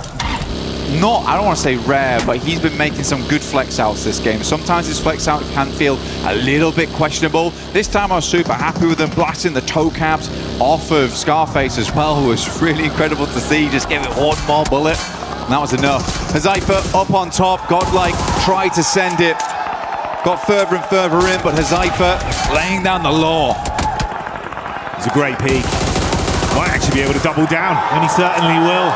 not, I don't want to say rare, but he's been making some good flex outs this game. Sometimes his flex out can feel a little bit questionable. This time I was super happy with him, blasting the toe caps off of Scarface as well, who was really incredible to see. Just gave it one more bullet, and that was enough. Hazaifa up on top. Godlike tried to send it. Got further and further in, but Hazaifa laying down the law. It's a great peek. Might actually be able to double down, and he certainly will.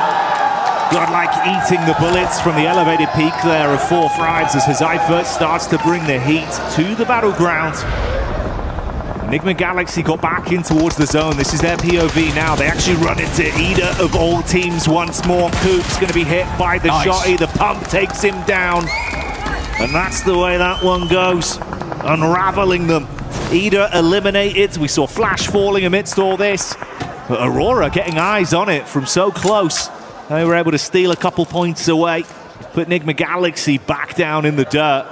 Godlike eating the bullets from the elevated peak there of 4 frags as Hazaifa starts to bring the heat to the battleground. Enigma Galaxy got back in towards the zone. This is their POV now. They actually run into Ida of all teams once more. Coop's going to be hit by the shotty. The pump takes him down. And that's the way that one goes, unraveling them. Ida eliminated. We saw Flash falling amidst all this, but Aurora getting eyes on it from so close. They were able to steal a couple points away, put Enigma Galaxy back down in the dirt.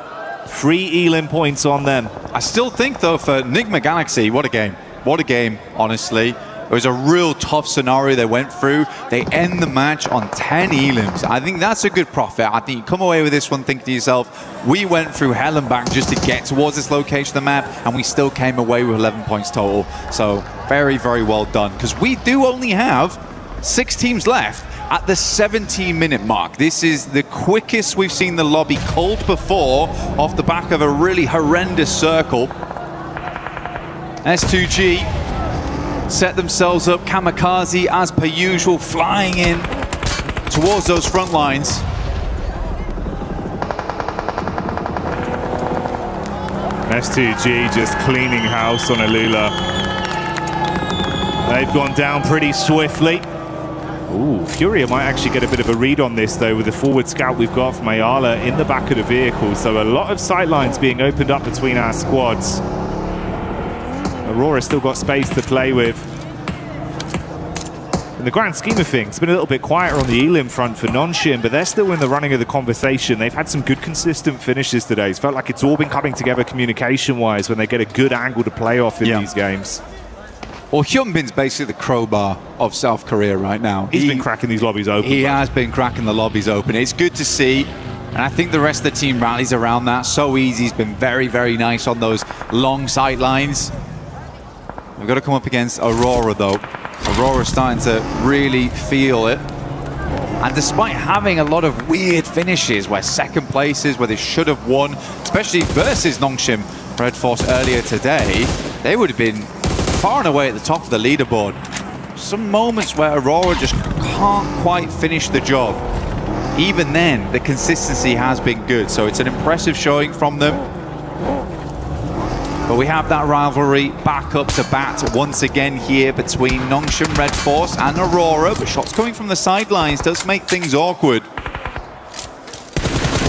3 Elim points on them. I still think, though, for Enigma Galaxy, what a game. What a game, honestly. It was a real tough scenario they went through. They end the match on 10 Elims. I think that's a good profit. I think you come away with this one thinking to yourself, we went through hell and back just to get towards this location of the map, and we still came away with 11 points total. So very, very well done. Because we do only have 6 teams left at the 17-minute mark. This is the quickest we've seen the lobby cold before off the back of a really horrendous circle. S2G set themselves up, Kamikaze as per usual, flying in towards those front lines. S2G just cleaning house on Alula. They've gone down pretty swiftly. Ooh, Furia might actually get a bit of a read on this, though, with the forward scout we've got from Ayala in the back of the vehicle. So a lot of sight lines being opened up between our squads. Aurora still got space to play with. In the grand scheme of things, it's been a little bit quieter on the Elim front for Nongshim, but they're still in the running of the conversation. They've had some good consistent finishes today. It's felt like it's all been coming together communication-wise when they get a good angle to play off in these games. Well, Hyunbin's basically the crowbar of South Korea right now. He's been cracking these lobbies open. He has been cracking the lobbies open. It's good to see. And I think the rest of the team rallies around that. So easy. He's been very, very nice on those long sight lines. We've got to come up against Aurora, though. Aurora's starting to really feel it. And despite having a lot of weird finishes where second places, where they should have won, especially versus Nongshim Red Force earlier today, they would have been far and away at the top of the leaderboard. Some moments where Aurora just can't quite finish the job. Even then, the consistency has been good. So it's an impressive showing from them. But we have that rivalry back up to bat once again here between Nongshim Red Force and Aurora. But shots coming from the sidelines does make things awkward.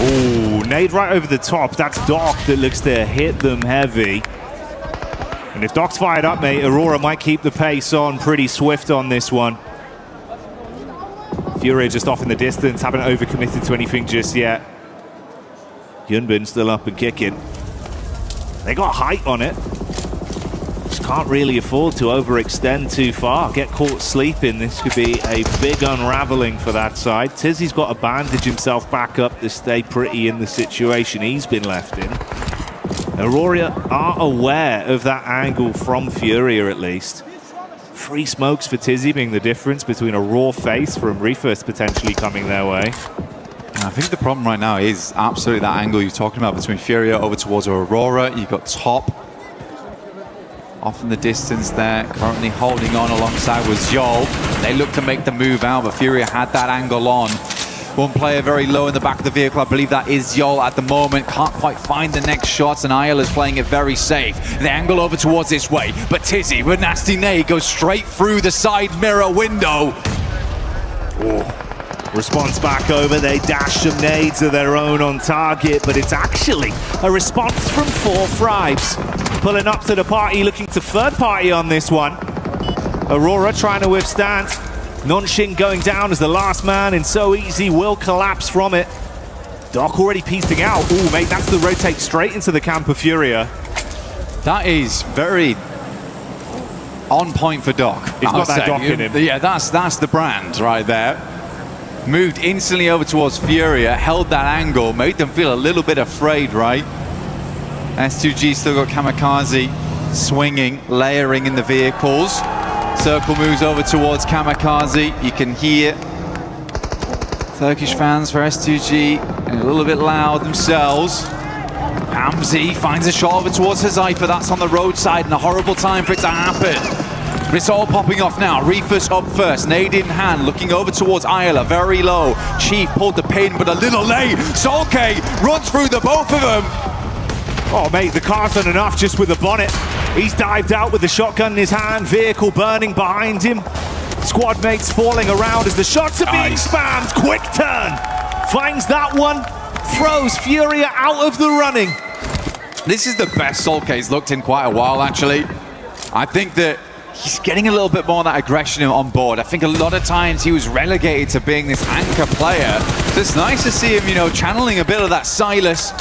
Ooh, nade right over the top. That's Doc that looks to hit them heavy. And if Doc's fired up, mate, Aurora might keep the pace on pretty swift on this one. Furia just off in the distance, haven't overcommitted to anything just yet. Hyunbin still up and kicking. They got height on it. Just can't really afford to overextend too far. Get caught sleeping. This could be a big unraveling for that side. Tizzy's got to bandage himself back up to stay pretty in the situation he's been left in. Aurora are aware of that angle from Furia, at least. 3 smokes for Tizzy being the difference between a raw face from Refirst potentially coming their way. I think the problem right now is absolutely that angle you're talking about between Furia over towards Aurora. You've got Top off in the distance there, currently holding on alongside with Zhol. They look to make the move out, but Furia had that angle on. One player very low in the back of the vehicle. I believe that is Zhol at the moment. Can't quite find the next shots, and Ayala is playing it very safe. The angle over towards this way, but Tizzy with nasty nade goes straight through the side mirror window. Oh. Response back over, they dash some nades of their own on target, but it's actually a response from 4 Fribes. Pulling up to the party, looking to third party on this one. Aurora trying to withstand. Nongshim going down as the last man, and So Easy will collapse from it. Doc already piecing out. Ooh, mate, that's the rotate straight into the camp of Furia. That is very on point for Doc. He's got that Doc in him. Yeah, that's the brand right there. Moved instantly over towards Furia, held that angle, made them feel a little bit afraid, right? S2G still got Kamikaze swinging, layering in the vehicles. Circle moves over towards Kamikaze. You can hear Turkish fans for S2G a little bit loud themselves. Hamzi finds a shot over towards Hazaifa. That's on the roadside, and a horrible time for it to happen. But it's all popping off now. Refus up first, nade in hand, looking over towards Ayala, very low. Chief pulled the pin, but a little late. Solke runs through the both of them. Oh, mate, the car's done enough just with the bonnet. He's dived out with the shotgun in his hand, vehicle burning behind him. Squad mates falling around as the shots are being spammed. Quick turn, finds that one, throws Furia out of the running. This is the best Solke's looked in quite a while, actually. I think that he's getting a little bit more of that aggression on board. I think a lot of times he was relegated to being this anchor player. So it's nice to see him, channeling a bit of that Silas.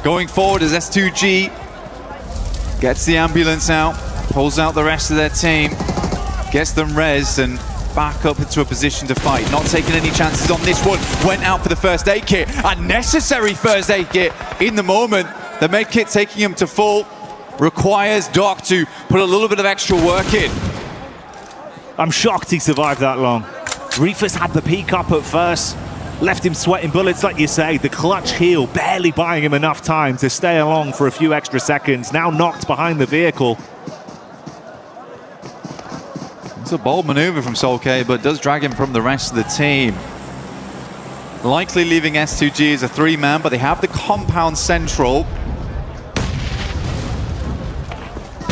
going forward as S2G gets the ambulance out, pulls out the rest of their team, gets them res and back up into a position to fight. Not taking any chances on this one. Went out for the first aid kit. Unnecessary first aid kit in the moment. The med kit taking him to full. Requires Doc to put a little bit of extra work in. I'm shocked he survived that long. Reefus had the peak up at first. Left him sweating bullets, like you say. The clutch heal barely buying him enough time to stay along for a few extra seconds. Now knocked behind the vehicle. It's a bold maneuver from Solk, but does drag him from the rest of the team. Likely leaving S2G as a 3-man, but they have the compound central.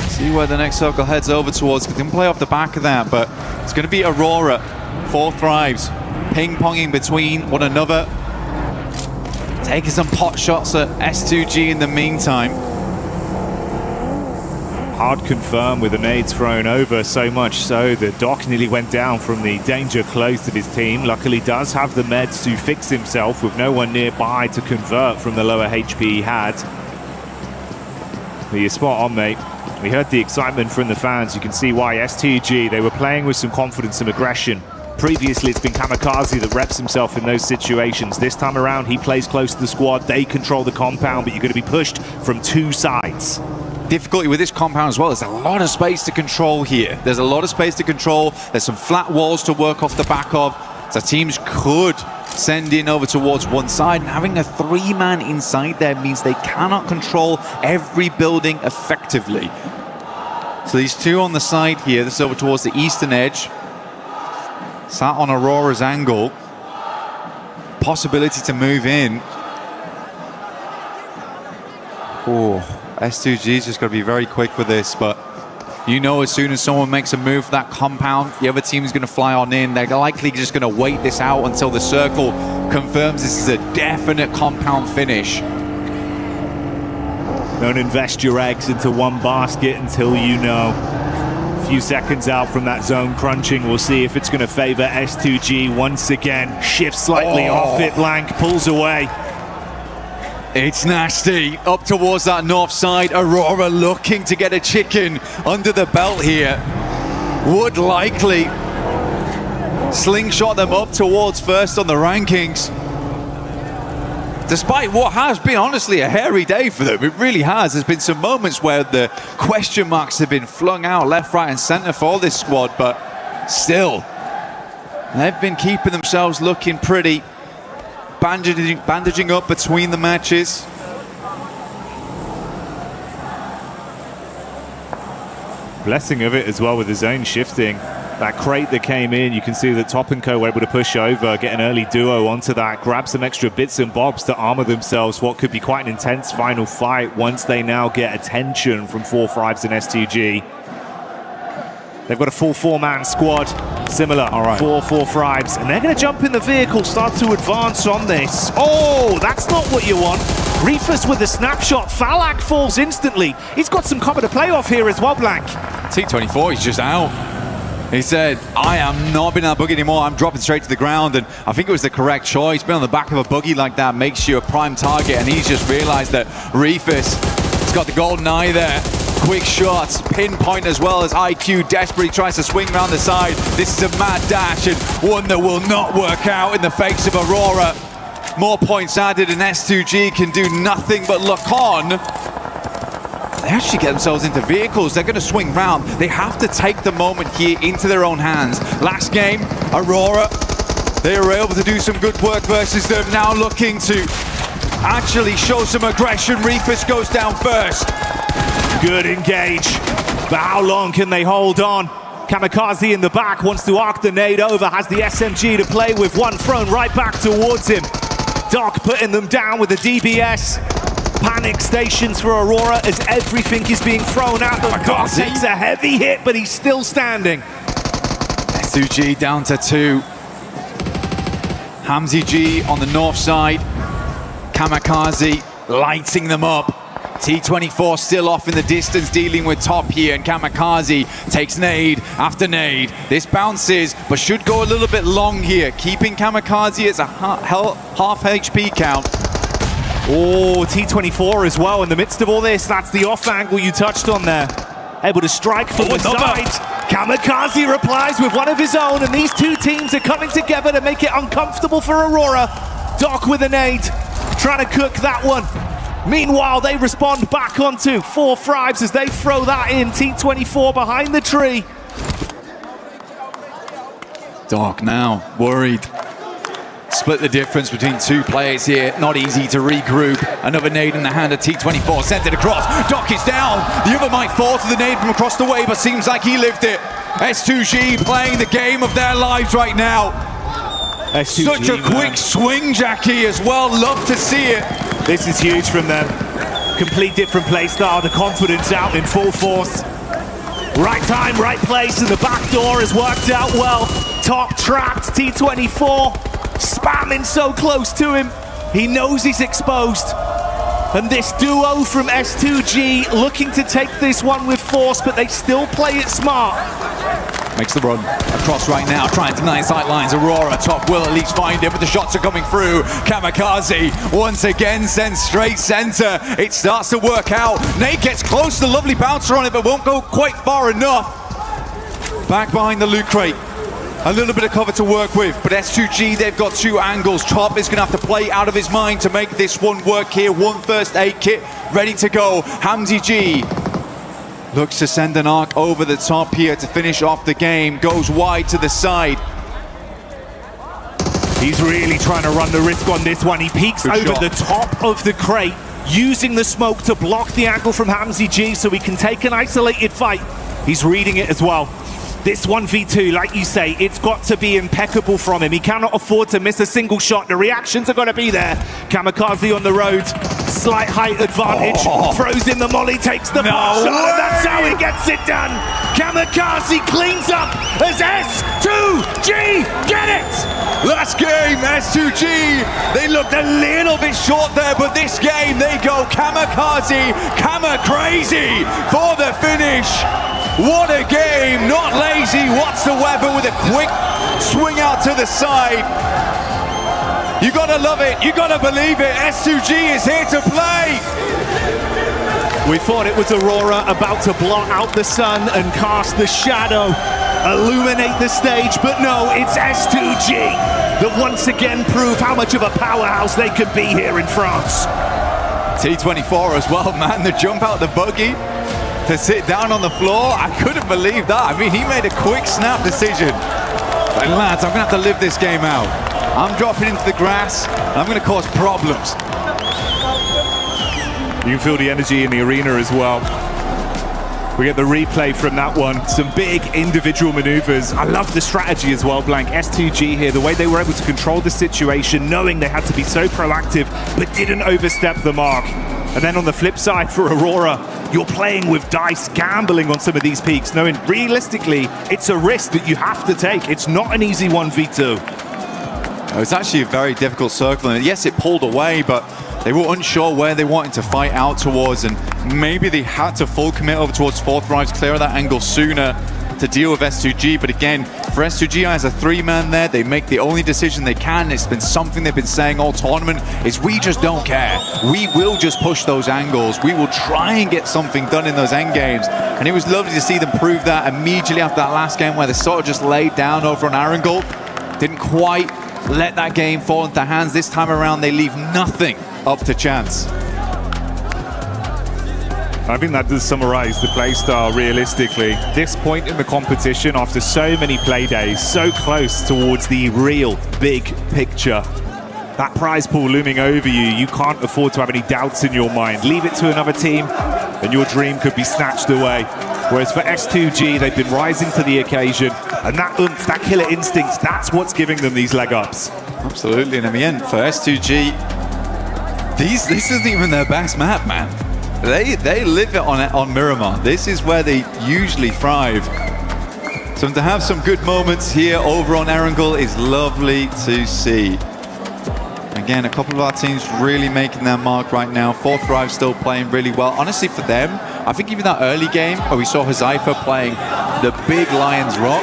See where the next circle heads over towards. They can play off the back of that, but it's going to be Aurora, 4 Thrives, ping-ponging between one another. Taking some pot shots at S2G in the meantime. Hard confirmed with the nades thrown over, so much so that Doc nearly went down from the danger close to his team. Luckily does have the meds to fix himself with no one nearby to convert from the lower HP he had. But you're spot on, mate. We heard the excitement from the fans. You can see why. S2G, they were playing with some confidence and aggression. Previously, it's been Kamikaze that reps himself in those situations. This time around, he plays close to the squad. They control the compound, but you're going to be pushed from 2 sides. Difficulty with this compound as well. There's a lot of space to control here. There's a lot of space to control. There's some flat walls to work off the back of. So teams could send in over towards one side. And having a 3-man inside there means they cannot control every building effectively. So these 2 on the side here. This is over towards the eastern edge. Sat on Aurora's angle. Possibility to move in. Oh. S2G's just got to be very quick with this, but you know as soon as someone makes a move for that compound, the other team is going to fly on in. They're likely just going to wait this out until the circle confirms this is a definite compound finish. Don't invest your eggs into one basket until you know. A few seconds out from that zone crunching, we'll see if it's going to favor S2G once again. Shifts slightly off it, Blank pulls away. It's nasty. Up towards that north side. Aurora looking to get a chicken under the belt here. Would likely slingshot them up towards first on the rankings. Despite what has been honestly a hairy day for them. It really has. There's been some moments where the question marks have been flung out left, right and center for this squad, but still, they've been keeping themselves looking pretty. Bandaging up between the matches. Blessing of it as well with the zone shifting. That crate that came in, you can see that Top & Co were able to push over, get an early duo onto that, grab some extra bits and bobs to armor themselves for what could be quite an intense final fight once they now get attention from 4 Thrives and S2G. They've got a full 4-man squad, similar, for 4 Thrives, and they're going to jump in the vehicle, start to advance on this. Oh, that's not what you want. Reefus with the snapshot, Falak falls instantly. He's got some cover to play off here as well, Blank. T24, he's just out. He said, I am not been on that buggy anymore, I'm dropping straight to the ground, and I think it was the correct choice. Being on the back of a buggy like that makes you a prime target, and he's just realized that Reefus has got the golden eye there. Quick shots, pinpoint as well as IQ desperately tries to swing around the side. This is a mad dash and one that will not work out in the face of Aurora. More points added and S2G can do nothing but look on. They actually get themselves into vehicles. They're going to swing round. They have to take the moment here into their own hands. Last game, Aurora, they were able to do some good work versus them. Now looking to actually show some aggression. Reefus goes down first. Good engage, but how long can they hold on? Kamikaze in the back wants to arc the nade over, has the SMG to play with, one thrown right back towards him. Doc putting them down with the DBS. Panic stations for Aurora as everything is being thrown at them. Doc takes a heavy hit, but he's still standing. S2G down to 2. Hamzy G on the north side. Kamikaze lighting them up. T24 still off in the distance, dealing with Top here, and Kamikaze takes nade after nade. This bounces, but should go a little bit long here, keeping Kamikaze as a half HP count. Oh, T24 as well in the midst of all this. That's the off angle you touched on there. Able to strike from the side. Kamikaze replies with one of his own, and these two teams are coming together to make it uncomfortable for Aurora. Doc with a nade, trying to cook that one. Meanwhile, they respond back onto 4 Thrives as they throw that in. T24 behind the tree. Doc now worried. Split the difference between 2 players here. Not easy to regroup. Another nade in the hand of T24. Sent it across. Doc is down. The other might fall to the nade from across the way, but seems like he lived it. S2G playing the game of their lives right now. S2G, such a quick swing, Jackie, as well. Love to see it. This is huge from them. Complete different play style. The confidence out in full force. Right time, right place, and the back door has worked out well. Top trapped, T24 spamming so close to him. He knows he's exposed. And this duo from S2G looking to take this one with force, but they still play it smart. Makes the run across right now, trying to deny sight lines. Aurora, Top will at least find it, but the shots are coming through. Kamikaze once again sends straight center. It starts to work out. Nate gets close to the lovely bouncer on it, but won't go quite far enough. Back behind the loot crate. A little bit of cover to work with, but S2G, they've got 2 angles. Top is going to have to play out of his mind to make this one work here. 1 first aid kit ready to go. Hamzy G looks to send an arc over the top here to finish off the game. Goes wide to the side. He's really trying to run the risk on this one. He peeks over the top of the crate, using the smoke to block the angle from Hamzy G so he can take an isolated fight. He's reading it as well. This 1v2, like you say, it's got to be impeccable from him. He cannot afford to miss a single shot. The reactions are going to be there. Kamikaze on the road. Slight height advantage. Throws in the molly, takes the shot, and that's how he gets it done. Kamikaze cleans up as S2G get it! Last game, S2G. They looked a little bit short there, but this game they go Kamikaze, Kama-crazy for the finish. What a game, not lazy whatsoever with a quick swing out to the side. You gotta love it, you gotta believe it, S2G is here to play. We thought it was Aurora about to blot out the sun and cast the shadow, illuminate the stage, but no, it's S2G that once again prove how much of a powerhouse they could be here in France. T24 as well, man, the jump out the buggy to sit down on the floor, I couldn't believe that. I mean, he made a quick snap decision. Like, lads, I'm gonna have to live this game out. I'm dropping into the grass, and I'm gonna cause problems. You can feel the energy in the arena as well. We get the replay from that one. Some big individual maneuvers. I love the strategy as well, Blank. S2G here, the way they were able to control the situation, knowing they had to be so proactive, but didn't overstep the mark. And then on the flip side for Aurora, you're playing with dice, gambling on some of these peaks, knowing realistically, it's a risk that you have to take. It's not an easy 1v2. It was actually a very difficult circle, and yes, it pulled away, but they were unsure where they wanted to fight out towards, and maybe they had to full commit over towards 4th Thrives, clear that angle sooner to deal with S2G. But again, for S2G as a 3-man there, they make the only decision they can. It's been something they've been saying all tournament, is we just don't care. We will just push those angles. We will try and get something done in those end games. And it was lovely to see them prove that immediately after that last game where they sort of just laid down over on Arundel. Didn't quite let that game fall into hands. This time around, they leave nothing up to chance. I think that does summarize the play style realistically. This point in the competition, after so many play days, so close towards the real big picture. That prize pool looming over you, you can't afford to have any doubts in your mind. Leave it to another team and your dream could be snatched away. Whereas for S2G, they've been rising to the occasion, and that oomph, that killer instinct, that's what's giving them these leg ups. Absolutely, and in the end, for S2G, this isn't even their best map, man. They live it on Miramar. This is where they usually thrive. So to have some good moments here over on Erangel is lovely to see. Again, a couple of our teams really making their mark right now. 4th Thrive still playing really well. Honestly, for them, I think even that early game where we saw Hazaifa playing the big Lion's Rock,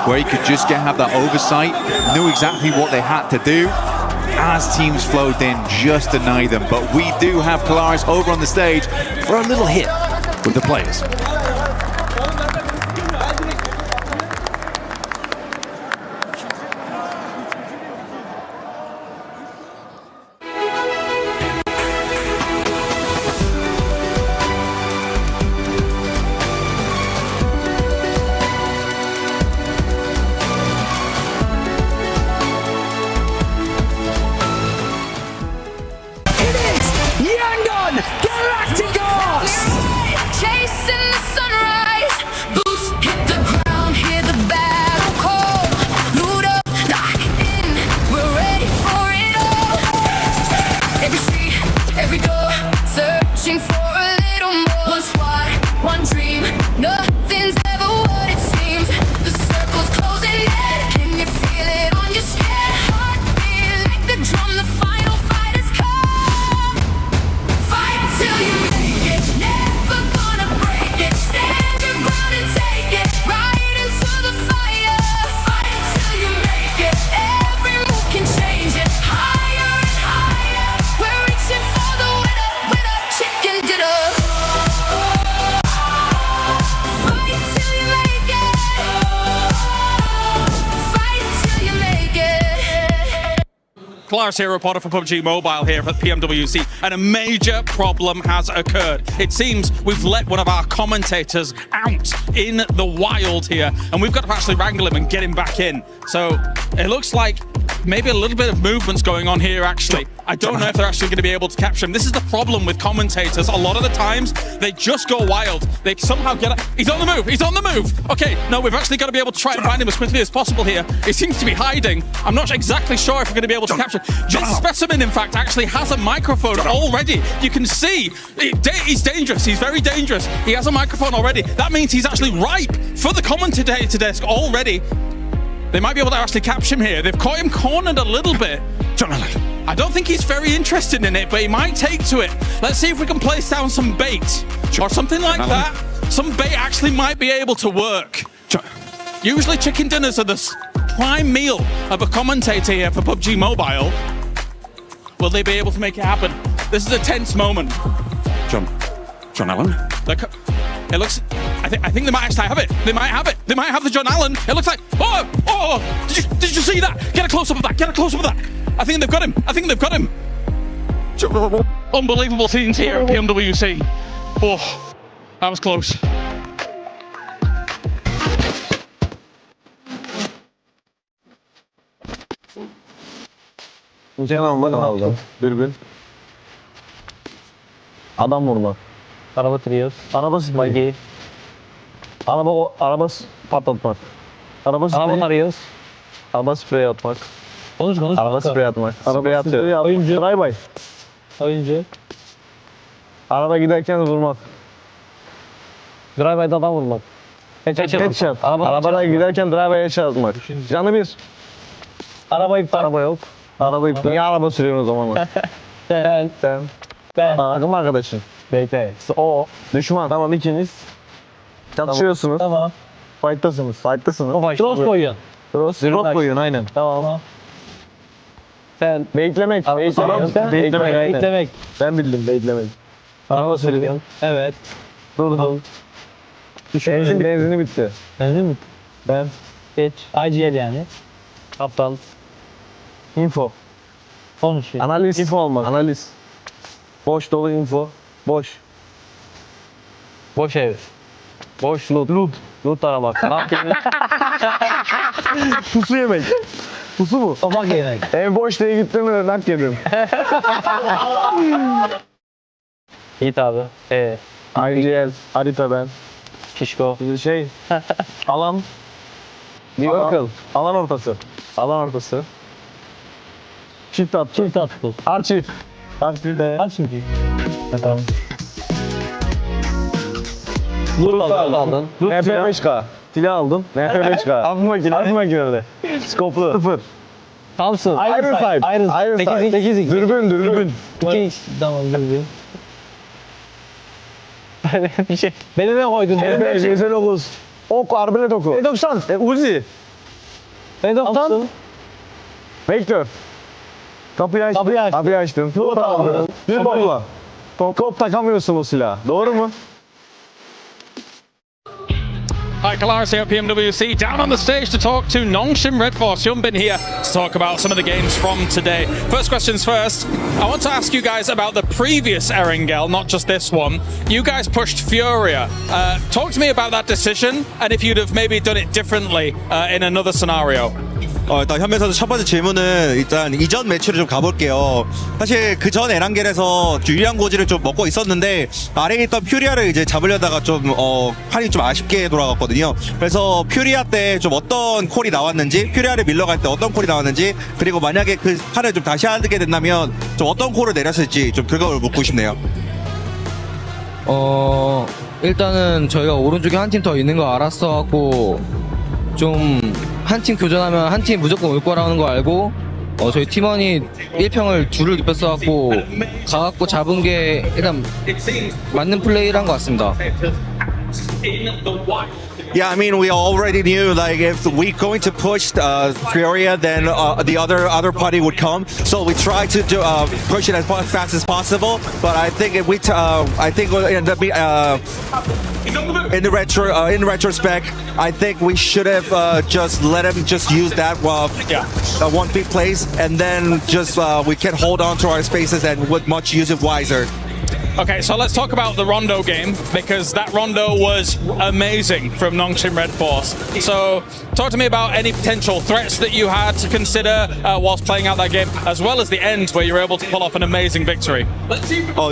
where he could just have that oversight, knew exactly what they had to do. as teams flowed in, just deny them. But we do have Kalaris over on the stage for a little hit with the players. Chasing the sunrise, boots hit the ground, hear the battle call. Loot up, lock in, we're ready for it all. Every street, every door, searching for a little more. One squad, one dream, nothing's ever what it seems. The circle's closing in, can you feel it on your skin? Heartbeat like the drum, the final fight has come. Fight till you make it, never gonna break it. Stand your ground and take it, right into the fire. Fight till you make it, every move can change it. Higher and higher, we're reaching for the winner, winner, chicken dinner. Fight till you make it, fight till you make it. Kalaris Heero reporter for PUBG Mobile here at PMWC, and a major problem has occurred. It seems we've let one of our commentators out in the wild here, and we've got to actually wrangle him and get him back in. So it looks like maybe a little bit of movement's going on here, actually. I don't know if they're actually going to be able to capture him. This is the problem with commentators. A lot of the times, they just go wild. They somehow get it. He's on the move. He's on the move. Okay, no, we've actually got to be able to try and find him as quickly as possible here. He seems to be hiding. I'm not exactly sure if we're going to be able to capture him. This specimen, in fact, actually has a microphone already. You can see he's dangerous. He's very dangerous. He has a microphone already. That means he's actually ripe for the commentator desk already. They might be able to actually capture him here. They've caught him cornered a little bit. I don't think he's very interested in it, but he might take to it. Let's see if we can place down some bait or something like that. Some bait actually might be able to work. Usually chicken dinners are the prime meal of a commentator here for PUBG Mobile. Will they be able to make it happen? This is a tense moment. John Allen? It looks... I think they might actually have it. They might have it. They might have the John Allen. It looks like... Oh! Did you see that? Get a close-up of that. Get a close-up of that. I think they've got him. I think they've got him. Unbelievable scenes here at PMWC. Oh, that was close. Almak lazım. Dürbün. Adam vurmak. Araba trios. Araba sıkmayı. Araba patlatmak. Araba arıyoruz. Araba sprey atmak. Konuş. Araba sprey atmak. Araba atıyor. Oyuncu. Drive-by. Oyuncu. Araba giderken vurmak. Drive-by'da adam vurmak. Headshot. Arabada giderken drive-by'e headshot atmak. Canı bir. Araba yok. Niye araba sürüyorsun o zaman? Sen. Ben. Takım arkadaşın. Bekle. O. Düşman. Tamam ikiniz. Çatışıyorsunuz. Tamam. Fight'tasınız. Cross koyuyorsun. Cross koyuyorsun aynen. Tamam. Sen. Beklemek. Beklemek. Ben bildim beklemek. Araba sürüyorsun. Evet. Durdum. Benzini bitti. Ben. Geç. IGL yani. Kaptan. Info. Konuşuyor. Analiz. Info olmak. Analiz. Boş dolu info. Boş. Boş ev. Boş loot. Loot aramak. Ne yapayım? Pusu yemek. Pusu mu? Tabak yemek. Ev boş diye gittim nak yedim. İyi abi. IGL. Harita ben. Şişko. Alan. Vehicle. Alan ortası. Çift at bu. Arçift. Arçift. Tamam. Loot aldın. NF5K. Silah aldın. NF5K. Av makineli. Skoplu. 0. Thompson. Iron Sight. 8. Dürbün. 2x. Tamam dürbün. Bir şey. Beni ne koydun? NF9. Ok, arbelet oku. E90. Uzi. E90. Vektör. Kapıyı açtım. Top takamıyorsun o silah. Doğru mu? Hi, Kalaris here at PMWC, down on the stage to talk to Nongshim Red Force. Hyunbin here to talk about some of the games from today. First questions first. I want to ask you guys about the previous Erangel, not just this one. You guys pushed Furia. Talk to me about that decision and if you'd have maybe done it differently in another scenario. 일단 현민 선수 첫 번째 질문은 일단 이전 매치를 좀 가볼게요. 사실 그전 에란겔에서 유리한 고지를 좀 먹고 있었는데 아래에 있던 퓨리아를 이제 잡으려다가 좀 판이 좀 아쉽게 돌아갔거든요. 그래서 퓨리아 때 좀 어떤 콜이 나왔는지, 퓨리아를 밀러갈 때 어떤 콜이 나왔는지, 그리고 만약에 그 판을 좀 다시 하게 된다면 좀 어떤 콜을 내렸을지 좀 그걸 묻고 싶네요. 일단은 저희가 오른쪽에 한 팀 더 있는 거 알았어갖고 좀 한 팀 교전하면 한 팀 무조건 올 거라는 거 알고 저희 팀원이 1평을 둘을 입혔어갖고 가갖고 잡은 게 일단 맞는 플레이를 한 것 같습니다. Yeah, I mean, we already knew like if we're going to push Furia, then the other party would come. So we tried to push it as fast as possible. But I think if we, I think we'll end up in retrospect, I think we should have just let him just use that 1-feet place, and then just we can hold on to our spaces and with much use it wiser. Okay, so let's talk about the Rondo game, because that Rondo was amazing from Nongshim Red Force. So talk to me about any potential threats that you had to consider whilst playing out that game, as well as the end where you were able to pull off an amazing victory.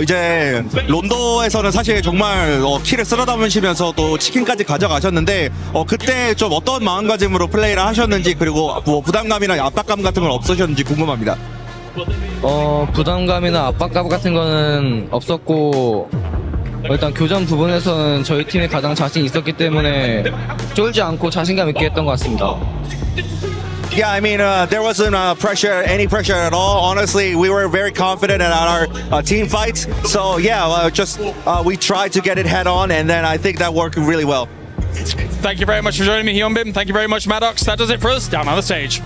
이제 론도에서는 사실 정말 키를 쓸어 담으시면서 또 치킨까지 가져가셨는데 그때 좀 어떤 마음가짐으로 플레이를 하셨는지, 그리고 뭐 부담감이나 압박감 같은 건 없으셨는지 궁금합니다. 부담감이나 압박감 같은 거는 없었고 일단 교전 부분에서는 저희 팀이 가장 자신 있었기 때문에 쫄지 않고 자신감 있게 했던 것 같습니다. Yeah, I mean, there wasn't any pressure at all. Honestly, we were very confident in our team fights. So yeah, we tried to get it head on, and then I think that worked really well. Thank you very much for joining me, Hyunbin. Thank you very much, Maddox. That does it for us down on the stage.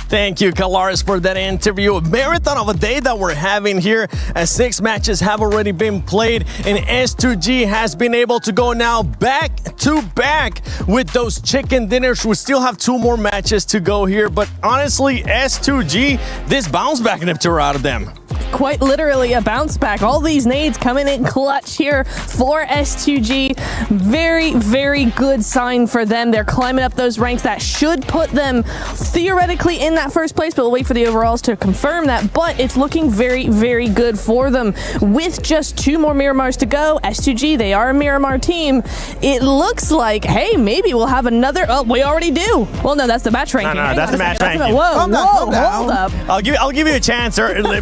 Thank you, Kalaris, for that interview. A marathon of a day that we're having here, as 6 matches have already been played, and S2G has been able to go now back to back with those chicken dinners. We still have 2 more matches to go here, but honestly, S2G, this bounce back Niptura out of them. Quite literally a bounce back. All these nades coming in clutch here for S2G. Very, very good sign for them. They're climbing up those ranks. That should put them theoretically in that first place, but we'll wait for the overalls to confirm that. But it's looking very, very good for them. With just 2 more Miramars to go, S2G, they are a Miramar team. It looks like, hey, maybe we'll have another. Oh, we already do. Well, no, that's the match ranking. No, that's the match ranking. Whoa, hold up. I'll give you a chance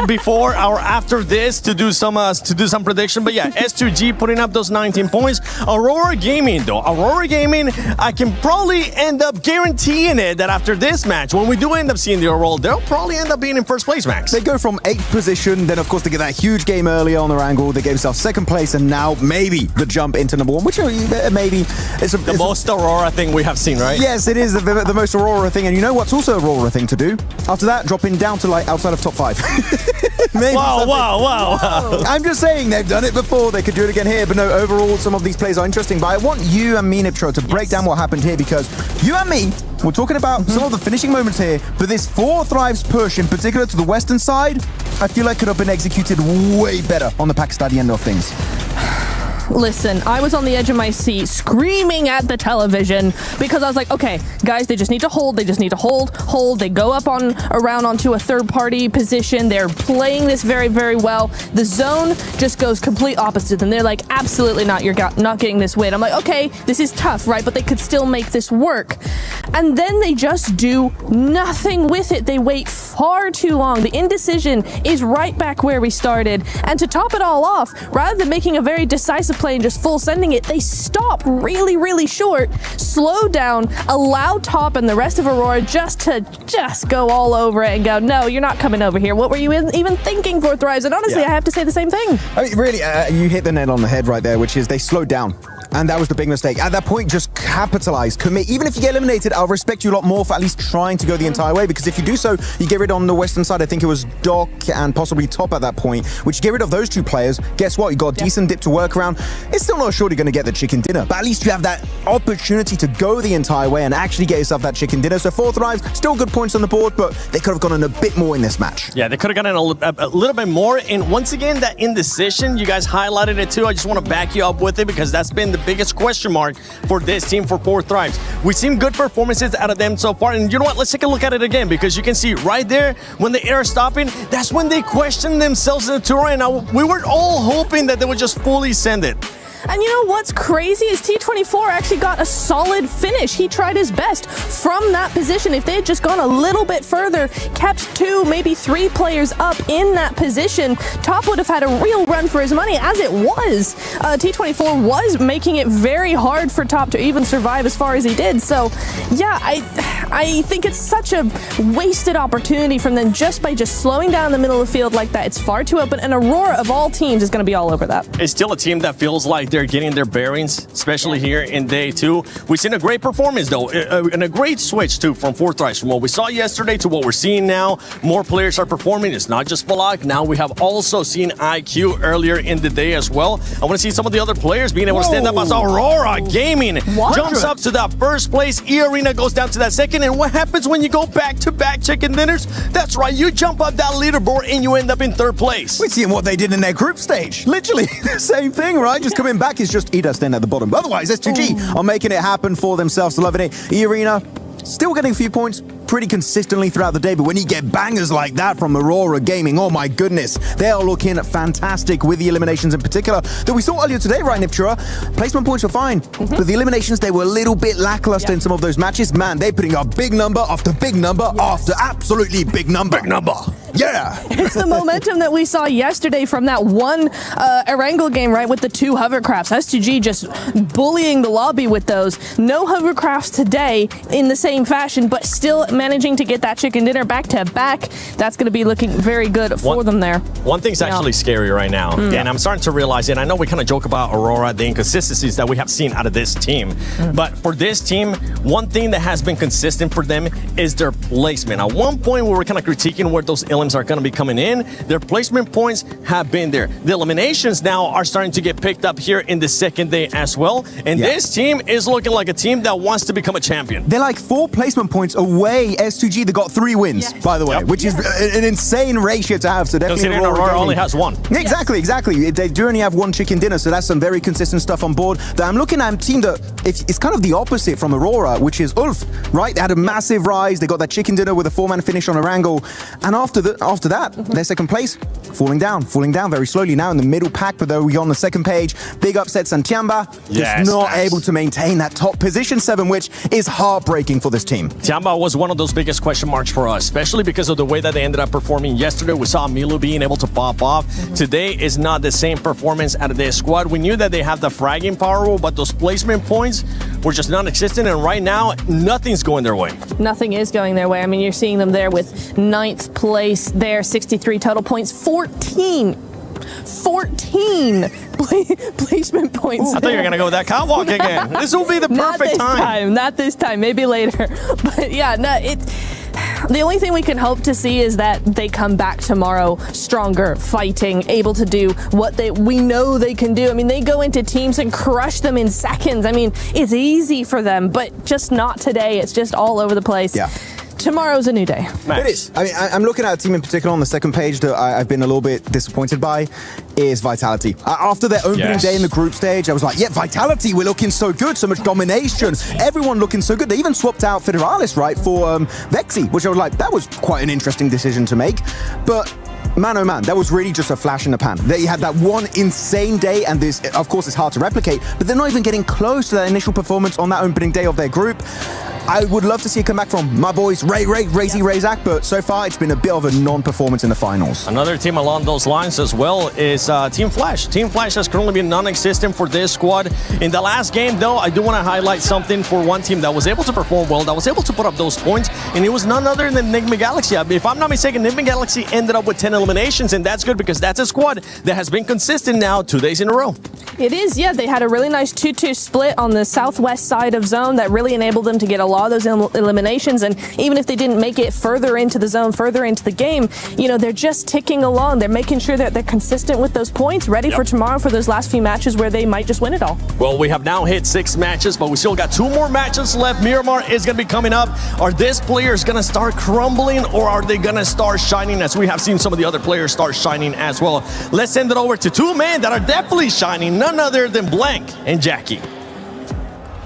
before or after this to do some prediction. But yeah, S2G putting up those 19 points. Aurora Gaming though, I can probably end up guaranteeing it that after this match, when we do end up seeing the Aurora, they'll probably end up being in first place, Max. They go from 8th position, then of course they get that huge game earlier on their angle. They get themselves 2nd place, and now maybe the jump into number 1, which maybe it's the most Aurora thing we have seen, right? Yes, it is the most Aurora thing, and you know what's also Aurora thing to do? After that, dropping down to like outside of top 5. Maybe Wow. I'm just saying, they've done it before. They could do it again here. But no, overall, some of these plays are interesting. But I want you and me, Niptro, to break down what happened here, because you and me, we're talking about some of the finishing moments here. But this 4 Thrives push, in particular to the western side, I feel like could have been executed way better on the Pakistani end of things. Listen, I was on the edge of my seat screaming at the television because I was like, okay, guys, they just need to hold. They just need to hold. They go up around onto a third-party position. They're playing this very, very well. The zone just goes complete opposite, and they're like, absolutely not. You're not getting this win. I'm like, okay, this is tough, right? But they could still make this work. And then they just do nothing with it. They wait far too long. The indecision is right back where we started. And to top it all off, rather than making a very decisive play and just full sending it, they stop really, really short, slow down, allow Top and the rest of Aurora just go all over it and go, no, you're not coming over here. What were you even thinking for Thrives? And honestly, I have to say the same thing. I mean, really, you hit the nail on the head right there, which is they slowed down. And that was the big mistake. At that point, just capitalize, commit. Even if you get eliminated, I'll respect you a lot more for at least trying to go the entire way, because if you do so, you get rid on the western side. I think it was Doc and possibly Top at that point, which you get rid of those two players. Guess what? You got a decent dip to work around. It's still not sure you're going to get the chicken dinner, but at least you have that opportunity to go the entire way and actually get yourself that chicken dinner. So 4 thrives, still good points on the board, but they could have gone in a bit more in this match. Yeah, they could have gotten a little bit more. And once again, that indecision, you guys highlighted it too. I just want to back you up with it because that's been the biggest question mark for this team for 4 thrives. We've seen good performances out of them so far. And you know what? Let's take a look at it again, because you can see right there when the air is stopping, that's when they question themselves in the tour. And we were all hoping that they would just fully send it. And you know what's crazy is T24 actually got a solid finish. He tried his best from that position. If they had just gone a little bit further, kept 2, maybe 3 players up in that position, Top would have had a real run for his money, as it was. T24 was making it very hard for Top to even survive as far as he did. So, yeah, I think it's such a wasted opportunity from them just by just slowing down the middle of the field like that. It's far too open, and Aurora, of all teams, is going to be all over that. It's still a team that feels like they're getting their bearings, especially here in day 2. We've seen a great performance, though, and a great switch, too, from 4 thrives. From what we saw yesterday to what we're seeing now, more players are performing. It's not just Balak. Now we have also seen IQ earlier in the day as well. I want to see some of the other players being able to stand up as Aurora Gaming jumps up to that first place. E-Arena goes down to that second. And what happens when you go back-to-back chicken dinners? That's right, you jump up that leaderboard and you end up in 3rd place. We're seeing what they did in their group stage. Literally the same thing, right? Just coming back is just Ida staying at the bottom. But otherwise, S2G are making it happen for themselves. Loving it. E-Arena still getting a few points pretty consistently throughout the day, but when you get bangers like that from Aurora Gaming, oh my goodness, they are looking fantastic with the eliminations in particular that we saw earlier today, right, Niptura? Placement points were fine, but the eliminations, they were a little bit lackluster in some of those matches. Man, they're putting up big number after big number after absolutely big number. Big number. Yeah. It's the momentum that we saw yesterday from that one Erangel game, right, with the 2 hovercrafts. S2G just bullying the lobby with those. No hovercrafts today in the same fashion, but still managing to get that chicken dinner back to back. That's going to be looking very good for them there. One thing's actually scary right now, and I'm starting to realize it. I know we kind of joke about Aurora, the inconsistencies that we have seen out of this team, but for this team, one thing that has been consistent for them is their placement. At one point, we were kind of critiquing where those elims are going to be coming in. Their placement points have been there. The eliminations now are starting to get picked up here in the second day as well, and this team is looking like a team that wants to become a champion. They're like 4 placement points away. S2G, they got 3 wins, by the way, which is an insane ratio to have. So definitely Aurora only has 1. Exactly. They do only have 1 chicken dinner, so that's some very consistent stuff on board. That I'm looking at a team that it's kind of the opposite from Aurora, which is Ulf, right? They had a massive rise. They got that chicken dinner with a 4-man finish on Erangel, and after that, their second place falling down very slowly now in the middle pack. But though we on the second page, big upset. Santiamba just not able to maintain that top position 7, which is heartbreaking for this team. Tiamba was one of those biggest question marks for us, especially because of the way that they ended up performing yesterday. We saw Milu being able to pop off. Today is not the same performance out of their squad. We knew that they have the fragging power, but those placement points were just non-existent, and right now, nothing's going their way. Nothing is going their way. I mean, you're seeing them there with 9th place there, 63 total points, 14 placement points. I thought you were going to go with that catwalk again. This will be the perfect time. Not this time, maybe later. But yeah, no, the only thing we can hope to see is that they come back tomorrow stronger, fighting, able to do what we know they can do. I mean, they go into teams and crush them in seconds. I mean, it's easy for them, but just not today. It's just all over the place. Yeah. Tomorrow's a new day. It is. I mean, I'm looking at a team in particular on the second page that I've been a little bit disappointed by is Vitality. After their opening day in the group stage, I was like, yeah, Vitality, we're looking so good, so much domination, everyone looking so good. They even swapped out Federalis, right, for Vexy, which I was like, that was quite an interesting decision to make. But man, oh man, that was really just a flash in the pan. They had that one insane day, and this, of course, it's hard to replicate, but they're not even getting close to that initial performance on that opening day of their group. I would love to see a comeback from my boys Ray, Razak, but so far it's been a bit of a non-performance in the finals. Another team along those lines as well is Team Flash. Team Flash has currently been non-existent for this squad. In the last game, though, I do want to highlight something for one team that was able to perform well, that was able to put up those points, and it was none other than Enigma Galaxy. If I'm not mistaken, Enigma Galaxy ended up with 10 eliminations, and that's good because that's a squad that has been consistent now 2 days in a row. It is, yeah. They had a really nice 2-2 split on the southwest side of zone that really enabled them to get a lot of those eliminations. And even if they didn't make it further into the zone, further into the game, you know, they're just ticking along. They're making sure that they're consistent with those points, ready for tomorrow for those last few matches where they might just win it all. Well, we have now hit 6 matches, but we still got 2 more matches left. Miramar is going to be coming up. Are these players going to start crumbling, or are they going to start shining, as we have seen some of the other players start shining as well? Let's send it over to 2 men that are definitely shining, none other than Blank and Jackie.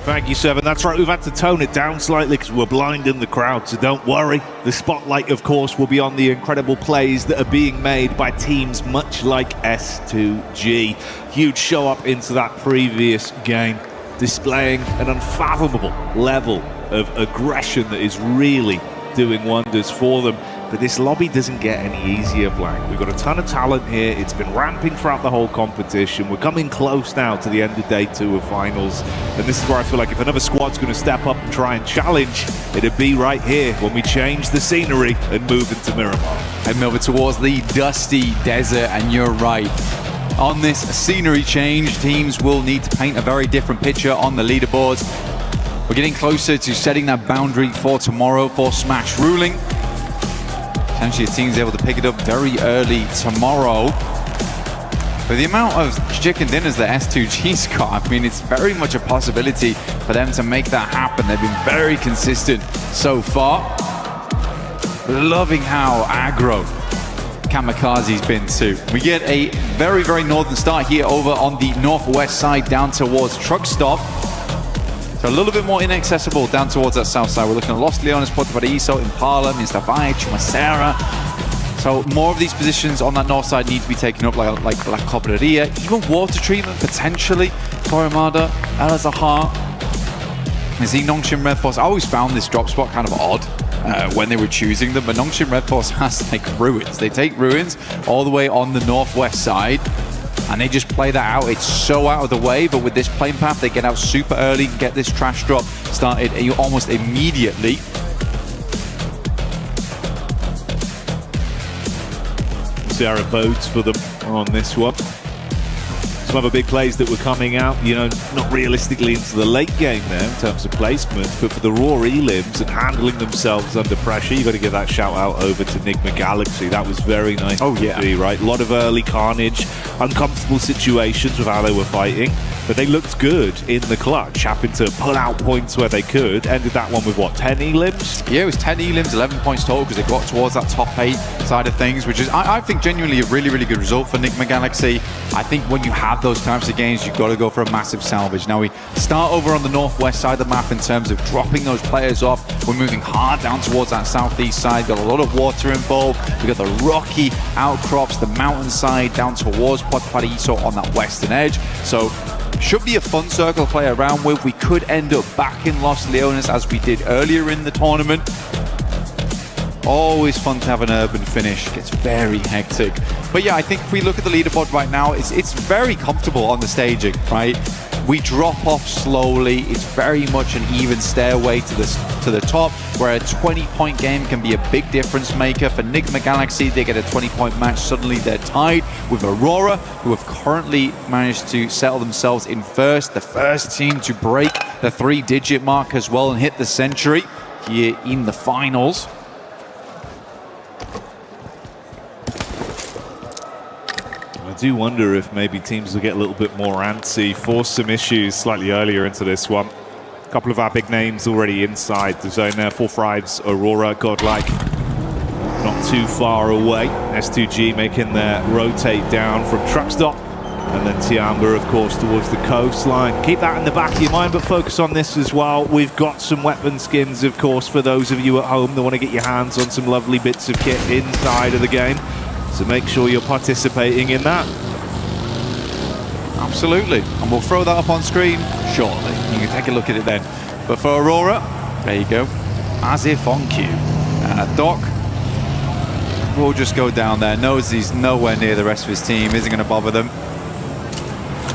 Thank you, Seven. That's right, we've had to tone it down slightly because we're blinding the crowd, so don't worry. The spotlight, of course, will be on the incredible plays that are being made by teams much like S2G. Huge show up into that previous game, displaying an unfathomable level of aggression that is really doing wonders for them. But this lobby doesn't get any easier, Blank. We've got a ton of talent here. It's been ramping throughout the whole competition. We're coming close now to the end of day 2 of finals. And this is where I feel like if another squad's going to step up and try and challenge, it'd be right here when we change the scenery and move into Miramar. And move it towards the dusty desert, and you're right. On this scenery change, teams will need to paint a very different picture on the leaderboards. We're getting closer to setting that boundary for tomorrow for Smash Ruling. Potentially a team's able to pick it up very early tomorrow. But the amount of chicken dinners that S2G's got, I mean, it's very much a possibility for them to make that happen. They've been very consistent so far. Loving how aggro Kamikaze's been too. We get a very, very northern start here over on the northwest side down towards Truck Stop. So a little bit more inaccessible down towards that south side. We're looking at Los Leones, Puerto Paraíso, Impala, Mr. Valle, Chumacera. So more of these positions on that north side need to be taken up, like La Cobreria, even water treatment potentially. Torremada, El Azahar. I see Nongshim Red Force. I always found this drop spot kind of odd when they were choosing them, but Nongshim Red Force has like ruins. They take ruins all the way on the northwest side, and they just play that out. It's so out of the way, but with this plane path, they get out super early and get this trash drop started almost immediately. Sarah bodes for them on this one. Some other big plays that were coming out, you know, not realistically into the late game there in terms of placement, but for the raw elims and handling themselves under pressure, you got to give that shout out over to Enigma Galaxy. That was very nice to see, right? A lot of early carnage, uncomfortable situations with how they were fighting, but they looked good in the clutch, having to pull out points where they could. Ended that one with what, 10 elims? Yeah, it was 10 elims, 11 points total because they got towards that top 8 side of things, which is, I think, genuinely a really, really good result for Enigma Galaxy. I think when you have those types of games, you've got to go for a massive salvage. Now we start over on the northwest side of the map in terms of dropping those players off. We're moving hard down towards that southeast side. Got a lot of water involved. We got the rocky outcrops, the mountainside down towards Puerto Paraíso on that western edge. So should be a fun circle to play around with. We could end up back in Los Leones as we did earlier in the tournament. Always fun to have an urban finish. Gets very hectic. But yeah, I think if we look at the leaderboard right now, it's very comfortable on the staging, right? We drop off slowly. It's very much an even stairway to the top, where a 20-point game can be a big difference maker. For Enigma Galaxy, they get a 20-point match. Suddenly they're tied with Aurora, who have currently managed to settle themselves in first. The first team to break the 3-digit mark as well and hit the century here in the finals. I do wonder if maybe teams will get a little bit more antsy, force some issues slightly earlier into this one. A couple of our big names already inside the zone there. 4-5's Aurora, Godlike, not too far away. S2G making their rotate down from Truck Stop. And then Tiamba, of course, towards the coastline. Keep that in the back of your mind, but focus on this as well. We've got some weapon skins, of course, for those of you at home that want to get your hands on some lovely bits of kit inside of the game. So make sure you're participating in that. Absolutely. And we'll throw that up on screen shortly. You can take a look at it then. But for Aurora, There you go. As if on cue. Doc will just go down there. Knows he's nowhere near the rest of his team. Isn't going to bother them.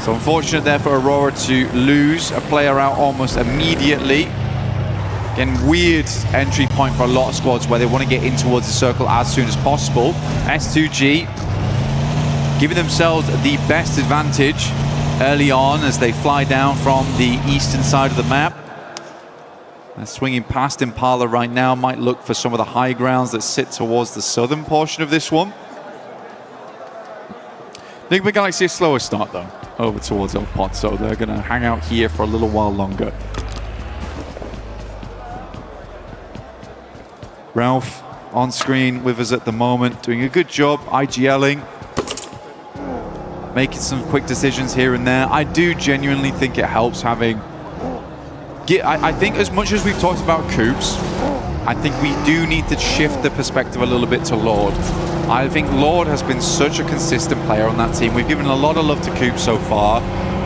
So unfortunate there for Aurora to lose a player out almost immediately. Again, weird entry point for a lot of squads where they want to get in towards the circle as soon as possible. S2G giving themselves the best advantage early on as they fly down from the eastern side of the map. Swinging past Impala right now, might look for some of the high grounds that sit towards the southern portion of this one. Enigma Galaxy a slower start though, over towards El Pot, so they're going to hang out here for a little while longer. Ralph on screen with us at the moment, doing a good job IGLing, making some quick decisions here and there. I do genuinely think it helps having... I think as much as we've talked about Coops, I think we do need to shift the perspective a little bit to Lord. I think Lord has been such a consistent player on that team. We've given a lot of love to Coops so far,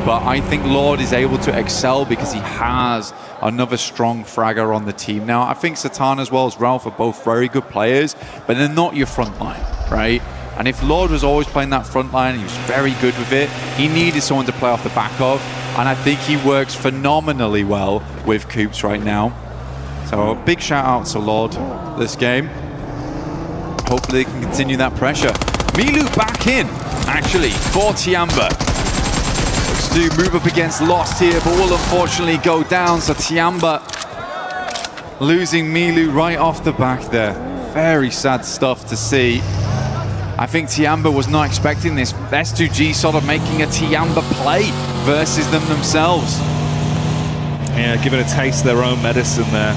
but I think Lord is able to excel because he has another strong fragger on the team. Now, I think Satan as well as Ralph are both very good players, but they're not your front line, right? And if Lord was always playing that front line, he was very good with it, he needed someone to play off the back of, and I think he works phenomenally well with Coops right now. So a big shout out to Lord this game. Hopefully they can continue that pressure. Milu back in, actually, for Tiamba. Looks to move up against Lost here, but will unfortunately go down. So Tiamba losing Milu right off the back there. Very sad stuff to see. I think Tiamba was not expecting this. S2G sort of making a Tiamba play versus them themselves. Yeah, giving a taste of their own medicine there.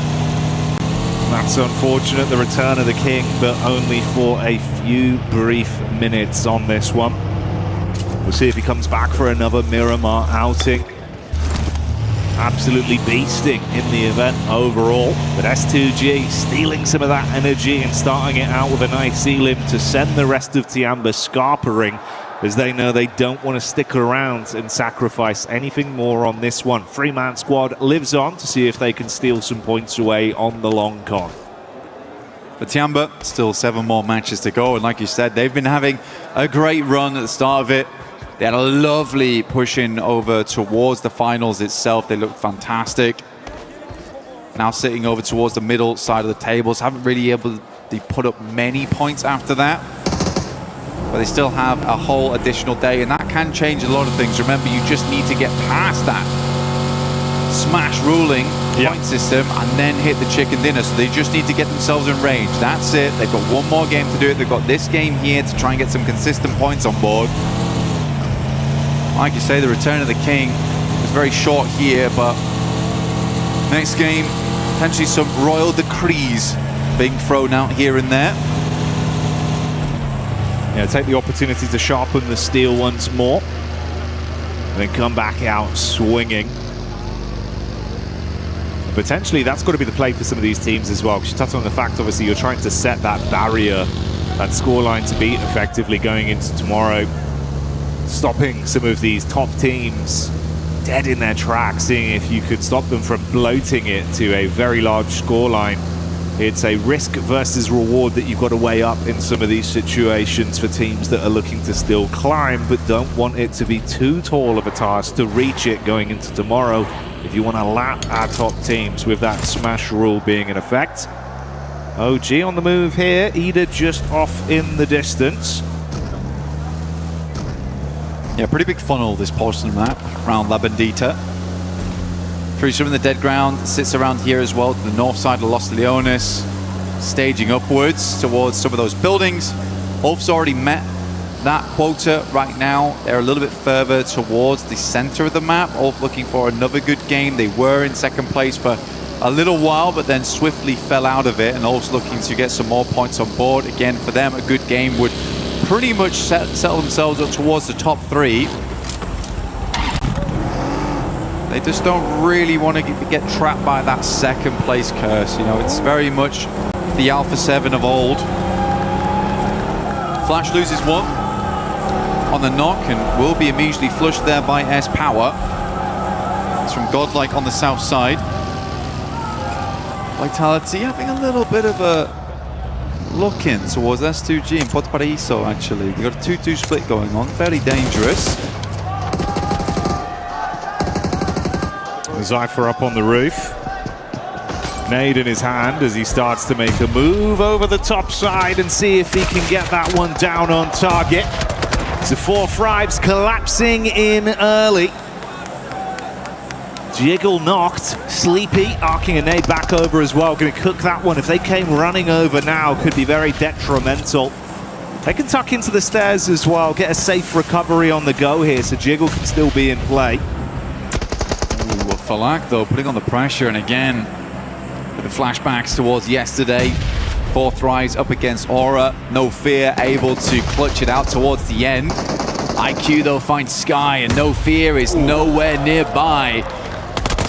That's unfortunate, the return of the King, but only for a few brief minutes on this one. We'll see if he comes back for another Miramar outing. Absolutely beasting in the event overall, but S2G stealing some of that energy and starting it out with a nice elim to send the rest of Tiamba scarpering, as they know they don't want to stick around and sacrifice anything more on this one. Three-man squad lives on to see if they can steal some points away on the long con. For Tiamba, still 7 more matches to go, and like you said, they've been having a great run at the start of it. They had a lovely pushing over towards the finals itself. They looked fantastic. Now sitting over towards the middle side of the tables. Haven't really able to put up many points after that. But they still have a whole additional day, and that can change a lot of things. Remember, you just need to get past that smash ruling point system and then hit the chicken dinner. So they just need to get themselves in range. That's it. They've got one more game to do it. They've got this game here to try and get some consistent points on board. Like you say, the return of the King was very short here, but next game, potentially some royal decrees being thrown out here and there. Yeah, take the opportunity to sharpen the steel once more, and then come back out swinging. Potentially, that's got to be the play for some of these teams as well, because you touched on the fact, obviously, you're trying to set that barrier, that scoreline to beat effectively going into tomorrow. Stopping some of these top teams dead in their tracks, seeing if you could stop them from bloating it to a very large scoreline. It's a risk versus reward that you've got to weigh up in some of these situations for teams that are looking to still climb, but don't want it to be too tall of a task to reach it going into tomorrow if you want to lap our top teams with that smash rule being in effect. OG on the move here, Ida just off in the distance. Yeah, pretty big funnel this portion of the map around La Bendita. Through some of the dead ground, sits around here as well to the north side of Los Leones, staging upwards towards some of those buildings. Wolf's already met that quota right now. They're a little bit further towards the center of the map. Wolf looking for another good game. They were in second place for a little while, but then swiftly fell out of it, and Wolf's looking to get some more points on board. Again, for them, a good game would pretty much settle themselves up towards the top 3. They just don't really want to get trapped by that second place curse. You know, it's very much the Alpha 7 of old. Flash loses 1 on the knock and will be immediately flushed there by S-Power. It's from Godlike on the south side. Vitality having a little bit of a look in towards S2G and Puerto Paraíso, actually. They've got a 2-2 split going on, very dangerous. Zypher up on the roof. Nade in his hand as he starts to make a move over the top side and see if he can get that one down on target. So 4 Fribes collapsing in early. Jiggle knocked. Sleepy arcing a nade back over as well. Going to cook that one. If they came running over now, could be very detrimental. They can tuck into the stairs as well. Get a safe recovery on the go here, so Jiggle can still be in play. Ooh, Falak, though, putting on the pressure. And again, with the flashbacks towards yesterday. 4 Thrives up against Aura. No Fear able to clutch it out towards the end. IQ, though, finds Sky, and No Fear is nowhere nearby.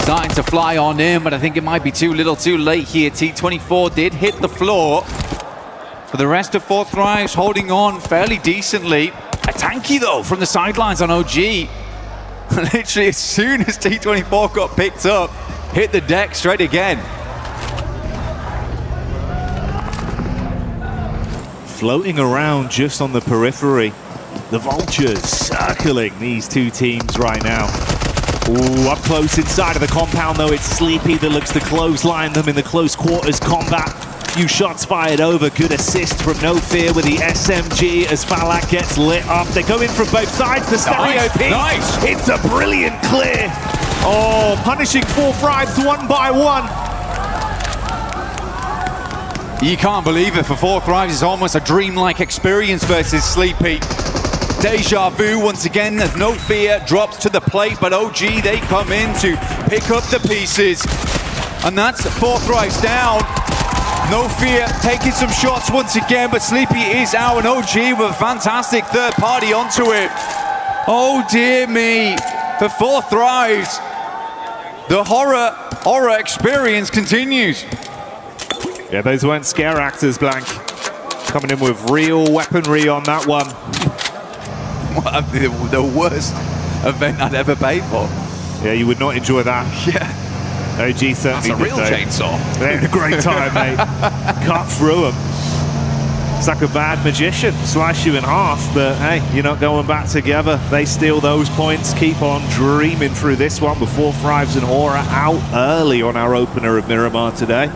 Starting to fly on in, but I think it might be too little too late here. T24 did hit the floor. For the rest of 4 Thrives holding on fairly decently. A tanky, though, from the sidelines on OG. Literally, as soon as T24 got picked up, hit the deck straight again. Floating around just on the periphery. The Vultures circling these two teams right now. Ooh, up close inside of the compound, though. It's Sleepy that looks to clothesline them in the close quarters combat. Few shots fired over. Good assist from No Fear with the SMG as Falak gets lit up. They go in from both sides. The stereotype. Nice. It's a brilliant clear. Oh, punishing 4 Fribes one by one. You can't believe it. For 4 Thrives, it's almost a dreamlike experience versus Sleepy. Deja vu once again as No Fear drops to the plate, but OG, they come in to pick up the pieces. And that's 4 Thrives down. No Fear taking some shots once again, but Sleepy is out, and OG with a fantastic third party onto it. Oh dear me, for 4 Thrives, the horror experience continues. Yeah, those weren't scare actors, Blank. Coming in with real weaponry on that one. The worst event I'd ever paid for. Yeah, you would not enjoy that. Yeah. OG certainly That's a real chainsaw. They had a great time, mate. Cut through them. It's like a bad magician. Slice you in half, but hey, you're not going back together. They steal those points, keep on dreaming through this one before Thrives and Aura out early on our opener of Miramar today.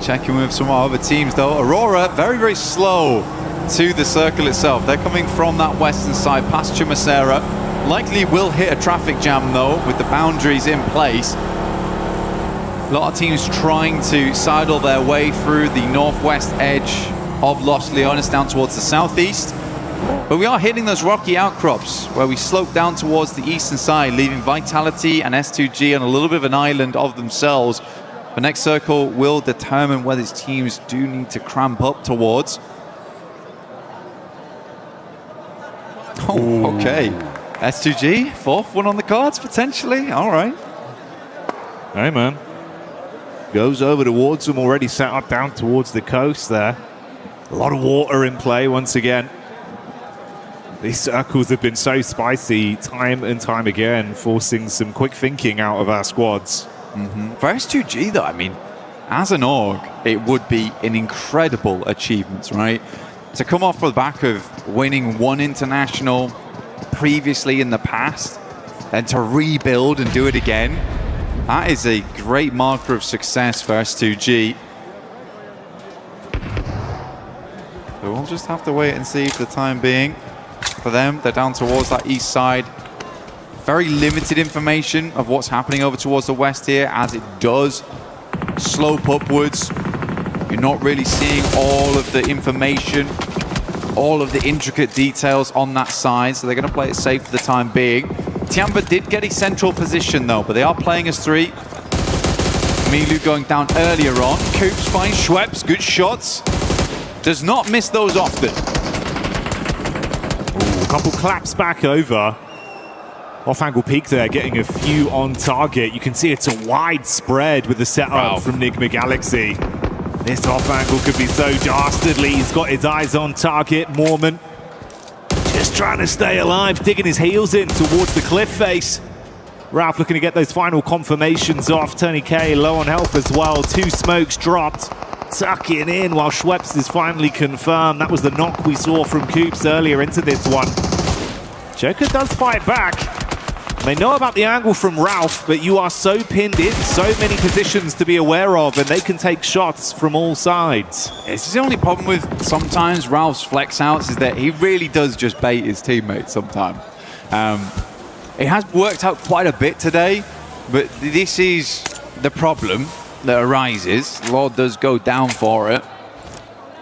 Checking with some other teams, though. Aurora, very, very slow to the circle itself. They're coming from that western side past Chumacera. Likely will hit a traffic jam, though, with the boundaries in place. A lot of teams trying to sidle their way through the northwest edge of Los Leones down towards the southeast. But we are hitting those rocky outcrops where we slope down towards the eastern side, leaving Vitality and S2G on a little bit of an island of themselves. The next circle will determine where these teams do need to cramp up towards. Oh, okay. S2G, 4th one on the cards, potentially. All right. Hey, man. Goes over towards them, already set up down towards the coast there. A lot of water in play once again. These circles have been so spicy time and time again, forcing some quick thinking out of our squads. For S2G, though, I mean, as an org, it would be an incredible achievement, right? To come off the back of winning one international previously in the past, and to rebuild and do it again, that is a great marker of success for S2G. So we'll just have to wait and see for the time being. For them, they're down towards that east side. Very limited information of what's happening over towards the west here, as it does slope upwards. You're not really seeing all of the information, all of the intricate details on that side, so they're going to play it safe for the time being. Tiamba did get a central position, though, but they are playing as 3. Milu going down earlier on. Coops finds Schweppes, good shots. Does not miss those often. Ooh, a couple claps back over. Off-angle peek there, getting a few on target. You can see it's a wide spread with the setup from Enigma Galaxy. This off-angle could be so dastardly. He's got his eyes on target. Mormon just trying to stay alive, digging his heels in towards the cliff face. Ralph looking to get those final confirmations off. Tony K low on health as well. 2 smokes dropped. Tucking in while Schweppes is finally confirmed. That was the knock we saw from Coops earlier into this one. Joker does fight back. They know about the angle from Ralph, but you are so pinned in, so many positions to be aware of, and they can take shots from all sides. This is the only problem with sometimes Ralph's flex outs is that he really does just bait his teammates sometimes. It has worked out quite a bit today, but this is the problem that arises. Lord does go down for it.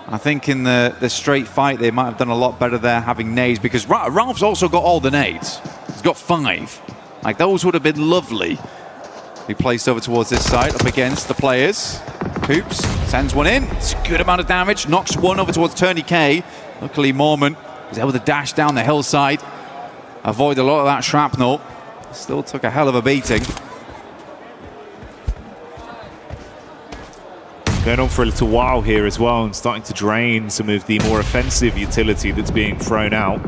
I think in the straight fight, they might have done a lot better there having nades, because Ralph's also got all the nades. He's got 5. Like, those would have been lovely. He placed over towards this side, up against the players. Hoops sends one in. It's a good amount of damage. Knocks one over towards Turney K. Luckily, Mormon was able to dash down the hillside, avoid a lot of that shrapnel. Still took a hell of a beating. Going on for a little while here as well, and starting to drain some of the more offensive utility that's being thrown out.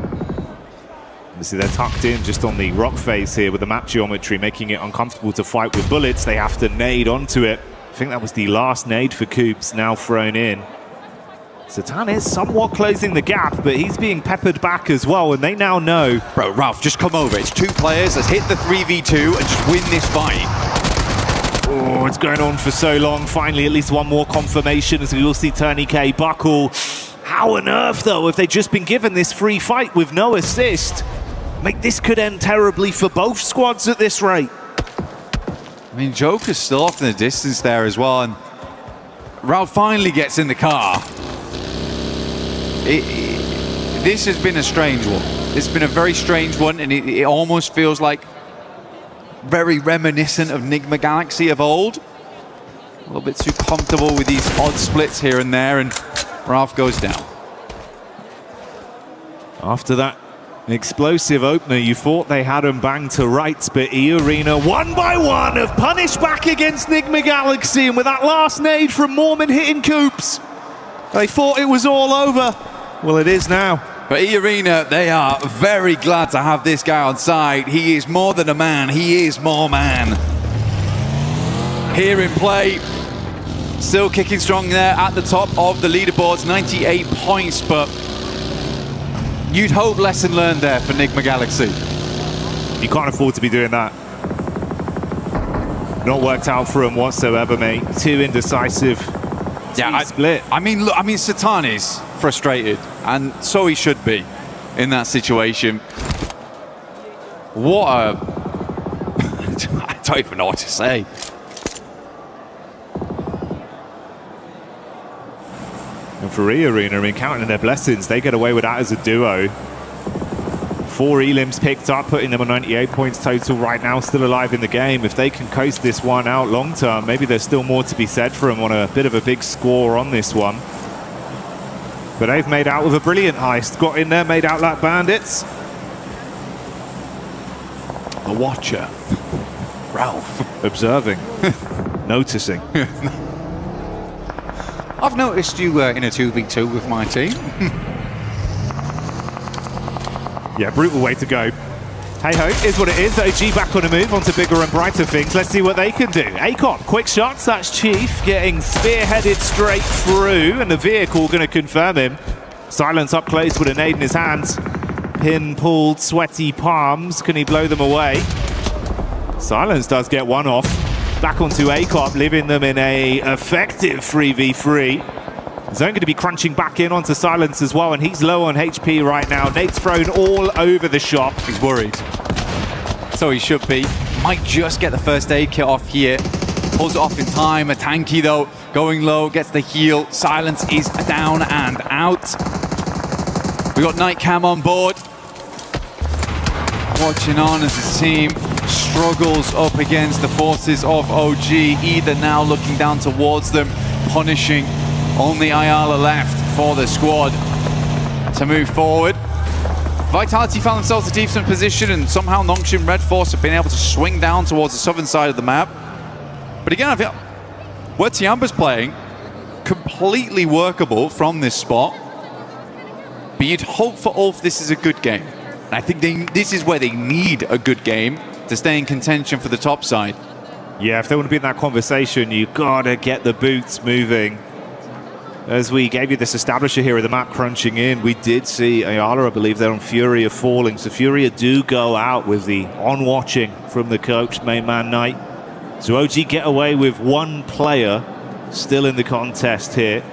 Obviously, they're tucked in just on the rock face here with the map geometry, making it uncomfortable to fight with bullets. They have to nade onto it. I think that was the last nade for Coops, now thrown in. Satan is somewhat closing the gap, but he's being peppered back as well, and they now know. Bro, Ralph, just come over. It's 2 players. Let's hit the 3v2 and just win this fight. Oh, it's going on for so long. Finally, at least one more confirmation as we will see Turney K buckle. How on earth, though, if they'd just been given this free fight with no assist? Mate, this could end terribly for both squads at this rate. I mean, Joker's still off in the distance there as well, and Ralph finally gets in the car. This has been a strange one. It's been a very strange one, and it almost feels like very reminiscent of Nigma Galaxy of old. A little bit too comfortable with these odd splits here and there, and Ralph goes down. After that explosive opener, you thought they had him banged to rights, but E-Arena, 1 by 1, have punished back against Nigma Galaxy, and with that last nade from Mormon hitting Coops, they thought it was all over. Well, it is now. But E-Arena, they are very glad to have this guy on side. He is more than a man, he is more man. Here in play, still kicking strong there at the top of the leaderboards, 98 points, but you'd hope lesson learned there for Nigma Galaxy. You can't afford to be doing that. Not worked out for him whatsoever, mate. 2 indecisive. Yeah, split. I mean, look, Satan is frustrated, and so he should be in that situation. What a... I don't even know what to say. And for E-Arena, I mean, counting their blessings, they get away with that as a duo. 4 elims picked up, putting them on 98 points total right now, still alive in the game. If they can coast this one out long term, maybe there's still more to be said for them on a bit of a big score on this one. But they've made out with a brilliant heist. Got in there, made out like bandits. A watcher. Ralph. Observing. Noticing. I've noticed you in a 2v2 with my team. Yeah, brutal way to go. Hey-ho, is what it is. OG back on a move onto bigger and brighter things. Let's see what they can do. Acon, quick shots. That's Chief getting spearheaded straight through, and the vehicle going to confirm him. Silence up close with a nade in his hands. Pin pulled, sweaty palms. Can he blow them away? Silence does get one off. Back onto Acop, leaving them in a effective 3v3. Zone going to be crunching back in onto Silence as well, and he's low on HP right now. Nate's thrown all over the shop. He's worried. So he should be. Might just get the first aid kit off here. Pulls it off in time. A tanky though, going low, gets the heal. Silence is down and out. We got Night Cam on board. Watching on as his team struggles up against the forces of OG. Either now looking down towards them, punishing. Only Ayala left for the squad to move forward. Vitality found themselves in a decent position, and somehow Nongshim Red Force have been able to swing down towards the southern side of the map. But again, I feel where Tiamba's playing, completely workable from this spot. But you'd hope for Ulf this is a good game. And I think this is where they need a good game to stay in contention for the top side. Yeah, if they want to be in that conversation, you gotta get the boots moving. As we gave you this establisher here of the map crunching in, we did see Ayala, I believe, there on Furia falling. So Furia do go out with the on-watching from the coach, main man Knight. So OG get away with one player still in the contest here.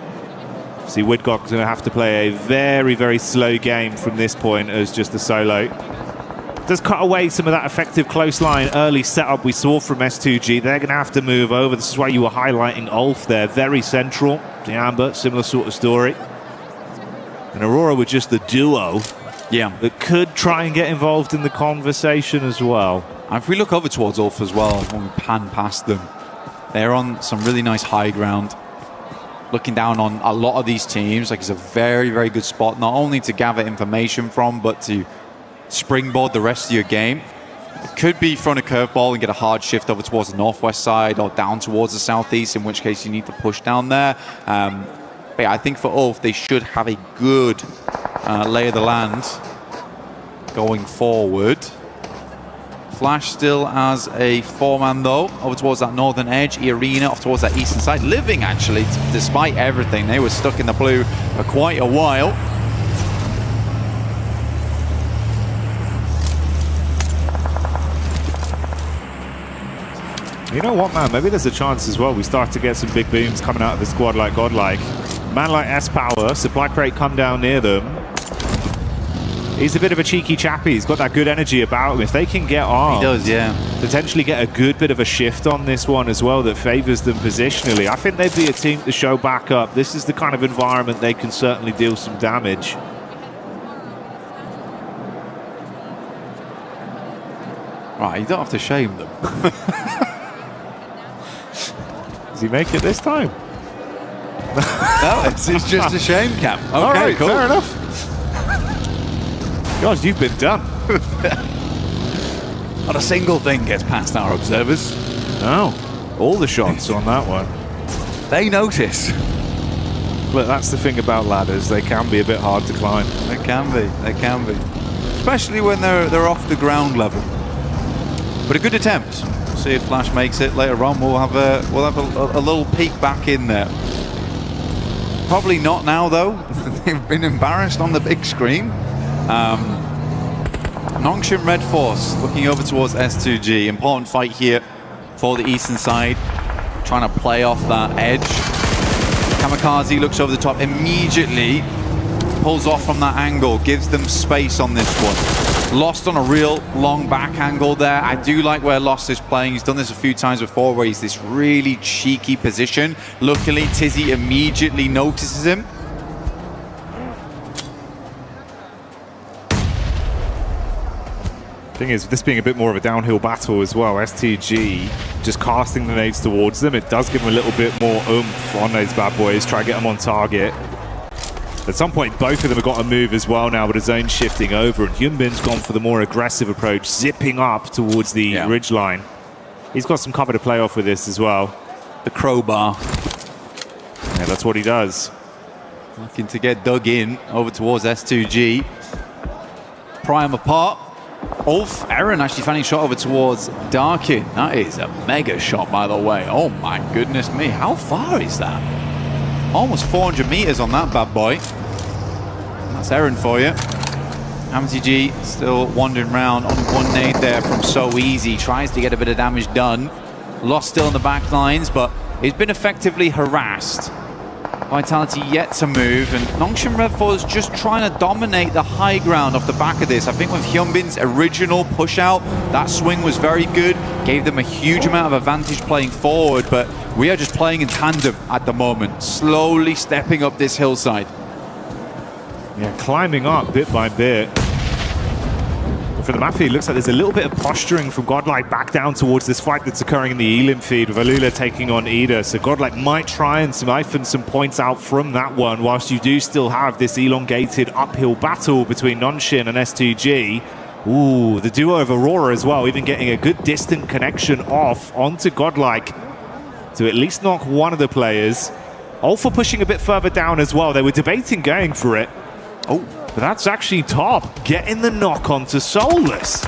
See, Widgock's going to have to play a very, very slow game from this point as just a solo. Does cut away some of that effective close line early setup we saw from S2G. They're going to have to move over. This is why you were highlighting Ulf there. Very central. The Amber, similar sort of story. And Aurora with just the duo. Yeah. That could try and get involved in the conversation as well. And if we look over towards Ulf as well, when we pan past them, they're on some really nice high ground. Looking down on a lot of these teams, like it's a very, very good spot, not only to gather information from, but to springboard the rest of your game. It could be front a curveball and get a hard shift over towards the northwest side or down towards the southeast, in which case you need to push down there. But yeah, I think for Ulf, they should have a good lay of the land going forward. Flash still as a 4-man though, over towards that northern edge. Irina off towards that eastern side. Living actually, despite everything. They were stuck in the blue for quite a while. You know what, man? Maybe there's a chance as well. We start to get some big booms coming out of the squad like Godlike. Man like S-Power, supply crate come down near them. He's a bit of a cheeky chappy. He's got that good energy about him. If they can get armed, he does, yeah. Potentially get a good bit of a shift on this one as well that favors them positionally. I think they'd be a team to show back up. This is the kind of environment they can certainly deal some damage. Right, you don't have to shame them. Does he make it this time? No, it's just a shame, Cam. Okay, all right, cool. fair enough. Gosh, you've been done. Not a single thing gets past our observers. No, all the shots on that one. They notice. Look, that's the thing about ladders. They can be a bit hard to climb. They can be. They can be. Especially when they're off the ground level. But a good attempt. See if Flash makes it later on. We'll have a little peek back in there. Probably not now though. They've been embarrassed on the big screen. Nongshim Red Force looking over towards S2G. Important fight here for the eastern side. Trying to play off that edge. Kamikaze looks over the top immediately. Pulls off from that angle. Gives them space on this one. Lost on a real long back angle there. I do like where Lost is playing. He's done this a few times before where he's this really cheeky position. Luckily, Tizzy immediately notices him. Thing is, this being a bit more of a downhill battle as well, STG just casting the nades towards them. It does give them a little bit more oomph on those bad boys. Try to get them on target. At some point, both of them have got to move as well now, with the zone shifting over. And Hyunbin's gone for the more aggressive approach, zipping up towards the ridge line. He's got some cover to play off with this as well. The crowbar. Yeah, that's what he does. Looking to get dug in over towards S2G. Prime apart. Ulf, Aaron actually finding shot over towards Darkin. That is a mega shot, by the way. Oh my goodness me. How far is that? Almost 400 meters on that bad boy. That's Aaron for you. MTG still wandering around on one nade there from So Easy. Tries to get a bit of damage done. Lost still in the back lines, but he's been effectively harassed. Vitality yet to move, and Nongshim Red Force just trying to dominate the high ground off the back of this. I think with Hyunbin's original push out, that swing was very good, gave them a huge amount of advantage playing forward, but we are just playing in tandem at the moment, slowly stepping up this hillside. Yeah, climbing up bit by bit. For the map feed, looks like there's a little bit of posturing from Godlike back down towards this fight that's occurring in the Elim feed with Alula taking on Ida. So Godlike might try and siphon some points out from that one, whilst you do still have this elongated uphill battle between Nongshim and S2G. Ooh, the duo of Aurora as well, even getting a good distant connection off onto Godlike to at least knock one of the players. Alpha pushing a bit further down as well. They were debating going for it. Oh, but that's actually Top getting the knock onto Soulless.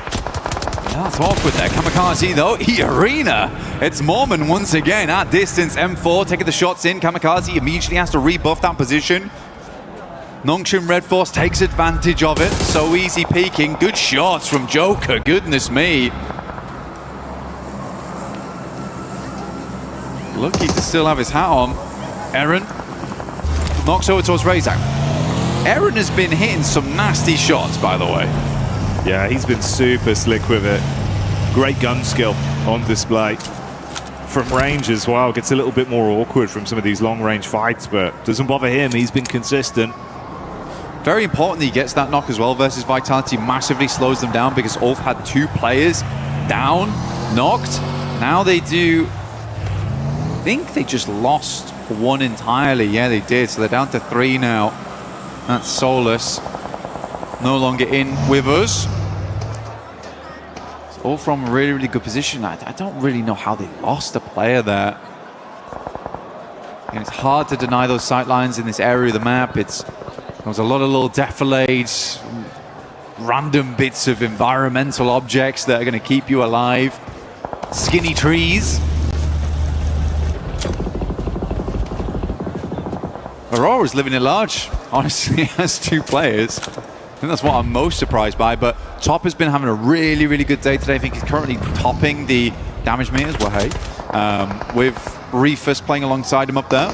That's awkward there. Kamikaze though, Arena. It's Mormon once again at distance. M4 taking the shots in. Kamikaze immediately has to rebuff that position. Nongshim Red Force takes advantage of it. So easy peeking. Good shots from Joker. Goodness me. Lucky to still have his hat on. Eren knocks over towards Razak. Eren has been hitting some nasty shots, by the way. Yeah, he's been super slick with it. Great gun skill on display. From range as well, gets a little bit more awkward from some of these long-range fights, but doesn't bother him. He's been consistent. Very important that he gets that knock as well versus Vitality. Massively slows them down because Ulf had 2 players down, knocked. Now they do... I think they just lost 1 entirely. Yeah, they did. So they're down to 3 now. That's Solus. No longer in with us. It's all from a really, really good position. I don't really know how they lost a player there. And it's hard to deny those sightlines in this area of the map. There was a lot of little defilades, random bits of environmental objects that are going to keep you alive. Skinny trees. Aurora's living it large, honestly, has 2 players. I think that's what I'm most surprised by, but Top has been having a really, really good day today. I think he's currently topping the damage meters, well, hey, with Reefus playing alongside him up there.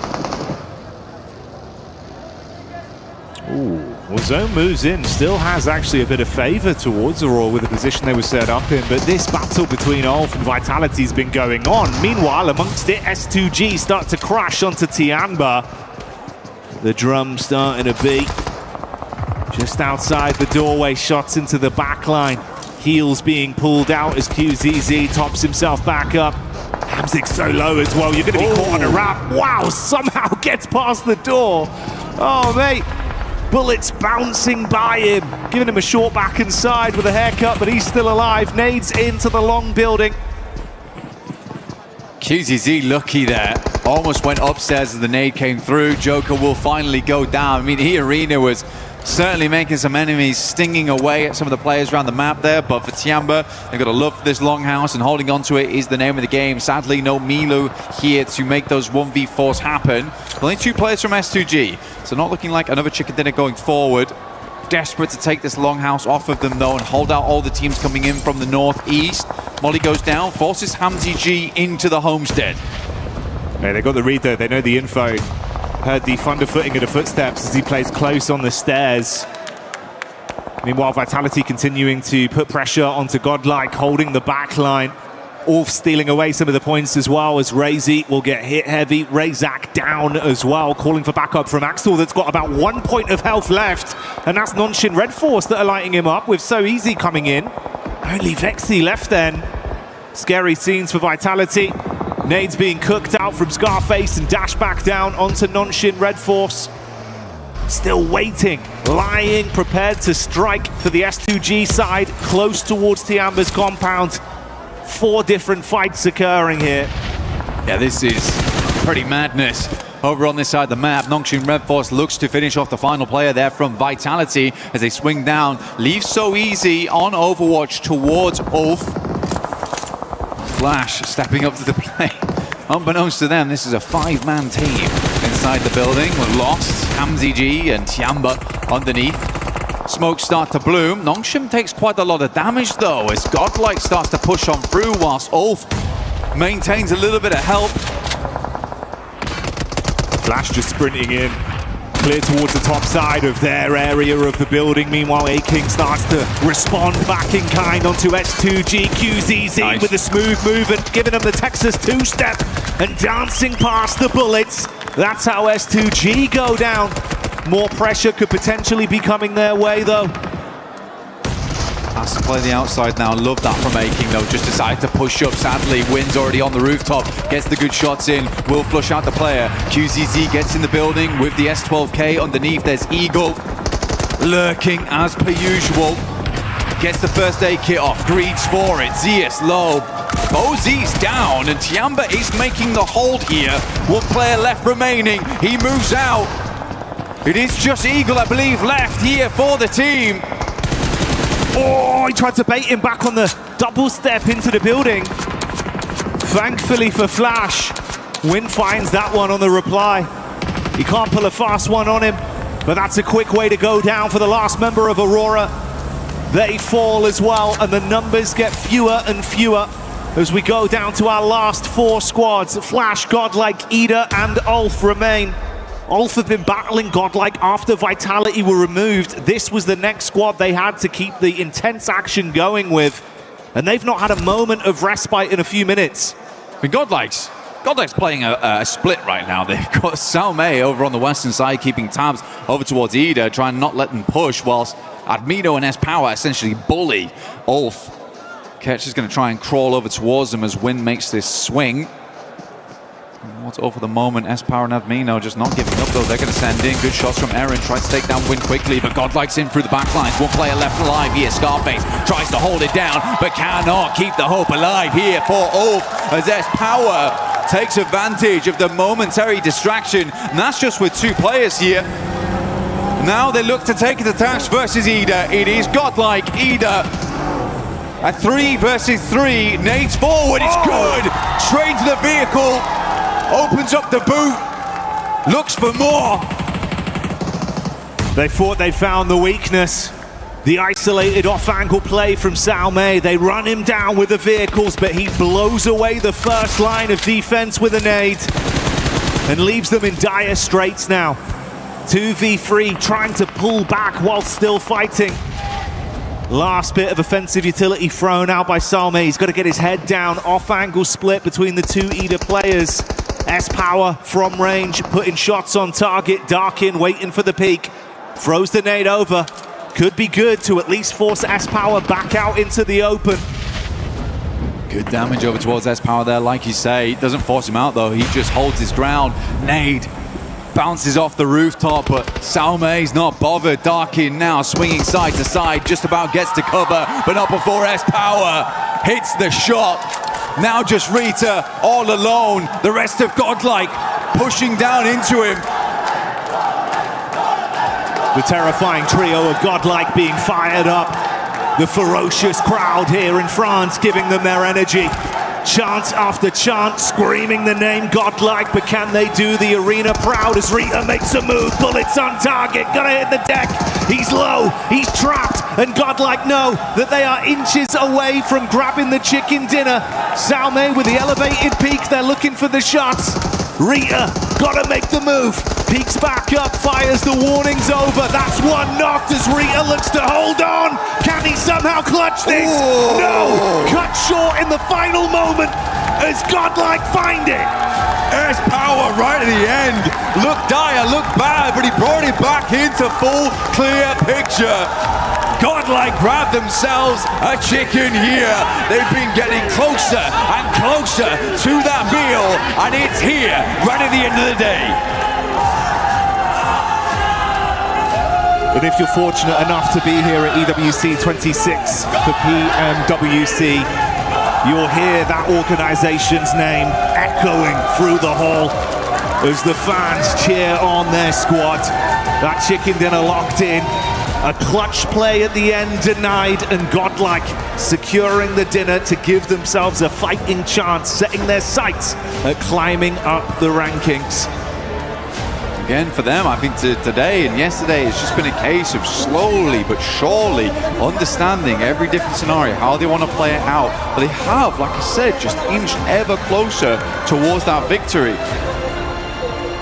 Ooh, well, Zone moves in, still has actually a bit of favor towards Aurora with the position they were set up in, but this battle between Ulf and Vitality has been going on. Meanwhile, amongst it, S2G start to crash onto Tianba. The drum starting to beat. Just outside the doorway, shots into the back line. Heels being pulled out as QZZ tops himself back up. Hamzik's so low as well. You're going to be caught on a wrap. Wow, somehow gets past the door. Oh, mate. Bullets bouncing by him, giving him a short back and side with a haircut, but he's still alive. Nades into the long building. QZZ lucky there. Almost went upstairs as the nade came through. Joker will finally go down. I mean, Arena was certainly making some enemies, stinging away at some of the players around the map there, but for Tianba, they've got to love this longhouse, and holding on to it is the name of the game. Sadly, no Milu here to make those 1v4s happen. Only 2 players from S2G, so not looking like another chicken dinner going forward. Desperate to take this longhouse off of them, though, and hold out all the teams coming in from the northeast. Molly goes down, forces Hamzy G into the homestead. Hey, they got the read though, they know the info. Heard the thunder footing of the footsteps as he plays close on the stairs. Meanwhile, Vitality continuing to put pressure onto Godlike, holding the back line. Ulf stealing away some of the points as well, as Razy will get hit heavy. Razak down as well, calling for backup from Axel that's got about 1 point of health left. And that's Nongshim Red Force that are lighting him up with So Easy coming in. Only Vexy left then. Scary scenes for Vitality. Nades being cooked out from Scarface and dashed back down onto Nongshim Red Force. Still waiting, lying, prepared to strike for the S2G side, close towards Tiamba's compound. 4 different fights occurring here. Yeah, this is pretty madness. Over on this side of the map, Nongshim Red Force looks to finish off the final player there from Vitality as they swing down. Leaves So Easy on Overwatch towards Ulf. Flash stepping up to the plate. Unbeknownst to them, this is a 5-man team inside the building. We're lost. Hamzy G and Tianba underneath. Smoke start to bloom. Nongshim takes quite a lot of damage though as Godlike starts to push on through whilst Ulf maintains a little bit of help. Flash just sprinting in, clear towards the top side of their area of the building. Meanwhile, A-King starts to respond back in kind onto S2G. QZZ nice. With a smooth movement, giving them the Texas 2-step and dancing past the bullets. That's how S2G go down. More pressure could potentially be coming their way though. Has to play the outside now. Love that from A-King though. Just decided to push up. Sadly, Wynn's already on the rooftop. Gets the good shots in. Will flush out the player. QZZ gets in the building with the S12K underneath. There's Eagle lurking as per usual. Gets the first aid kit off. Greeds for it. Zeus low. Bozy's down and Tianba is making the hold here. 1 player left remaining. He moves out. It is just Eagle, I believe, left here for the team. Oh, he tried to bait him back on the double step into the building. Thankfully for Flash, Win finds that one on the reply. He can't pull a fast one on him, but that's a quick way to go down for the last member of Aurora. They fall as well, and the numbers get fewer and fewer as we go down to our last 4 squads. Flash, Godlike, Ida, and Ulf remain. Ulf have been battling Godlike after Vitality were removed. This was the next squad they had to keep the intense action going with, and they've not had a moment of respite in a few minutes. I mean, Godlike's playing a split right now. They've got Salme over on the western side, keeping tabs over towards Ida, trying not let them push, whilst Admino and S-Power essentially bully Ulf. Ketch is going to try and crawl over towards them as Win makes this swing. What's over the moment? S-Power and Admino just not giving up, though. They're going to send in good shots from Eren. Tries to take down Win quickly, but Godlike's in through the back lines. One player left alive here. Scarface tries to hold it down, but cannot keep the hope alive here for Ulf as S-Power takes advantage of the momentary distraction. And that's just with 2 players here. Now they look to take it to task versus Ida. It is Godlike, Ida. A 3 versus 3. Nades forward, it's good. Straight to the vehicle. Opens up the boot. Looks for more. They thought they found the weakness. The isolated off-angle play from Salme. They run him down with the vehicles, but he blows away the first line of defense with a nade and leaves them in dire straits now. 2v3, trying to pull back while still fighting. Last bit of offensive utility thrown out by Salme. He's got to get his head down. Off-angle split between the 2 Ida players. S-Power from range, putting shots on target. Darkin waiting for the peak. Throws the nade over. Could be good to at least force S-Power back out into the open. Good damage over towards S-Power there, like you say. Doesn't force him out, though. He just holds his ground. Nade bounces off the rooftop, but Salme's not bothered. Darkin now swinging side to side, just about gets to cover, but not before S-Power hits the shot. Now just Rita all alone. The rest of Godlike pushing down into him. The terrifying trio of Godlike being fired up. The ferocious crowd here in France giving them their energy. Chant after chant, screaming the name Godlike, but can they do the arena proud as Rita makes a move? Bullets on target, gotta hit the deck. He's low, he's trapped, and Godlike know that they are inches away from grabbing the chicken dinner. Salme with the elevated peak, they're looking for the shots. Rita, gotta make the move. Peeks back up, fires the warnings over. That's one knocked as Rita looks to hold on. Can he somehow clutch this? Ooh. No! Cut short in the final moment as Godlike find it. S-Power right at the end. Looked dire, looked bad, but he brought it back into full, clear picture. Godlike grabbed themselves a chicken here. They've been getting closer and closer to that meal, and it's here right at the end of the day. And if you're fortunate enough to be here at EWC 26 for PMWC, you'll hear that organization's name echoing through the hall as the fans cheer on their squad. That chicken dinner locked in. A clutch play at the end denied, and Godlike securing the dinner to give themselves a fighting chance, setting their sights at climbing up the rankings. Again, for them, I think today and yesterday, it's just been a case of slowly but surely understanding every different scenario, how they want to play it out. But they have, like I said, just inched ever closer towards that victory.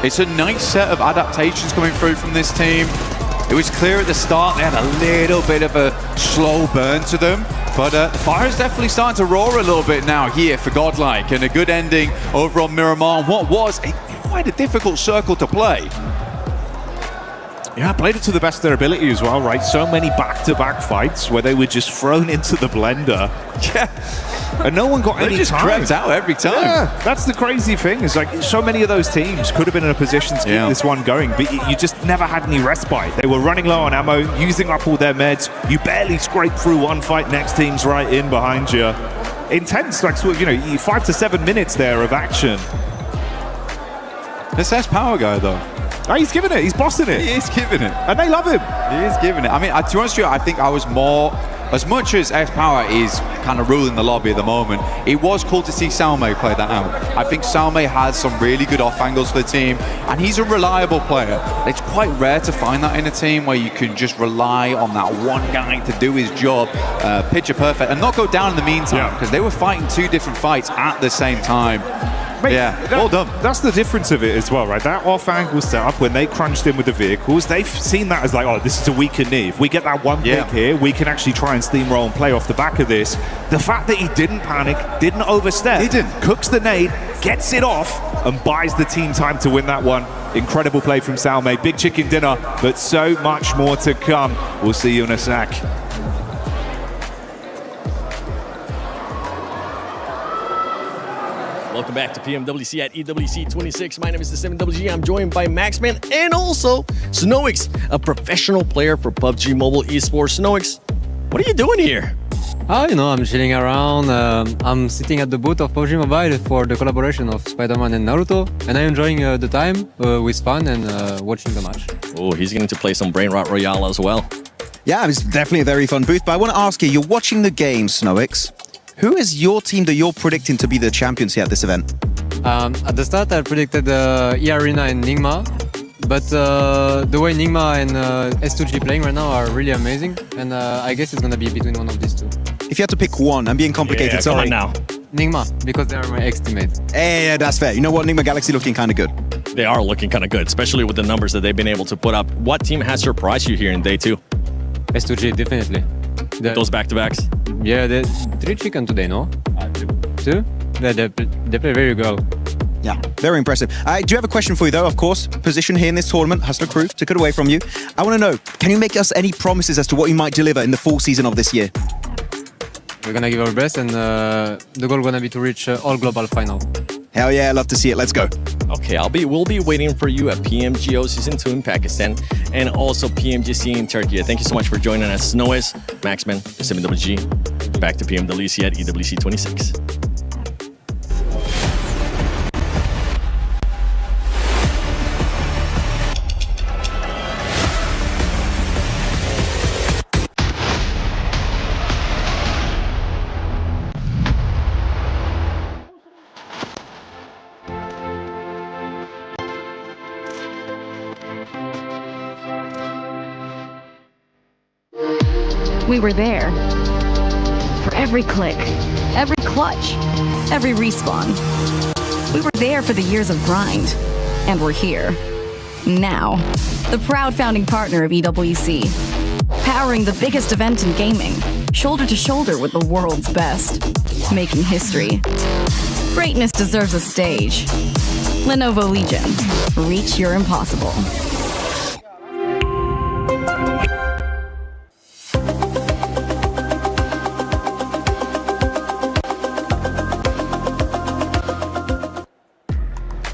It's a nice set of adaptations coming through from this team. It was clear at the start they had a little bit of a slow burn to them, but the fire's definitely starting to roar a little bit now here for Godlike, and a good ending over on Miramar. What was quite a difficult circle to play. Yeah, played it to the best of their ability as well, right? So many back-to-back fights where they were just thrown into the blender. Yeah. And no one got any just time. crept out every time. Yeah, that's the crazy thing. Is like so many of those teams could have been in a position to keep this one going, but you just never had any respite. They were running low on ammo, using up all their meds. You barely scrape through one fight. Next team's right in behind you. Intense, like sort of, 5 to 7 minutes there of action. This S-Power guy, though. Oh, he's giving it. He's bossing it. He is giving it. And they love him. He is giving it. I mean, to be honest with you, I think I was more as much as S-Power is kind of ruling the lobby at the moment, it was cool to see Salme play that out. I think Salme has some really good off angles for the team, and he's a reliable player. It's quite rare to find that in a team where you can just rely on that one guy to do his job, picture perfect, and not go down in the meantime, because they were fighting 2 different fights at the same time. Mate, yeah, well done. That's the difference of it as well, right? That off-angle setup, when they crunched in with the vehicles, they've seen that as like, oh, this is a weaker knee. If we get that one pick here, we can actually try and steamroll and play off the back of this. The fact that he didn't panic, didn't overstep, cooks the nade, gets it off, and buys the team time to win that one. Incredible play from Salme. Big chicken dinner, but so much more to come. We'll see you in a sec. Welcome back to PMWC at EWC 26. My name is the 7WG. I'm joined by Maxman and also Snoix, a professional player for PUBG Mobile Esports. Snoix, what are you doing here? Oh, you know, I'm chilling around. I'm sitting at the booth of PUBG Mobile for the collaboration of Spider-Man and Naruto, and I'm enjoying the time with fun and watching the match. Oh, he's getting to play some Brain Rot Royale as well. Yeah, it's definitely a very fun booth, but I want to ask you, you're watching the game, Snoix. Who is your team that you're predicting to be the champions here at this event? At the start, I predicted E-Arena and Nigma, but the way Nigma and S2G playing right now are really amazing, and I guess it's going to be between one of these two. If you had to pick one, I'm being complicated, sorry. Now. Nigma, because they're my ex-teammates. Yeah, that's fair. You know what? Nigma Galaxy looking kind of good. They are looking kind of good, especially with the numbers that they've been able to put up. What team has surprised you here in day 2? S2G, definitely. Those back-to-backs? Yeah, the 3 chicken today, no? 2? They play very well. Yeah, very impressive. I do have a question for you, though, of course. Position here in this tournament, Hustler Crew, took it away from you. I want to know, can you make us any promises as to what you might deliver in the full season of this year? We're going to give our best, and the goal is going to be to reach all global final. Hell yeah, I love to see it. Let's go. Okay, we'll be waiting for you at PMGO Season 2 in Pakistan and also PMGC in Turkey. Thank you so much for joining us. Snoez, Maxman, 7WG. Back to PMWC at EWC 26. We were there. For every click, every clutch, every respawn. We were there for the years of grind. And we're here. Now. The proud founding partner of EWC. Powering the biggest event in gaming. Shoulder to shoulder with the world's best. Making history. Greatness deserves a stage. Lenovo Legion. Reach your impossible.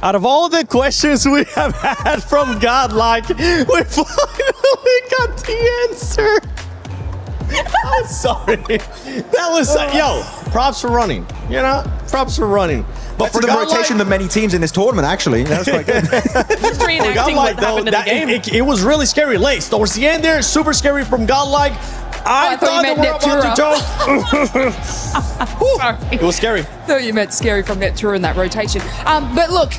Out of all the questions we have had from Godlike, we finally got the answer. I'm sorry. That was, yo, props for running. You know, props for running. But for the rotation, the many teams in this tournament, actually. That was quite good. Just reenacting what happened in the game. It was really scary. Lace, towards the end there, super scary from Godlike. I thought you meant Netura. Sorry. It was scary. Thought you meant scary from Netura in that rotation. But look,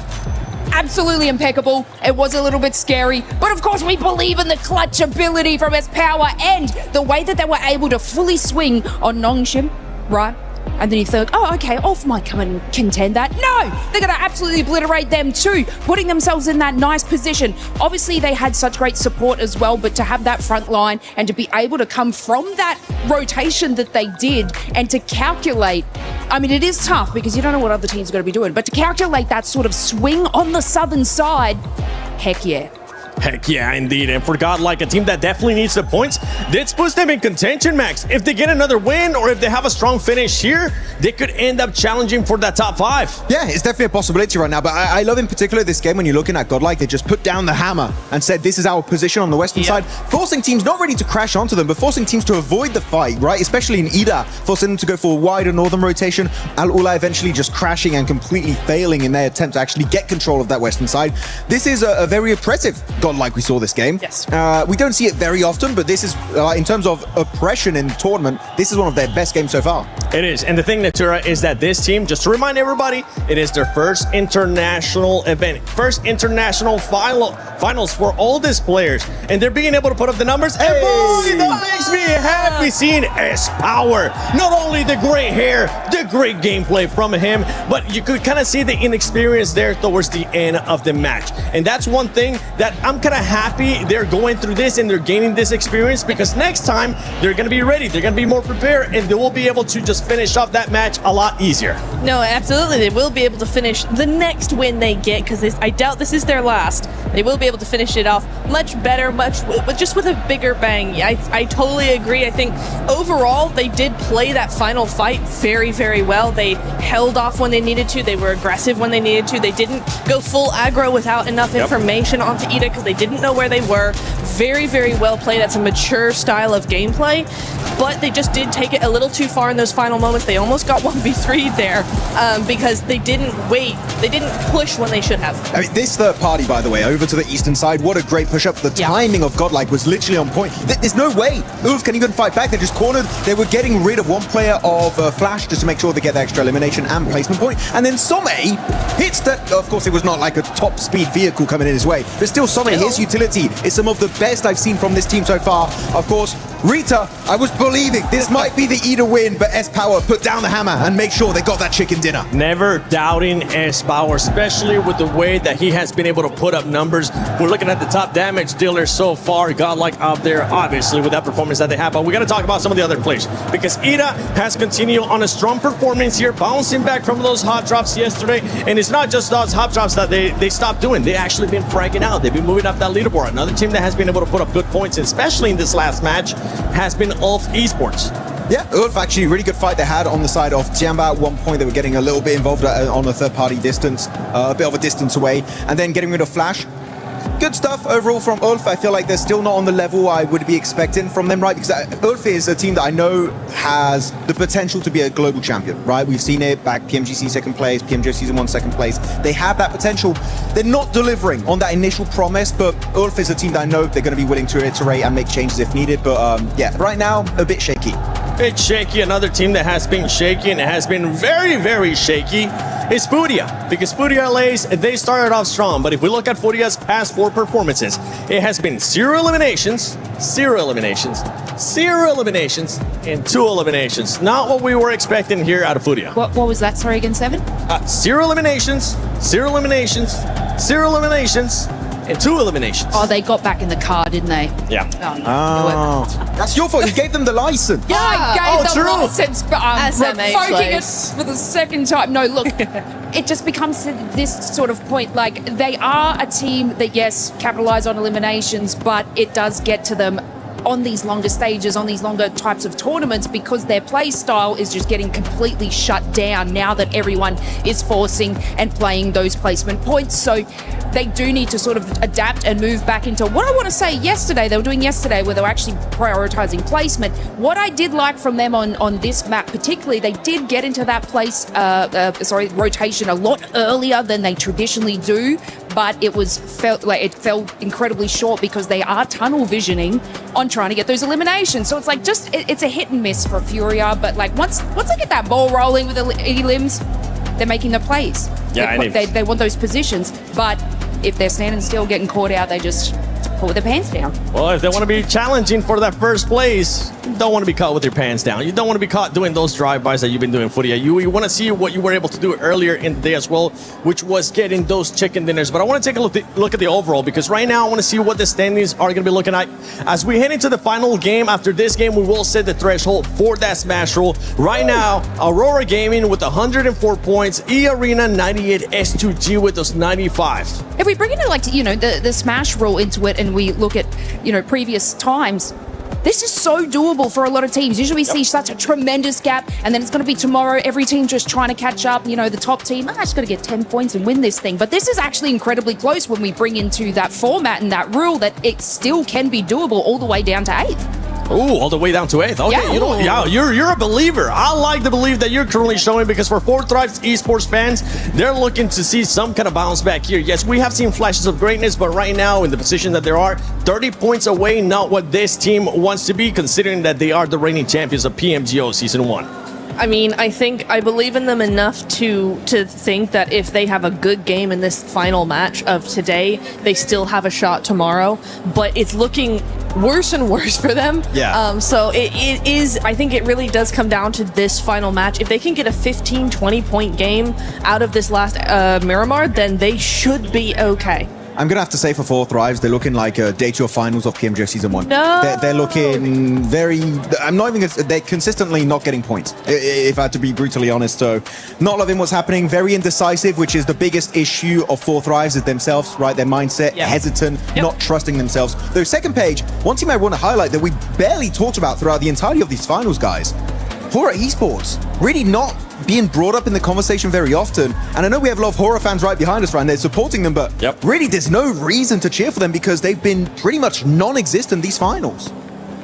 absolutely impeccable. It was a little bit scary, but of course we believe in the clutch ability from S-Power and the way that they were able to fully swing on Nongshim, right? And then you think, oh, okay, Off might come and contend that. No, they're going to absolutely obliterate them too, putting themselves in that nice position. Obviously, they had such great support as well, but to have that front line and to be able to come from that rotation that they did and to calculate, I mean, it is tough because you don't know what other teams are going to be doing, but to calculate that sort of swing on the southern side, heck yeah. Heck yeah, indeed. And for Godlike, a team that definitely needs the points, this puts them in contention, Max. If they get another win or if they have a strong finish here, they could end up challenging for that top 5. Yeah, it's definitely a possibility right now. But I love in particular this game when you're looking at Godlike, they just put down the hammer and said, this is our position on the western side, forcing teams not ready to crash onto them, but forcing teams to avoid the fight, right? Especially in Ida, forcing them to go for a wider northern rotation. Al-Ula eventually just crashing and completely failing in their attempt to actually get control of that western side. This is a very impressive Godlike godlike we saw this game. Yes. We don't see it very often, but this is, in terms of oppression in the tournament, this is one of their best games so far. It is. And the thing, Natura, is that this team, just to remind everybody, it is their first international event, first international finals for all these players. And they're being able to put up the numbers. Hey! And boy, that makes me happy seeing S-Power. Not only the great hair, the great gameplay from him, but you could kind of see the inexperience there towards the end of the match. And that's one thing that I'm kind of happy they're going through this and they're gaining this experience, because next time they're going to be ready, they're going to be more prepared, and they will be able to just finish off that match a lot easier. No, absolutely. They will be able to finish the next win they get, because I doubt this is their last. They will be able to finish it off much better, but just with a bigger bang. I totally agree. I think overall they did play that final fight very, very well. They held off when they needed to. They were aggressive when they needed to. They didn't go full aggro without enough information onto Ida because they didn't know where they were. Very, very well played. That's a mature style of gameplay, but they just did take it a little too far in those final moments. They almost got 1v3'd there because they didn't wait. They didn't push when they should have. I mean, this third party, by the way, over to the eastern side, what a great push-up. The timing of Godlike was literally on point. There's no way Ulf can even fight back. They're just cornered. They were getting rid of one player of Flash just to make sure they get the extra elimination and placement point. And then Some hits that. Of course, it was not like a top speed vehicle coming in his way, but still Some, his utility is some of the best I've seen from this team so far. Of course, Rita, I was believing this might be the Ida win, but S-Power put down the hammer and make sure they got that chicken dinner. Never doubting S-Power, especially with the way that he has been able to put up numbers. We're looking at the top damage dealer so far. Godlike out there, obviously, with that performance that they have. But we got to talk about some of the other players, because Ida has continued on a strong performance here, bouncing back from those hot drops yesterday. And it's not just those hot drops that they stopped doing. They actually been fragging out. They've been moving up that leaderboard. Another team that has been able to put up good points, especially in this last match, has been Ulf Esports. Yeah, Ulf actually, really good fight they had on the side of Tiamba. At one point, they were getting a little bit involved on a third-party distance, a bit of a distance away, and then getting rid of Flash. Good stuff overall from Ulf. I feel like they're still not on the level I would be expecting from them, right? Because Ulf is a team that I know has the potential to be a global champion, right? We've seen it back, PMGC second place, PMG Season 1 second place. They have that potential. They're not delivering on that initial promise, but Ulf is a team that I know they're going to be willing to iterate and make changes if needed. But yeah, right now, a bit shaky. Bit shaky. Another team that has been shaky and has been very, very shaky is Furia, because Furia LAs, they started off strong, but if we look at Furia's past 4 performances, it has been 0 eliminations, 0 eliminations, 0 eliminations, and 2 eliminations. Not what we were expecting here out of Furia. What was that? Sorry, again, 7? 0 eliminations, 0 eliminations, 0 eliminations, and 2 eliminations. Oh, they got back in the car, didn't they? Yeah. That's your fault. You gave them the license. Yeah, I gave them true. license, but SMH revoking it place. for the second time. No, look, it just becomes this sort of point. Like, they are a team that, yes, capitalize on eliminations, but it does get to them on these longer stages, on these longer types of tournaments, because their play style is just getting completely shut down now that everyone is forcing and playing those placement points. So they do need to sort of adapt and move back into what I want to say yesterday, they were doing yesterday, where they were actually prioritizing placement. What I did like from them on this map particularly, they did get into that rotation a lot earlier than they traditionally do, but it fell incredibly short because they are tunnel visioning on trying to get those eliminations. So it's like it's a hit and miss for Furia, but like once they get that ball rolling with the elims, they're making the plays. Yeah, they want those positions, but if they're standing still, getting caught out, they just pull their pants down. Well, if they want to be challenging for that first place, you don't want to be caught with your pants down. You don't want to be caught doing those drive-bys that you've been doing, Furia. You want to see what you were able to do earlier in the day as well, which was getting those chicken dinners. But I want to take a look at the overall, because right now I want to see what the standings are going to be looking like. As we head into the final game, after this game, we will set the threshold for that Smash roll. Right now, Aurora Gaming with 104 points, E-Arena 98, S2G with those 95. If we bring in the Smash rule into it, and we look at previous times, this is so doable for a lot of teams. Usually we see such a tremendous gap, and then it's going to be tomorrow, every team just trying to catch up. The top team, I just got to get 10 points and win this thing. But this is actually incredibly close when we bring into that format and that rule that it still can be doable all the way down to 8th. Ooh, all the way down to 8th. Okay, Yeah. you know, yeah, you're a believer. I like the belief that you're currently showing, because for 4 Thrives esports fans, they're looking to see some kind of bounce back here. Yes, we have seen flashes of greatness, but right now in the position that there are, 30 points away, not what this team wants to be, considering that they are the reigning champions of PMGO Season 1. I mean, I believe in them enough to think that if they have a good game in this final match of today, they still have a shot tomorrow. But it's looking worse and worse for them. Yeah. So it is, I think it really does come down to this final match. If they can get a 15, 20-point game out of this last Miramar, then they should be okay. I'm going to have to say for 4 Thrives, they're looking like day 2 of finals of PMGO Season 1. No. They're looking very... I'm not even... They're consistently not getting points, if I had to be brutally honest. So, not loving what's happening. Very indecisive, which is the biggest issue of 4 Thrives is themselves, right? Their mindset, hesitant, not trusting themselves. Though, second page, one team I want to highlight that we barely talked about throughout the entirety of these finals, guys. Heero Esports, really not being brought up in the conversation very often. And I know we have a lot of Heero fans right behind us, right? And they're supporting them, but really there's no reason to cheer for them because they've been pretty much non-existent these finals.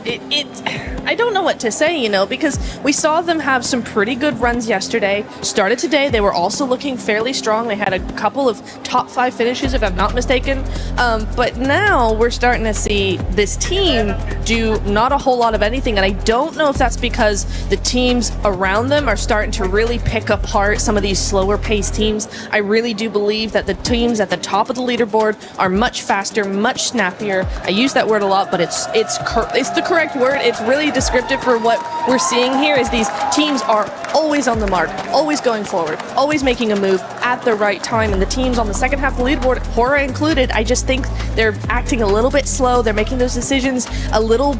I don't know what to say, you know, because we saw them have some pretty good runs yesterday. Started today, they were also looking fairly strong. They had a couple of top 5 finishes, if I'm not mistaken. But now we're starting to see this team do not a whole lot of anything. And I don't know if that's because the teams around them are starting to really pick apart some of these slower paced teams. I really do believe that the teams at the top of the leaderboard are much faster, much snappier. I use that word a lot, but it's the correct word. It's really descriptive for what we're seeing here is these teams are always on the mark, always going forward, always making a move at the right time. And the teams on the second half of the leaderboard, Heero included, I just think they're acting a little bit slow. They're making those decisions a little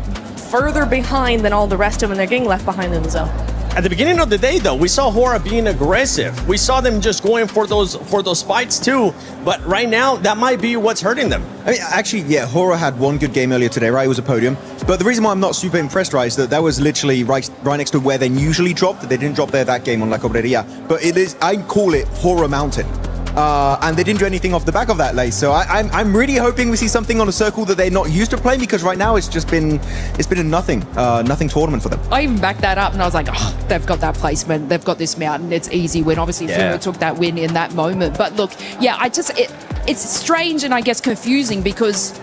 further behind than all the rest of them, and they're getting left behind in the zone. At the beginning of the day, though, we saw Heero being aggressive. We saw them just going for those spikes too. But right now, that might be what's hurting them. I mean, actually, yeah, Heero had one good game earlier today, right? It was a podium. But the reason why I'm not super impressed, right, is that was literally right next to where they usually dropped. They didn't drop there that game on La Cobreria. But it is, I call it Heero Mountain. And they didn't do anything off the back of that, Lace. So I'm really hoping we see something on a circle that they're not used to playing, because right now it's been a nothing tournament for them. I even backed that up and I was like, oh, they've got that placement, they've got this mountain, it's easy win. Obviously, Heero took that win in that moment. But look, yeah, it's strange and I guess confusing because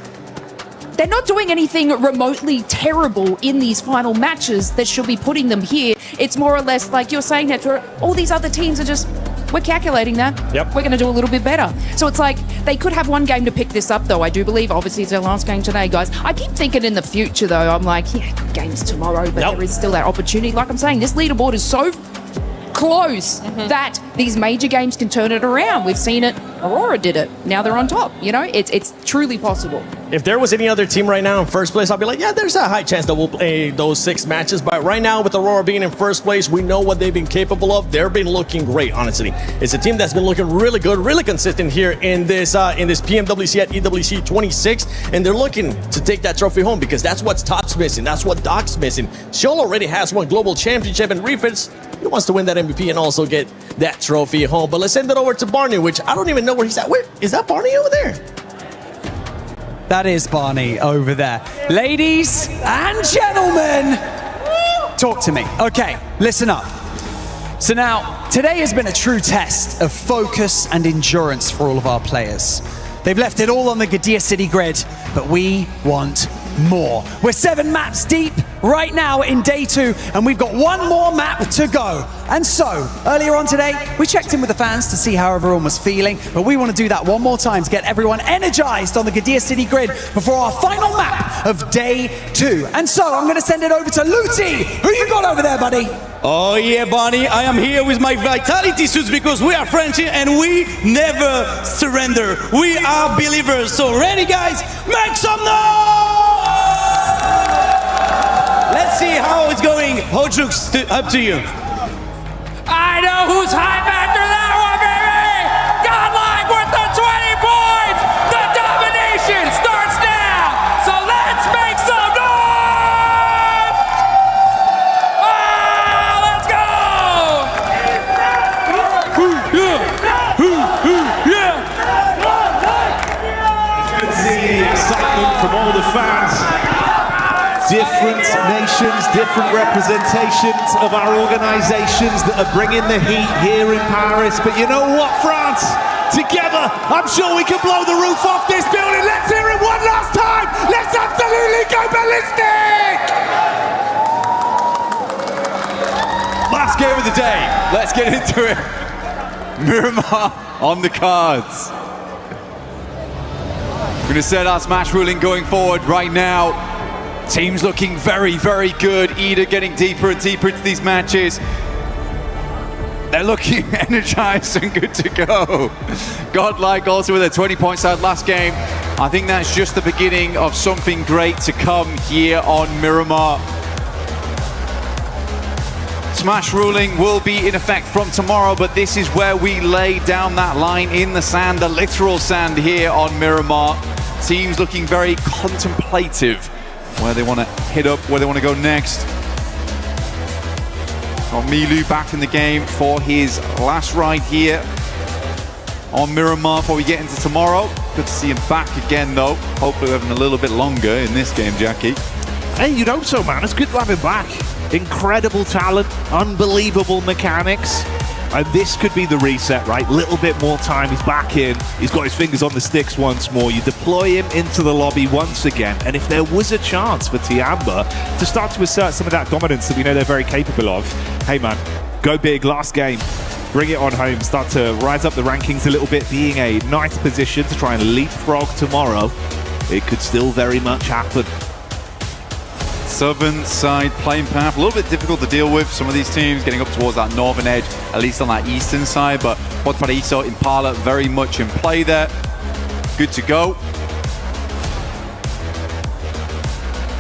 they're not doing anything remotely terrible in these final matches that should be putting them here. It's more or less like you're saying that all these other teams are just, we're calculating that. We're going to do a little bit better. So it's like they could have one game to pick this up, though. I do believe, obviously, it's their last game today, guys. I keep thinking in the future, though, I'm like, yeah, good games tomorrow, but there is still that opportunity. Like I'm saying, this leaderboard is so close that these major games can turn it around. We've seen it. Aurora did it. Now they're on top. You know, it's truly possible. If there was any other team right now in first place, I'd be like, yeah, there's a high chance that we'll play those 6 matches. But right now, with Aurora being in first place, we know what they've been capable of. They've been looking great, honestly. It's a team that's been looking really good, really consistent here in this PMWC at EWC 26, and they're looking to take that trophy home because that's what Top's missing. That's what Doc's missing. Sheol already has one global championship, and Refits, he wants to win that MVP and also get that trophy home. But let's send it over to Barney, which I don't even know where he's at. Where is that? Barney over there? That is Barney over there. Ladies and gentlemen, talk to me. Okay, listen up. So now, today has been a true test of focus and endurance for all of our players. They've left it all on the Gadir City grid, but we want more. We're 7 maps deep right now in day 2, and we've got 1 more map to go. And so, earlier on today, we checked in with the fans to see how everyone was feeling, but we want to do that one more time to get everyone energized on the Gadir City grid before our final map of day 2. And so, I'm going to send it over to Luti. Who you got over there, buddy? Oh yeah, Bonnie, I am here with my vitality suits because we are French and we never surrender. We are believers. So ready, guys? Make some noise! Let's see how it's going. Hojux, up to you. I know who's hype after that one, baby! Godlike with the 20 points! The domination starts now! So let's make some noise! Ah, let's go! You can see the excitement from all the fans. different nations, different representations of our organizations that are bringing the heat here in Paris. But you know what, France? Together, I'm sure we can blow the roof off this building. Let's hear it one last time. Let's absolutely go ballistic. Last game of the day. Let's get into it. Miramar on the cards. We're going to set our smash ruling going forward right now. Teams looking very, very good. Ida getting deeper and deeper into these matches. They're looking energized and good to go. Godlike also with a 20-point side last game. I think that's just the beginning of something great to come here on Miramar. Smash ruling will be in effect from tomorrow, but this is where we lay down that line in the sand, the literal sand here on Miramar. Teams looking very contemplative where they want to hit up, where they want to go next. Got Milu back in the game for his last ride here on Miramar before we get into tomorrow. Good to see him back again though. Hopefully we're having a little bit longer in this game, Jackie. Hey, you'd hope so, man. It's good to have him back. Incredible talent, unbelievable mechanics. And this could be the reset, right? Little bit more time, he's back in. He's got his fingers on the sticks once more. You deploy him into the lobby once again. And if there was a chance for Tiamba to start to assert some of that dominance that we know they're very capable of, hey man, go big, last game. Bring it on home, start to rise up the rankings a little bit, being a nice position to try and leapfrog tomorrow. It could still very much happen. Southern side playing path, a little bit difficult to deal with. Some of these teams getting up towards that northern edge, at least on that eastern side, but Hot Paraiso, Impala very much in play there. Good to go.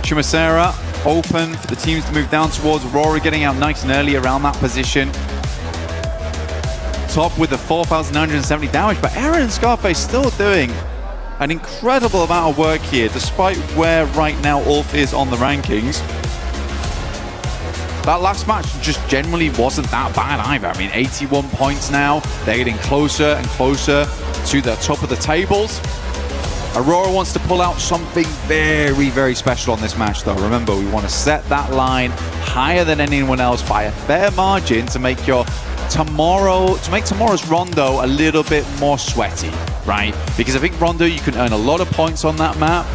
Chimacera open for the teams to move down towards Aurora, getting out nice and early around that position. Top with the 4,970 damage, but Aaron and Scarface still doing an incredible amount of work here, despite where right now Ulf is on the rankings. That last match just generally wasn't that bad either. I mean, 81 points now. They're getting closer and closer to the top of the tables. Aurora wants to pull out something very, very special on this match, though. Remember, we want to set that line higher than anyone else by a fair margin to make tomorrow's Rondo a little bit more sweaty, right? Because I think Rondo, you can earn a lot of points on that map.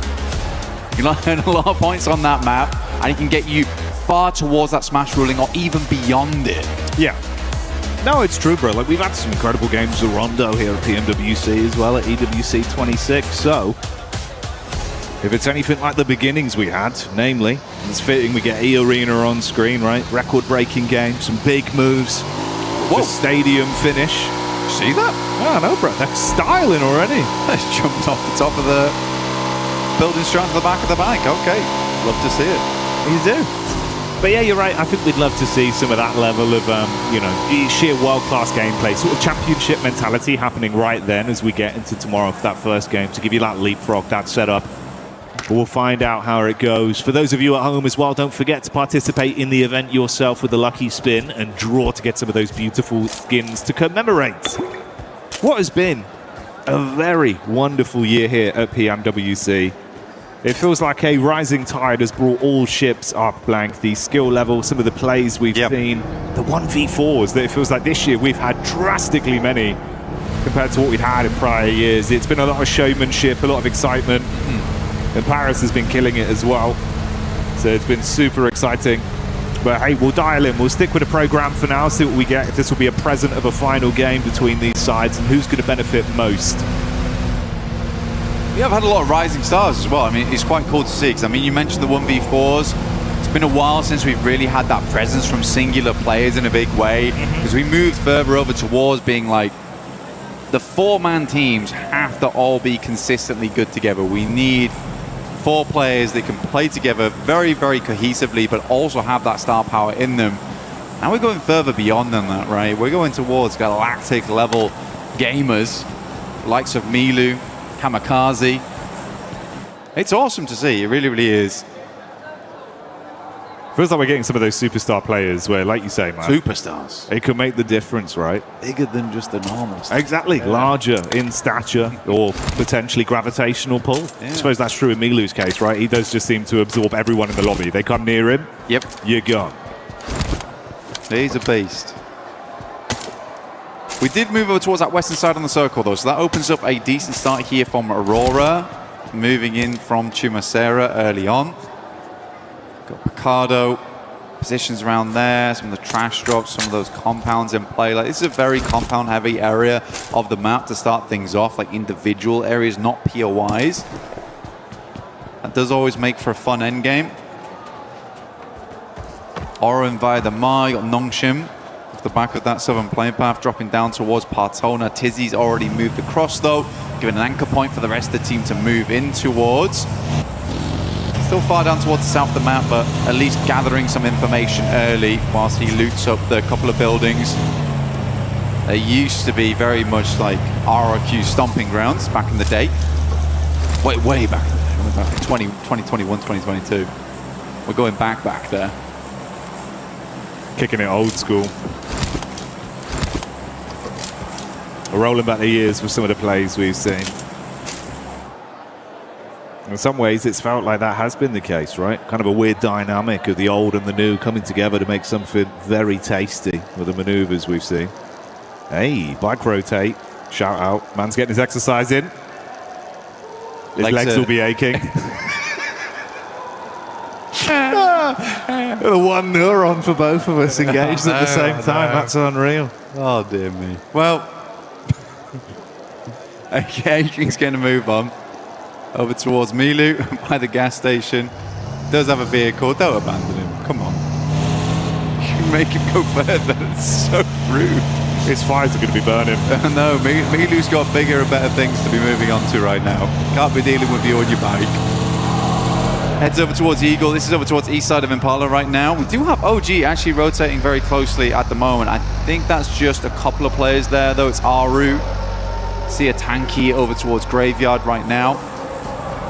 You can earn a lot of points on that map, and it can get you far towards that smash ruling or even beyond it. Yeah. No, it's true, bro. Like, we've had some incredible games of Rondo here at PMWC as well, at EWC 26. So, if it's anything like the beginnings we had, namely, it's fitting we get E-Arena on screen, right? Record-breaking game, some big moves. The stadium finish. See that? Oh, no, bro. They're styling already. They jumped off the top of the building straight to the back of the bank. Okay. Love to see it. You do. But yeah, you're right. I think we'd love to see some of that level of, sheer world-class gameplay, sort of championship mentality happening right then as we get into tomorrow for that first game to give you that leapfrog, that setup. But we'll find out how it goes. For those of you at home as well, don't forget to participate in the event yourself with the lucky spin and draw to get some of those beautiful skins to commemorate what has been a very wonderful year here at PMWC. It feels like a rising tide has brought all ships up, Blank. The skill level, some of the plays we've seen, the 1v4s that it feels like this year we've had drastically many compared to what we'd had in prior years. It's been a lot of showmanship, a lot of excitement. And Paris has been killing it as well. So it's been super exciting. But hey, we'll dial in. We'll stick with the program for now, see what we get, if this will be a present of a final game between these sides and who's going to benefit most. We have had a lot of rising stars as well. I mean, it's quite cool to see, because I mean, you mentioned the 1v4s. It's been a while since we've really had that presence from singular players in a big way, because we moved further over towards being like, the four-man teams have to all be consistently good together. We need 4 players that can play together very, very cohesively, but also have that star power in them. Now we're going further beyond than that, right? We're going towards galactic level gamers, likes of Milu, Kamikaze. It's awesome to see. It really, really is. Feels like we're getting some of those superstar players where, like you say, man, Superstars. it can make the difference, right? Bigger than just a normal star. Exactly. Larger in stature or potentially gravitational pull. I suppose that's true in Milu's case, right? He does just seem to absorb everyone in the lobby. They come near him. Yep. You're gone. He's a beast. We did move over towards that western side on the circle, though, so that opens up a decent start here from Aurora, moving in from Chumacera early on. Got Picardo, positions around there, some of the trash drops, some of those compounds in play. Like, this is a very compound-heavy area of the map to start things off, like individual areas, not POIs. That does always make for a fun endgame. Oren via the Ma, you got Nongshim off the back of that southern plane path, dropping down towards Partona. Tizzy's already moved across, though, giving an anchor point for the rest of the team to move in towards. Still far down towards the south of the map, but at least gathering some information early whilst he loots up the couple of buildings. They used to be very much like RRQ stomping grounds back in the day. Way back in the day. We're back in 2021, 2022. We're going back there. Kicking it old school. We're rolling back the years with some of the plays we've seen. In some ways, it's felt like that has been the case, right? Kind of a weird dynamic of the old and the new coming together to make something very tasty with the maneuvers we've seen. Hey, bike rotate. Shout out. Man's getting his exercise in. His legs will be aching. One neuron for both of us engaged at the same time. That's unreal. Oh, dear me. Well, Adrian's going to move on over towards Milu by the gas station. Does have a vehicle. Don't abandon him. Come on. You make him go further. It's so rude. His fires are going to be burning. No, Milu's got bigger and better things to be moving on to right now. Can't be dealing with you on your bike. Heads over towards Eagle. This is over towards east side of Impala right now. We do have OG actually rotating very closely at the moment. I think that's just a couple of players there, though. It's our route. See a tanky over towards Graveyard right now.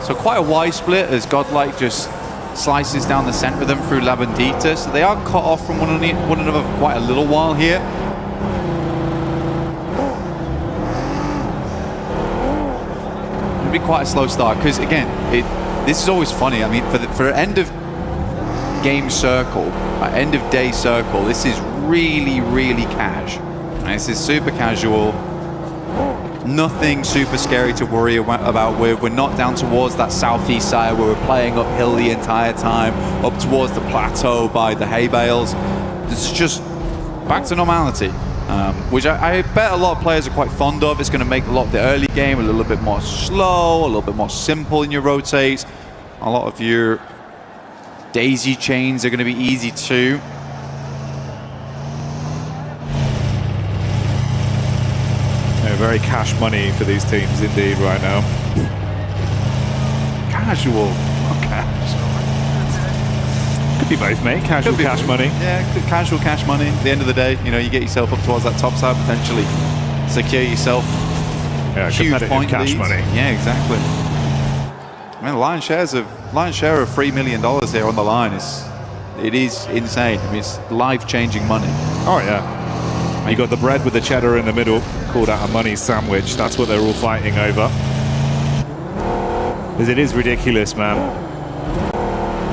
So quite a wide split as Godlike just slices down the center of them through La Bandita. So they are cut off from one another for quite a little while here. It'll be quite a slow start because, again, this is always funny. I mean, for an end of game circle, end of day circle, this is really, really cash. And this is super casual. Nothing super scary to worry about with. We're not down towards that southeast side where we're playing uphill the entire time, up towards the plateau by the hay bales. It's just back to normality, which I bet a lot of players are quite fond of. It's going to make a lot of the early game a little bit more slow, a little bit more simple in your rotates. A lot of your daisy chains are going to be easy too. Very cash money for these teams indeed right now. Casual, not cash. Could be both, mate. Casual cash money. Yeah, casual cash money. At the end of the day, you know, you get yourself up towards that top side, potentially secure yourself. Yeah, huge competitive point cash leads. money. Yeah, exactly. I mean, lion's share of $3 million here on the line it is insane. I mean, it's life-changing money. Oh yeah. You got the bread with the cheddar in the middle, called out a money sandwich. That's what they're all fighting over. Because it is ridiculous, man.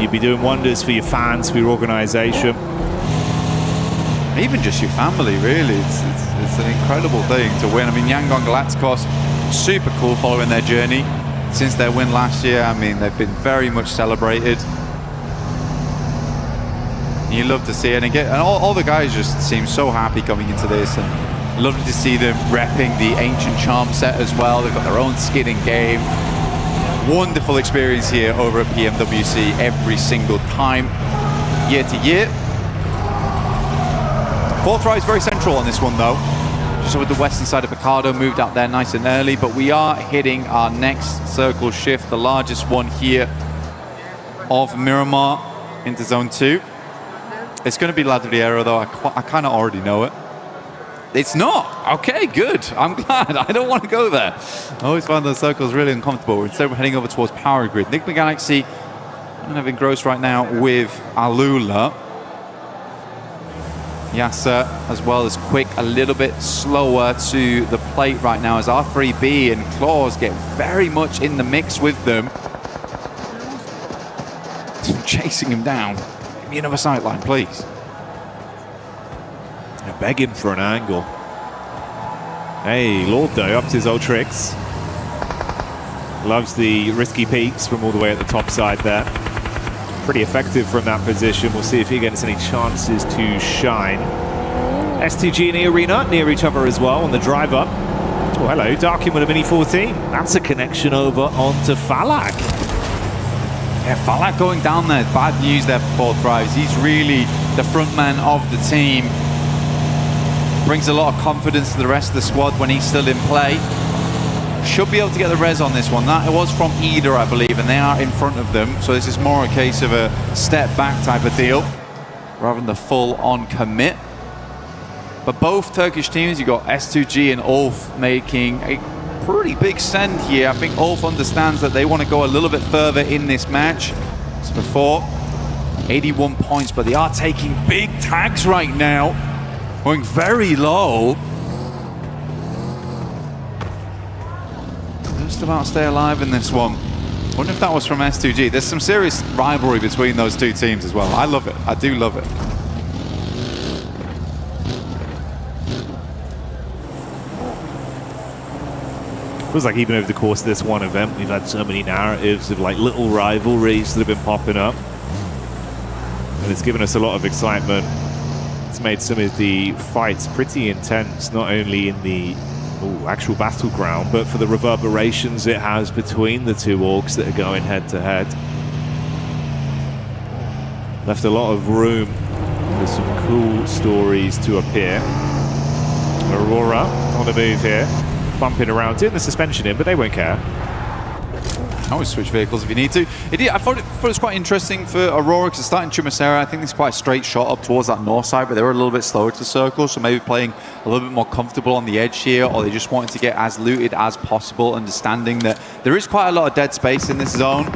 You'd be doing wonders for your fans, for your organization. Even just your family, really. It's an incredible thing to win. I mean, Yangon Galacticos, super cool following their journey. Since their win last year, I mean, they've been very much celebrated. You love to see it, and all the guys just seem so happy coming into this, and lovely to see them repping the Ancient Charm set as well. They've got their own skin in game. Wonderful experience here over at PMWC every single time, year to year. Fourth right is very central on this one though. Just over the western side of Picardo, moved out there nice and early, but we are hitting our next circle shift, the largest one here of Miramar into zone 2. It's going to be Ladriero though. I kind of already know it. It's not. Okay, good. I'm glad. I don't want to go there. I always find those circles really uncomfortable. Instead, we're heading over towards Power Grid. Enigma Galaxy kind of engrossed right now with Alula. Yasser, as well as Quick, a little bit slower to the plate right now as R3B and Claws get very much in the mix with them. Chasing him down. Give me another sideline, please. They're begging for an angle. Hey, Lord though, up to his old tricks. Loves the risky peaks from all the way at the top side there. Pretty effective from that position. We'll see if he gets any chances to shine. S2G and E-Arena near each other as well on the drive up. Oh, hello, Darkin with a Mini 14. That's a connection over onto Falak. Yeah, Falak going down there. Bad news there for 4Thrives. He's really the front man of the team. Brings a lot of confidence to the rest of the squad when he's still in play. Should be able to get the res on this one. That it was from Eder, I believe, and they are in front of them. So this is more a case of a step back type of deal rather than the full-on commit. But both Turkish teams, you got S2G and Ulf making a pretty big send here. I think Ulf understands that they want to go a little bit further in this match. As before, 81 points, but they are taking big tags right now. Going very low. Just about stay alive in this one. Wonder if that was from S2G. There's some serious rivalry between those two teams as well. I love it. I do love it. Feels like even over the course of this one event, we've had so many narratives of like little rivalries that have been popping up. And it's given us a lot of excitement. It's made some of the fights pretty intense, not only in the actual battleground, but for the reverberations it has between the two orgs that are going head to head. Left a lot of room for some cool stories to appear. Aurora on the move here, bumping around, doing the suspension in, but they won't care. Always switch vehicles if you need to. I thought it was quite interesting for Aurora because starting Chumacera, I think it's quite a straight shot up towards that north side, but they were a little bit slower to circle, so maybe playing a little bit more comfortable on the edge here, or they just wanted to get as looted as possible, understanding that there is quite a lot of dead space in this zone.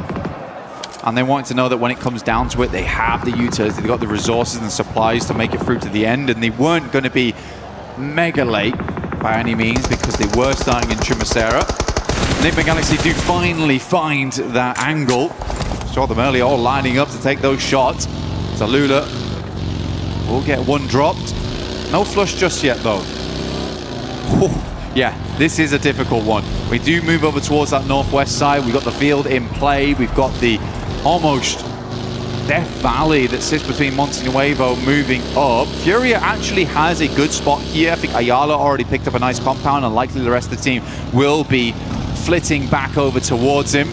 And they wanted to know that when it comes down to it, they have the utility, they've got the resources and the supplies to make it through to the end, and they weren't going to be mega late by any means because they were starting in Chumacera. Enigma Galaxy do finally find that angle. Saw them earlier all lining up to take those shots. Zalula will get one dropped. No flush just yet though. Yeah, this is a difficult one. We do move over towards that northwest side. We've got the field in play. We've got the almost Death Valley that sits between Monte Nuevo moving up. Furia actually has a good spot here. I think Ayala already picked up a nice compound, and likely the rest of the team will be flitting back over towards him.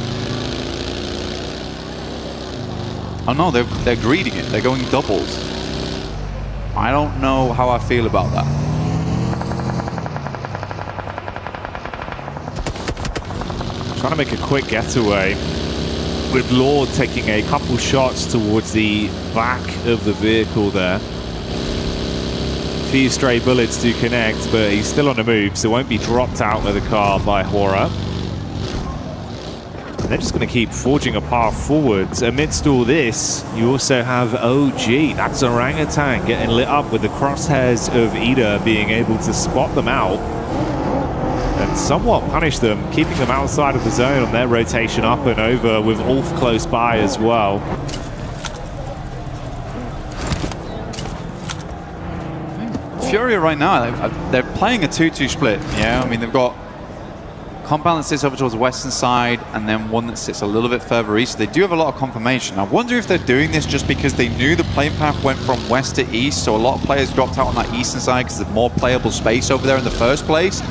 Oh no, they're greeting it. They're going doubles. I don't know how I feel about that. Trying to make a quick getaway with Lord taking a couple shots towards the back of the vehicle there. A few stray bullets to connect, but he's still on the move, so won't be dropped out of the car by Hora. And they're just going to keep forging a path forwards. Amidst all this, you also have OG. That's Orangutan getting lit up with the crosshairs of Ida being able to spot them out and somewhat punish them, keeping them outside of the zone on their rotation up and over, with Ulf close by as well. Furia right now, they're playing a 2-2 split. Yeah, I mean, they've got compound that sits over towards the western side and then one that sits a little bit further east. They do have a lot of confirmation. I wonder if they're doing this just because they knew the playing path went from west to east, so a lot of players dropped out on that eastern side because there's more playable space over there in the first place.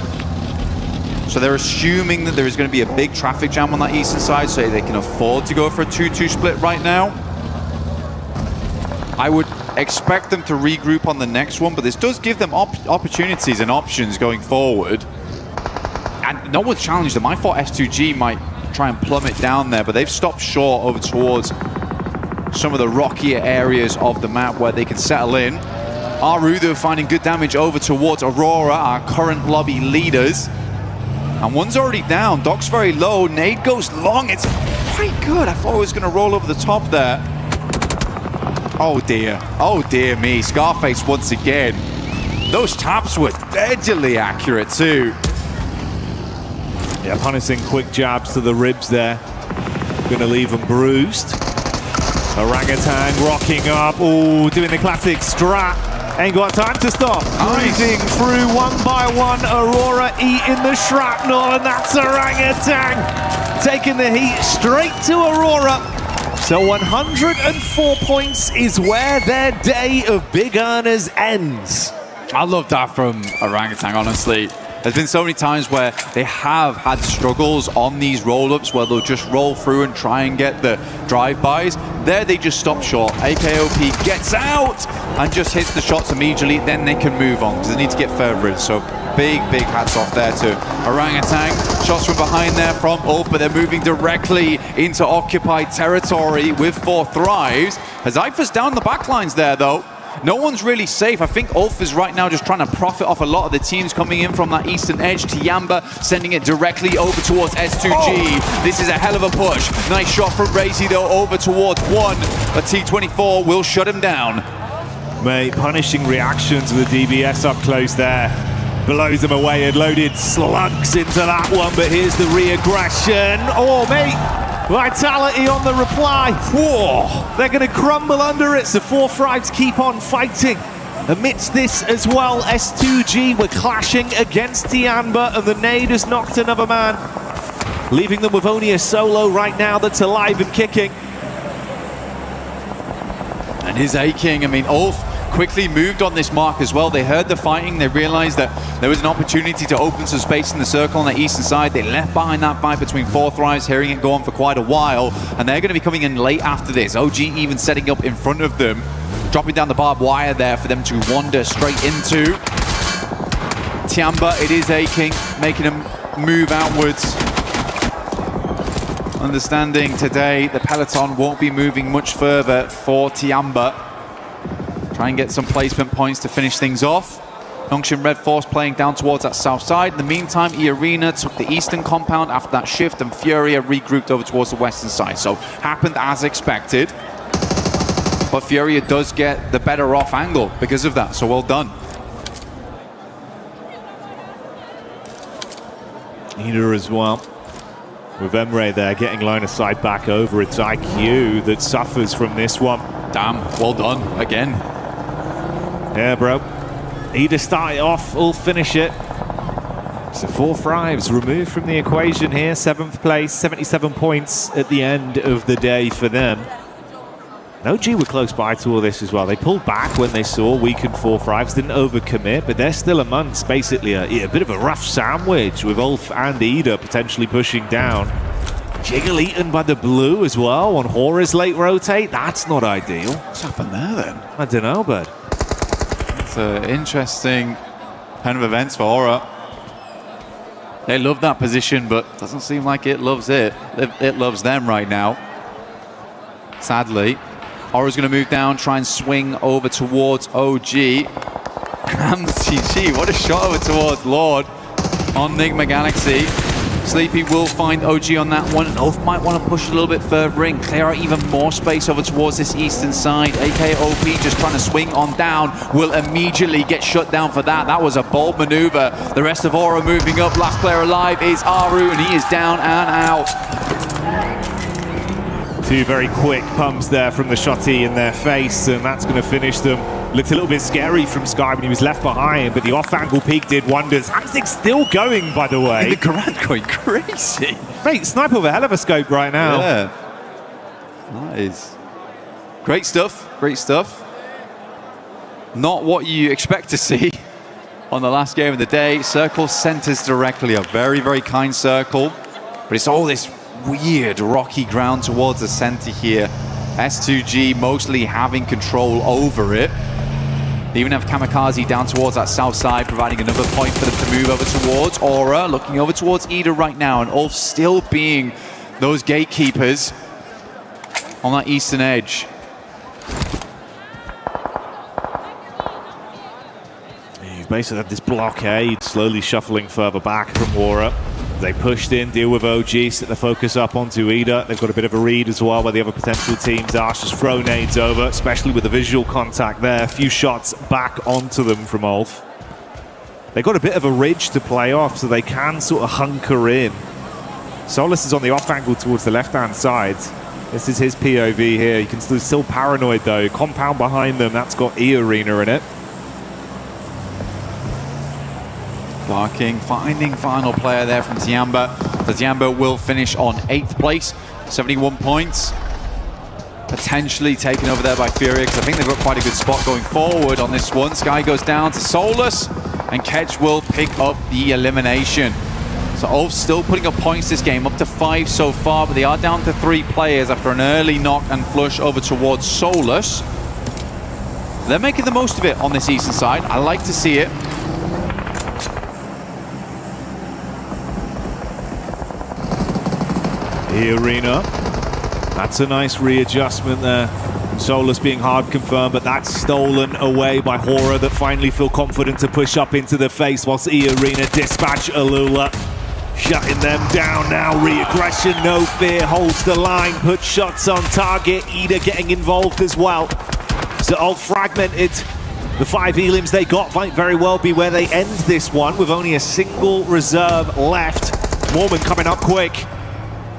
So they're assuming that there is going to be a big traffic jam on that eastern side, so they can afford to go for a 2-2 split right now. I would expect them to regroup on the next one, but this does give them opportunities and options going forward. And no one's challenged them. I thought S2G might try and plummet down there, but they've stopped short over towards some of the rockier areas of the map where they can settle in. Aru, though, finding good damage over towards Aurora, our current lobby leaders. And one's already down. Doc's very low. Nade goes long. It's quite good. I thought it was going to roll over the top there. Oh dear me. Scarface once again. Those taps were deadly accurate too. Yeah, punishing quick jabs to the ribs there. Gonna leave them bruised. Orangutan rocking up. Oh, doing the classic strat. Ain't got time to stop. Breezing through one by one. Aurora eating the shrapnel, and that's Orangutan taking the heat straight to Aurora. So 104 points is where their day of big earners ends. I love that from Orangutan, honestly. There's been so many times where they have had struggles on these roll-ups where they'll just roll through and try and get the drive-bys. There they just stop short. AKOP gets out and just hits the shots immediately. Then they can move on because they need to get further in. So big hats off there to Orangutan. Shots from behind there from Ulf, but they're moving directly into occupied territory with 4 thrives. As Ifa's down the backlines there, though. No one's really safe. I think Ulf is right now just trying to profit off a lot of the teams coming in from that eastern edge. Tiamba sending it directly over towards S2G. This is a hell of a push. Nice shot from Razy though, over towards 1. But T24 will shut him down. Mate, punishing reactions with the DBS up close there. Blows them away and loaded slugs into that one. But here's the re-aggression. Oh, mate. Vitality on the reply. Whoa, they're going to crumble under it, so 4 thrives keep on fighting. Amidst this as well, S2G were clashing against Tiamba, and the nade has knocked another man, leaving them with only a solo right now that's alive and kicking. And his A-King, I mean, Ulf quickly moved on this mark as well. They heard the fighting. They realized that there was an opportunity to open some space in the circle on the eastern side. They left behind that fight between 4 thrives, hearing it go on for quite a while. And they're going to be coming in late after this. OG even setting up in front of them, dropping down the barbed wire there for them to wander straight into. Tiamba, it is A-King, making him move outwards. Understanding today the peloton won't be moving much further for Tiamba. Try and get some placement points to finish things off. Nongshim Red Force playing down towards that south side. In the meantime, E-Arena took the eastern compound after that shift, and Furia regrouped over towards the western side. So, happened as expected. But Furia does get the better off angle because of that, so well done. Heero as well. With Emre there getting line of sight back over. It's IQ that suffers from this one. Damn, well done again. Yeah, bro. Either start it off or finish it. So 4 thrives removed from the equation here. 7th place, 77 points at the end of the day for them. OG were close by to all this as well. They pulled back when they saw weakened 4 thrives, didn't overcommit, but they're still amongst basically a bit of a rough sandwich with Ulf and Ida potentially pushing down. Jiggle eaten by the blue as well on Hora's late rotate. That's not ideal. What's happened there then? I don't know, bud. It's an interesting kind of events for Aura. They love that position, but doesn't seem like it loves it. It loves them right now. Sadly. Aura's going to move down, try and swing over towards OG. And TG, what a shot over towards Lord on Nigma Galaxy. Sleepy will find OG on that one, and Ulf might want to push a little bit further in, clear out even more space over towards this eastern side. AKOP just trying to swing on down, will immediately get shut down for that. That was a bold maneuver. The rest of Aura moving up. Last player alive is Aru, and he is down and out. 2 very quick pumps there from the shotty in their face, and that's going to finish them. Looked a little bit scary from Sky when he was left behind, but the off-angle peak did wonders. Hamsik still going, by the way. The Garand going crazy. Mate, Sniper with a hell of a scope right now. Yeah. That is great stuff. Great stuff. Not what you expect to see on the last game of the day. Circle centers directly. A very, very kind circle. But it's all this weird rocky ground towards the center here. S2G mostly having control over it. They even have Kamikaze down towards that south side, providing another point for them to move over towards. Aura looking over towards Ida right now, and Ulf still being those gatekeepers on that eastern edge. You've basically had this blockade slowly shuffling further back from Aura. They pushed in, deal with OG, set the focus up onto Ida. They've got a bit of a read as well where the other potential teams are. Just throw nades over, especially with the visual contact there. A few shots back onto them from Ulf. They've got a bit of a ridge to play off, so they can sort of hunker in. Solus is on the off angle towards the left-hand side. This is his POV here. You can still paranoid though. Compound behind them, that's got E-Arena in it. Barking, finding final player there from Tiamba. The Tiamba will finish on 8th place, 71 points. Potentially taken over there by Furia, because I think they've got quite a good spot going forward on this one. Sky goes down to Solus, and Ketch will pick up the elimination. So Ulf still putting up points this game, up to 5 so far, but they are down to 3 players after an early knock and flush over towards Solus. They're making the most of it on this eastern side. I like to see it. E-Arena. That's a nice readjustment there. Solus being hard confirmed, but that's stolen away by Heero that finally feel confident to push up into the face whilst E-Arena dispatch Alula. Shutting them down now. Re-aggression, no fear, holds the line, puts shots on target. Ida getting involved as well. So all fragmented. The 5 elims they got might very well be where they end this one with only a single reserve left. Mormon coming up quick.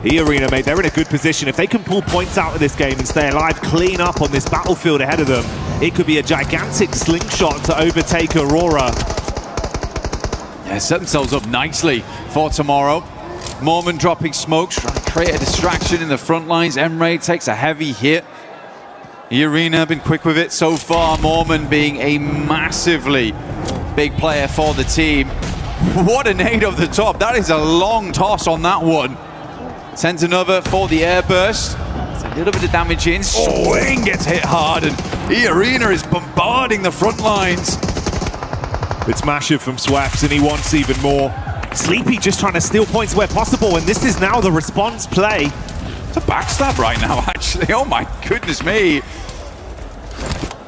E-Arena, mate, they're in a good position. If they can pull points out of this game and stay alive, clean up on this battlefield ahead of them, it could be a gigantic slingshot to overtake Aurora. Yeah, set themselves up nicely for tomorrow. Mormon dropping smokes, trying to create a distraction in the front lines. Emre takes a heavy hit. E-Arena been quick with it so far. Mormon being a massively big player for the team. What a nade off the top. That is a long toss on that one. Sends another for the airburst. It's a little bit of damage in. Swing gets hit hard, and E-Arena is bombarding the front lines. It's Masher from Swaps, and he wants even more. Sleepy just trying to steal points where possible, and this is now the response play. It's a backstab right now, actually. Oh my goodness me.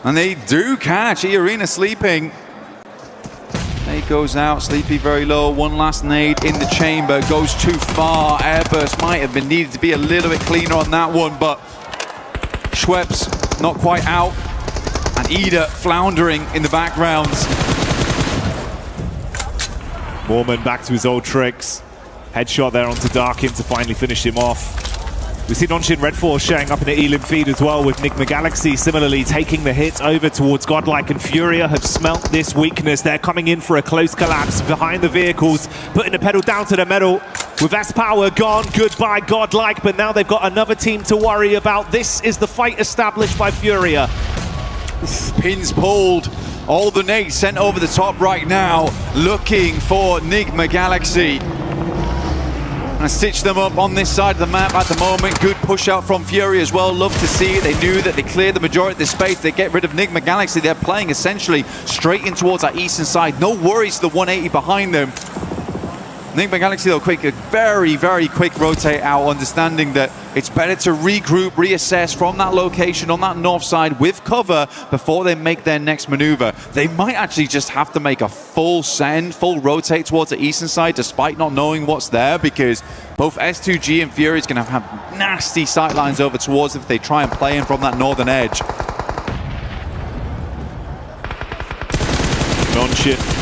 And they do catch E-Arena sleeping. Nade goes out, Sleepy very low. One last nade in the chamber, goes too far. Airburst might have been needed to be a little bit cleaner on that one, but Schweppes not quite out. And Ida floundering in the background. Mormon back to his old tricks. Headshot there onto Darkin to finally finish him off. We see Nonshin Red Force showing up in the Elim feed as well, with Nigma Galaxy similarly taking the hits over towards Godlike, and Furia have smelt this weakness. They're coming in for a close collapse behind the vehicles, putting the pedal down to the metal. With S-Power gone, goodbye Godlike, but now they've got another team to worry about. This is the fight established by Furia. Pins pulled. All the nades sent over the top right now, looking for Nigma Galaxy. And stitch them up on this side of the map at the moment. Good push out from Fury as well. Love to see it. They knew that they cleared the majority of the space. They get rid of Nigma Galaxy. They're playing essentially straight in towards that eastern side. No worries to the 180 behind them. Nigma Galaxy though, quick, a very, very quick rotate out, understanding that it's better to regroup, reassess from that location on that north side with cover before they make their next maneuver. They might actually just have to make a full send, full rotate towards the eastern side despite not knowing what's there, because both S2G and Fury is going to have nasty sightlines over towards if they try and play in from that northern edge. Nonshin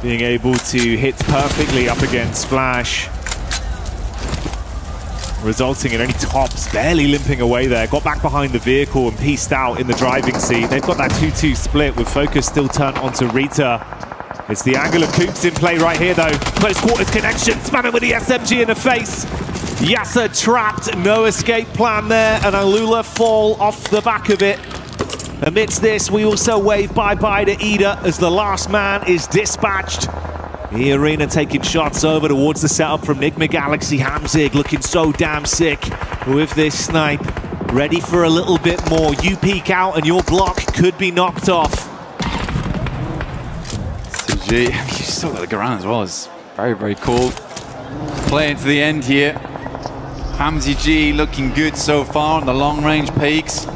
being able to hit perfectly up against Flash, resulting in only Tops barely limping away there. Got back behind the vehicle and pieced out in the driving seat. They've got that 2-2 split with focus still turned onto Rita. It's the angle of Koops in play right here though. Close quarters connection, spamming with the SMG in the face. Yasser trapped, no escape plan there, and Alula fall off the back of it. Amidst this, we also wave bye-bye to Ida as the last man is dispatched. E-Arena taking shots over towards the setup from Nigma Galaxy. Hamzig looking so damn sick with this snipe. Ready for a little bit more. You peek out and your block could be knocked off. CG, you still got the Garan as well. It's very, very cool. Playing to the end here. Hamzy G looking good so far on the long-range peaks.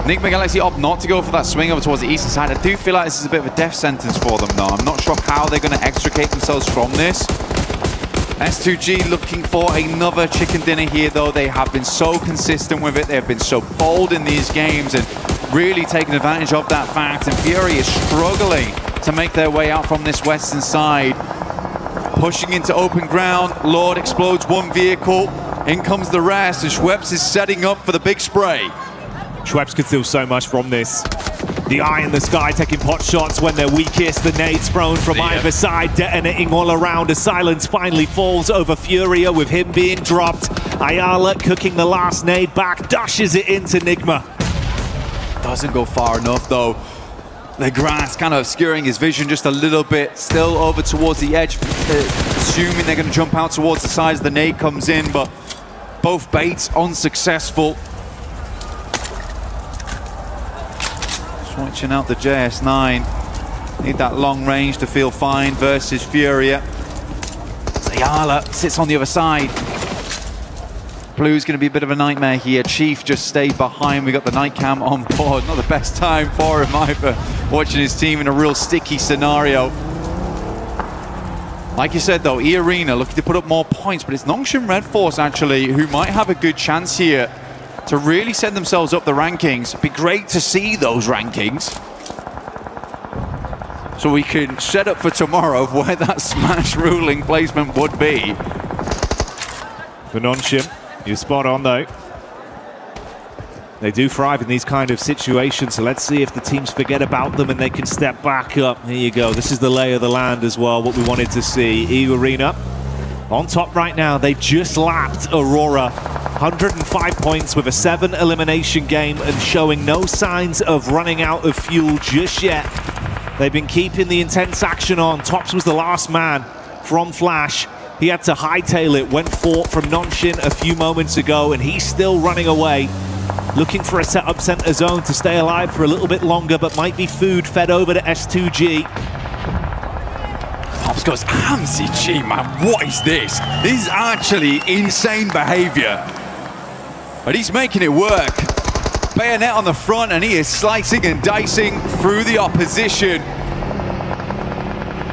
Nigma Galaxy opt not to go for that swing over towards the eastern side. I do feel like this is a bit of a death sentence for them though. I'm not sure how they're going to extricate themselves from this. S2G looking for another chicken dinner here, though. They have been so consistent with it. They have been so bold in these games and really taking advantage of that fact. And Fury is struggling to make their way out from this western side. Pushing into open ground. Lord explodes one vehicle. In comes the rest, and Schweppes is setting up for the big spray. Schweppes could steal so much from this. The eye in the sky taking pot shots when they're weakest. The nades thrown from either side, detonating all around as silence finally falls over Furia with him being dropped. Ayala cooking the last nade back, dashes it into Nigma. Doesn't go far enough though. The grass kind of obscuring his vision just a little bit. Still over towards the edge, assuming they're going to jump out towards the side as the nade comes in, but both baits unsuccessful. Switching out the JS9. Need that long range to feel fine versus Furia. Ayala sits on the other side. Blue's going to be a bit of a nightmare here. Chief just stayed behind. We got the night cam on board. Not the best time for him either. Watching his team in a real sticky scenario. Like you said though, E-Arena looking to put up more points, but it's Nongshim Red Force actually who might have a good chance here to really set themselves up the rankings. It'd be great to see those rankings, so we can set up for tomorrow where that smash ruling placement would be. For Nongshim, you're spot on though. They do thrive in these kind of situations, so let's see if the teams forget about them and they can step back up. Here you go, this is the lay of the land as well, what we wanted to see. E-Arena on top right now. They just lapped Aurora. 105 points with a 7 elimination game and showing no signs of running out of fuel just yet. They've been keeping the intense action on. Tops was the last man from Flash. He had to hightail it, went fought from Nongshim a few moments ago, and he's still running away. Looking for a setup center zone to stay alive for a little bit longer, but might be food fed over to S2G. Pops goes, MCG, man, what is this? This is actually insane behavior. But he's making it work. Bayonet on the front, and he is slicing and dicing through the opposition.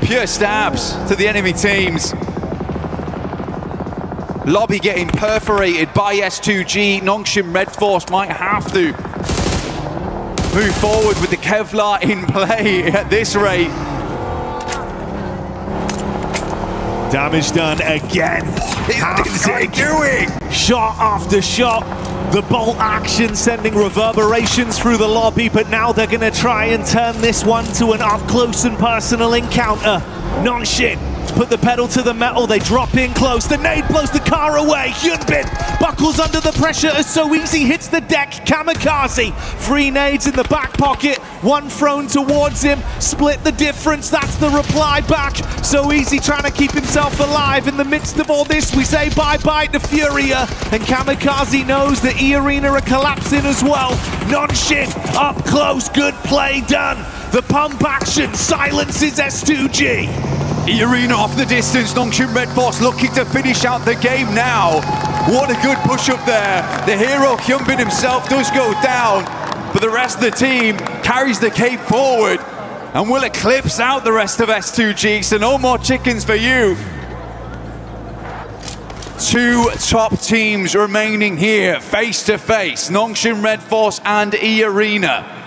Pure stabs to the enemy teams. Lobby getting perforated by S2G. Nongshim Red Force might have to move forward with the Kevlar in play at this rate. Damage done again. What is he doing? Shot after shot. The bolt action sending reverberations through the lobby, but now they're going to try and turn this one to an up-close and personal encounter. Nongshim put the pedal to the metal, they drop in close, the nade blows the car away, Hyunbin buckles under the pressure as So Easy hits the deck, Kamikaze, 3 nades in the back pocket, 1 thrown towards him, split the difference, that's the reply back. So Easy trying to keep himself alive. In the midst of all this, we say bye-bye to Furia, and Kamikaze knows that E-Arena are collapsing as well. Nongshim up close, good play done. The pump action silences S2G. E-Arena off the distance. Nongshim Red Force looking to finish out the game now. What a good push up there. The hero Hyunbin himself does go down, but the rest of the team carries the cape forward and will eclipse out the rest of S2G, so no more chickens for you. 2 top teams remaining here face to face, Nongshim Red Force and E-Arena.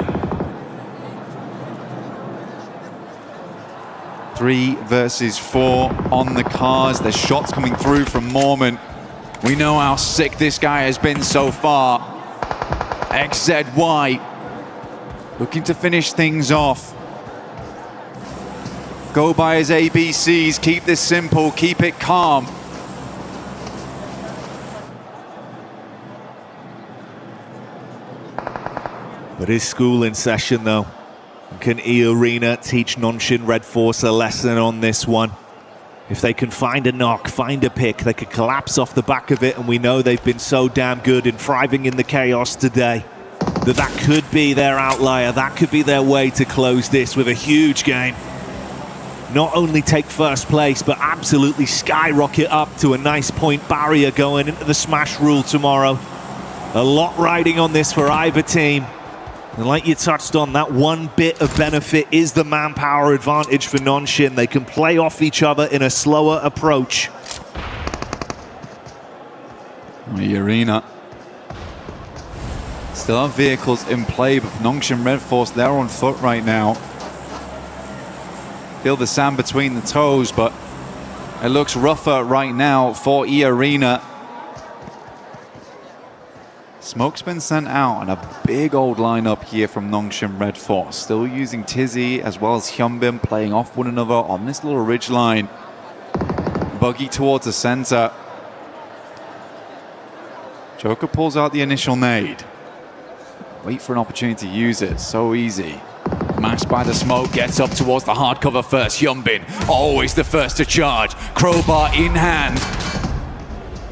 3 versus 4 on the cars. There's shots coming through from Mormon. We know how sick this guy has been so far. XZY looking to finish things off. Go by his ABCs, keep this simple, keep it calm. But is school in session though? Can E-Arena teach Nongshim Red Force a lesson on this one? If they can find a knock, find a pick, they could collapse off the back of it, and we know they've been so damn good in thriving in the chaos today. That could be their outlier, that could be their way to close this with a huge game. Not only take first place, but absolutely skyrocket up to a nice point barrier going into the Smash Rule tomorrow. A lot riding on this for either team. And like you touched on, that one bit of benefit is the manpower advantage for Nongshim. They can play off each other in a slower approach. Arena still have vehicles in play, but Nongshim Red Force, they're on foot right now. Feel the sand between the toes, but it looks rougher right now for Arena. Smoke's been sent out, and a big old lineup here from Nongshim Red Force. Still using Tizzy as well as Hyunbin, playing off one another on this little ridge line. Buggy towards the center. Joker pulls out the initial nade. Wait for an opportunity to use it. So easy. Mashed by the smoke, gets up towards the hard cover first. Hyunbin, always the first to charge. Crowbar in hand.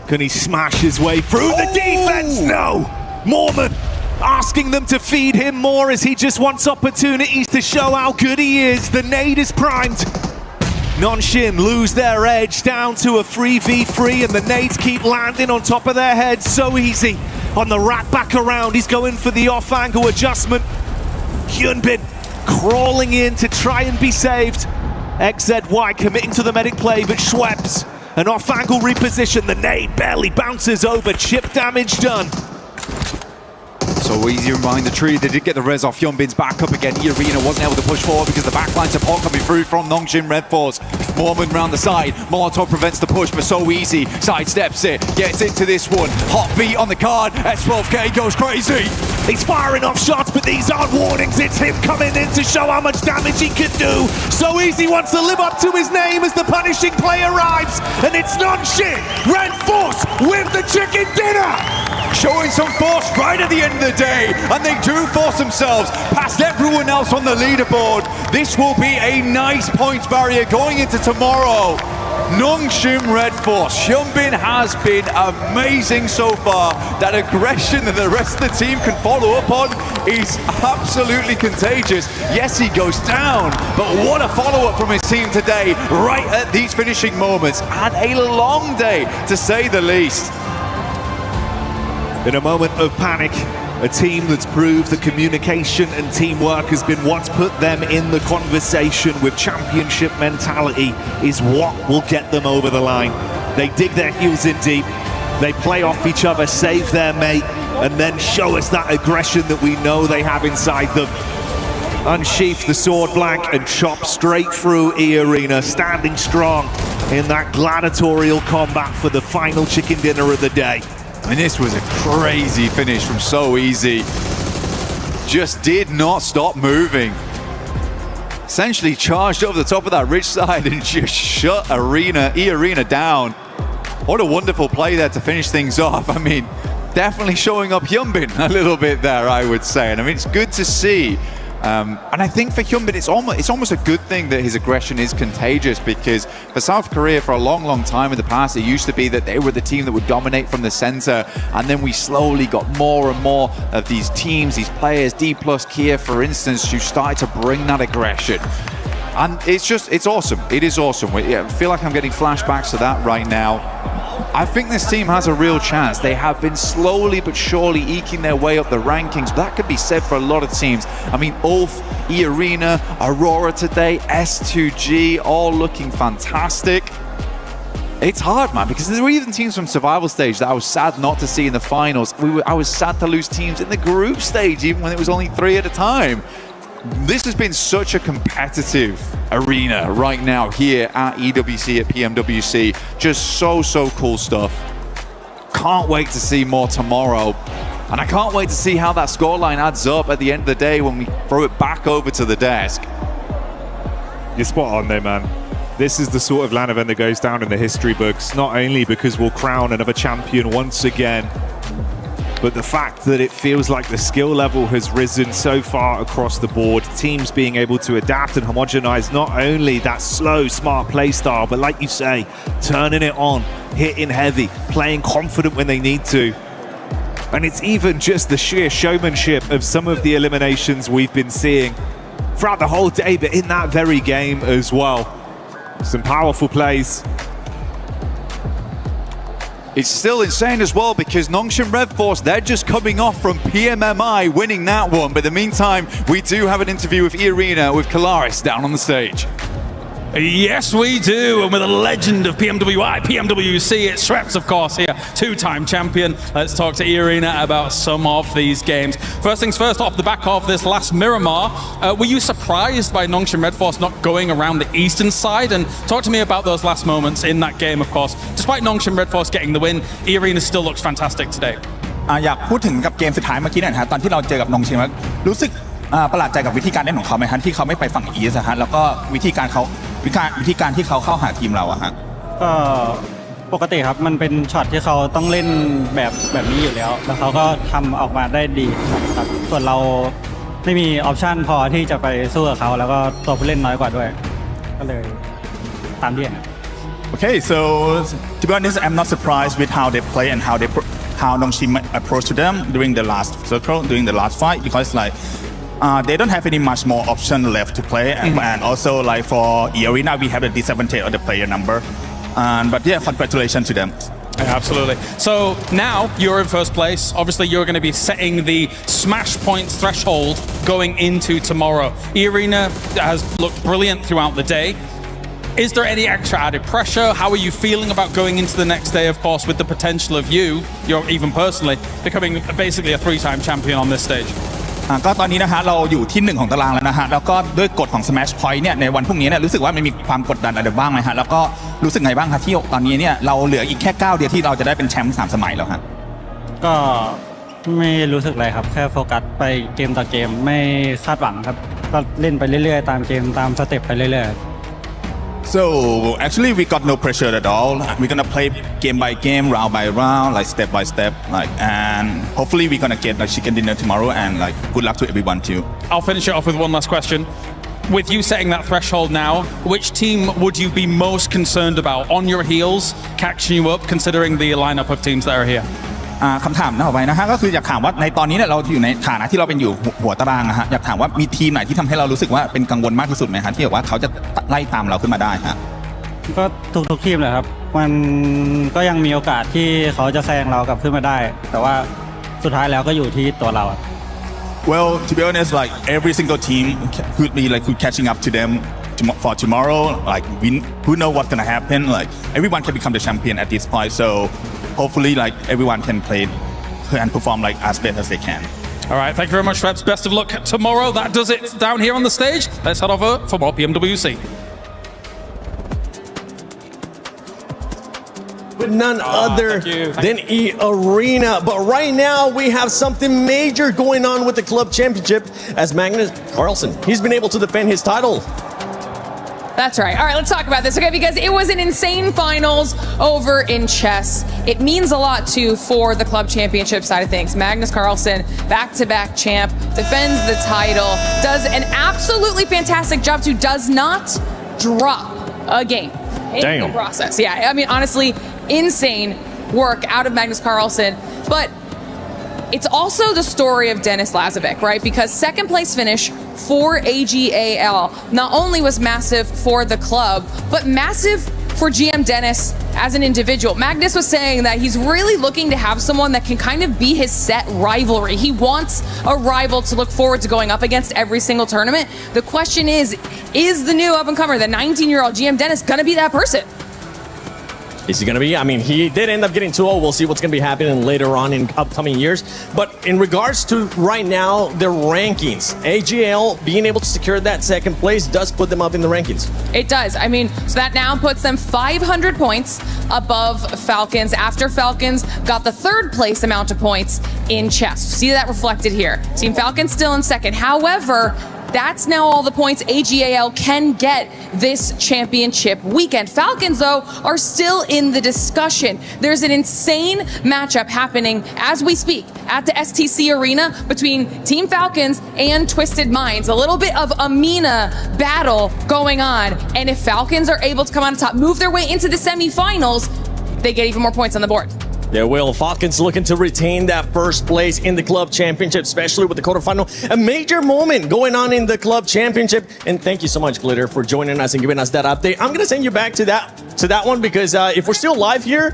Can he smash his way through the defense? No! Mormon asking them to feed him more as he just wants opportunities to show how good he is. The nade is primed. Nongshim lose their edge down to a 3v3, and the nades keep landing on top of their heads so easy. On the rack back around, he's going for the off-angle adjustment. Hyunbin crawling in to try and be saved. XZY committing to the medic play, but Schweppes, an off-angle reposition. The nade barely bounces over. Chip damage done. So easy behind the tree. They did get the res off. Hyunbin's back up again. Arena wasn't able to push forward because the backline support coming through from Nongshim Red Force. Mormon round the side. Molotov prevents the push, but so easy. Sidesteps it. Gets into this one. Hot beat on the card. S12K goes crazy. He's firing off shots, but these aren't warnings. It's him coming in to show how much damage he can do. So easy wants to live up to his name as the punishing play arrives. And it's Nongshim Red Force with the chicken dinner. Showing some force right at the end of the day, and they do force themselves past everyone else on the leaderboard. This will be a nice points barrier going into tomorrow. Nongshim Red Force. Hyunbin has been amazing so far. That aggression that the rest of the team can follow up on is absolutely contagious. Yes, he goes down, but what a follow-up from his team today, right at these finishing moments. And a long day, to say the least. In a moment of panic, a team that's proved that communication and teamwork has been what's put them in the conversation with championship mentality is what will get them over the line. They dig their heels in deep, they play off each other, save their mate, and then show us that aggression that we know they have inside them. Unsheath the sword blank and chop straight through Arena, standing strong in that gladiatorial combat for the final chicken dinner of the day. And this was a crazy finish from So Easy. Just did not stop moving. Essentially charged over the top of that ridge side and just shut Arena down. What a wonderful play there to finish things off. I mean, definitely showing up Hyunbin a little bit there, I would say. And I mean, it's good to see. And I think for Hyunbin, it's almost a good thing that his aggression is contagious, because for South Korea, for a long time in the past, it used to be that they were the team that would dominate from the center, and then we slowly got more and more of these teams, these players, D+ Kia, for instance, who started to bring that aggression. And it's awesome. It is awesome. I feel like I'm getting flashbacks to that right now. I think this team has a real chance. They have been slowly but surely eking their way up the rankings, but that could be said for a lot of teams. I mean, Ulf, E-Arena, Aurora today, S2G, all looking fantastic. It's hard, man, because there were even teams from survival stage that I was sad not to see in the finals. I was sad to lose teams in the group stage, even when it was only 3 at a time. This has been such a competitive arena right now here at EWC, at PMWC. Just so cool stuff. Can't wait to see more tomorrow. And I can't wait to see how that scoreline adds up at the end of the day when we throw it back over to the desk. You're spot on there, man. This is the sort of LAN event that goes down in the history books, not only because we'll crown another champion once again, but the fact that it feels like the skill level has risen so far across the board, teams being able to adapt and homogenize not only that slow, smart play style, but like you say, turning it on, hitting heavy, playing confident when they need to. And it's even just the sheer showmanship of some of the eliminations we've been seeing throughout the whole day, but in that very game as well. Some powerful plays. It's still insane as well, because Nongshim Red Force, they're just coming off from PMMI winning that one. But in the meantime, we do have an interview with E-Arena with Kalaris down on the stage. Yes, we do. And with a legend of PMWI, PMWC, it's Shreps, of course, here, two-time champion. Let's talk to Irina about some of these games. First things first, off the back of this last Miramar, were you surprised by Nongshim Red Force not going around the eastern side? And talk to me about those last moments in that game, of course. Despite Nongshim Red Force getting the win, Irina still looks fantastic today. อยากพูดถึงกับเกมสุดท้ายเมื่อกี้นะฮะตอนที่เราเจอกับนงชิมรู้สึกประหลาดใจกับวิธีการเล่นของเขาไหมฮะที่เขาไม่ไปฝั่งอีสฮะแล้วก็วิธีการที่เขาเข้าหาทีมเราอะฮะก็ปกติครับมันเป็นช็อตที่เขาต้องเล่นแบบนี้อยู่แล้วแล้วเขาก็ทำออกมาได้ดีครับส่วนเราไม่มีออปชันพอที่จะไปสู้กับเขาแล้วก็ตัวผู้เล่นน้อยกว่าด้วยก็เลยตามที่เห็น Okay, so to be honest, I'm not surprised with how they play and how Nongshim approached them during the last circle, during the last fight, because like they don't have any much more option left to play, and also like for Arena we have the disadvantage of the player number. But yeah, congratulations to them. Absolutely. So now you're in first place. Obviously, you're going to be setting the smash points threshold going into tomorrow. Irina has looked brilliant throughout the day. Is there any extra added pressure? How are you feeling about going into the next day, of course, with the potential of you're even personally, becoming basically a three-time champion on this stage? ก็ตอนนี้นะฮะเราอยู่ที่1ของตารางแล้วนะฮะแล้วก็ด้วยกฎของ Smash Point เนี่ยในวันพรุ่งนี้เนี่ยรู้สึกว่ามันมีความกดดันอะไรบ้างไหมฮะแล้วก็รู้สึกไงบ้างครับที่ตอนนี้เนี่ยเราเหลืออีกแค่9เดียวที่เราจะได้เป็นแชมป์3สมัยแล้วฮะก็ไม่รู้สึกอะไรครับแค่โฟกัสไปเกมต่อเกมไม่คาดหวังครับก็เล่นไปเรื่อยๆตามเกมตามสเต็ปไปเรื่อยๆSo actually we got no pressure at all. We're gonna play game by game, round by round, like step by step, like, and hopefully we're gonna get like chicken dinner tomorrow. And like good luck to everyone too. I'll finish it off with one last question. With you setting that threshold now, which team would you be most concerned about on your heels, catching you up, considering the lineup of teams that are here? คำถามต่อไปนะฮะก็คืออยากถามว่าในตอนนี้เนี่ยเราอยู่ในฐานะที่เราเป็นอยู่หัวตารางนะฮะอยากถามว่ามีทีมไหนที่ทำให้เรารู้สึกว่าเป็นกังวลมากที่สุดไหมฮะที่แบบว่าเขาจะไล่ตามเราขึ้นมาได้ฮะก็ทุกทีมเลยครับมันก็ยังมีโอกาสที่เขาจะแซงเรากลับขึ้นมาได้แต่ว่าสุดท้ายแล้วก็อยู่ที่ตัวเรา Well, to be honest, like every single team could be like catching up to them for tomorrow. Like who know what's gonna happen? Like everyone can become the champion at this point. So hopefully, like everyone can play and perform like as best as they can. All right, thank you very much, Reps. Best of luck tomorrow. That does it down here on the stage. Let's head over for more PMWC. With none other than Arena. But right now, we have something major going on with the club championship as Magnus Carlsen, he's been able to defend his title. That's right. All right, let's talk about this, okay? Because it was an insane finals over in chess. It means a lot, too, for the club championship side of things. Magnus Carlsen, back-to-back champ, defends the title, does an absolutely fantastic job, too, does not drop a game in the process. Yeah, I mean, honestly, insane work out of Magnus Carlsen. But it's also the story of Dennis Lazovic, right? Because second place finish for AGAL not only was massive for the club, but massive for GM Dennis as an individual. Magnus was saying that he's really looking to have someone that can kind of be his set rivalry. He wants a rival to look forward to going up against every single tournament. The question is the new up-and-comer, the 19-year-old GM Dennis, gonna be that person? Is he going to be? I mean, he did end up getting 2-0. We'll see what's going to be happening later on in upcoming years. But in regards to right now, their rankings, AGL being able to secure that second place does put them up in the rankings. It does. I mean, so that now puts them 500 points above Falcons after Falcons got the third place amount of points in chess. See that reflected here. Team Falcons still in second. However, that's now all the points AGAL can get this championship weekend. Falcons, though, are still in the discussion. There's an insane matchup happening as we speak at the STC Arena between Team Falcons and Twisted Minds. A little bit of a Mina battle going on. And if Falcons are able to come on top, move their way into the semifinals, they get even more points on the board. They will. Falcons looking to retain that first place in the club championship, especially with the quarterfinal. A major moment going on in the club championship. And thank you so much, Glitter, for joining us and giving us that update. I'm going to send you back to that one because if we're still live here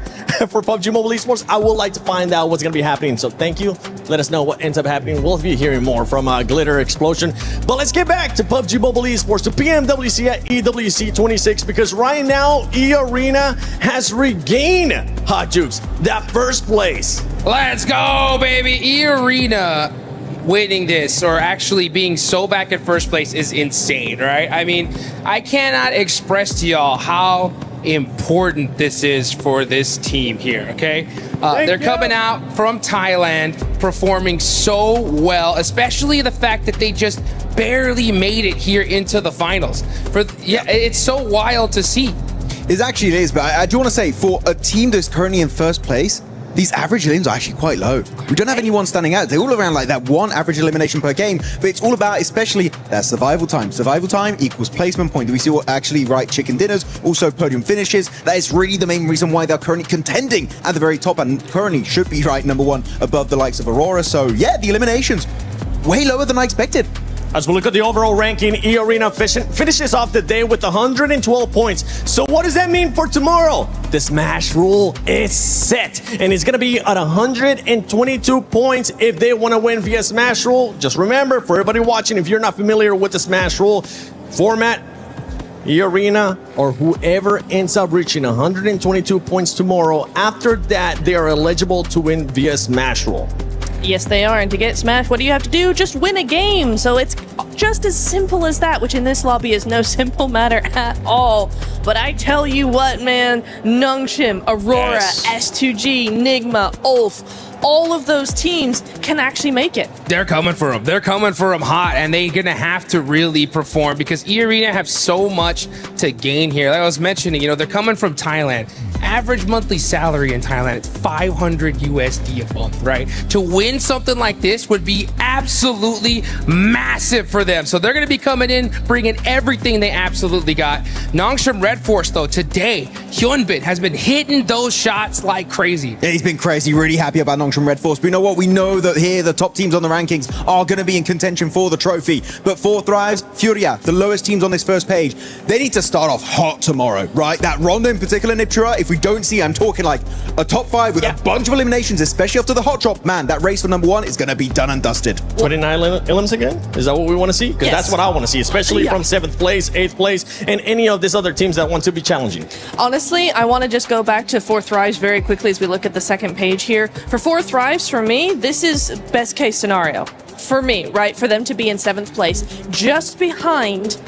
for PUBG Mobile Esports, I would like to find out what's going to be happening. So thank you. Let us know what ends up happening. We'll be hearing more from Glitter Explosion. But let's get back to PUBG Mobile Esports, to PMWC at EWC 26, because right now, E-Arena has regained Hot Jukes that first place. Let's go, baby. E-Arena winning this, or actually being so back at first place, is insane, right? I mean, I cannot express to y'all how important this is for this team here, okay? They're coming out from Thailand, performing so well, especially the fact that they just barely made it here into the finals. It's so wild to see. It actually is, but I do want to say, for a team that's currently in first place, these average elims are actually quite low. We don't have anyone standing out. They're all around like that one average elimination per game, but it's all about especially that survival time. Survival time equals placement point. We see what actually right chicken dinners, also podium finishes. That is really the main reason why they're currently contending at the very top and currently should be right number one above the likes of Aurora. So yeah, the eliminations way lower than I expected. As we look at the overall ranking, E-Arena finishes off the day with 112 points. So what does that mean for tomorrow? The Smash rule is set, and it's going to be at 122 points if they want to win via Smash rule. Just remember, for everybody watching, if you're not familiar with the Smash rule format, E-Arena or whoever ends up reaching 122 points tomorrow, after that, they are eligible to win via Smash rule. Yes, they are. And to get smashed, what do you have to do? Just win a game. So it's just as simple as that, which in this lobby is no simple matter at all. But I tell you what, man, Nongshim, Aurora, Yes. S2G, Nigma, Ulf, all of those teams can actually make it. They're coming for him. They're coming for him hot, and they're going to have to really perform because E-Arena have so much to gain here. Like I was mentioning, they're coming from Thailand. Average monthly salary in Thailand is 500 USD a month, right? To win something like this would be absolutely massive for them. So they're going to be coming in, bringing everything they absolutely got. Nongshim Red Force, though, today, Hyunbin has been hitting those shots like crazy. Yeah, he's been crazy. Really happy about Nongshim Red Force. But you know what? We know that here the top teams on the rankings are going to be in contention for the trophy. But for Thrives, Furia, the lowest teams on this first page, they need to start off hot tomorrow, right? That Rondo in particular, Niptura, if we don't see, I'm talking like a top 5 with a bunch of eliminations, especially after the hot drop, man, that race for number 1 is going to be done and dusted. 29 elims again? Is that what we want to see? Because Yes. that's what I want to see, especially from 7th place, 8th place, and any of these other teams that want to be challenging. Honestly, I want to just go back to 4 Thrives very quickly as we look at the second page here. For 4 Thrives, for me, this is best case scenario. For me, right? For them to be in 7th place. Just behind,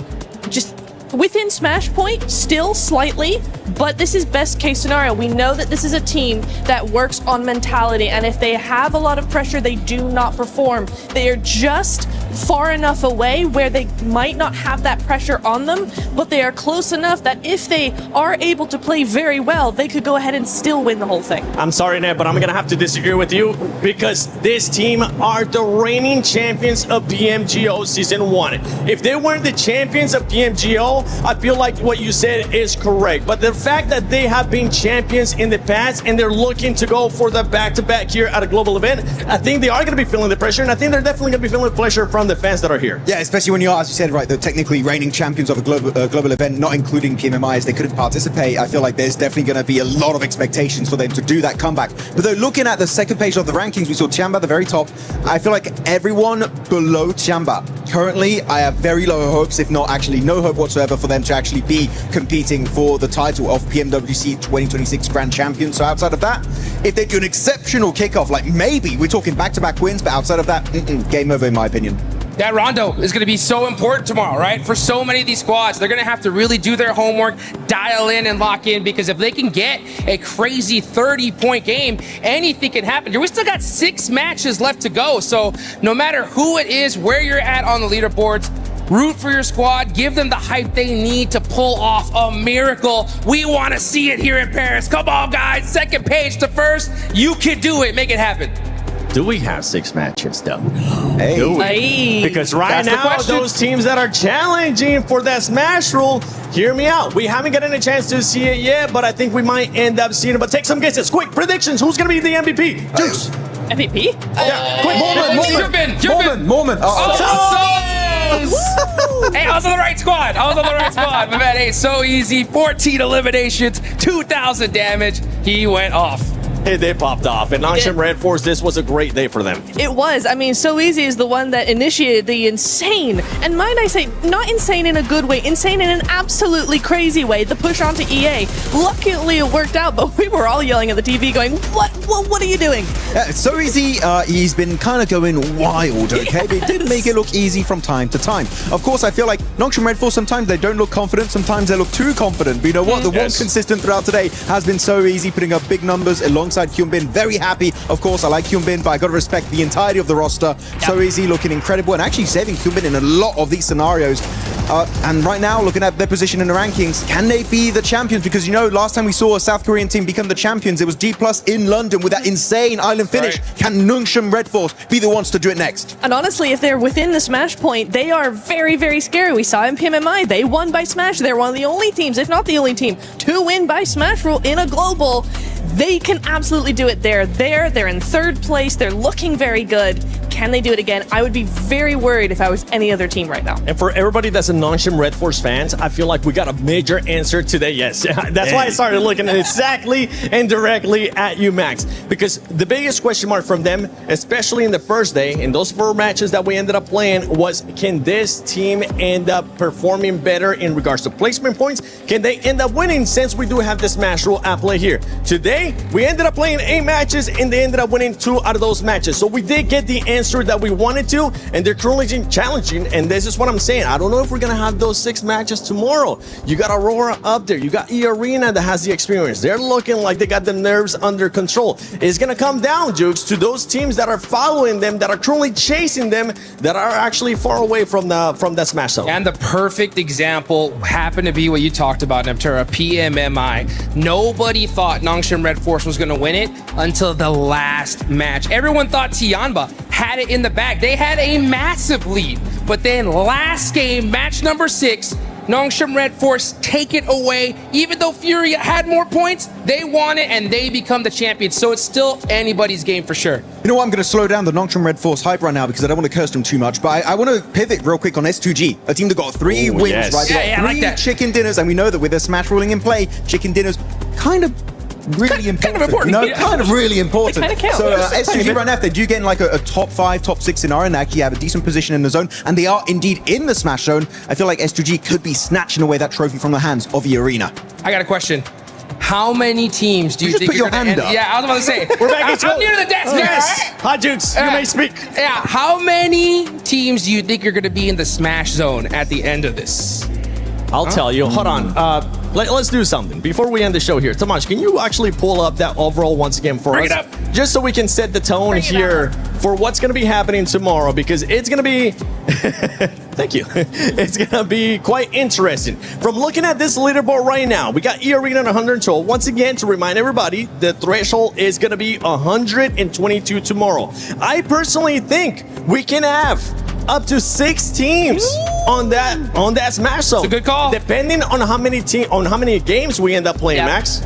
just within Smash Point, still slightly, but this is best case scenario. We know that this is a team that works on mentality, and if they have a lot of pressure, they do not perform. They are just far enough away where they might not have that pressure on them, but they are close enough that if they are able to play very well, they could go ahead and still win the whole thing. I'm sorry, Ned, but I'm going to have to disagree with you because this team are the reigning champions of PMGO Season 1. If they weren't the champions of PMGO, I feel like what you said is correct. But the fact that they have been champions in the past and they're looking to go for the back-to-back here at a global event, I think they are going to be feeling the pressure, and I think they're definitely going to be feeling the pressure from the fans that are here. Yeah, especially when you are, as you said, right, the technically reigning champions of a global event, not including PMMI, as they couldn't participate. I feel like there's definitely going to be a lot of expectations for them to do that comeback. But though, looking at the second page of the rankings, we saw Chamba at the very top. I feel like everyone below Chamba, currently, I have very low hopes, if not actually no hope whatsoever, for them to actually be competing for the title of PMWC 2026 Grand Champion. So outside of that, if they do an exceptional kickoff, like maybe we're talking back-to-back wins, but outside of that, game over in my opinion. That Rondo is going to be so important tomorrow, right? For so many of these squads, they're going to have to really do their homework, dial in and lock in, because if they can get a crazy 30-point game, anything can happen. We still got 6 matches left to go, so no matter who it is, where you're at on the leaderboards, root for your squad, give them the hype they need to pull off a miracle. We want to see it here in Paris. Come on, guys. Second page to first. You can do it. Make it happen. Do we have 6 matches though? Hey. Do we? Hey. Because right That's the now, question. those teams that are challenging for that Smash rule, hear me out. We haven't gotten a chance to see it yet, but I think we might end up seeing it. But take some guesses. Quick predictions. Who's going to be the MVP? Juice. MVP? Yeah. Quick. Moment. Hey, I was on the right squad. My man, hey, so easy. 14 eliminations, 2,000 damage. He went off. Hey, they popped off. And Nongshim Red Force, this was a great day for them. It was. I mean, So Easy is the one that initiated the insane, and might I say, not insane in a good way, insane in an absolutely crazy way, the push onto EA. Luckily, it worked out, but we were all yelling at the TV going, what are you doing? So Easy, he's been kind of going wild, okay? But it did make it look easy from time to time. Of course, I feel like Nongshim Red Force, sometimes they don't look confident, sometimes they look too confident. But you know what? The one consistent throughout today has been So Easy, putting up big numbers alongside Hyunbin. Very happy. Of course, I like Hyunbin, but I got to respect the entirety of the roster. So Easy looking incredible and actually saving Hyunbin in a lot of these scenarios. And right now, looking at their position in the rankings, can they be the champions? Because, you know, last time we saw a South Korean team become the champions, it was D+ in London with that insane island finish. Right. Can Nongshim Red Force be the ones to do it next? And honestly, if they're within the Smash point, they are very, very scary. We saw in PMMI, they won by Smash. They're one of the only teams, if not the only team, to win by Smash rule in a global. They can absolutely do it. They're there. They're in 3rd place. They're looking very good. Can they do it again? I would be very worried if I was any other team right now. And for everybody that's a Nongshim Red Force fans, I feel like we got a major answer today. Yes, that's why I started looking exactly and directly at you, Max. Because the biggest question mark from them, especially in the first day, in those 4 matches that we ended up playing, was can this team end up performing better in regards to placement points? Can they end up winning since we do have this Smash rule at play here? Today, we ended up playing 8 matches and they ended up winning 2 out of those matches. So we did get the answer that we wanted to, and they're currently challenging, and this is what I'm saying. I don't know if we're gonna have those 6 matches tomorrow. You got Aurora up there, you got E-Arena that has the experience. They're looking like they got the nerves under control. It's gonna come down, Jukes, to those teams that are following them, that are currently chasing them, that are actually far away from that Smash zone. And the perfect example happened to be what you talked about, Neptura, PMMI. Nobody thought Nongshim Red Force was gonna win it until the last match. Everyone thought Tianba had it in the bag. They had a massive lead, but then last game, match number 6, Nongshim Red Force take it away. Even though Furia had more points, they won it and they become the champions. So it's still anybody's game for sure. You know what? I'm going to slow down the Nongshim Red Force hype right now because I don't want to curse them too much. But I want to pivot real quick on S2G, a team that got 3 wins, right? They got 3 chicken dinners, and we know that with their Smash ruling in play, chicken dinners kind of really important. No, kind of really important. They kind of count. So S2G right now, if they do get in like a top 5, top 6 scenario, and they actually have a decent position in the zone, and they are indeed in the Smash zone, I feel like S2G could be snatching away that trophy from the hands of the Arena. I got a question. How many teams do you think put your hand up. Yeah, I was about to say. We're back in I'm near the desk now, right? Hi, Jukes. You may speak. Yeah, how many teams do you think are going to be in the Smash zone at the end of this? I'll tell you. Hold on. Let's do something. Before we end the show here, Tomasz, can you actually pull up that overall once again for Bring us? it up. Just so we can set the tone here for what's going to be happening tomorrow, because it's going to be... Thank you. It's going to be quite interesting. From looking at this leaderboard right now, we got E-Arena at 112. Once again, to remind everybody, the threshold is going to be 122 tomorrow. I personally think we can have up to 6 teams on that Smash zone. It's a good call. Depending on how many games we end up playing, Max.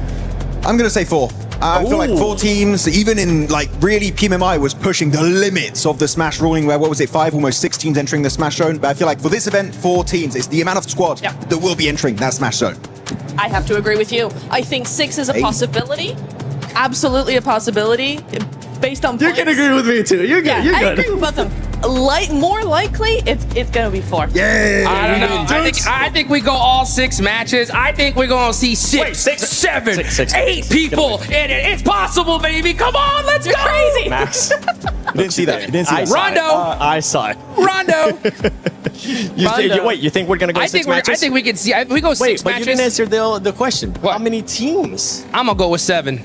I'm going to say 4. I feel like 4 teams, even in like really PMMI was pushing the limits of the Smash ruling where, what was it, 5, almost 6 teams entering the Smash zone. But I feel like for this event, 4 teams. It's the amount of squad that will be entering that Smash zone. I have to agree with you. I think 6 is a possibility. Absolutely a possibility. Based on points. You can agree with me too. You're good. Yeah, You're I good. agree with both of them. More likely, it's gonna be 4. Yeah. I don't know. I think we go all 6 matches. I think we're gonna see 6, 7, 8 people in it. It's possible, baby. Come on, let's go. Crazy. Max. You didn't see that. You didn't see that. Rondo. I saw it. Rondo. Wait, you think we're gonna go 6 matches? I think we can see. We go 6 But matches. you didn't answer the question. How many teams? I'm gonna go with 7.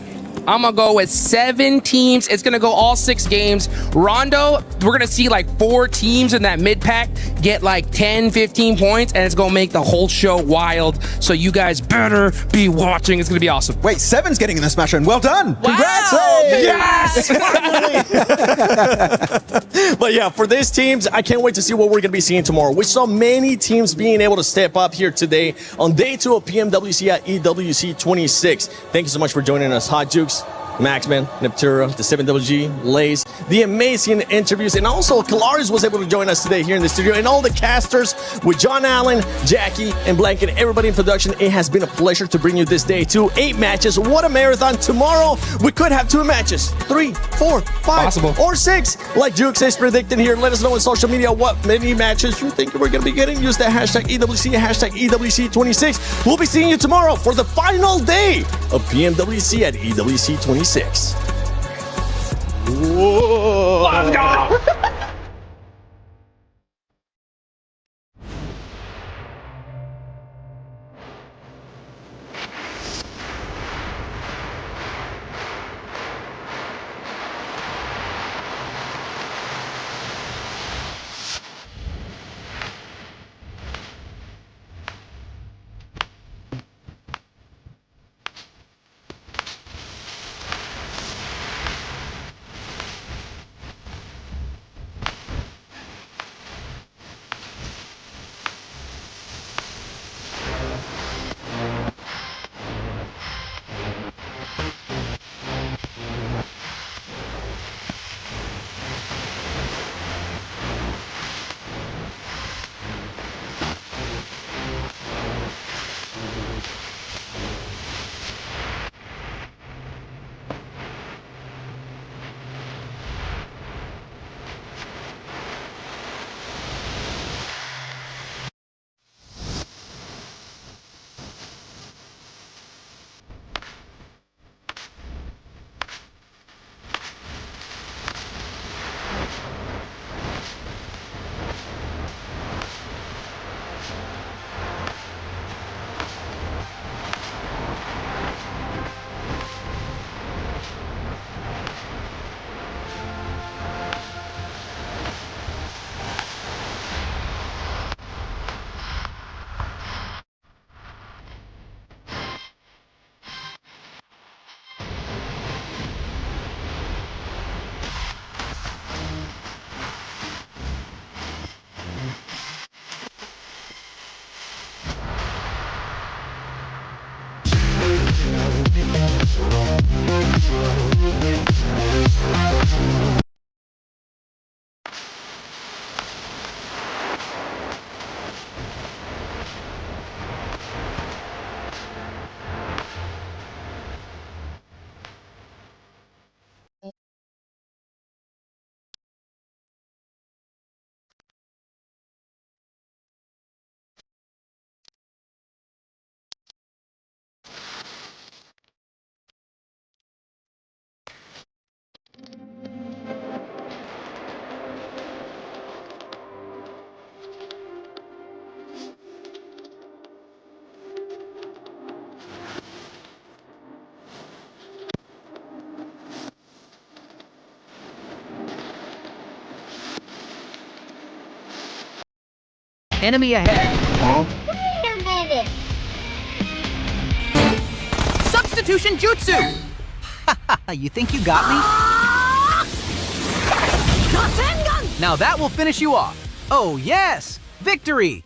I'm gonna go with 7 teams. It's gonna go all 6 games. Rondo, we're gonna see like 4 teams in that mid pack get like 10, 15 points, and it's gonna make the whole show wild. So you guys better be watching. It's gonna be awesome. Wait, 7's getting in the Smash Run. Well done. Wow. Congrats. Hey! Yes! But yeah, for these teams, I can't wait to see what we're going to be seeing tomorrow. We saw many teams being able to step up here today on day 2 of PMWC at EWC 26. Thank you so much for joining us, Hot Jukes, Maxman, Neptura, the 7WG, Lays, the amazing interviews, and also Kalaris was able to join us today here in the studio, and all the casters with John Allen, Jackie, and Blanket, everybody in production. It has been a pleasure to bring you this day to 8 matches. What a marathon. Tomorrow, we could have 2 matches, 3, 4, 5, Possible. or 6, like Jukes is predicting here. Let us know on social media what many matches you think we're going to be getting. Use that hashtag EWC, hashtag EWC26. We'll be seeing you tomorrow for the final day of PMWC at EWC 26. Whoa. Let's go! Enemy ahead. Wait a minute. Substitution jutsu! You think you got me? Now that will finish you off. Oh yes! Victory!